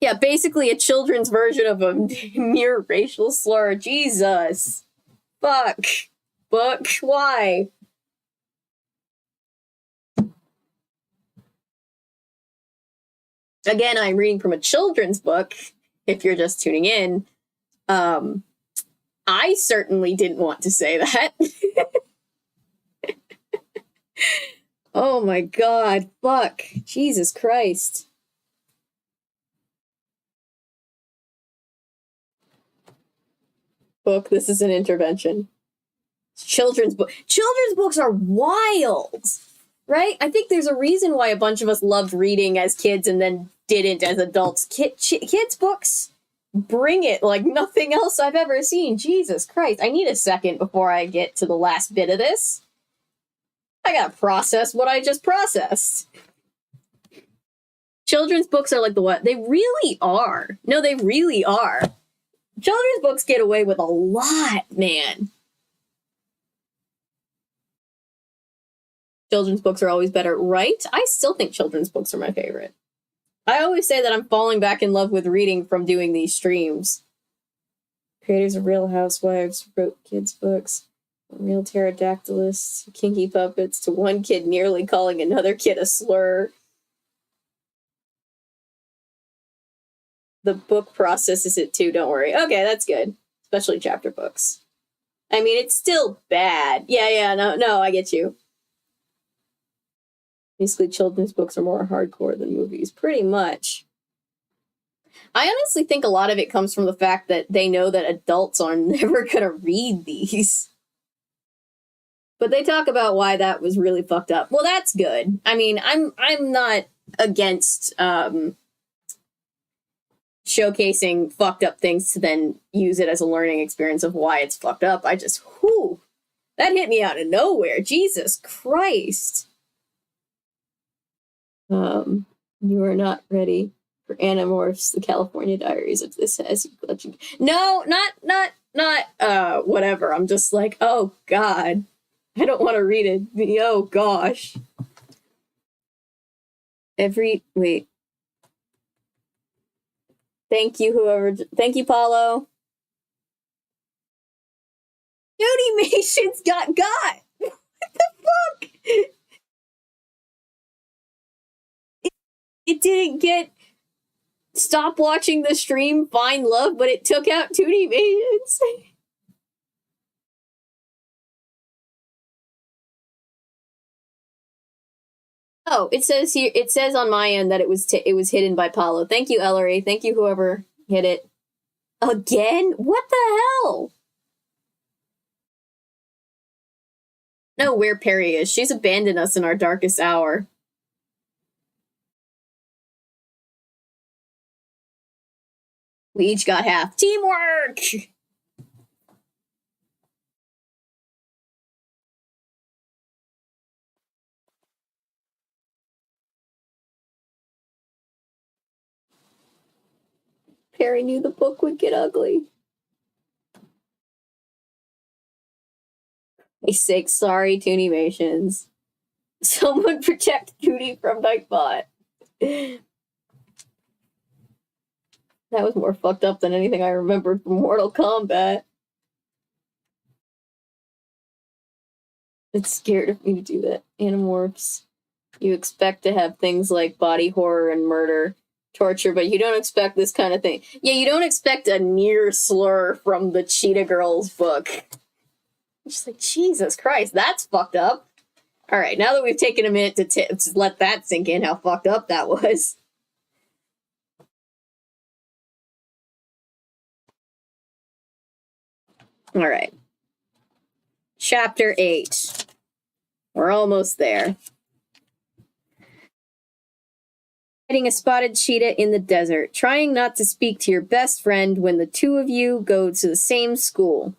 Yeah, basically a children's version of a mere racial slur. Jesus. Fuck. Book. Why? Again, I'm reading from a children's book, if you're just tuning in. I certainly didn't want to say that. Oh my god. Fuck. Jesus Christ. Book, this is an intervention. Children's books are wild, right? I think there's a reason why a bunch of us loved reading as kids and then didn't as adults. Kids books bring it like nothing else I've ever seen. Jesus Christ. I need a second before I get to the last bit of this. I gotta process what I just processed. Children's books are like the what? They really are. No, they really are. Children's books get away with a lot, man. Children's books are always better, right? I still think children's books are my favorite. I always say that I'm falling back in love with reading from doing these streams. Creators of Real Housewives wrote kids' books. From real pterodactylists, kinky puppets, to one kid nearly calling another kid a slur. The book processes it too, don't worry. Okay, that's good. Especially chapter books. I mean, it's still bad. Yeah, no, I get you. Basically, children's books are more hardcore than movies. Pretty much. I honestly think a lot of it comes from the fact that they know that adults are never gonna read these. But they talk about why that was really fucked up. Well, that's good. I mean, I'm not against showcasing fucked up things to then use it as a learning experience of why it's fucked up. I just, that hit me out of nowhere. Jesus Christ. You are not ready for Animorphs, the California Diaries of this has you. No, not whatever. I'm just like, oh god. I don't want to read it. Oh gosh. Wait. Thank you, Paulo. Judy Mations got. What the fuck? It didn't get stop watching the stream, find love, but it took out Tootie Mations. Oh, it says here. It says on my end that it was hidden by Paulo. Thank you, Ellery. Thank you, whoever hit it. Again? What the hell? No, where Perry is. She's abandoned us in our darkest hour. We each got half. Teamwork! Perry knew the book would get ugly. A sake, sorry, Toonimations. Someone protect Toonie from Nightbot. That was more fucked up than anything I remembered from Mortal Kombat. It's scared of me to do that. Animorphs. You expect to have things like body horror and murder, torture, but you don't expect this kind of thing. Yeah, you don't expect a near slur from the Cheetah Girls book. I'm just like, Jesus Christ, that's fucked up. Alright, now that we've taken a minute to let that sink in, how fucked up that was. Alright. Chapter 8. We're almost there. Fighting a spotted cheetah in the desert, trying not to speak to your best friend when the two of you go to the same school.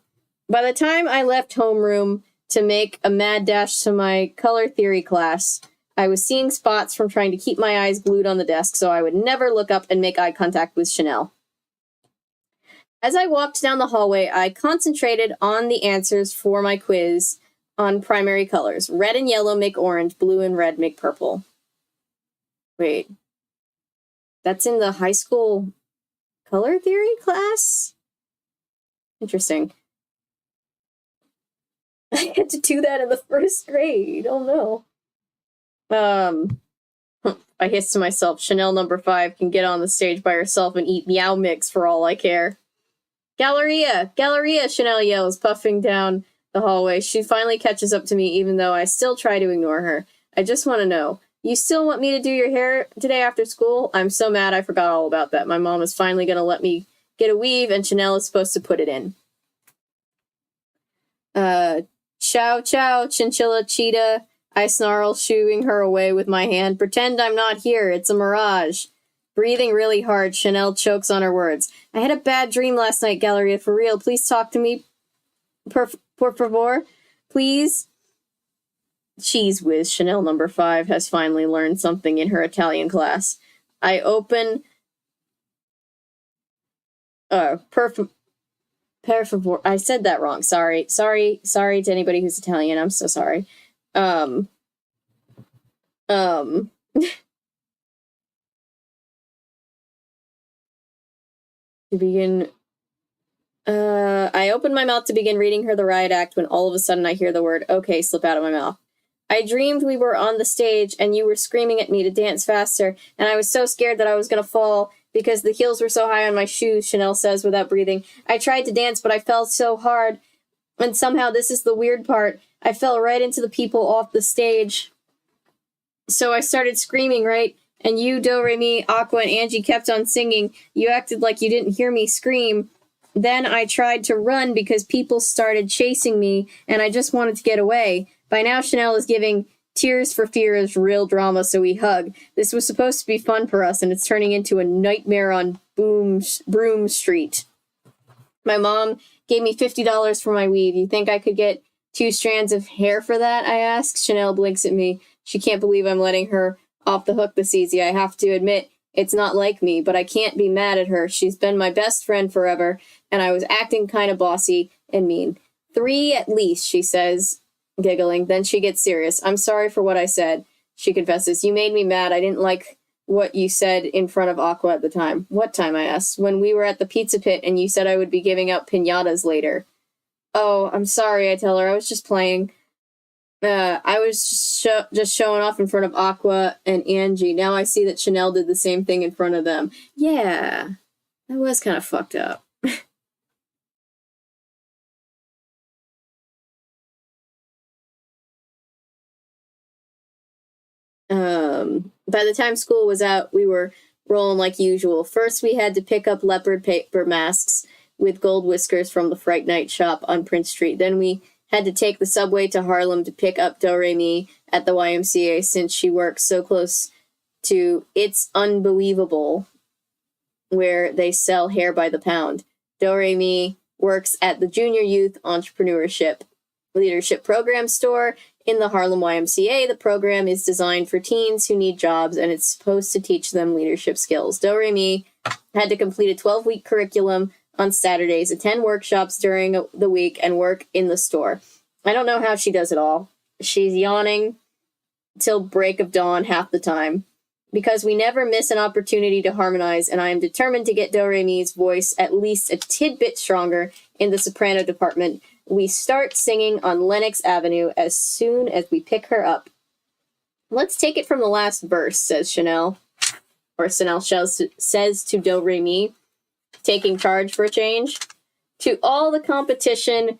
By the time I left homeroom to make a mad dash to my color theory class, I was seeing spots from trying to keep my eyes glued on the desk so I would never look up and make eye contact with Chanel. As I walked down the hallway, I concentrated on the answers for my quiz on primary colors. Red and yellow make orange, blue and red make purple. Wait. That's in the high school color theory class? Interesting. I had to do that in the first grade. Oh no. I hissed to myself, Chanel number 5 can get on the stage by herself and eat Meow Mix for all I care. Galleria! Galleria! Chanel yells, puffing down the hallway. She finally catches up to me, even though I still try to ignore her. I just want to know. You still want me to do your hair today after school? I'm so mad I forgot all about that. My mom is finally going to let me get a weave, and Chanel is supposed to put it in. Chow chow, chinchilla cheetah. I snarl, shooing her away with my hand. Pretend I'm not here. It's a mirage. Breathing really hard, Chanel chokes on her words. I had a bad dream last night, Galleria. For real, please talk to me. Por favor? Please? Cheese whiz, Chanel number 5 has finally learned something in her Italian class. I open... per favor. I said that wrong. Sorry to anybody who's Italian. I'm so sorry. To begin... I opened my mouth to begin reading her the riot act when all of a sudden I hear the word okay slip out of my mouth. I dreamed we were on the stage and you were screaming at me to dance faster, and I was so scared that I was going to fall because the heels were so high on my shoes, Chanel says without breathing. I tried to dance, but I fell so hard, and somehow this is the weird part. I fell right into the people off the stage. So I started screaming, right? And you, Do, Re, Mi, Aqua, and Angie kept on singing. You acted like you didn't hear me scream. Then I tried to run because people started chasing me, and I just wanted to get away. By now, Chanel is giving Tears for Fears real drama, so we hug. This was supposed to be fun for us, and it's turning into a nightmare on Broom Street. My mom gave me $50 for my weave. You think I could get 2 strands of hair for that? I ask. Chanel blinks at me. She can't believe I'm letting her off the hook this easy. I have to admit, it's not like me, but I can't be mad at her. She's been my best friend forever, and I was acting kind of bossy and mean. 3 at least, she says, giggling. Then she gets serious. I'm sorry for what I said, she confesses. You made me mad. I didn't like what you said in front of Aqua at the time. What time, I asked. When we were at the pizza pit and you said I would be giving out piñatas later. Oh, I'm sorry, I tell her. I was just playing. I was just showing off in front of Aqua and Angie. Now I see that Chanel did the same thing in front of them. Yeah, that was kind of fucked up. By the time school was out, we were rolling like usual. First, we had to pick up leopard paper masks with gold whiskers from the Fright Night shop on Prince Street. Then we had to take the subway to Harlem to pick up Do Re Mi at the YMCA since she works so close to It's Unbelievable, where they sell hair by the pound. Do Re Mi works at the Junior Youth Entrepreneurship Leadership Program store in the Harlem YMCA. The program is designed for teens who need jobs, and it's supposed to teach them leadership skills. Do Re Mi had to complete a 12-week curriculum on Saturdays, attend workshops during the week, and work in the store. I don't know how she does it all. She's yawning till break of dawn half the time. Because we never miss an opportunity to harmonize, and I am determined to get Do-Re-Mi's voice at least a tidbit stronger in the soprano department, we start singing on Lenox Avenue as soon as we pick her up. Let's take it from the last verse, says Chanel. Or Chanel says to Do-Re-Mi, taking charge for a change. To all the competition...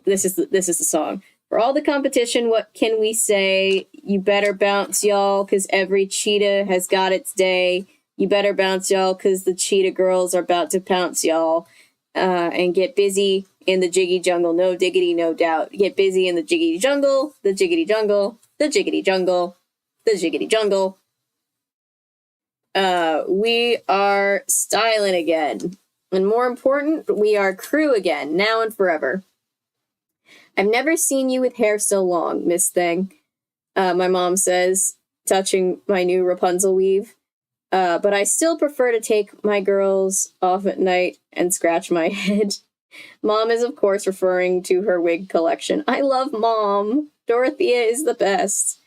This is the song. For all the competition, what can we say? You better bounce, y'all, because every cheetah has got its day. You better bounce, y'all, because the Cheetah Girls are about to pounce, y'all. And get busy in the jiggy jungle. No diggity, no doubt. Get busy in the jiggity jungle, the jiggity jungle, the jiggity jungle, the jiggity jungle. We are styling again. And more important, we are crew again, now and forever. I've never seen you with hair so long, Miss Thing, my mom says, touching my new Rapunzel weave. But I still prefer to take my girls off at night and scratch my head. Mom is, of course, referring to her wig collection. I love Mom. Dorothea is the best.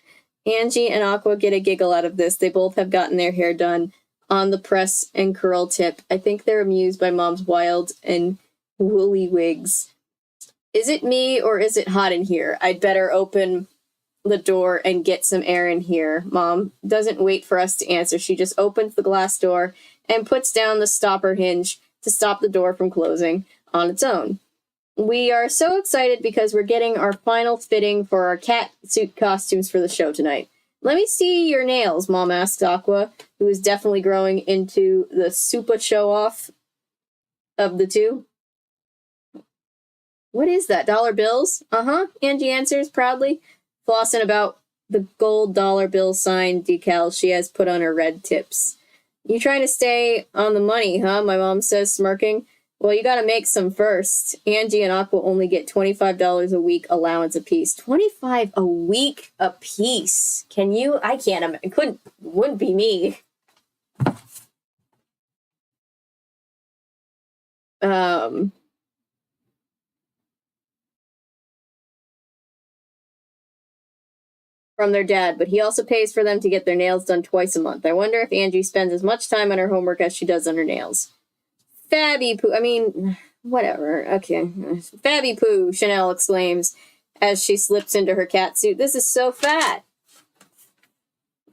Angie and Aqua get a giggle out of this. They both have gotten their hair done on the press and curl tip. I think they're amused by Mom's wild and woolly wigs. Is it me or is it hot in here? I'd better open the door and get some air in here. Mom doesn't wait for us to answer. She just opens the glass door and puts down the stopper hinge to stop the door from closing on its own. We are so excited because we're getting our final fitting for our cat suit costumes for the show tonight. Let me see your nails, Mom asks Aqua, who is definitely growing into the super show-off of the two. What is that, dollar bills? Uh-huh, Angie answers proudly, flossing about the gold dollar bill sign decal she has put on her red tips. You trying to stay on the money, huh? My mom says, smirking. Well, you gotta make some first. Angie and Aqua only get $25 a week allowance apiece. $25 a week apiece. Can you? I can't imagine. Wouldn't be me. From their dad, but he also pays for them to get their nails done twice a month. I wonder if Angie spends as much time on her homework as she does on her nails. Fabby poo. I mean, whatever. Okay. Fabby poo, Chanel exclaims as she slips into her catsuit. This is so fat.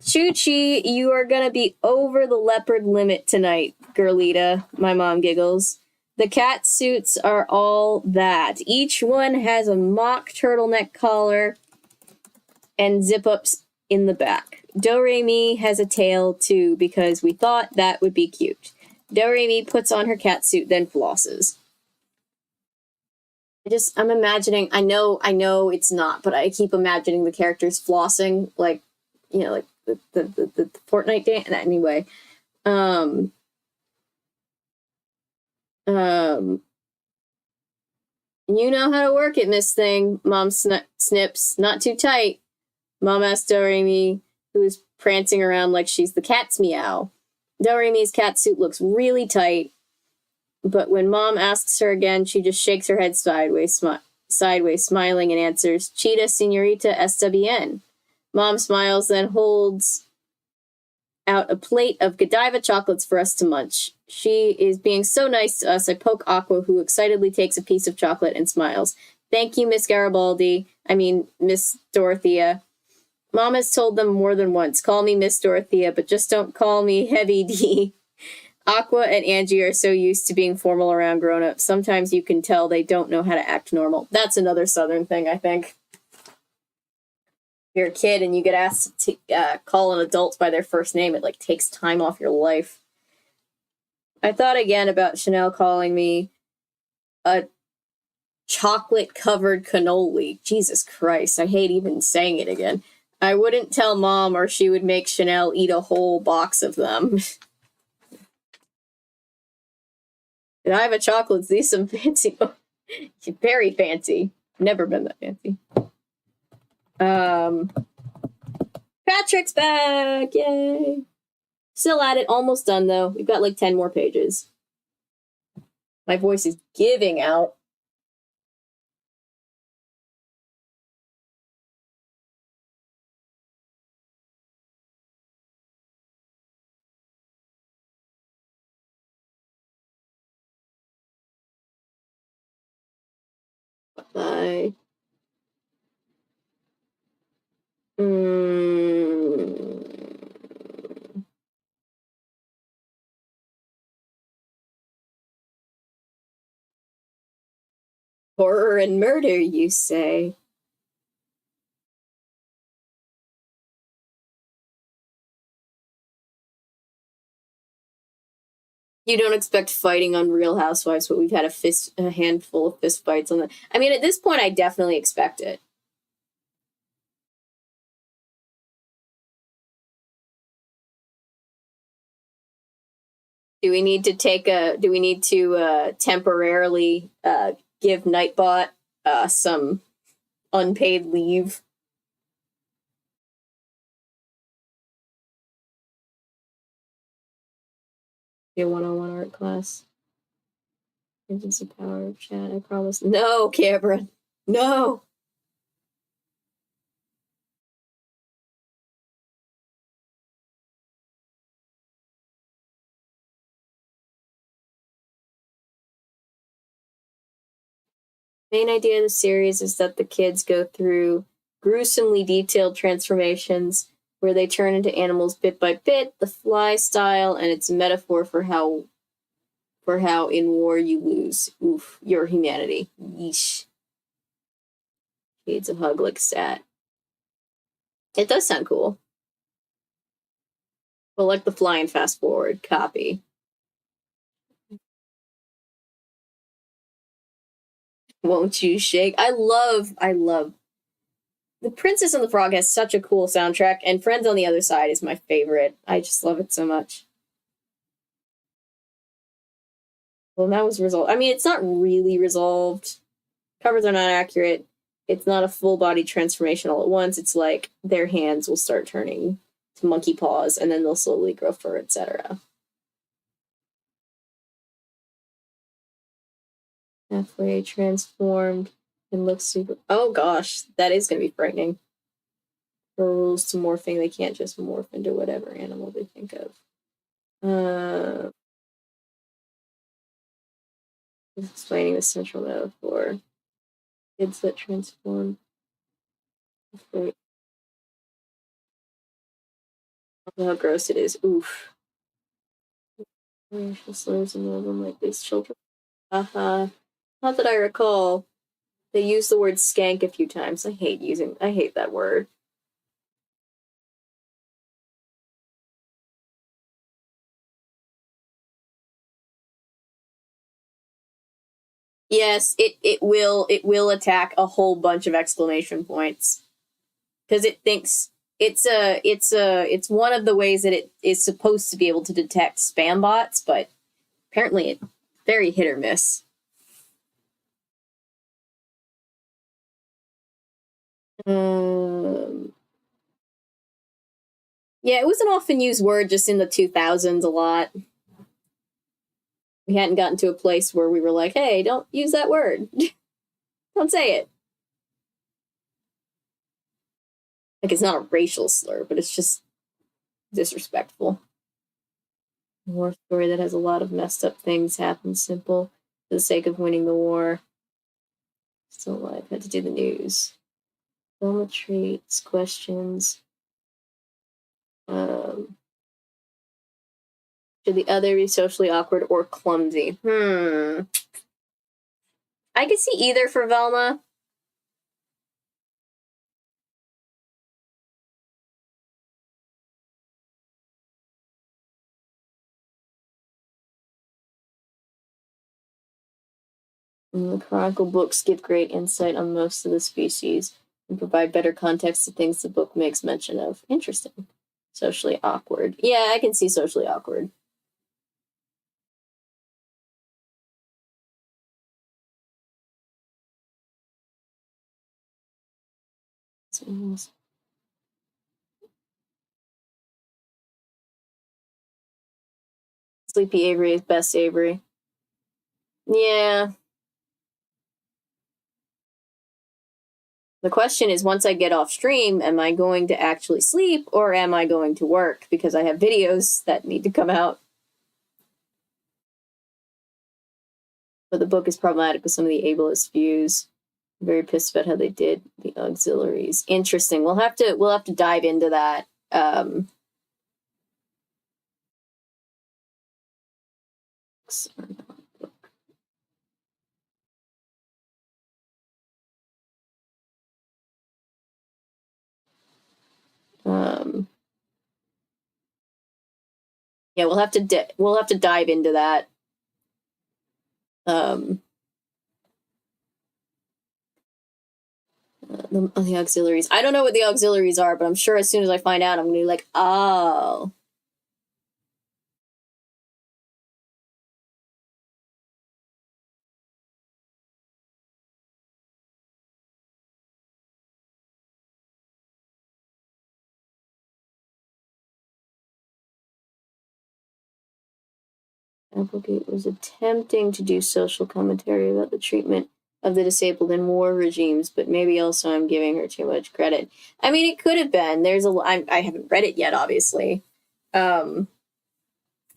Choo-chee, you are gonna be over the leopard limit tonight, girlita, my mom giggles. The cat suits are all that. Each one has a mock turtleneck collar and zip-ups in the back. Do-Re-Mi has a tail, too, because we thought that would be cute. Do-Re-Mi puts on her catsuit, then flosses. I'm imagining, I know it's not, but I keep imagining the characters flossing, like, you know, like the Fortnite dance. Anyway. You know how to work it, Miss Thing. Mom snips. Not too tight. Mom asks Do-Re-Mi, who is prancing around like she's the cat's meow. Do-Re-Mi's catsuit looks really tight, but when Mom asks her again, she just shakes her head sideways, smiling, and answers, Cheetah Senorita SWN. Mom smiles, then holds out a plate of Godiva chocolates for us to munch. She is being so nice to us, I poke Aqua, who excitedly takes a piece of chocolate and smiles. Thank you, Miss Garibaldi. Miss Dorothea. Mom has told them more than once, call me Miss Dorothea, but just don't call me Heavy D. Aqua and Angie are so used to being formal around grown-ups. Sometimes you can tell they don't know how to act normal. That's another Southern thing, I think. You're a kid and you get asked to call an adult by their first name. It, like, takes time off your life. I thought again about Chanel calling me a chocolate-covered cannoli. Jesus Christ, I hate even saying it again. I wouldn't tell Mom or she would make Chanel eat a whole box of them. Godiva chocolates, these some fancy. Very fancy. Never been that fancy. Patrick's back! Yay! Still at it, almost done though. We've got like 10 more pages. My voice is giving out. Bye. Horror and murder, you say? You don't expect fighting on Real Housewives, but we've had a handful of fist fights on the. I mean, at this point, I definitely expect it. Do we need to temporarily give Nightbot some unpaid leave? Your one-on-one art class. Agency power of chat, I promise. No, Cameron. No. Main idea of the series is that the kids go through gruesomely detailed transformations where they turn into animals bit by bit, the Fly style, and it's a metaphor for how in war you lose your humanity. Yeesh. Needs a hug like stat. It does sound cool. But like the Fly and Fast Forward copy. Won't you shake? I love The Princess and the Frog has such a cool soundtrack, and Friends on the Other Side is my favorite. I just love it so much. Well, that was resolved. I mean, it's not really resolved. Covers are not accurate. It's not a full body transformation all at once. It's like their hands will start turning to monkey paws, and then they'll slowly grow fur, etc. Halfway transformed and looks super. Oh gosh, that is going to be frightening. For rules to morphing, they can't just morph into whatever animal they think of. Explaining the central metaphor. Kids that transform. How gross it is. Oof. Racial slurs and them like these children. Not that I recall. They use the word skank a few times. I hate that word. Yes, it will attack a whole bunch of exclamation points. Because it thinks it's one of the ways that it is supposed to be able to detect spam bots, but apparently it's very hit or miss. Yeah, it was an often used word just in the 2000s a lot. We hadn't gotten to a place where we were like, hey, don't use that word. Don't say it. Like, it's not a racial slur, but it's just disrespectful. War story that has a lot of messed up things happen simple for the sake of winning the war. Still alive, had to do the news. Film treats, questions. Should the other be socially awkward or clumsy? I could see either for Velma. The Chronicle books give great insight on most of the species and provide better context to things the book makes mention of. Interesting. Socially awkward. Yeah, I can see socially awkward. Sleepy Avery is best Avery. Yeah. The question is, once I get off stream, am I going to actually sleep or am I going to work? Because I have videos that need to come out. But the book is problematic with some of the ableist views. very pissed about how they did the auxiliaries. Interesting. We'll have to dive into that. Yeah, we'll have to dive into that. The auxiliaries. I don't know what the auxiliaries are, but I'm sure as soon as I find out, I'm gonna be like, oh. Applegate was attempting to do social commentary about the treatment of the disabled in war regimes, but maybe also I'm giving her too much credit. I mean, it could have been. I haven't read it yet, obviously. How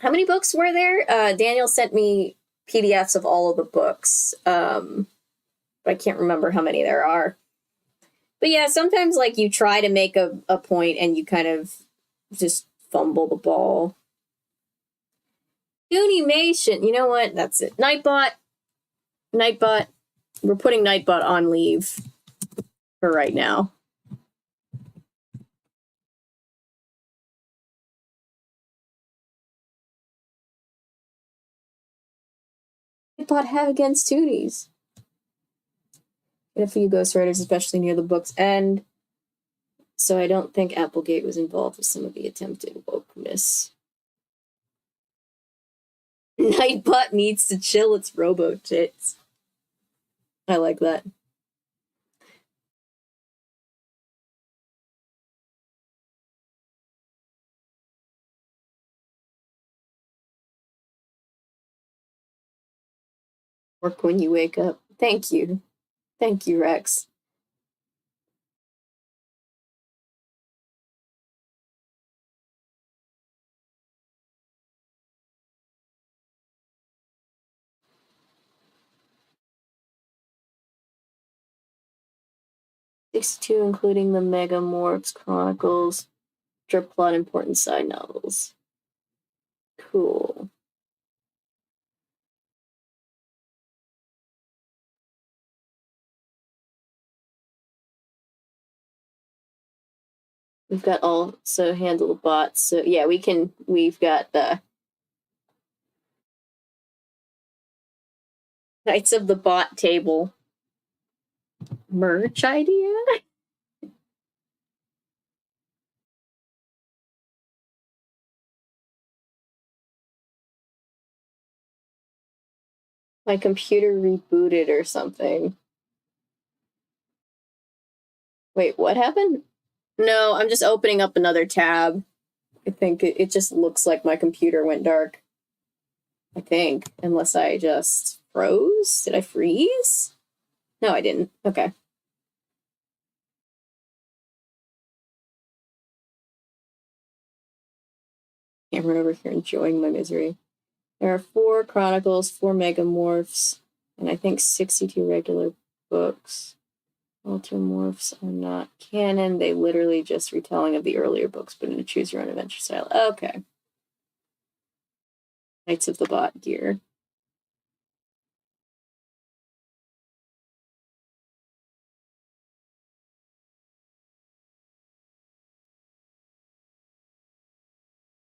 many books were there? Daniel sent me PDFs of all of the books, but I can't remember how many there are. But yeah, sometimes like you try to make a point and you kind of just fumble the ball. Unimation. You know what? That's it. Nightbot. We're putting Nightbot on leave for right now. Nightbot have against Toonies. And a few ghostwriters, especially near the book's end. So I don't think Applegate was involved with some of the attempted wokeness. Nightbot needs to chill its robo tits. I like that. Work when you wake up. Thank you. Thank you, Rex. '62, including the Megamorphs Chronicles, strip plot, important side novels. Cool. We've got also handle the bots. So yeah, we've got the Knights of the Bot table merch idea. My computer rebooted or something. Wait, what happened? No, I'm just opening up another tab. I think it just looks like my computer went dark. I think, unless I just froze. Did I freeze? No, I didn't. Okay. Can't run over here enjoying my misery. There are 4 Chronicles, 4 Megamorphs, and I think 62 regular books. Ultramorphs are not canon. They literally just retelling of the earlier books, but in a choose your own adventure style. Okay. Knights of the Bot gear.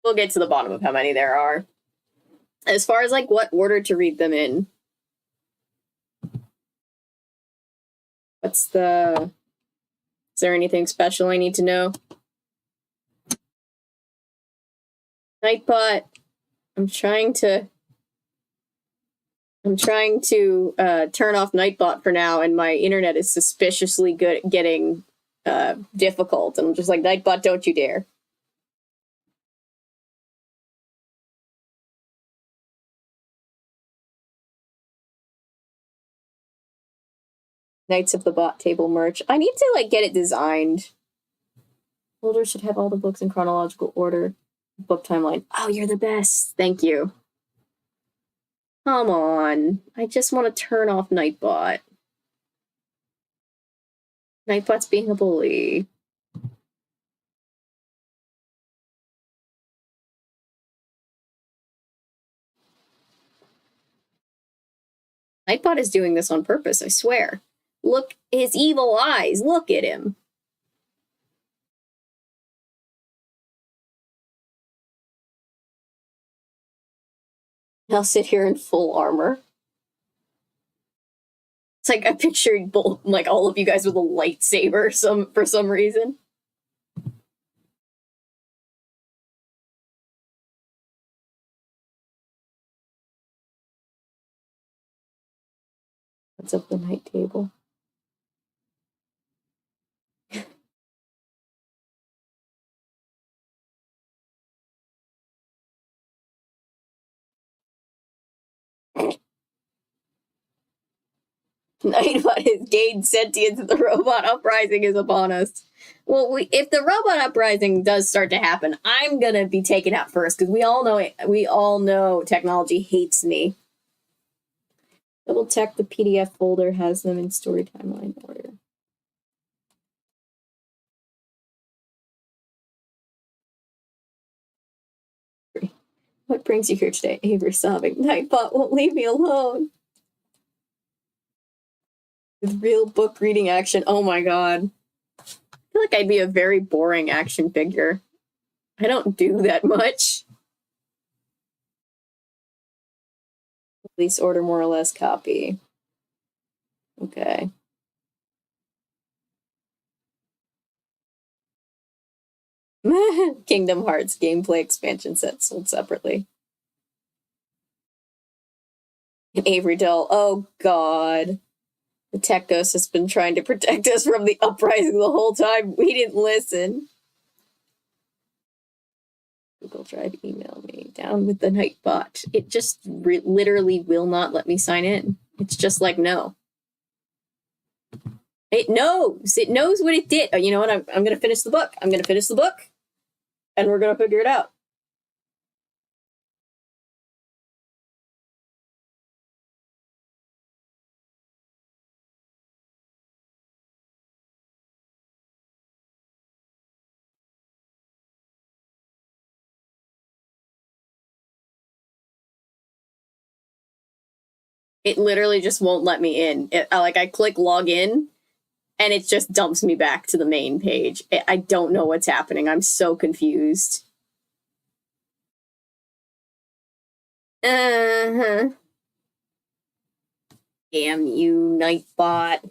We'll get to the bottom of how many there are. As far as like what order to read them in. Is there anything special I need to know? Nightbot. I'm trying to turn off Nightbot for now, and my internet is suspiciously good at getting difficult. And I'm just like, Nightbot, don't you dare. Knights of the Bot table merch. I need to like get it designed. Holders should have all the books in chronological order. Book timeline. Oh, you're the best. Thank you. Come on. I just want to turn off Nightbot. Nightbot's being a bully. Nightbot is doing this on purpose, I swear. Look, his evil eyes, look at him. I'll sit here in full armor. It's like I pictured both, like all of you guys with a lightsaber for some reason. What's up the night table? Nightbot has gained sentience. The robot uprising is upon us. Well, if the robot uprising does start to happen, I'm gonna be taken out first because we all know technology hates me. Double check the PDF folder has them in story timeline order. What brings you here today? Avery sobbing. Nightbot won't leave me alone. With real book reading action. Oh my god. I feel like I'd be a very boring action figure. I don't do that much. Please order more or less copy. Okay. Kingdom Hearts gameplay expansion set sold separately. An Avery doll. Oh god. The tech ghost has been trying to protect us from the uprising the whole time. We didn't listen. Google Drive, email me. Down with the Nightbot. It just literally will not let me sign in. It's just like, no. It knows. It knows what it did. Oh, you know what? I'm going to finish the book. I'm going to finish the book. And we're going to figure it out. It literally just won't let me in. I click log in, and it just dumps me back to the main page. I don't know what's happening. I'm so confused. Uh-huh. Damn you, Nightbot.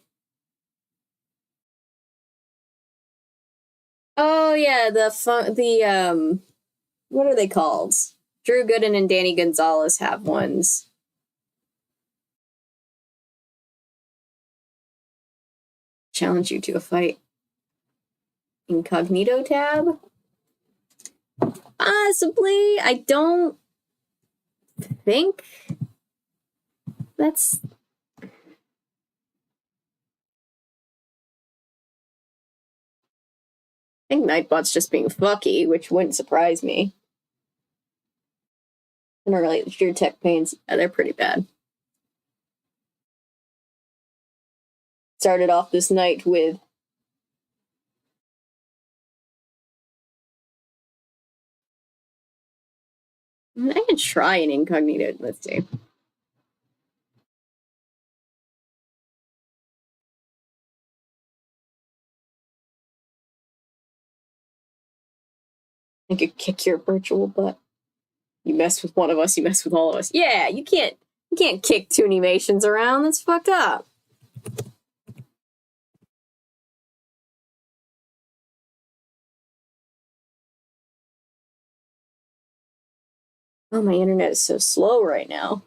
Oh yeah, what are they called? Drew Gooden and Danny Gonzalez have ones. Challenge you to a fight. Incognito tab? Possibly. I don't think that's... I think Nightbot's just being fucky, which wouldn't surprise me. And really, your tech pains, they're pretty bad. Started off this night with I can try an incognito. Let's see. I could kick your virtual butt. You mess with one of us, you mess with all of us. Yeah, you can't kick Toonimations around. That's fucked up. Oh, my internet is so slow right now.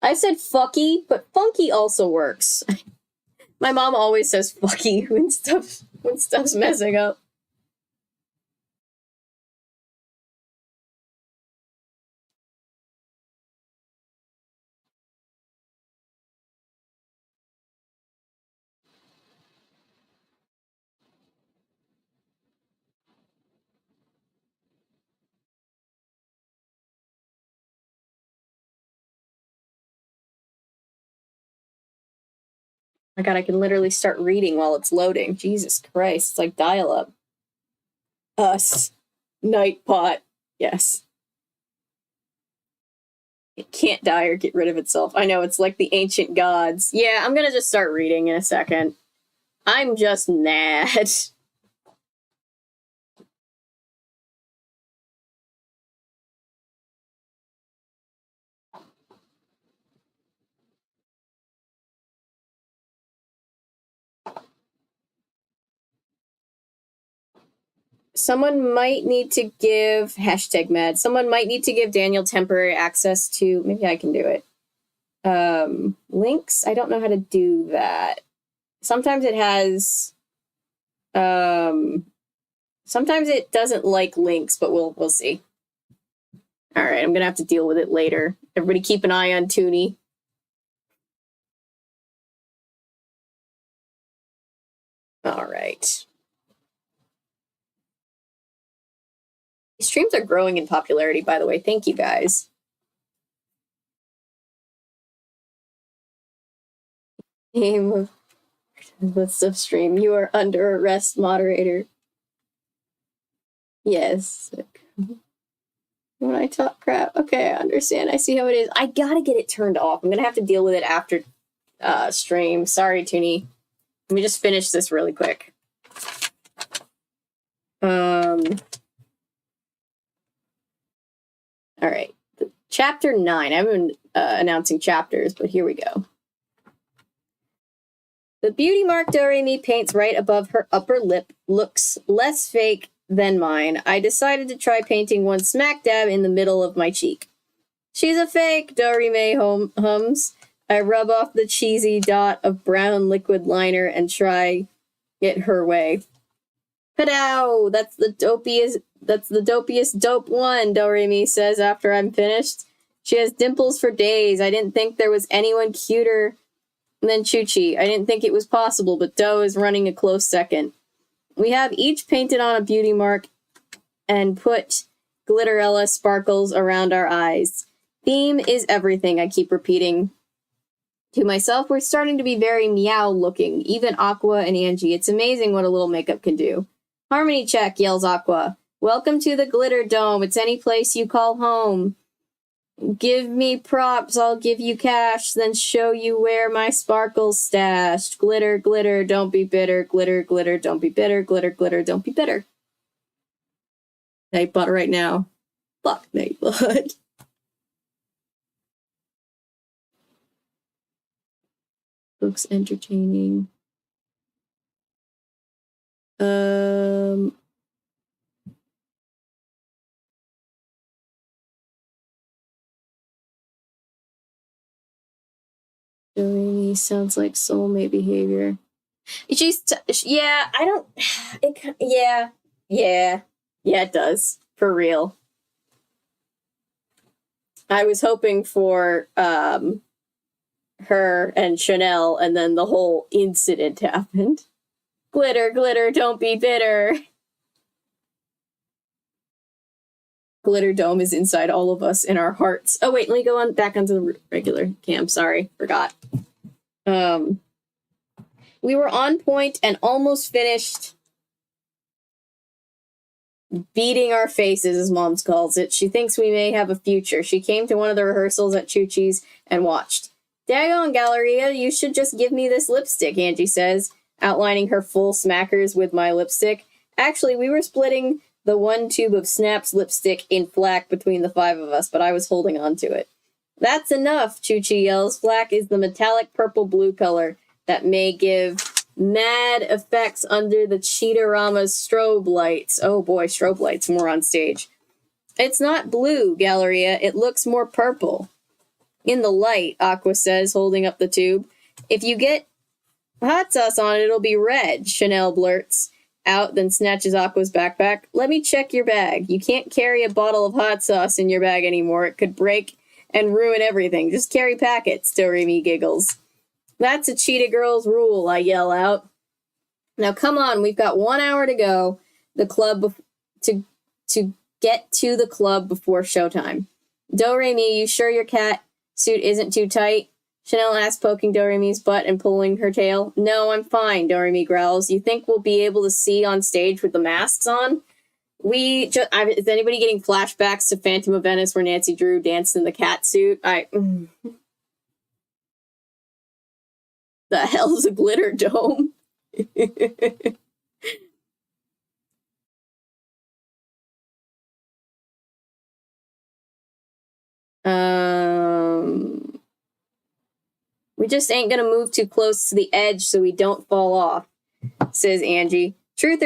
I said fucky, but funky also works. My mom always says fucky when stuff's messing up. My god, I can literally start reading while it's loading. Jesus Christ, it's like dial-up. Us. Nightpot. Yes. It can't die or get rid of itself. I know, it's like the ancient gods. Yeah, I'm gonna just start reading in a second. I'm just mad. Someone might need to give #mad. Someone might need to give Daniel temporary access to. Maybe I can do it. Links. I don't know how to do that. Sometimes it has. Sometimes it doesn't like links, but we'll see. All right, I'm gonna have to deal with it later. Everybody, keep an eye on Toonie. All right. Streams are growing in popularity, by the way. Thank you, guys. Name of list of stream. You are under arrest, moderator. Yes. When I talk crap. Okay, I understand. I see how it is. I gotta get it turned off. I'm gonna have to deal with it after stream. Sorry, Toonie. Let me just finish this really quick. All right. Chapter 9. I haven't been announcing chapters, but here we go. The beauty mark Doremi paints right above her upper lip looks less fake than mine. I decided to try painting one smack dab in the middle of my cheek. She's a fake, Doremi hums. I rub off the cheesy dot of brown liquid liner and try it her way. Padow! That's the dopiest dope one, Doremi says after I'm finished. She has dimples for days. I didn't think there was anyone cuter than Chuchi. I didn't think it was possible, but Do is running a close second. We have each painted on a beauty mark and put Glitterella sparkles around our eyes. Theme is everything, I keep repeating to myself. We're starting to be very meow looking, even Aqua and Angie. It's amazing what a little makeup can do. Harmony check, yells Aqua. Welcome to the Glitter Dome. It's any place you call home. Give me props, I'll give you cash, then show you where my sparkle's stashed. Glitter, glitter, don't be bitter. Glitter, glitter, don't be bitter. Glitter, glitter, don't be bitter. Nightbot right now. Fuck Nightbot. Looks entertaining. Doremi sounds like soulmate behavior. Yeah, I don't. Yeah, it does for real. I was hoping for her and Chanel, and then the whole incident happened. Glitter, glitter, don't be bitter. Glitter Dome is inside all of us in our hearts. Oh wait, let me go on back onto the regular cam. Sorry, forgot. We were on point and almost finished beating our faces, as Mom's calls it. She thinks we may have a future. She came to one of the rehearsals at Chuchi's and watched. Daggone, Galleria, you should just give me this lipstick, Angie says, outlining her full smackers with my lipstick. Actually, we were splitting the one tube of Snap's lipstick in flack between the 5 of us, but I was holding on to it. That's enough, Chuchi yells. Flack is the metallic purple-blue color that may give mad effects under the Cheetah-rama's strobe lights. Oh boy, strobe lights more on stage. It's not blue, Galleria. It looks more purple. In the light, Aqua says, holding up the tube. If you get hot sauce on it, it'll be red, Chanel blurts out, then snatches Aqua's backpack. Let me check your bag. You can't carry a bottle of hot sauce in your bag anymore. It could break and ruin everything. Just carry packets, Doremi giggles. That's a Cheetah Girls rule, I yell out. Now come on, we've got 1 hour to go. The club to get to the club before showtime. Doremi, you sure your cat suit isn't too tight? Chanel asks, poking Doremi's butt and pulling her tail. No, I'm fine, Doremi growls. You think we'll be able to see on stage with the masks on? Is anybody getting flashbacks to Phantom of Venice where Nancy Drew danced in the cat suit? The hell's a glitter dome? We just ain't gonna move too close to the edge so we don't fall off, says Angie. Truth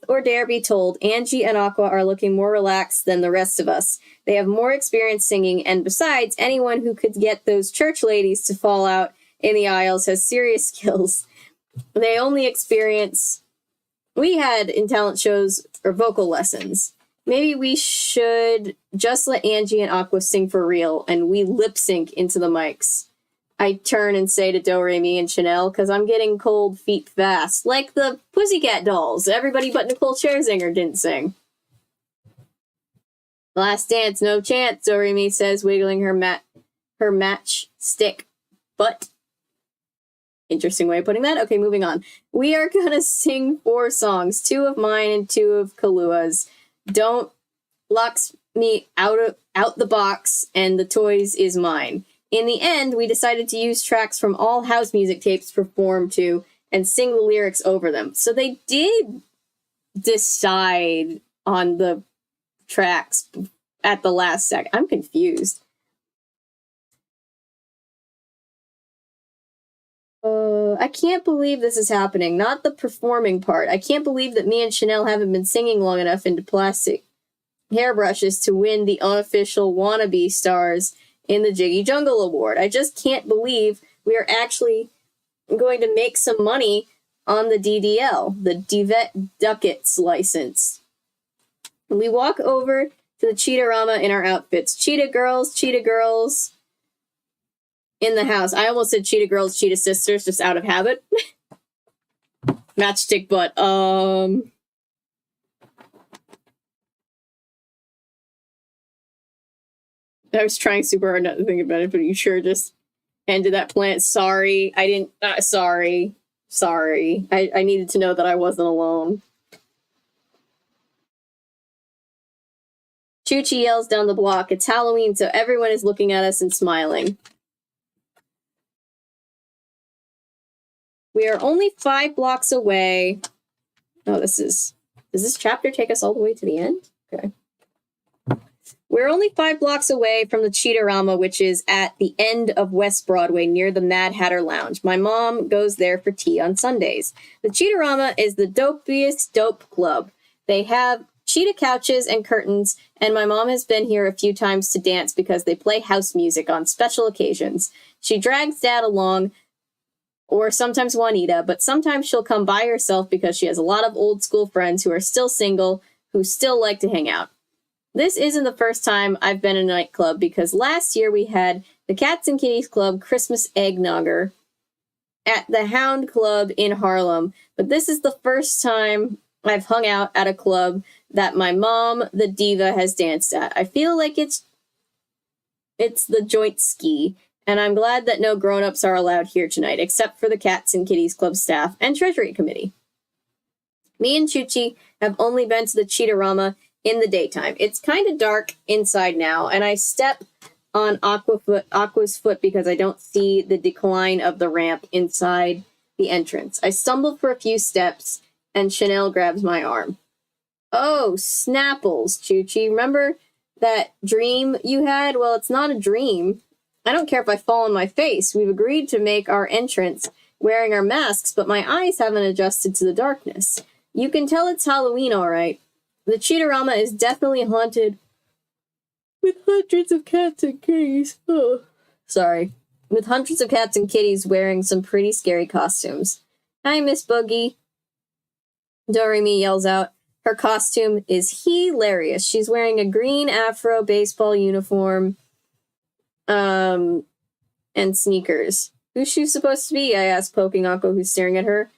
or dare be told, Angie and Aqua are looking more relaxed than the rest of us. They have more experience singing, and besides, anyone who could get those church ladies to fall out in the aisles has serious skills. They only experience... We had in talent shows or vocal lessons. Maybe we should just let Angie and Aqua sing for real, and we lip sync into the mics. I turn and say to Doremi and Chanel, because I'm getting cold feet fast. Like the Pussycat Dolls. Everybody but Nicole Scherzinger didn't sing. Last dance, no chance, Doremi says, wiggling her matchstick butt. Interesting way of putting that. Okay, moving on. We are gonna sing 4 songs. 2 of mine and 2 of Kalua's. Don't locks me out the box, and the toys is mine. In the end, we decided to use tracks from all house music tapes for Form 2 and sing the lyrics over them. So they did decide on the tracks at the last second. I'm confused. I can't believe this is happening. Not the performing part. I can't believe that me and Chanel haven't been singing long enough into plastic hairbrushes to win the unofficial wannabe stars in the Jiggy Jungle Award. I just can't believe we are actually going to make some money on the DDL, the Devet Ducats license. We walk over to the Cheetah-rama in our outfits. Cheetah Girls in the house. I almost said Cheetah Girls, Cheetah Sisters, just out of habit. Matchstick butt. I was trying super hard not to think about it, but you sure just ended that plant. Sorry. I didn't... sorry. I needed to know that I wasn't alone. Chuchi yells down the block. It's Halloween, so everyone is looking at us and smiling. We are only 5 blocks away. Oh, does this chapter take us all the way to the end? Okay. We're only 5 blocks away from the Cheetah-rama, which is at the end of West Broadway near the Mad Hatter Lounge. My mom goes there for tea on Sundays. The Cheetah-rama is the dopiest dope club. They have cheetah couches and curtains, and my mom has been here a few times to dance because they play house music on special occasions. She drags Dad along, or sometimes Juanita, but sometimes she'll come by herself because she has a lot of old school friends who are still single, who still like to hang out. This isn't the first time I've been in a nightclub, because last year we had the Cats and Kitties Club Christmas Eggnogger at the Hound Club in Harlem. But this is the first time I've hung out at a club that my mom, the diva, has danced at. I feel like it's the joint ski, and I'm glad that no grown-ups are allowed here tonight, except for the Cats and Kitties Club staff and Treasury Committee. Me and Chuchi have only been to the Cheetah-rama in the daytime. It's kind of dark inside now, and I step on Aqua's foot because I don't see the decline of the ramp inside the entrance. I stumble for a few steps, and Chanel grabs my arm. Oh, Snapples, Chuchi. Remember that dream you had? Well, it's not a dream. I don't care if I fall on my face. We've agreed to make our entrance wearing our masks, but my eyes haven't adjusted to the darkness. You can tell it's Halloween, all right. The Cheetah-rama is definitely haunted with hundreds of cats and kitties. Oh, sorry. With hundreds of cats and kitties wearing some pretty scary costumes. Hi, Miss Boogie. Doremi yells out. Her costume is hilarious. She's wearing a green afro baseball uniform, and sneakers. Who's she supposed to be? I ask, poking Aqua, who's staring at her.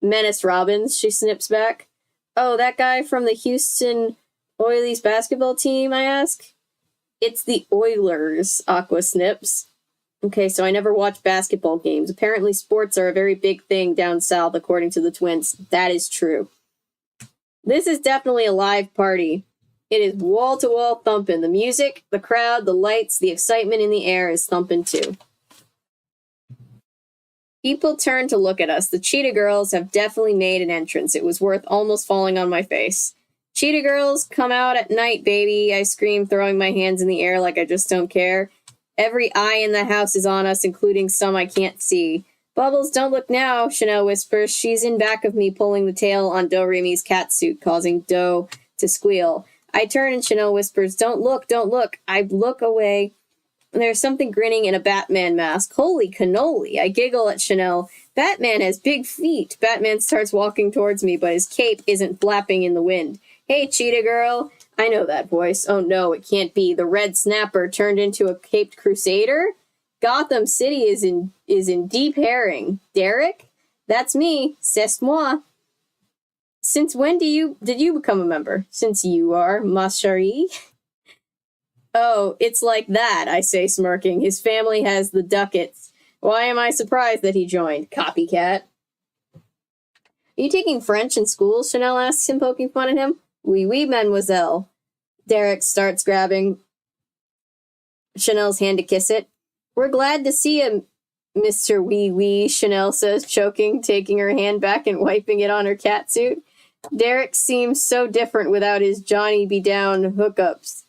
Menace Robbins, she snips back. Oh, that guy from the Houston Oilers basketball team, I ask. It's the Oilers, Aqua snips. Okay, so I never watched basketball games. Apparently sports are a very big thing down south, according to the twins. That is true. This is definitely a live party. It is wall-to-wall thumping. The music, the crowd, the lights, the excitement in the air is thumping too. People turn to look at us. The Cheetah Girls have definitely made an entrance. It was worth almost falling on my face. Cheetah Girls, come out at night, baby, I scream, throwing my hands in the air like I just don't care. Every eye in the house is on us, including some I can't see. Bubbles, don't look now, Chanel whispers. She's in back of me, pulling the tail on Do-Re-Mi's catsuit, causing Do to squeal. I turn and Chanel whispers, don't look, don't look. I look away. There's something grinning in a Batman mask. Holy cannoli. I giggle at Chanel. Batman has big feet. Batman starts walking towards me, but his cape isn't flapping in the wind. Hey, Cheetah Girl. I know that voice. Oh no, it can't be. The Red Snapper turned into a caped crusader? Gotham City is in deep herring. Derek? That's me. C'est moi. Since when did you become a member? Since you are, ma chérie. Oh, it's like that, I say, smirking. His family has the ducats. Why am I surprised that he joined? Copycat. Are you taking French in school? Chanel asks him, poking fun at him. Oui, oui, mademoiselle. Derek starts grabbing Chanel's hand to kiss it. We're glad to see you, Mr. Wee Wee, Chanel says, choking, taking her hand back and wiping it on her catsuit. Derek seems so different without his Johnny-be-down hookups.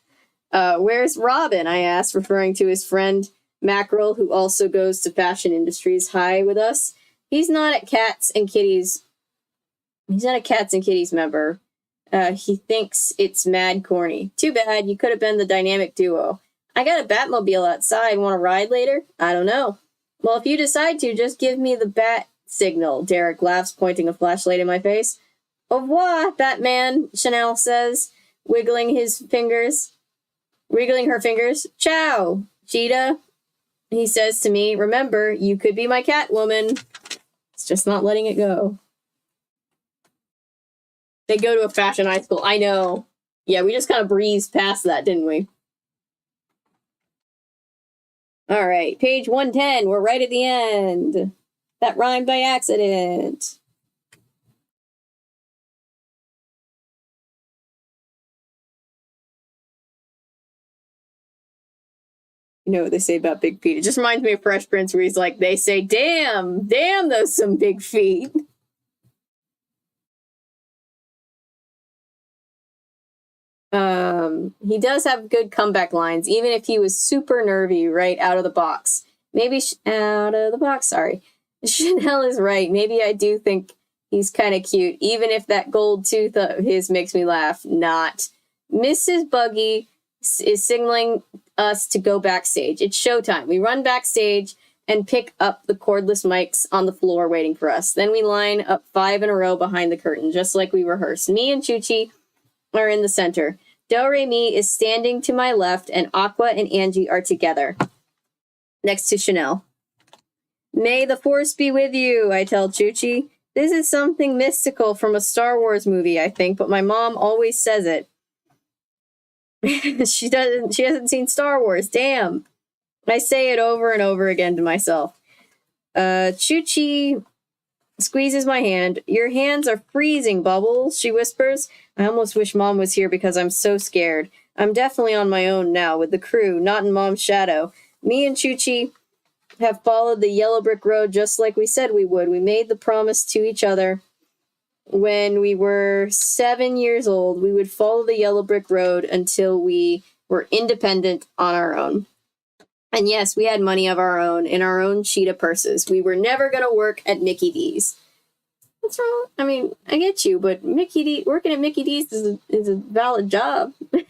Where's Robin? I asked, referring to his friend Mackerel, who also goes to Fashion Industries High with us. He's not a Cats and Kitties member. He thinks it's mad corny. Too bad, you could have been the dynamic duo. I got a Batmobile outside. Want to ride later? I don't know. Well, if you decide to, just give me the bat signal. Derek laughs, pointing a flashlight in my face. Au revoir, Batman, Chanel says, wiggling her fingers. Ciao, Cheetah, he says to me. Remember, you could be my Catwoman. It's just not letting it go. They go to a fashion high school. I know. Yeah, we just kind of breezed past that, didn't we? All right, page 110. We're right at the end. That rhymed by accident. You know what they say about big feet. It just reminds me of Fresh Prince where he's like, they say, damn, those some big feet. He does have good comeback lines, even if he was super nervy right out of the box. Sorry. Chanel is right. Maybe I do think he's kind of cute, even if that gold tooth of his makes me laugh. Not. Mrs. Buggy is signaling us to go backstage. It's showtime. We run backstage and pick up the cordless mics on the floor waiting for us. Then we line up 5 in a row behind the curtain, just like we rehearsed. Me and Chuchi are in the center. Do-Re-Mi is standing to my left, and Aqua and Angie are together, next to Chanel. May the Force be with you, I tell Chuchi. This is something mystical from a Star Wars movie, I think, but my mom always says it. She hasn't seen Star Wars, damn. I say it over and over again to myself. Chuchi squeezes my hand. Your hands are freezing, Bubbles, she whispers. I almost wish Mom was here because I'm so scared. I'm definitely on my own now with the crew, not in Mom's shadow. Me and Chuchi have followed the yellow brick road just like we said we would. We made the promise to each other when we were 7 years old. We would follow the yellow brick road until we were independent on our own. And yes, we had money of our own in our own cheetah purses. We were never going to work at Mickey D's. What's wrong? I mean, I get you, but working at Mickey D's is a valid job. I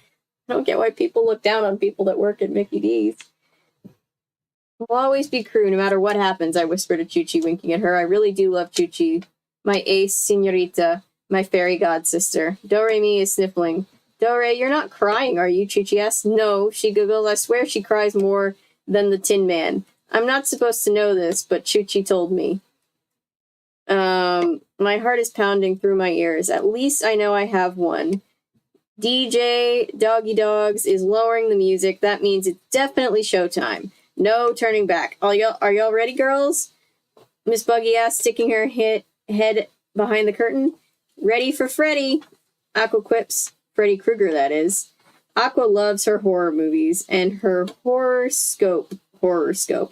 don't get why people look down on people that work at Mickey D's. We'll always be crew, no matter what happens, I whisper to Chuchi, winking at her. I really do love Chuchi. My ace, senorita, my fairy god sister. Do-Re-Mi is sniffling. Do-Re, you're not crying, are you? Chuchi asks. No, she giggles. I swear she cries more than the Tin Man. I'm not supposed to know this, but Chuchi told me. My heart is pounding through my ears. At least I know I have one. DJ Doggy Dogs is lowering the music. That means it's definitely showtime. No turning back. Are y'all ready, girls? Miss Buggy asked, sticking her head behind the curtain. Ready for Freddy, Aqua quips. Freddy Krueger, that is. Aqua loves her horror movies and her horoscope.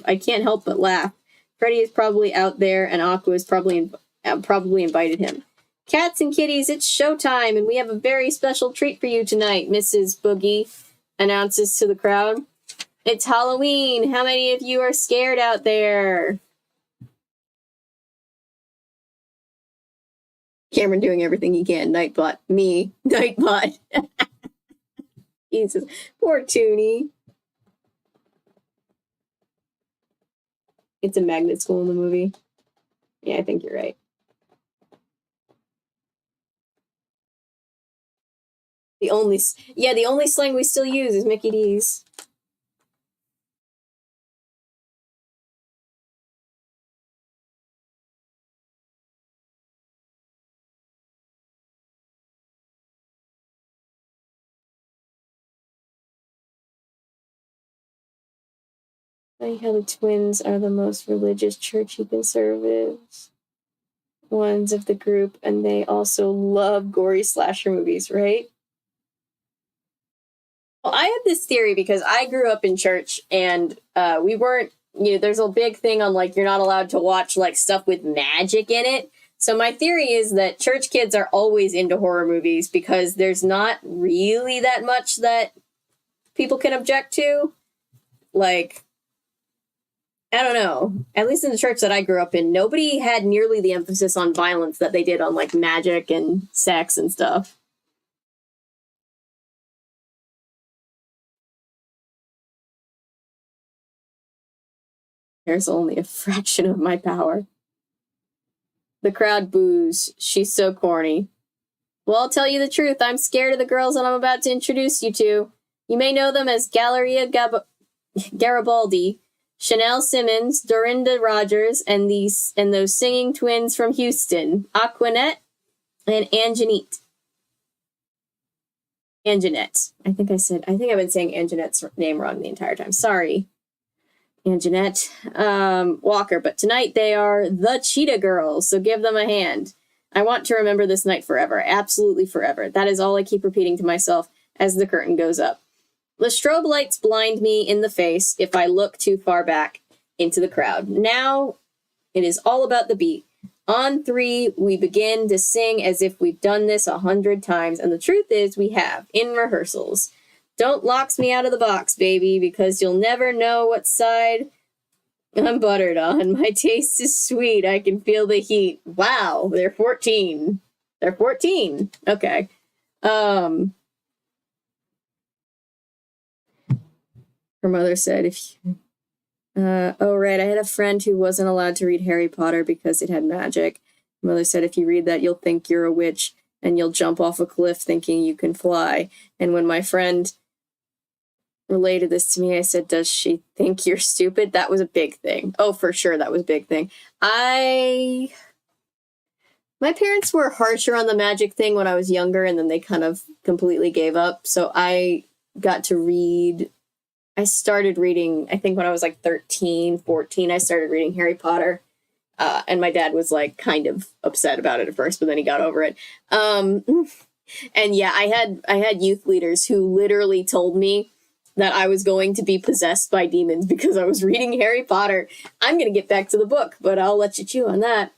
I can't help but laugh. Freddy is probably out there, and Aqua is probably invited him. Cats and kitties, it's showtime, and we have a very special treat for you tonight, Mrs. Boogie announces to the crowd. It's Halloween. How many of you are scared out there? Cameron doing everything he can. Nightbot. Me. Nightbot. Jesus. Poor Toonie. It's a magnet school in the movie. Yeah, I think you're right. The only slang we still use is Mickey D's. Funny how the twins are the most religious, churchy conservatives ones of the group, and they also love gory slasher movies, right? Well, I have this theory because I grew up in church, and we weren't, there's a big thing on, like, you're not allowed to watch, like, stuff with magic in it. So my theory is that church kids are always into horror movies because there's not really that much that people can object to. Like, I don't know. At least in the church that I grew up in, nobody had nearly the emphasis on violence that they did on, like, magic and sex and stuff. There's only a fraction of my power. The crowd boos. She's so corny. Well, I'll tell you the truth. I'm scared of the girls that I'm about to introduce you to. You may know them as Galleria Garibaldi, Chanel Simmons, Dorinda Rogers, and those singing twins from Houston, Aquanette and Anginette. Anginette. I think I've been saying Anginette's name wrong the entire time. Sorry, Anginette Walker. But tonight they are the Cheetah Girls, so give them a hand. I want to remember this night forever. Absolutely forever. That is all I keep repeating to myself as the curtain goes up. The strobe lights blind me in the face if I look too far back into the crowd. Now it is all about the beat. On 3, we begin to sing as if we've done this 100 times, and the truth is we have, in rehearsals. Don't locks me out of the box, baby, because you'll never know what side I'm buttered on. My taste is sweet. I can feel the heat. Wow, they're 14. They're 14. Okay. Her mother said, oh, right, I had a friend who wasn't allowed to read Harry Potter because it had magic. Mother said, if you read that, you'll think you're a witch, and you'll jump off a cliff thinking you can fly. And when my friend related this to me, I said, does she think you're stupid? That was a big thing. Oh, for sure, that was a big thing. My parents were harsher on the magic thing when I was younger, and then they kind of completely gave up. So I started reading, I think when I was like 13, 14, I started reading Harry Potter. And my dad was like kind of upset about it at first, but then he got over it. And yeah, I had youth leaders who literally told me that I was going to be possessed by demons because I was reading Harry Potter. I'm going to get back to the book, but I'll let you chew on that.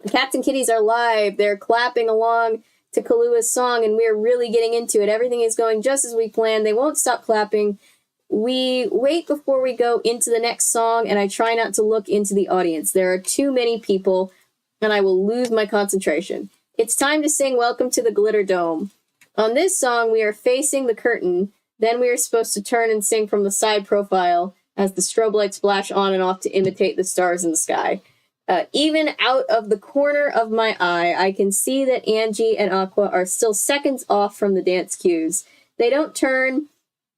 The cats and kitties are live. They're clapping along to Kalua's song, and we're really getting into it. Everything is going just as we planned. They won't stop clapping. We wait before we go into the next song, and I try not to look into the audience. There are too many people, and I will lose my concentration. It's time to sing Welcome to the Glitter Dome. On this song, we are facing the curtain. Then we are supposed to turn and sing from the side profile as the strobe lights flash on and off to imitate the stars in the sky. Even out of the corner of my eye, I can see that Angie and Aqua are still seconds off from the dance cues. They don't turn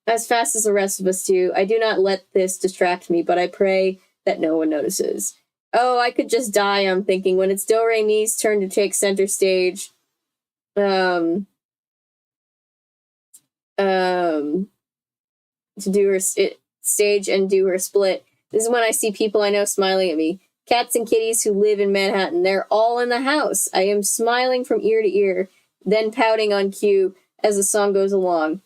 as fast as the rest of us do. I do not let this distract me, but I pray that no one notices. Oh, I could just die, I'm thinking, when it's Do Re Mi's turn to take center stage. To do her, stage and do her split. This is when I see people I know smiling at me. Cats and kitties who live in Manhattan. They're all in the house. I am smiling from ear to ear, then pouting on cue as the song goes along.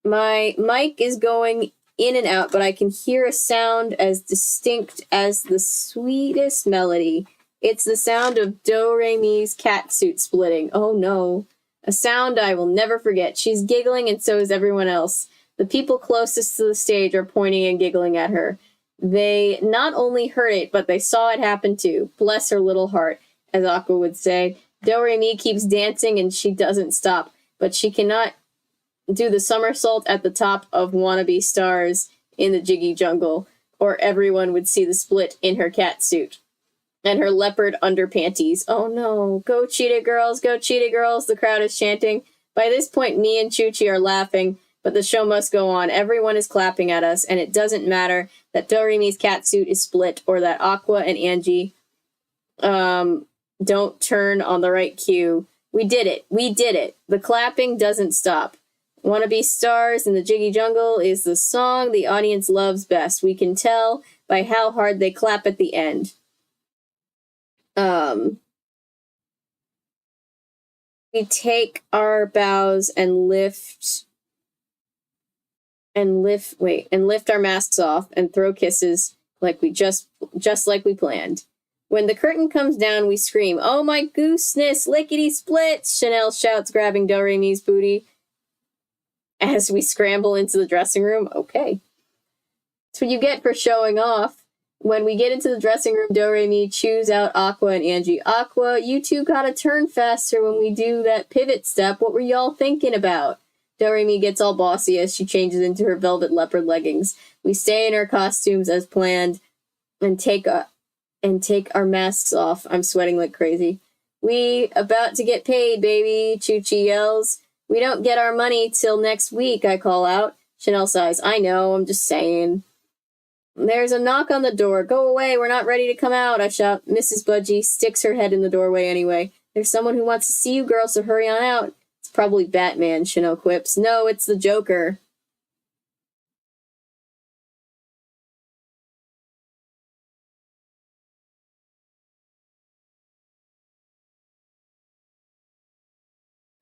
My mic is going in and out, but I can hear a sound as distinct as the sweetest melody. It's the sound of Do-Re-Mi's cat suit splitting. Oh no. A sound I will never forget. She's giggling and so is everyone else. The people closest to the stage are pointing and giggling at her. They not only heard it, but they saw it happen too. Bless her little heart, as Aqua would say. Do-Re-Mi keeps dancing and she doesn't stop, but she cannot do the somersault at the top of Wannabe Stars in the Jiggy Jungle, or everyone would see the split in her cat suit. And her leopard underpanties. Oh no, go Cheetah Girls, the crowd is chanting. By this point, me and Chuchi are laughing, but the show must go on. Everyone is clapping at us, and it doesn't matter that Do-Re-Mi's cat suit is split, or that Aqua and Angie don't turn on the right cue. We did it. The clapping doesn't stop. Wannabe Stars in the Jiggy Jungle is the song the audience loves best. We can tell by how hard they clap at the end. We take our bows and lift our masks off and throw kisses like we just like we planned. When the curtain comes down, we scream, "Oh my gooseness, lickety split!" Chanel shouts, grabbing Do-Re-Mi's booty as we scramble into the dressing room. Okay. That's what you get for showing off. When we get into the dressing room, Do-Re-Mi chews out Aqua and Angie. Aqua, you two gotta turn faster when we do that pivot step. What were y'all thinking about? Do-Re-Mi gets all bossy as she changes into her velvet leopard leggings. We stay in our costumes as planned and take our masks off. I'm sweating like crazy. We about to get paid, baby, Chuchi yells. We don't get our money till next week, I call out. Chanel sighs. I know, I'm just saying. There's a knock on the door. Go away, we're not ready to come out, I shout. Mrs. Budgie sticks her head in the doorway anyway. There's someone who wants to see you, girl, so hurry on out. It's probably Batman, Chanel quips. No, it's the Joker.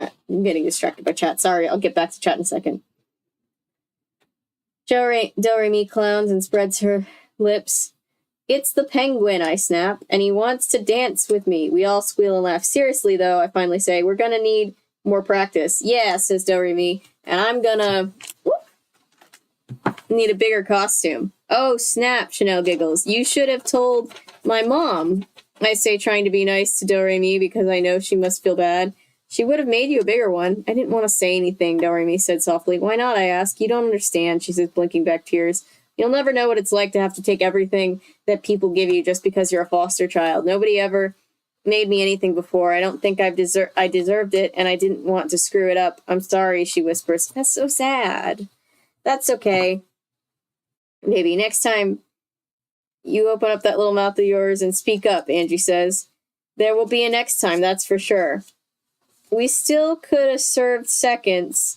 I'm getting distracted by chat. Sorry, I'll get back to chat in a second. Do-Re-Mi clowns and spreads her lips. It's the penguin, I snap, and he wants to dance with me. We all squeal and laugh. Seriously, though, I finally say, we're gonna need more practice. Yeah, says Do-Re-Mi, and I'm gonna need a bigger costume. Oh, snap, Chanel giggles. You should have told my mom, I say, trying to be nice to Do-Re-Mi because I know she must feel bad. She would have made you a bigger one. I didn't want to say anything, Do-Re-Mi said softly. Why not, I ask. You don't understand, she says, blinking back tears. You'll never know what it's like to have to take everything that people give you just because you're a foster child. Nobody ever made me anything before. I don't think I deserved it, and I didn't want to screw it up. I'm sorry, she whispers. That's so sad. That's okay. Maybe next time you open up that little mouth of yours and speak up, Angie says. There will be a next time, that's for sure. We still could have served seconds.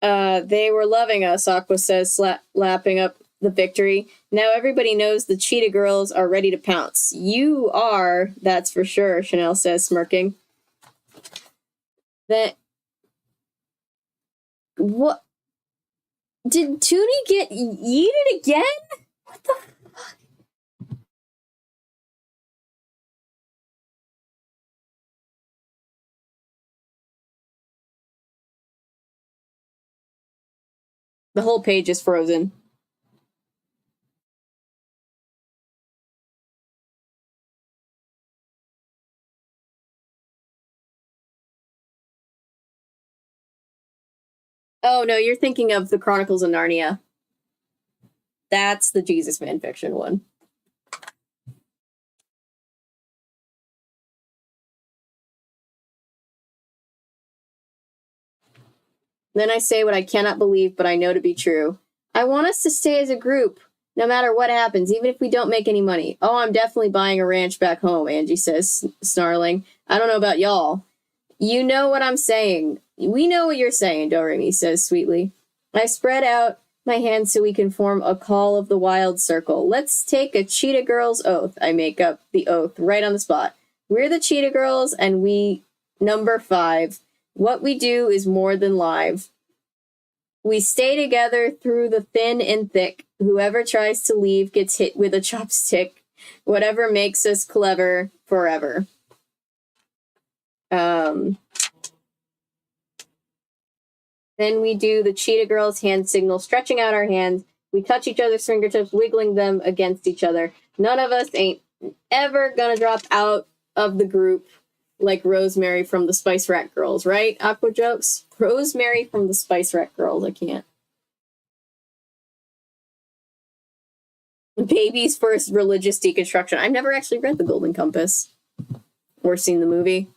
They were loving us, Aqua says, lapping up the victory. Now everybody knows the Cheetah Girls are ready to pounce. You are, that's for sure, Chanel says, smirking. What? Did Toonie get yeeted again? What the fuck? The whole page is frozen. Oh, no, you're thinking of the Chronicles of Narnia. That's the Jesus fanfiction one. Then I say what I cannot believe, but I know to be true. I want us to stay as a group, no matter what happens, even if we don't make any money. Oh, I'm definitely buying a ranch back home, Angie says, snarling. I don't know about y'all. You know what I'm saying. We know what you're saying, Do-Re-Mi says sweetly. I spread out my hand so we can form a call of the wild circle. Let's take a Cheetah Girls oath. I make up the oath right on the spot. We're the Cheetah Girls, and we, number 5, what we do is more than live. We stay together through the thin and thick. Whoever tries to leave gets hit with a chopstick. Whatever makes us clever forever. Then we do the Cheetah Girls hand signal, stretching out our hands. We touch each other's fingertips, wiggling them against each other. None of us ain't ever gonna drop out of the group like Rosemary from the Spice Rack Girls, right? Aqua jokes? Rosemary from the Spice Rack Girls, I can't. Baby's first religious deconstruction. I've never actually read The Golden Compass or seen the movie.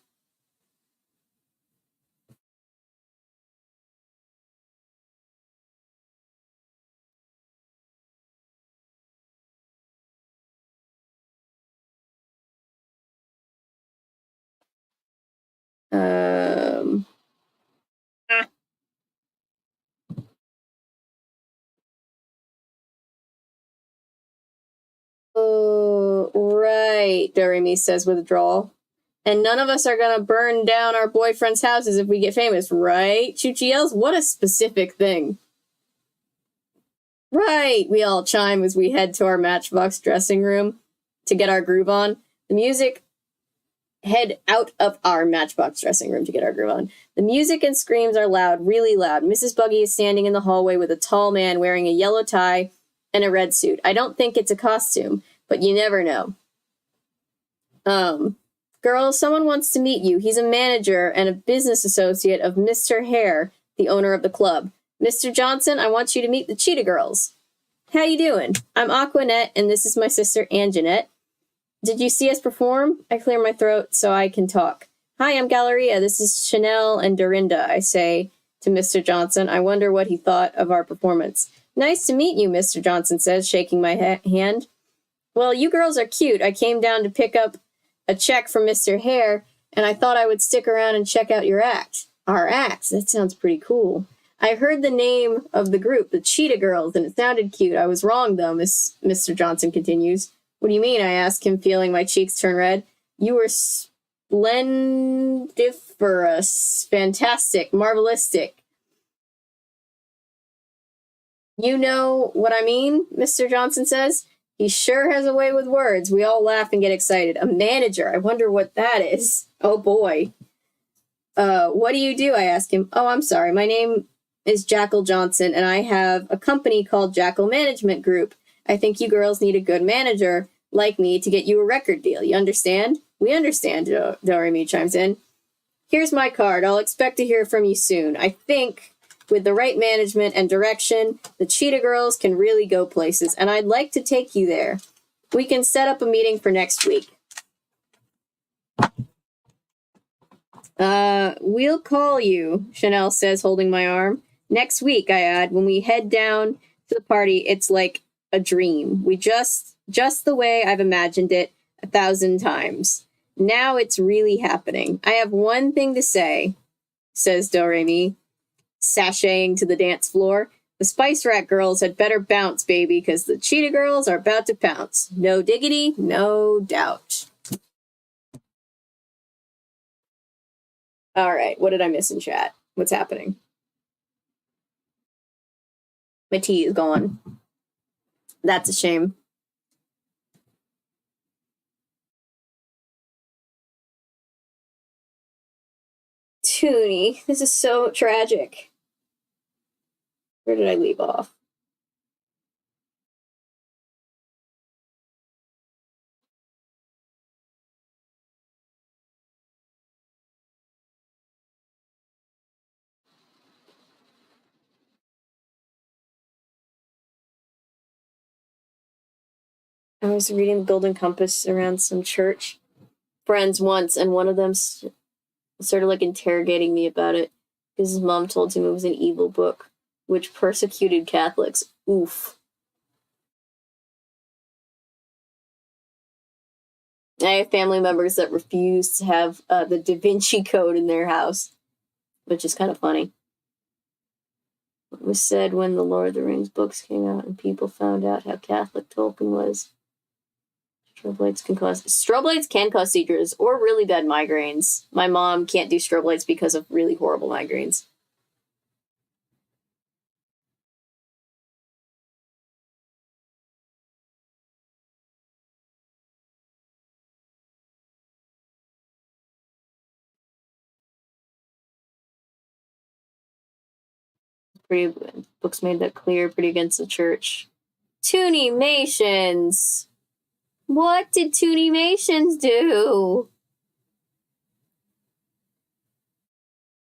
Oh, right, Doremi says with a drawl. And none of us are gonna burn down our boyfriends' houses if we get famous, right? Chuchi yells, what a specific thing. Right, we all chime as we head to our Matchbox dressing room to get our groove on. The music... Head out of our Matchbox dressing room to get our groove on. The music and screams are loud, really loud. Mrs. Buggy is standing in the hallway with a tall man wearing a yellow tie and a red suit. I don't think it's a costume, but you never know. Girl, someone wants to meet you. He's a manager and a business associate of Mr. Hare, the owner of the club. Mr. Johnson, I want you to meet the Cheetah Girls. How you doing? I'm Aquanette, and this is my sister Anginette. Did you see us perform? I clear my throat so I can talk. Hi, I'm Galleria. This is Chanel and Dorinda, I say to Mr. Johnson. I wonder what he thought of our performance. Nice to meet you, Mr. Johnson says, shaking my hand. Well, you girls are cute. I came down to pick up a check from Mr. Hare, and I thought I would stick around and check out your act. Our act? That sounds pretty cool. I heard the name of the group, the Cheetah Girls, and it sounded cute. I was wrong, though, Mr. Johnson continues. What do you mean? I ask him, feeling my cheeks turn red. You were splendiferous, fantastic, marvelistic. You know what I mean, Mr. Johnson says. He sure has a way with words. We all laugh and get excited. A manager. I wonder what that is. Oh, boy. What do you do? I ask him. Oh, I'm sorry. My name is Jackal Johnson, and I have a company called Jackal Management Group. I think you girls need a good manager like me to get you a record deal. You understand? We understand, Doremi chimes in. Here's my card. I'll expect to hear from you soon. I think with the right management and direction, the Cheetah Girls can really go places, and I'd like to take you there. We can set up a meeting for next week. We'll call you, Chanel says, holding my arm. Next week, I add, when we head down to the party, it's like a dream. We just the way I've imagined it 1,000 times. Now it's really happening. I have one thing to say, says Doremi, sashaying to the dance floor. The Spice Rack Girls had better bounce, baby, because the Cheetah Girls are about to pounce. No diggity, no doubt. All right, what did I miss in chat? What's happening? My tea is gone. That's a shame. Toonie, this is so tragic. Where did I leave off? I was reading The Golden Compass around some church friends once, and one of them started like interrogating me about it because his mom told him it was an evil book which persecuted Catholics. Oof. I have family members that refuse to have the Da Vinci Code in their house, which is kind of funny. It was said when the Lord of the Rings books came out and people found out how Catholic Tolkien was. Strobe lights can cause seizures or really bad migraines. My mom can't do strobe lights because of really horrible migraines. Pretty books made that clear, pretty against the church. Toonimations! What did Toonimations do?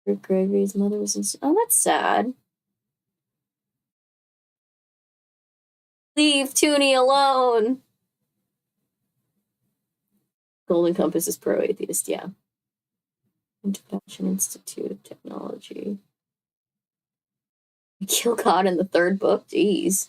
Gregory's mother was in... Oh, that's sad. Leave Toonie alone! Golden Compass is pro-atheist, yeah. Intervention Institute of Technology. Kill God in the third book? Jeez.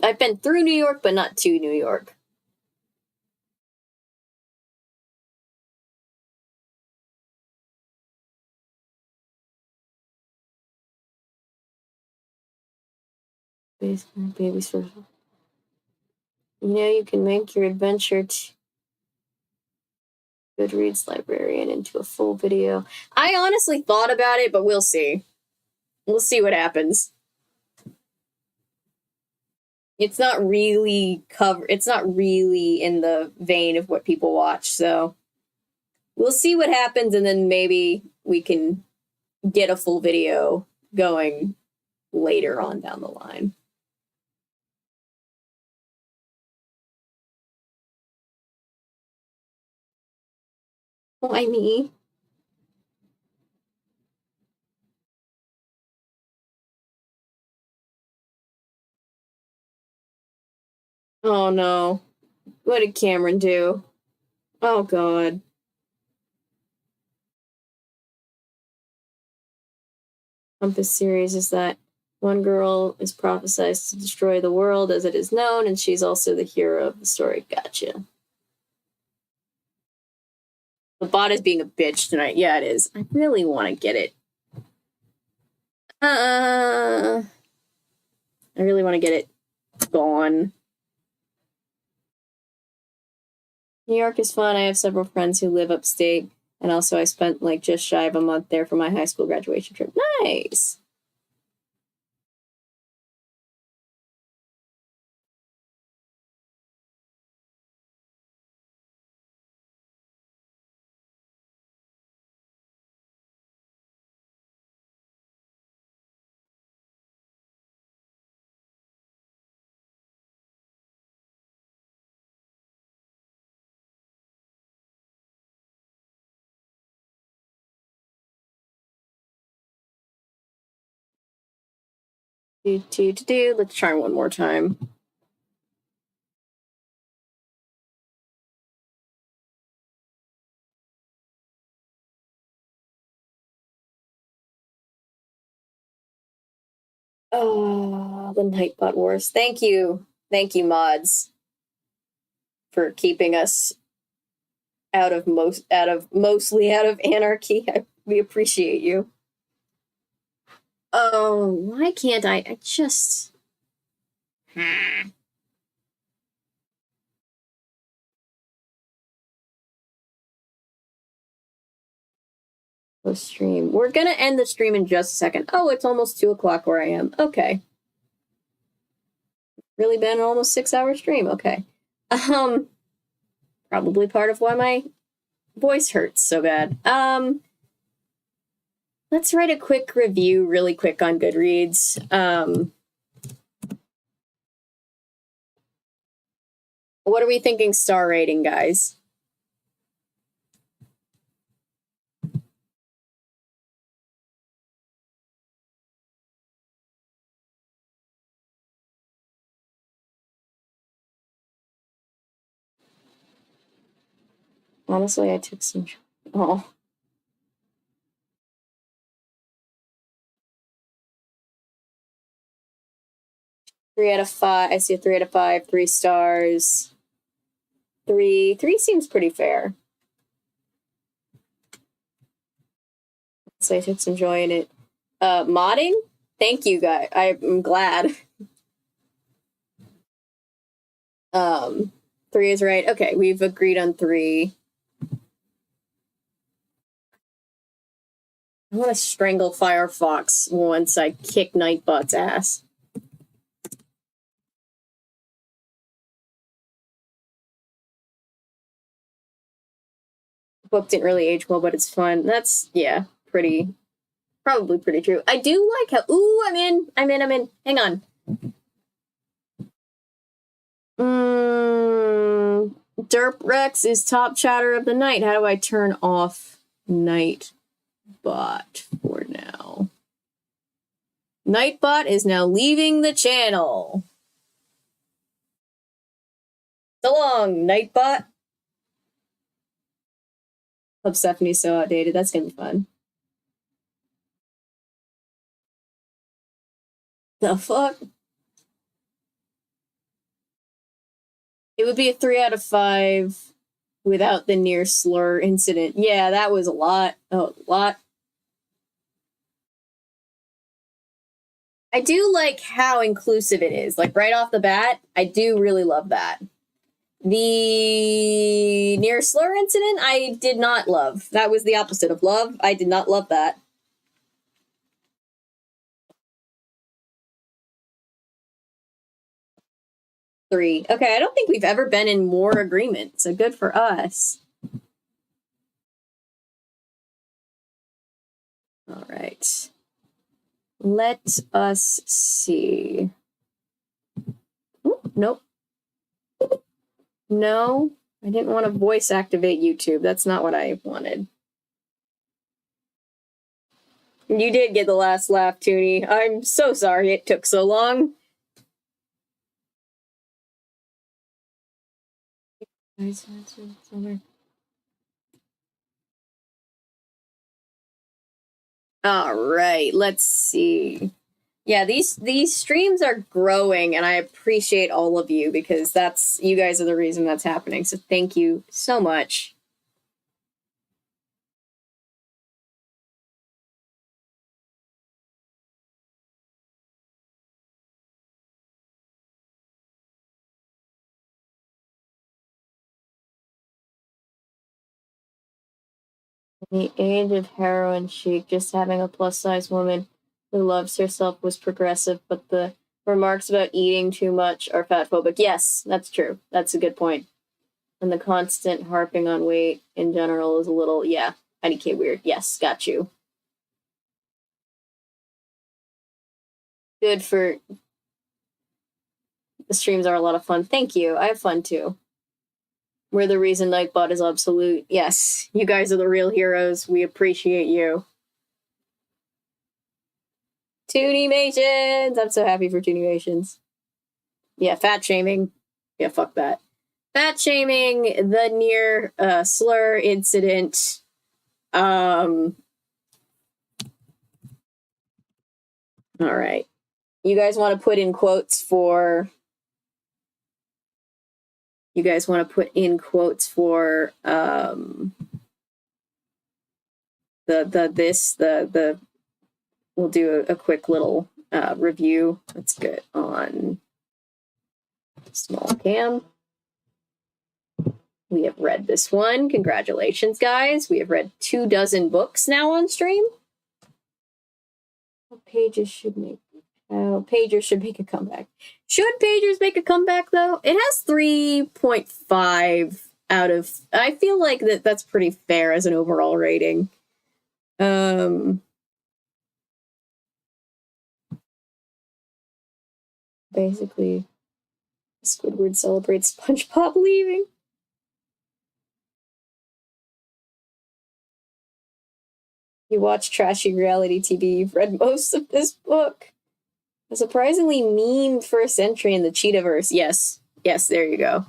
I've been through New York, but not to New York. Baby's first. You know, you can make your adventure to Goodreads librarian into a full video. I honestly thought about it, but we'll see. We'll see what happens. It's not really it's not really in the vein of what people watch, so we'll see what happens, and then maybe we can get a full video going later on down the line. Why me? Oh no. What did Cameron do? Oh god. Compass series is that one girl is prophesized to destroy the world as it is known, and she's also the hero of the story. Gotcha. The bot is being a bitch tonight. Yeah, it is. I really want to get it. I really want to get it gone. New York is fun. I have several friends who live upstate, and also I spent like just shy of a month there for my high school graduation trip. Nice. Let's try one more time. Oh, the Nightbot Wars. Thank you, mods, for keeping us mostly out of anarchy. We appreciate you. Oh, why can't I just... Stream. We're gonna end the stream in just a second. Oh, it's almost 2 o'clock where I am. Okay. Really been an almost 6-hour stream. Okay. Probably part of why my voice hurts so bad. Let's write a quick review really quick on Goodreads. What are we thinking star rating, guys? Honestly, I took some... Oh. 3 out of 5. I see a 3 out of 5. 3 stars. 3 seems pretty fair. So it's enjoying it. Modding? Thank you, guys. I'm glad. 3 is right. Okay, we've agreed on 3. I want to strangle Firefox once I kick Nightbot's ass. The book didn't really age well, but it's fun. That's, yeah, probably pretty true. I do like how, ooh, I'm in. Hang on. Derp Rex is top chatter of the night. How do I turn off Nightbot for now? Nightbot is now leaving the channel. So long, Nightbot. Hope Stephanie's so outdated. That's gonna be fun. The fuck? It would be a 3 out of 5 without the near slur incident. Yeah, that was a lot. Oh, a lot. I do like how inclusive it is. Like, right off the bat, I do really love that. The near slur incident, I did not love. That was the opposite of love. I did not love that. Three. Okay, I don't think we've ever been in more agreement, so good for us. All right. Let us see. Ooh, nope. No, I didn't want to voice activate YouTube. That's not what I wanted. You did get the last laugh, Toonie. I'm so sorry it took so long. All right, let's see. Yeah, these streams are growing, and I appreciate all of you because you guys are the reason that's happening. So thank you so much. In the age of heroin chic, just having a plus-size woman who loves herself was progressive, but the remarks about eating too much are fatphobic. Yes, that's true. That's a good point. And the constant harping on weight in general is a little, yeah, IDK weird. Yes, got you. Good for... The streams are a lot of fun. Thank you. I have fun, too. We're the reason Nightbot is obsolete. Yes, you guys are the real heroes. We appreciate you. Toonimations! I'm so happy for Toonimations. Yeah, fat shaming. Yeah, fuck that. Fat shaming, the near slur incident. All right. You guys want to put in quotes for... You guys want to put in quotes for we'll do a quick little review. Let's get on small cam. We have read this one. Congratulations, guys. We have read 24 books now on stream. Pagers should make a comeback. Should Pagers make a comeback, though? It has 3.5 out of... I feel like that's pretty fair as an overall rating. Basically, Squidward celebrates SpongeBob leaving. You watch trashy reality TV. You've read most of this book. A surprisingly mean first entry in the Cheetahverse. Yes. Yes, there you go.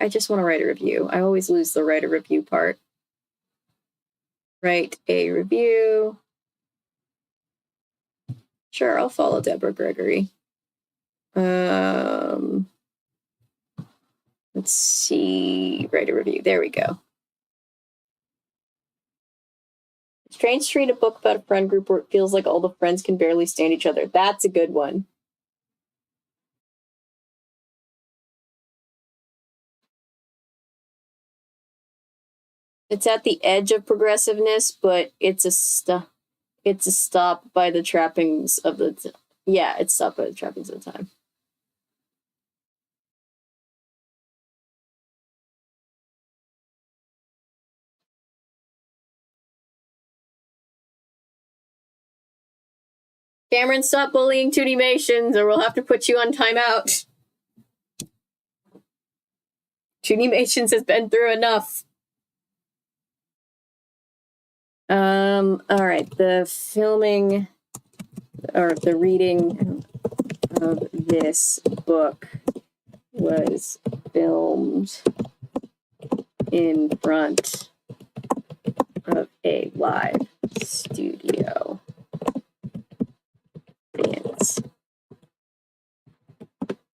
I just want to write a review. I always lose the write a review part. Write a review. Sure, I'll follow Deborah Gregory. Let's see. Write a review. There we go. Strange to read a book about a friend group where it feels like all the friends can barely stand each other. That's a good one. It's at the edge of progressiveness, but it's a stop by the trappings of the yeah, it's stopped by the trappings of the time. Cameron, stop bullying Tunimations or we'll have to put you on timeout. Tunimations has been through enough. Alright, the filming or the reading of this book was filmed in front of a live studio audience.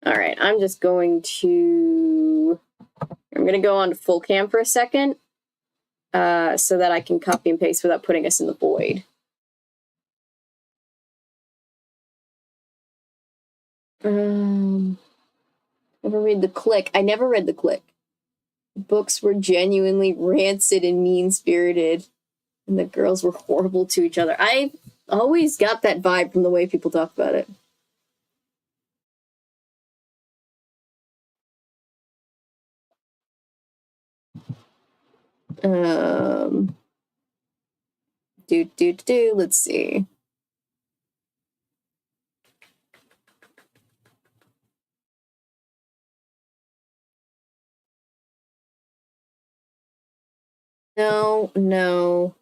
Alright, I'm going to go on to full cam for a second. So that I can copy and paste without putting us in the void. Never read The Click. I never read The Click. Books were genuinely rancid and mean-spirited, and the girls were horrible to each other. I always got that vibe from the way people talk about it. Let's see. No.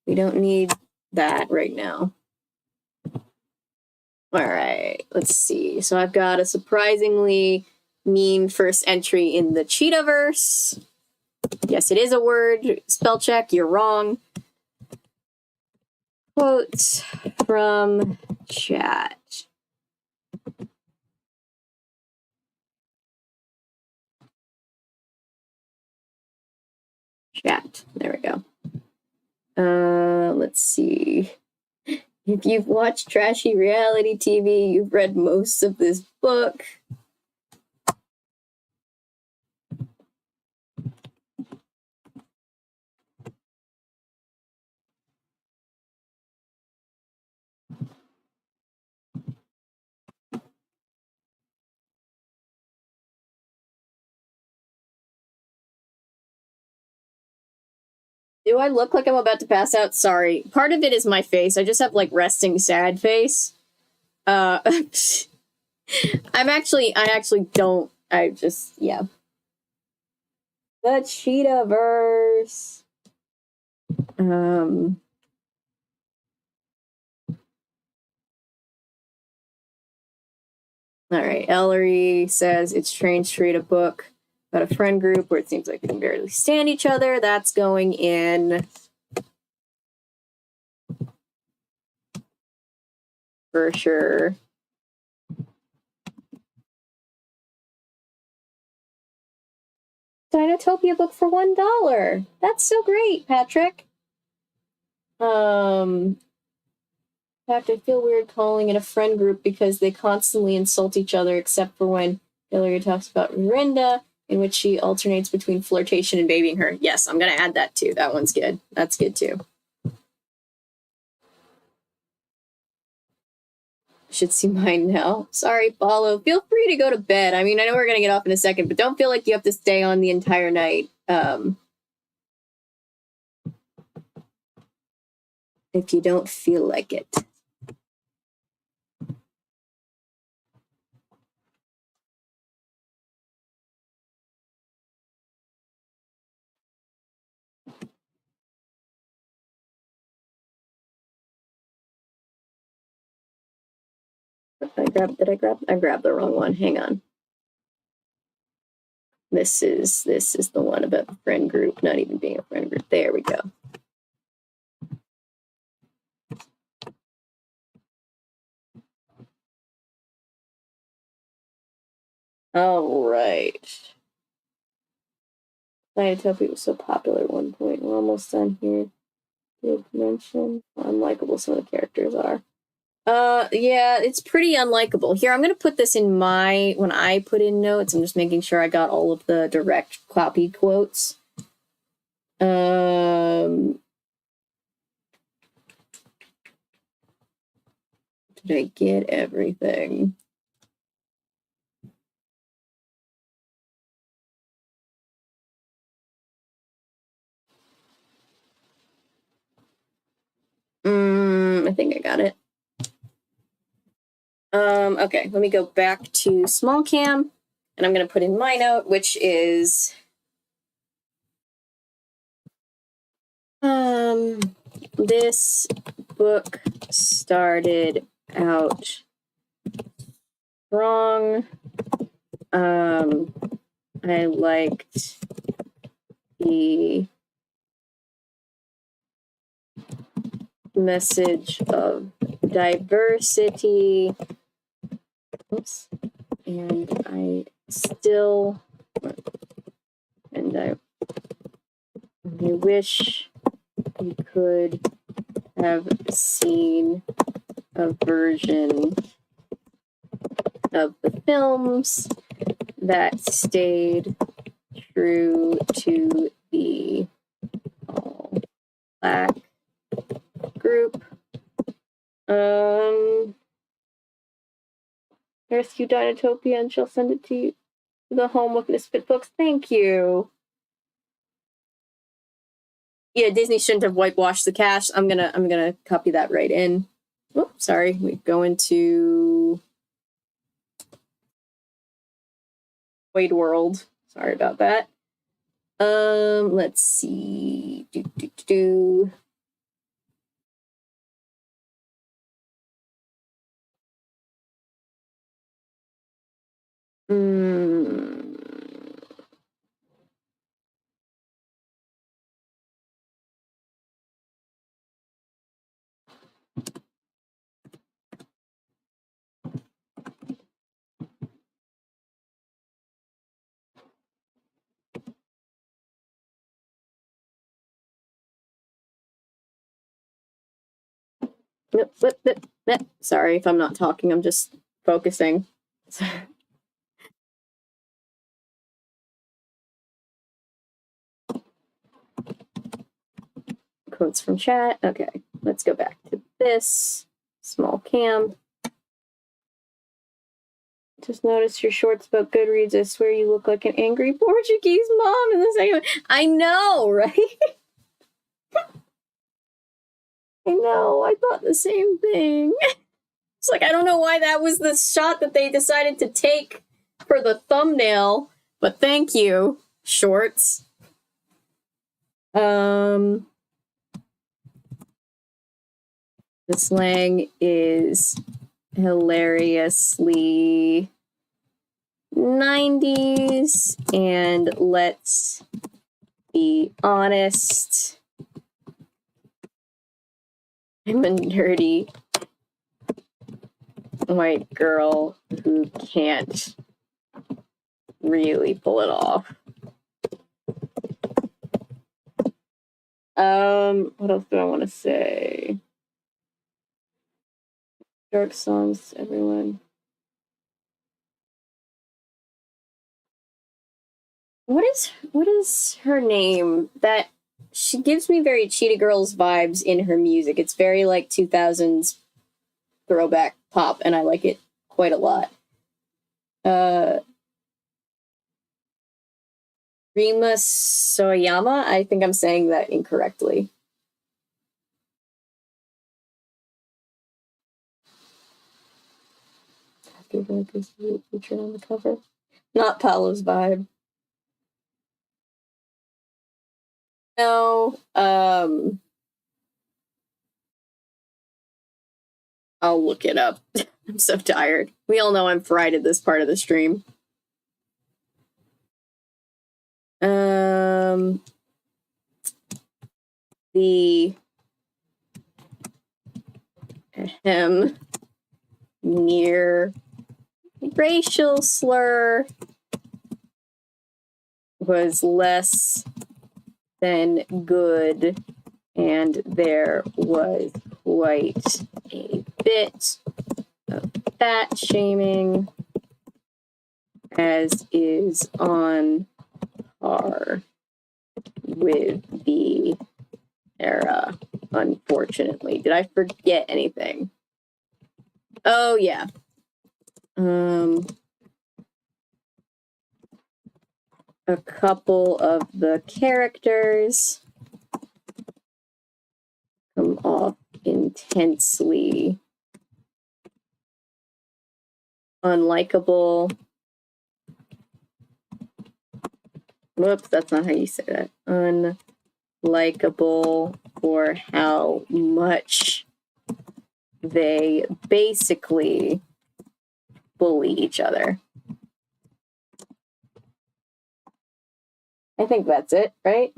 We don't need that right now. All right, let's see. So I've got a surprisingly mean first entry in the Cheetahverse. Yes, it is a word. Spell check, you're wrong. Quotes from chat. Chat. There we go. Let's see. If you've watched trashy reality TV, you've read most of this book. Do I look like I'm about to pass out? Sorry. Part of it is my face. I just have, like, resting sad face. I actually don't. Yeah. The Cheetahverse. Alright, Ellery says it's strange to read a book about a friend group where it seems like they can barely stand each other. That's going in for sure. Dinotopia book for $1. That's so great, Patrick. In fact, I feel weird calling it a friend group because they constantly insult each other except for when Galleria talks about Dorinda, in which she alternates between flirtation and babying her. Yes, I'm going to add that too. That one's good. That's good too. Should see mine now. Sorry, Paulo. Feel free to go to bed. I mean, I know we're going to get off in a second, but don't feel like you have to stay on the entire night. If you don't feel like it. I grabbed the wrong one. Hang on. This is the one about the friend group not even being a friend group. There we go. All right. Dietopia was so popular at one point. We're almost done here. Did mention how unlikable some of the characters are. Yeah, it's pretty unlikable. Here, I'm gonna put this in when I put in notes, I'm just making sure I got all of the direct copy quotes. Did I get everything? I think I got it. Okay, let me go back to small cam, and I'm gonna put in my note, which is this book started out wrong. I liked the message of diversity. Oops. And I wish we could have seen a version of the films that stayed true to the all-black group. Rescue Dinotopia, and she'll send it to you, the home of Misfit Books. Thank you. Yeah, Disney shouldn't have whitewashed the cast. I'm gonna copy that right in. Oh, sorry. We go into Void World. Sorry about that. Let's see. Sorry if I'm not talking, I'm just focusing. Quotes from chat. Okay, let's go back to this. Small cam. Just noticed your shorts about Goodreads. I swear you look like an angry Portuguese mom in the second one. I know, right? I know, I thought the same thing. It's like, I don't know why that was the shot that they decided to take for the thumbnail, but thank you, shorts. The slang is hilariously 90s, and let's be honest, I'm a nerdy white girl who can't really pull it off. What else do I want to say? Dark songs, everyone. What is her name? That she gives me very Cheetah Girls vibes in her music. It's very like 2000s throwback pop, and I like it quite a lot. Rima Soyama? I think I'm saying that incorrectly. Featured on the cover. Not Paolo's vibe. No, I'll look it up. I'm so tired. We all know I'm fried at this part of the stream. The near racial slur was less than good, and there was quite a bit of fat shaming, as is on par with the era, unfortunately. Did I forget anything? Oh, yeah. A couple of the characters come off intensely unlikable. Whoops, that's not how you say that. Unlikable for how much they basically bully each other. I think that's it, right?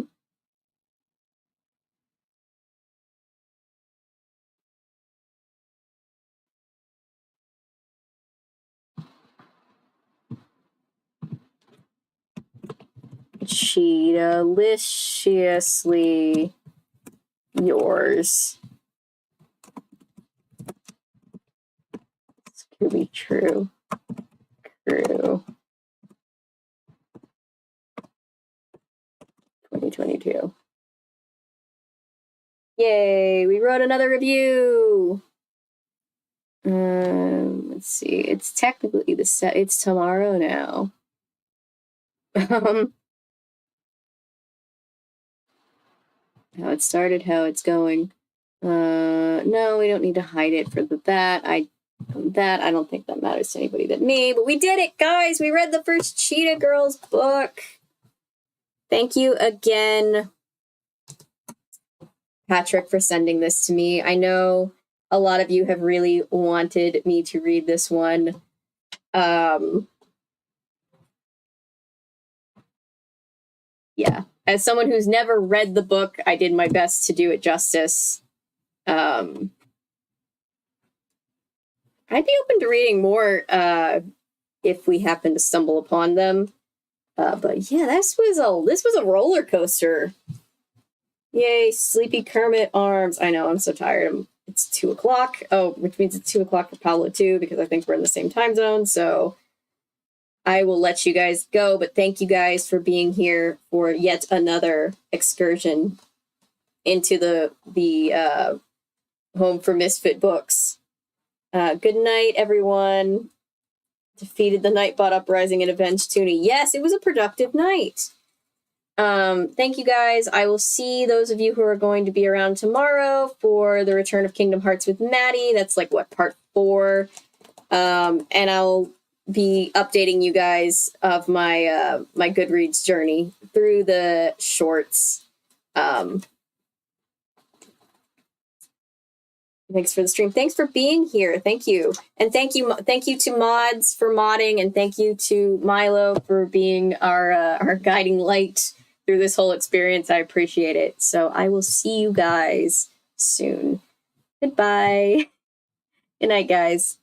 Cheetah-liciously yours. This could be true. True. 2022. Yay, we wrote another review. Let's see. It's technically it's tomorrow now. How it started, how it's going. No, we don't need to hide it for that. I don't think that matters to anybody but me. But we did it, guys. We read the first Cheetah Girls book. Thank you again, Patrick, for sending this to me. I know a lot of you have really wanted me to read this one. Yeah, as someone who's never read the book, I did my best to do it justice. I'd be open to reading more if we happen to stumble upon them. But yeah, this was a roller coaster. Yay, sleepy Kermit arms. I know, I'm so tired. It's 2:00. Oh, which means it's 2:00 for Pablo too, because I think we're in the same time zone. So I will let you guys go, but thank you guys for being here for yet another excursion into the home for Misfit books. Good night, everyone. Defeated the Nightbot Uprising and avenged Toonie. Yes, it was a productive night. Thank you guys. I will see those of you who are going to be around tomorrow for the Return of Kingdom Hearts with Maddie. That's like part 4. And I'll be updating you guys of my my Goodreads journey through the shorts. Thanks for the stream. Thanks for being here. Thank you. And thank you to mods for modding, and thank you to Milo for being our guiding light through this whole experience. I appreciate it. So I will see you guys soon. Goodbye. Good night, guys.